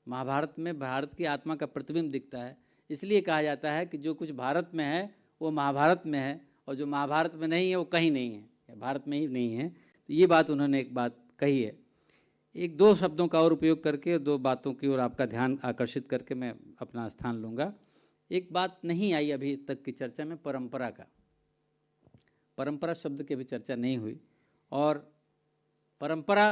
महाभारत में भारत की आत्मा का प्रतिबिंब दिखता है, इसलिए कहा जाता है कि जो कुछ भारत में है वो महाभारत में है, और जो महाभारत में नहीं है वो कहीं नहीं है, भारत में ही नहीं है। तो ये बात उन्होंने एक बात कही है। एक दो शब्दों का और उपयोग करके, दो बातों की ओर आपका ध्यान आकर्षित करके मैं अपना स्थान लूँगा। एक बात नहीं आई अभी तक की चर्चा में, परंपरा का, परंपरा शब्द की भी चर्चा नहीं हुई, और परंपरा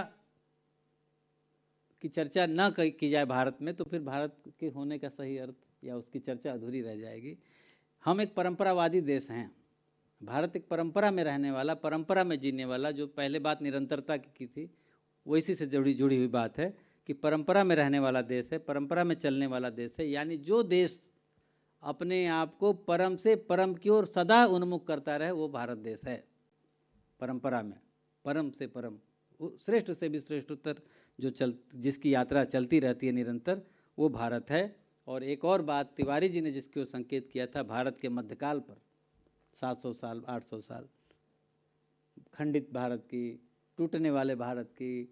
की चर्चा न की जाए भारत में तो फिर भारत के होने का सही अर्थ या उसकी चर्चा अधूरी रह जाएगी। हम एक परंपरावादी देश हैं। भारत एक परंपरा में रहने वाला, परंपरा में जीने वाला, जो पहले बात निरंतरता की थी वो इसी से जुड़ी हुई बात है कि परंपरा में रहने वाला देश है, परंपरा में चलने वाला देश है। यानी जो देश अपने आप को परम से परम की ओर सदा उन्मुख करता रहे वो भारत देश है। परंपरा में परम से परम, श्रेष्ठ से भी श्रेष्ठोत्तर जिसकी यात्रा चलती रहती है निरंतर, वो भारत है। और एक और बात तिवारी जी ने जिसकी ओर संकेत किया था, भारत के मध्यकाल पर 700 साल 800 साल खंडित भारत की, टूटने वाले भारत की,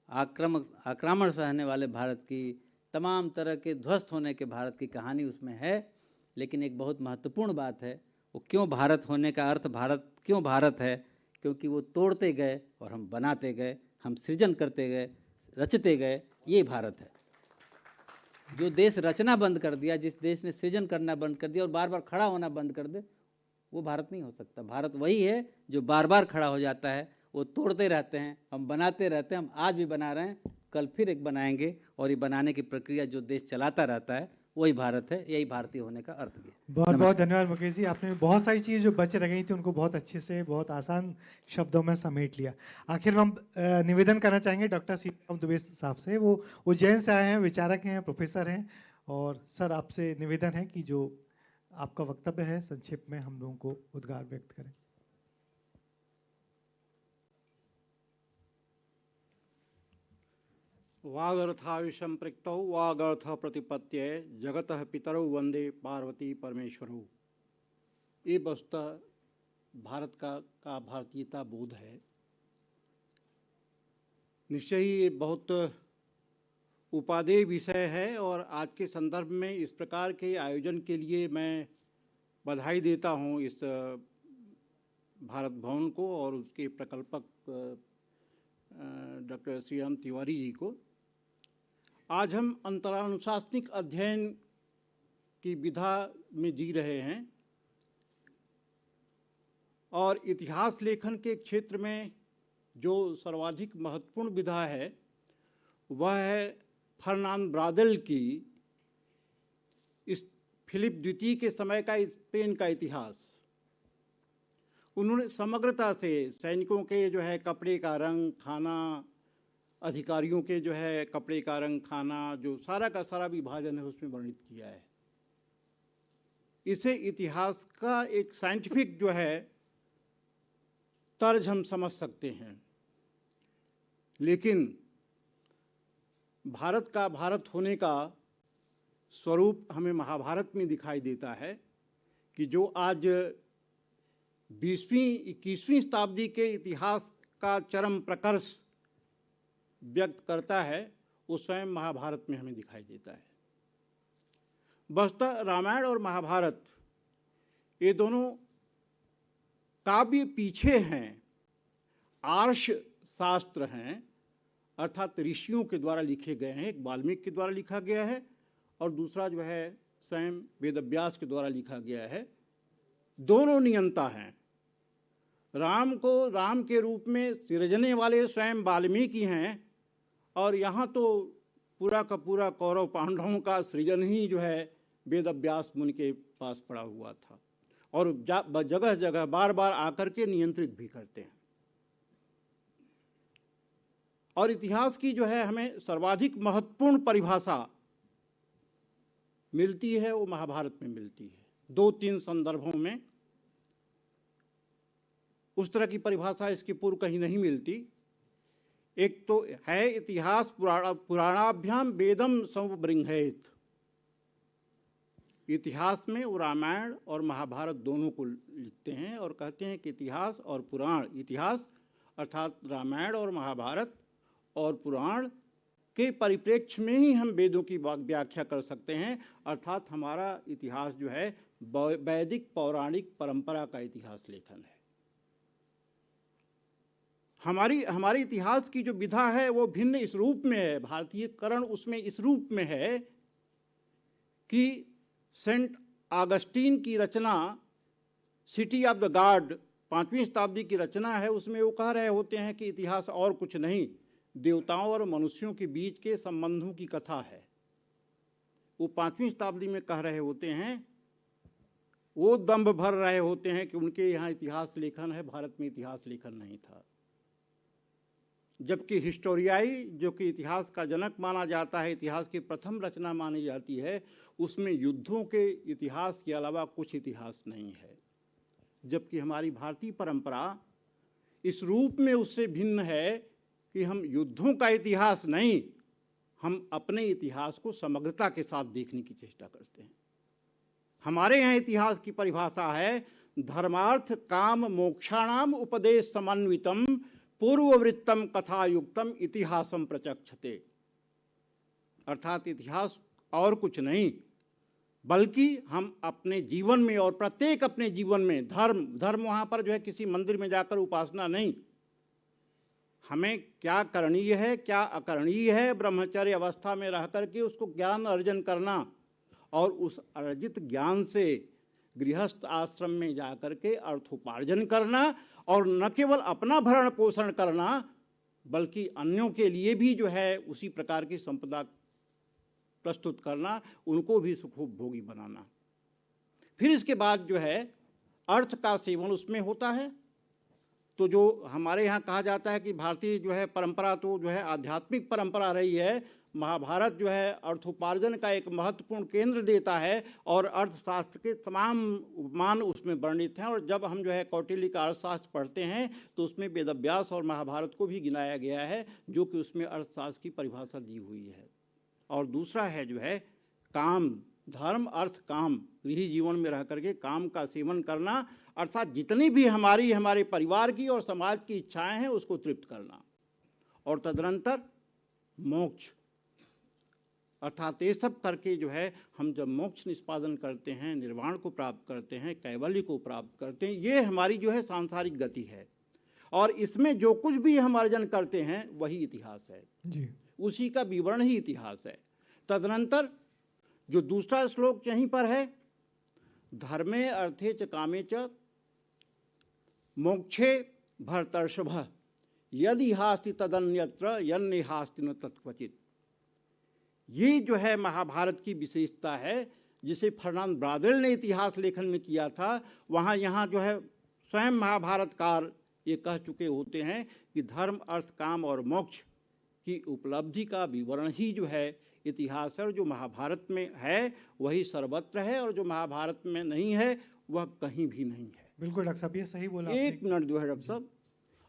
आक्रमण सहने वाले भारत की, तमाम तरह के ध्वस्त होने के भारत की कहानी उसमें है। लेकिन एक बहुत महत्वपूर्ण बात है, वो क्यों भारत होने का अर्थ भारत क्यों भारत है, क्योंकि वो तोड़ते गए और हम बनाते गए, हम सृजन करते गए, रचते गए, ये भारत है। जो देश रचना बंद कर दिया, जिस देश ने सृजन करना बंद कर दिया और बार बार खड़ा होना बंद कर दे, वो भारत नहीं हो सकता। भारत वही है जो बार बार खड़ा हो जाता है, वो तोड़ते रहते हैं, हम बनाते रहते हैं। हम आज भी बना रहे हैं, कल फिर एक बनाएंगे, और ये बनाने की प्रक्रिया जो देश चलाता रहता है वही भारत है। यही भारतीय होने का अर्थ भी है। बहुत बहुत धन्यवाद मुकेश जी, आपने बहुत सारी चीज़ जो बच रह गई थी उनको बहुत अच्छे से, बहुत आसान शब्दों में समेट लिया। आखिर हम निवेदन करना चाहेंगे डॉक्टर सीताराम दुबे साहब से। वो उज्जैन से आए हैं, विचारक हैं, प्रोफेसर हैं, और सर आपसे निवेदन है कि जो आपका वक्तव्य है संक्षेप में हम लोगों को उद्गार व्यक्त करें। वागर्थाविसंपृक्तौ वागर्थ प्रतिपत्त्यै जगतः पितरौ वंदे पार्वती परमेश्वरौ। ये वस्तुतः भारत का भारतीयता बोध है। निश्चय ही ये बहुत उपादेय विषय है, और आज के संदर्भ में इस प्रकार के आयोजन के लिए मैं बधाई देता हूँ इस भारत भवन को और उसके प्रकल्पक डॉक्टर श्री राम तिवारी जी को। आज हम अंतरानुशासनिक अध्ययन की विधा में जी रहे हैं, और इतिहास लेखन के क्षेत्र में जो सर्वाधिक महत्वपूर्ण विधा है वह है फर्नांड ब्रादेल की इस फिलिप द्वितीय के समय का स्पेन का इतिहास। उन्होंने समग्रता से सैनिकों के जो है कपड़े का रंग, खाना, अधिकारियों के जो है कपड़े का रंग, खाना, जो सारा का सारा विभाजन है उसमें वर्णित किया है। इसे इतिहास का एक साइंटिफिक जो है तर्ज हम समझ सकते हैं। लेकिन भारत का भारत होने का स्वरूप हमें महाभारत में दिखाई देता है कि जो आज 20वीं-21वीं शताब्दी के इतिहास का चरम प्रकर्ष व्यक्त करता है, वो स्वयं महाभारत में हमें दिखाई देता है। वस्तुतः रामायण और महाभारत ये दोनों काव्य पीछे हैं, आर्ष शास्त्र हैं, अर्थात ऋषियों के द्वारा लिखे गए हैं। एक वाल्मीकि के द्वारा लिखा गया है और दूसरा जो है स्वयं वेदव्यास के द्वारा लिखा गया है। दोनों नियंता हैं। राम को राम के रूप में सृजने वाले स्वयं वाल्मीकि हैं, और यहाँ तो पूरा का पूरा कौरव पांडवों का सृजन ही जो है वेदव्यास मुनि के पास पड़ा हुआ था, और जगह जगह बार बार आकर के नियंत्रित भी करते हैं। और इतिहास की जो है हमें सर्वाधिक महत्वपूर्ण परिभाषा मिलती है वो महाभारत में मिलती है। 2-3 संदर्भों में उस तरह की परिभाषा इसके पूर्व कहीं नहीं मिलती। एक तो है इतिहास पुराणाभ्याम वेदम संबृंहेत। इतिहास में वो रामायण और महाभारत दोनों को लिखते हैं और कहते हैं कि इतिहास और पुराण, इतिहास अर्थात रामायण और महाभारत और पुराण के परिप्रेक्ष्य में ही हम वेदों की व्याख्या कर सकते हैं। अर्थात हमारा इतिहास जो है वैदिक पौराणिक परंपरा का इतिहास लेखन है। हमारी इतिहास की जो विधा है वो भिन्न इस रूप में है, भारतीयकरण उसमें इस रूप में है कि सेंट ऑगस्टीन की रचना सिटी ऑफ द गॉड 5वीं शताब्दी की रचना है। उसमें वो कह रहे होते हैं कि इतिहास और कुछ नहीं, देवताओं और मनुष्यों के बीच के संबंधों की कथा है। वो 5वीं शताब्दी में कह रहे होते हैं, वो दंभ भर रहे होते हैं कि उनके यहाँ इतिहास लेखन है, भारत में इतिहास लेखन नहीं था। जबकि हिस्टोरियाई, जो कि इतिहास का जनक माना जाता है, इतिहास की प्रथम रचना मानी जाती है, उसमें युद्धों के इतिहास के अलावा कुछ इतिहास नहीं है। जबकि हमारी भारतीय परंपरा इस रूप में उससे भिन्न है कि हम युद्धों का इतिहास नहीं, हम अपने इतिहास को समग्रता के साथ देखने की चेष्टा करते हैं। हमारे यहाँ इतिहास की परिभाषा है धर्मार्थ काम मोक्षाणाम उपदेश समन्वितम पूर्ववृत्तम कथायुक्तम इतिहासम प्रचक्षते। अर्थात इतिहास और कुछ नहीं, बल्कि हम अपने जीवन में और प्रत्येक अपने जीवन में धर्म वहाँ पर जो है किसी मंदिर में जाकर उपासना नहीं, हमें क्या करणीय है क्या अकरणीय है, ब्रह्मचर्य अवस्था में रह करके उसको ज्ञान अर्जन करना और उस अर्जित ज्ञान से गृहस्थ आश्रम में जाकर के अर्थोपार्जन करना और न केवल अपना भरण पोषण करना बल्कि अन्यों के लिए भी जो है उसी प्रकार की संपदा प्रस्तुत करना, उनको भी सुखोपभोगी बनाना। फिर इसके बाद जो है अर्थ का सेवन उसमें होता है। तो जो हमारे यहाँ कहा जाता है कि भारतीय जो है परंपरा तो जो है आध्यात्मिक परंपरा रही है, महाभारत जो है अर्थोपार्जन का एक महत्वपूर्ण केंद्र देता है और अर्थशास्त्र के तमाम उपमान उसमें वर्णित हैं। और जब हम जो है कौटिल्य का अर्थशास्त्र पढ़ते हैं तो उसमें वेदव्यास और महाभारत को भी गिनाया गया है, जो कि उसमें अर्थशास्त्र की परिभाषा दी हुई है। और दूसरा है जो है काम, धर्म अर्थ काम, गृह जीवन में रह करके काम का सेवन करना, अर्थात जितनी भी हमारे परिवार की और समाज की इच्छाएं हैं उसको तृप्त करना। और तदनंतर मोक्ष, अर्थात ये सब करके जो है हम जब मोक्ष निष्पादन करते हैं, निर्वाण को प्राप्त करते हैं, कैवल्य को प्राप्त करते हैं, ये हमारी जो है सांसारिक गति है। और इसमें जो कुछ भी हम अर्जन करते हैं वही इतिहास है जी, उसी का विवरण ही इतिहास है। तदनंतर जो दूसरा श्लोक यहीं पर है, धर्मे अर्थे च कामे च मोक्षे भरतर्षभ यदि हास्ति तदन्यत्र यन्ने हास्ति न तत्क्वचित। ये जो है महाभारत की विशेषता है, जिसे फर्नांड ब्रादेल ने इतिहास लेखन में किया था। वहाँ यहाँ जो है स्वयं महाभारतकार ये कह चुके होते हैं कि धर्म अर्थ काम और मोक्ष की उपलब्धि का विवरण ही जो है इतिहास है, और जो महाभारत में है वही सर्वत्र है, और जो महाभारत में नहीं है वह कहीं भी नहीं है। बिल्कुल डॉक्टर साहब, ये सही बोला। एक मिनट जो है डॉक्टर साहब,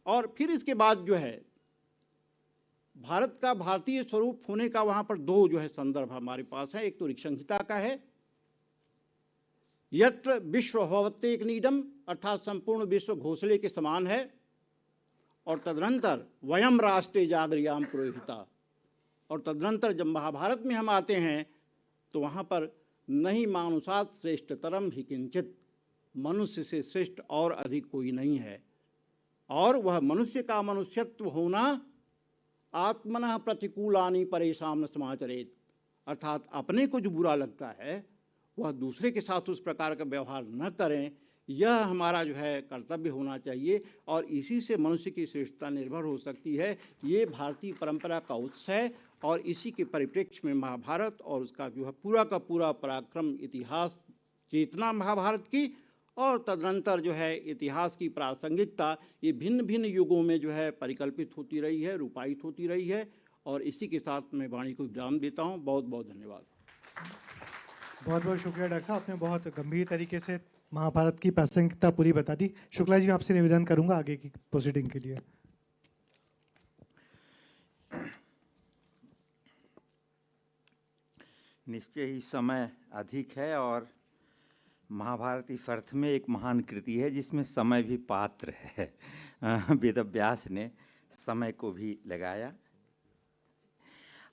और फिर इसके बाद जो है भारत का भारतीय स्वरूप होने का वहाँ पर दो जो है संदर्भ हमारे पास है। एक तो ऋक् संहिता का है, यत्र विश्व भवत्येक नीडम, अर्थात संपूर्ण विश्व घोंसले के समान है। और तदनंतर वयम राष्ट्रे जागरियाम पुरोहिता। और तदनंतर जब महाभारत में हम आते हैं तो वहाँ पर नहीं मानुषात् श्रेष्ठतरम ही किंचित, मनुष्य से श्रेष्ठ और अधिक कोई नहीं है। और वह मनुष्य का मनुष्यत्व होना आत्मनः प्रतिकूलानि परेशान न समाचरेत, अर्थात अपने को जो बुरा लगता है वह दूसरे के साथ उस प्रकार का व्यवहार न करें, यह हमारा जो है कर्तव्य होना चाहिए। और इसी से मनुष्य की श्रेष्ठता निर्भर हो सकती है। ये भारतीय परंपरा का उत्स है, और इसी के परिप्रेक्ष्य में महाभारत और उसका जो है पूरा का पूरा पराक्रम, इतिहास चेतना महाभारत की, और तदनंतर जो है इतिहास की प्रासंगिकता ये भिन्न भिन्न युगों में जो है परिकल्पित होती रही है, रूपायित होती रही है। और इसी के साथ मैं वाणी को विराम देता हूँ। बहुत बहुत धन्यवाद। बहुत बहुत शुक्रिया डॉक्टर साहब, आपने बहुत गंभीर तरीके से महाभारत की प्रासंगिकता पूरी बता दी। शुक्ला जी, मैं आपसे निवेदन करूंगा आगे की प्रोसीडिंग के लिए। निश्चय ही समय अधिक है, और महाभारत इस अर्थ में एक महान कृति है जिसमें समय भी पात्र है। वेदव्यास ने समय को भी लगाया।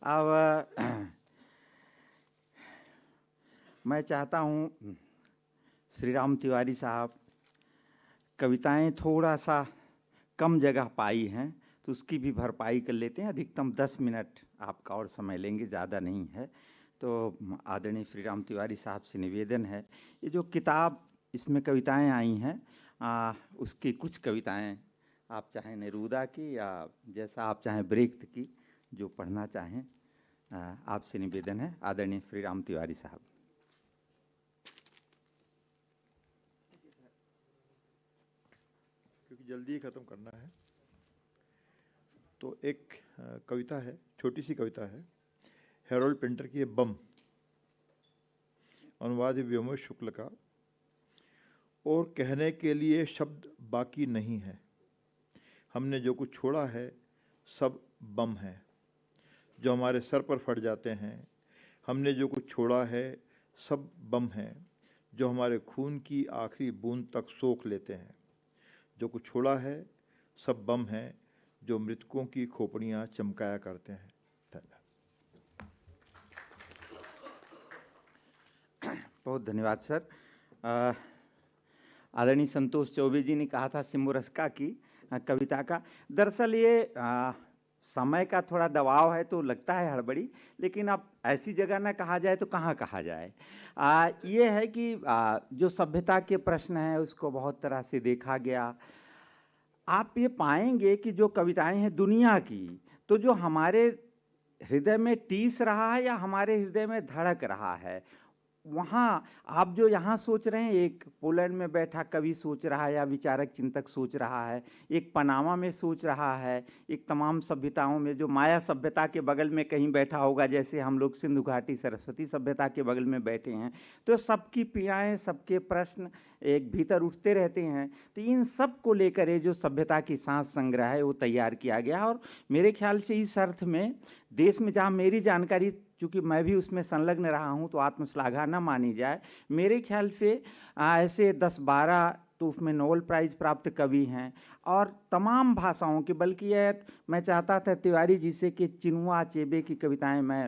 अब मैं चाहता हूँ श्री राम तिवारी साहब, कविताएं थोड़ा सा कम जगह पाई हैं तो उसकी भी भरपाई कर लेते हैं। अधिकतम 10 मिनट आपका और समय लेंगे, ज़्यादा नहीं है। तो आदरणीय श्री राम तिवारी साहब से निवेदन है, ये जो किताब इसमें कविताएं आई हैं, उसकी कुछ कविताएं आप चाहें नेरूदा की या जैसा आप चाहें ब्रेख्त की, जो पढ़ना चाहें, आपसे निवेदन है। आदरणीय श्री राम तिवारी साहब। जल्दी ही ख़त्म करना है। तो एक कविता है, छोटी सी कविता है, हेरोल्ड पिंटर की बम, अनुवाद व्योमेश शुक्ल का। और कहने के लिए शब्द बाकी नहीं है, हमने जो कुछ छोड़ा है सब बम है जो हमारे सर पर फट जाते हैं। हमने जो कुछ छोड़ा है सब बम है जो हमारे खून की आखिरी बूंद तक सोख लेते हैं। जो कुछ छोड़ा है सब बम है जो मृतकों की खोपड़ियाँ चमकाया करते हैं। बहुत धन्यवाद सर। आदरणीय संतोष चौबे जी ने कहा था सिम्बोरस्का की कविता का। दरअसल ये समय का थोड़ा दबाव है तो लगता है हड़बड़ी, लेकिन अब ऐसी जगह ना कहा जाए तो कहाँ कहा जाए। ये है कि जो सभ्यता के प्रश्न हैं उसको बहुत तरह से देखा गया। आप ये पाएंगे कि जो कविताएं हैं दुनिया की, तो जो हमारे हृदय में टीस रहा है या हमारे हृदय में धड़क रहा है, वहाँ आप जो यहाँ सोच रहे हैं, एक पोलैंड में बैठा कवि सोच रहा है या विचारक चिंतक सोच रहा है, एक पनामा में सोच रहा है, एक तमाम सभ्यताओं में जो माया सभ्यता के बगल में कहीं बैठा होगा, जैसे हम लोग सिंधु घाटी सरस्वती सभ्यता के बगल में बैठे हैं, तो सबकी पीड़ाएं, सबके प्रश्न एक भीतर उठते रहते हैं। तो इन सब को लेकर ये जो सभ्यता की सांस संग्रह है वो तैयार किया गया। और मेरे ख्याल से इस अर्थ में देश में, जहाँ मेरी जानकारी, चूँकि मैं भी उसमें संलग्न रहा हूँ तो आत्मश्लाघा न मानी जाए, मेरे ख्याल से ऐसे 10-12 तो उसमें नोबेल प्राइज़ प्राप्त कवि हैं और तमाम भाषाओं के। बल्कि यह मैं चाहता था तिवारी जी से कि चिनुआ अचेबे की कविताएं मैं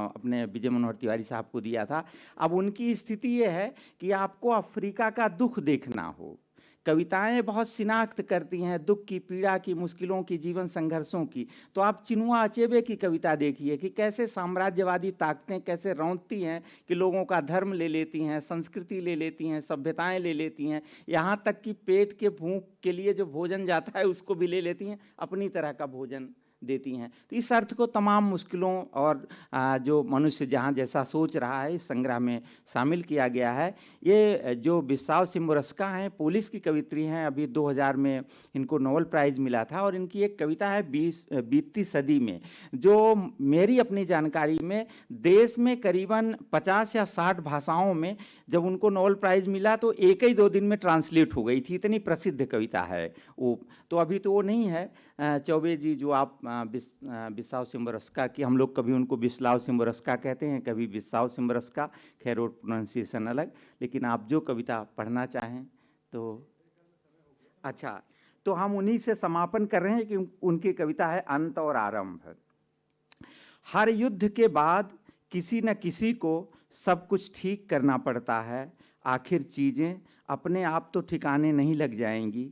अपने विजय मनोहर तिवारी साहब को दिया था। अब उनकी स्थिति ये है कि आपको अफ्रीका का दुख देखना हो, कविताएं बहुत शिनाख्त करती हैं दुख की, पीड़ा की, मुश्किलों की, जीवन संघर्षों की। तो आप चिनुआ अचेबे की कविता देखिए कि कैसे साम्राज्यवादी ताकतें कैसे रौंदती हैं कि लोगों का धर्म ले लेती हैं, संस्कृति ले लेती हैं, सभ्यताएं ले लेती हैं, यहाँ तक कि पेट के भूख के लिए जो भोजन जाता है उसको भी ले लेती हैं, अपनी तरह का भोजन देती हैं। तो इस अर्थ को तमाम मुश्किलों और जो मनुष्य जहाँ जैसा सोच रहा है इस संग्रह में शामिल किया गया है। ये जो बिस्साओ सिम्बोरस्का हैं, पोलिस की कवित्री हैं, अभी 2000 में इनको नोबेल प्राइज़ मिला था। और इनकी एक कविता है बीतती सदी में, जो मेरी अपनी जानकारी में देश में करीबन 50 या 60 भाषाओं में जब उनको नोबेल प्राइज़ मिला तो 1 ही 2 दिन में ट्रांसलेट हो गई थी, इतनी प्रसिद्ध कविता है वो। तो अभी तो वो नहीं है। चौबे जी जो आप बिस्साओ सिम्बोरस्का की, हम लोग कभी उनको बिस्लाओ सिम्बोरस्का कहते हैं, कभी बिस्साओ सिम्बोरस्का, खैर और प्रोनाउंसिएशन अलग, लेकिन आप जो कविता पढ़ना चाहें तो। अच्छा, तो हम उन्हीं से समापन कर रहे हैं कि उनकी कविता है अंत और आरंभ। हर युद्ध के बाद किसी न किसी को सब कुछ ठीक करना पड़ता है, आखिर चीज़ें अपने आप तो ठिकाने नहीं लग जाएंगी।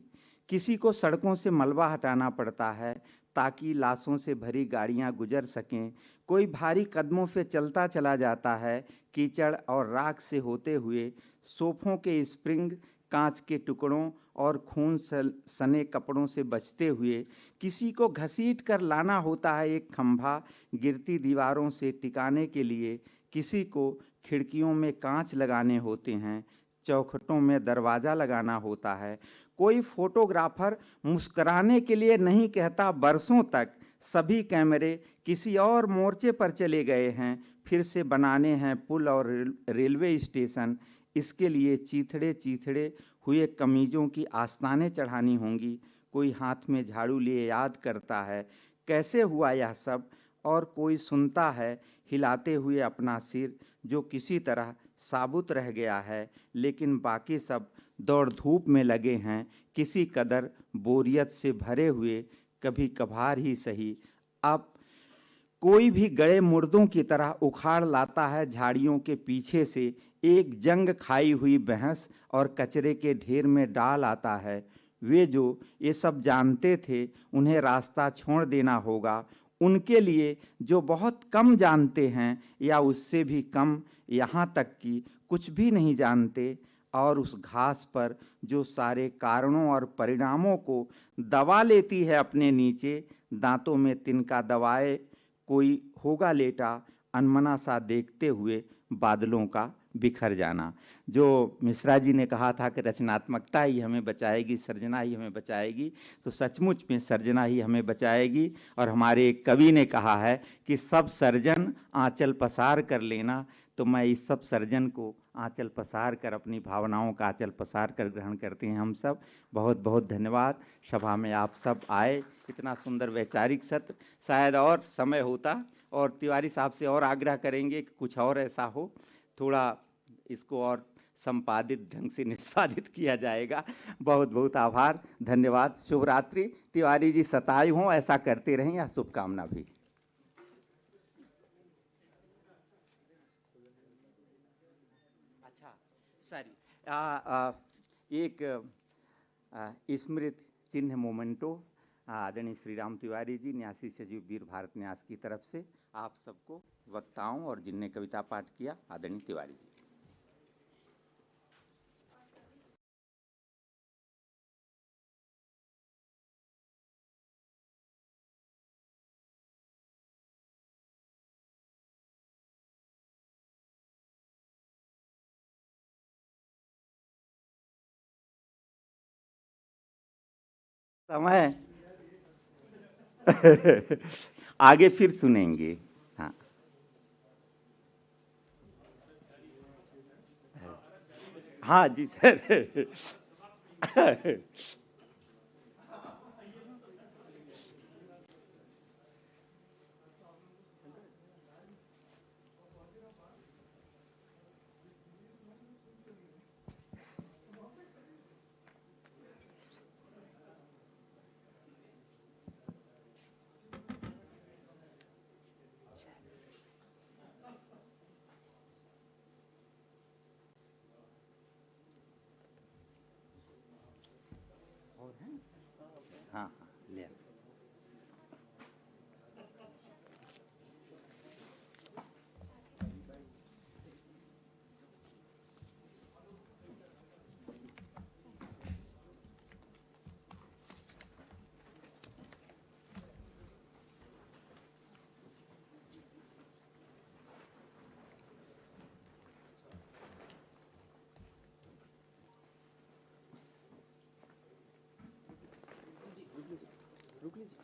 किसी को सड़कों से मलबा हटाना पड़ता है ताकि लाशों से भरी गाड़ियां गुजर सकें। कोई भारी कदमों से चलता चला जाता है कीचड़ और राख से होते हुए। सोफों के स्प्रिंग कांच के टुकड़ों और खून सने कपड़ों से बचते हुए। किसी को घसीट कर लाना होता है एक खंभा गिरती दीवारों से टिकाने के लिए। किसी को खिड़कियों में कांच लगाने होते हैं, चौखटों में दरवाज़ा लगाना होता है। कोई फोटोग्राफर मुस्कुराने के लिए नहीं कहता बरसों तक। सभी कैमरे किसी और मोर्चे पर चले गए हैं, फिर से बनाने हैं पुल और रेलवे स्टेशन। इसके लिए चीथड़े चीथड़े हुए कमीजों की आस्तानें चढ़ानी होंगी। कोई हाथ में झाड़ू लिए याद करता है कैसे हुआ यह सब, और कोई सुनता है हिलाते हुए अपना सिर जो किसी तरह साबुत रह गया है, लेकिन बाकी सब दौड़ धूप में लगे हैं, किसी कदर बोरियत से भरे हुए, कभी कभार ही सही। अब कोई भी गए मुर्दों की तरह उखाड़ लाता है झाड़ियों के पीछे से एक जंग खाई हुई भैंस और कचरे के ढेर में डाल आता है। वे जो ये सब जानते थे उन्हें रास्ता छोड़ देना होगा। उनके लिए जो बहुत कम जानते हैं या उससे भी कम, यहाँ तक कि कुछ भी नहीं जानते, और उस घास पर जो सारे कारणों और परिणामों को दबा लेती है अपने नीचे, दांतों में तिनका दबाए कोई होगा लेटा, अनमना सा देखते हुए बादलों का बिखर जाना। जो मिश्रा जी ने कहा था कि रचनात्मकता ही हमें बचाएगी, सर्जना ही हमें बचाएगी, तो सचमुच में सर्जना ही हमें बचाएगी। और हमारे एक कवि ने कहा है कि सब सर्जन आंचल पसार कर लेना, तो मैं इस सब सर्जन को आंचल पसार कर, अपनी भावनाओं का आंचल पसार कर ग्रहण करते हैं हम सब। बहुत बहुत धन्यवाद। सभा में आप सब आए, इतना सुंदर वैचारिक सत्र। शायद और समय होता और तिवारी साहब से और आग्रह करेंगे कि कुछ और ऐसा हो, थोड़ा इसको और संपादित ढंग से निष्पादित किया जाएगा। बहुत बहुत आभार, धन्यवाद, शुभ रात्रि। तिवारी जी सताए हों, ऐसा करते रहें, यह शुभकामना भी। अच्छा, सॉरी, एक स्मृति चिन्ह मोमेंटो आदरणीय श्री राम तिवारी जी, न्यासी सचिव वीर भारत न्यास की तरफ से आप सबको, वक्ताओं और जिनने कविता पाठ किया, आदरणीय तिवारी जी। समय आगे फिर सुनेंगे। हाँ, हाँ जी सर। हाँ हाँ, ले आओ। रुक लीजिए।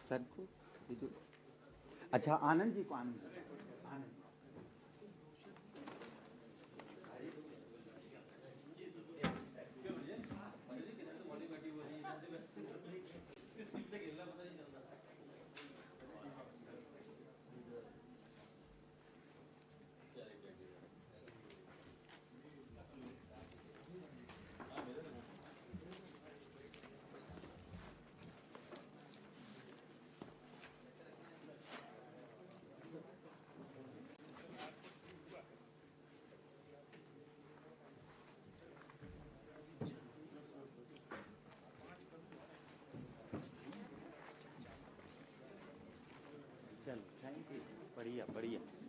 सर को, अच्छा आनंद जी को, आनंद जी। चलो, थैंक यू, बढ़िया बढ़िया।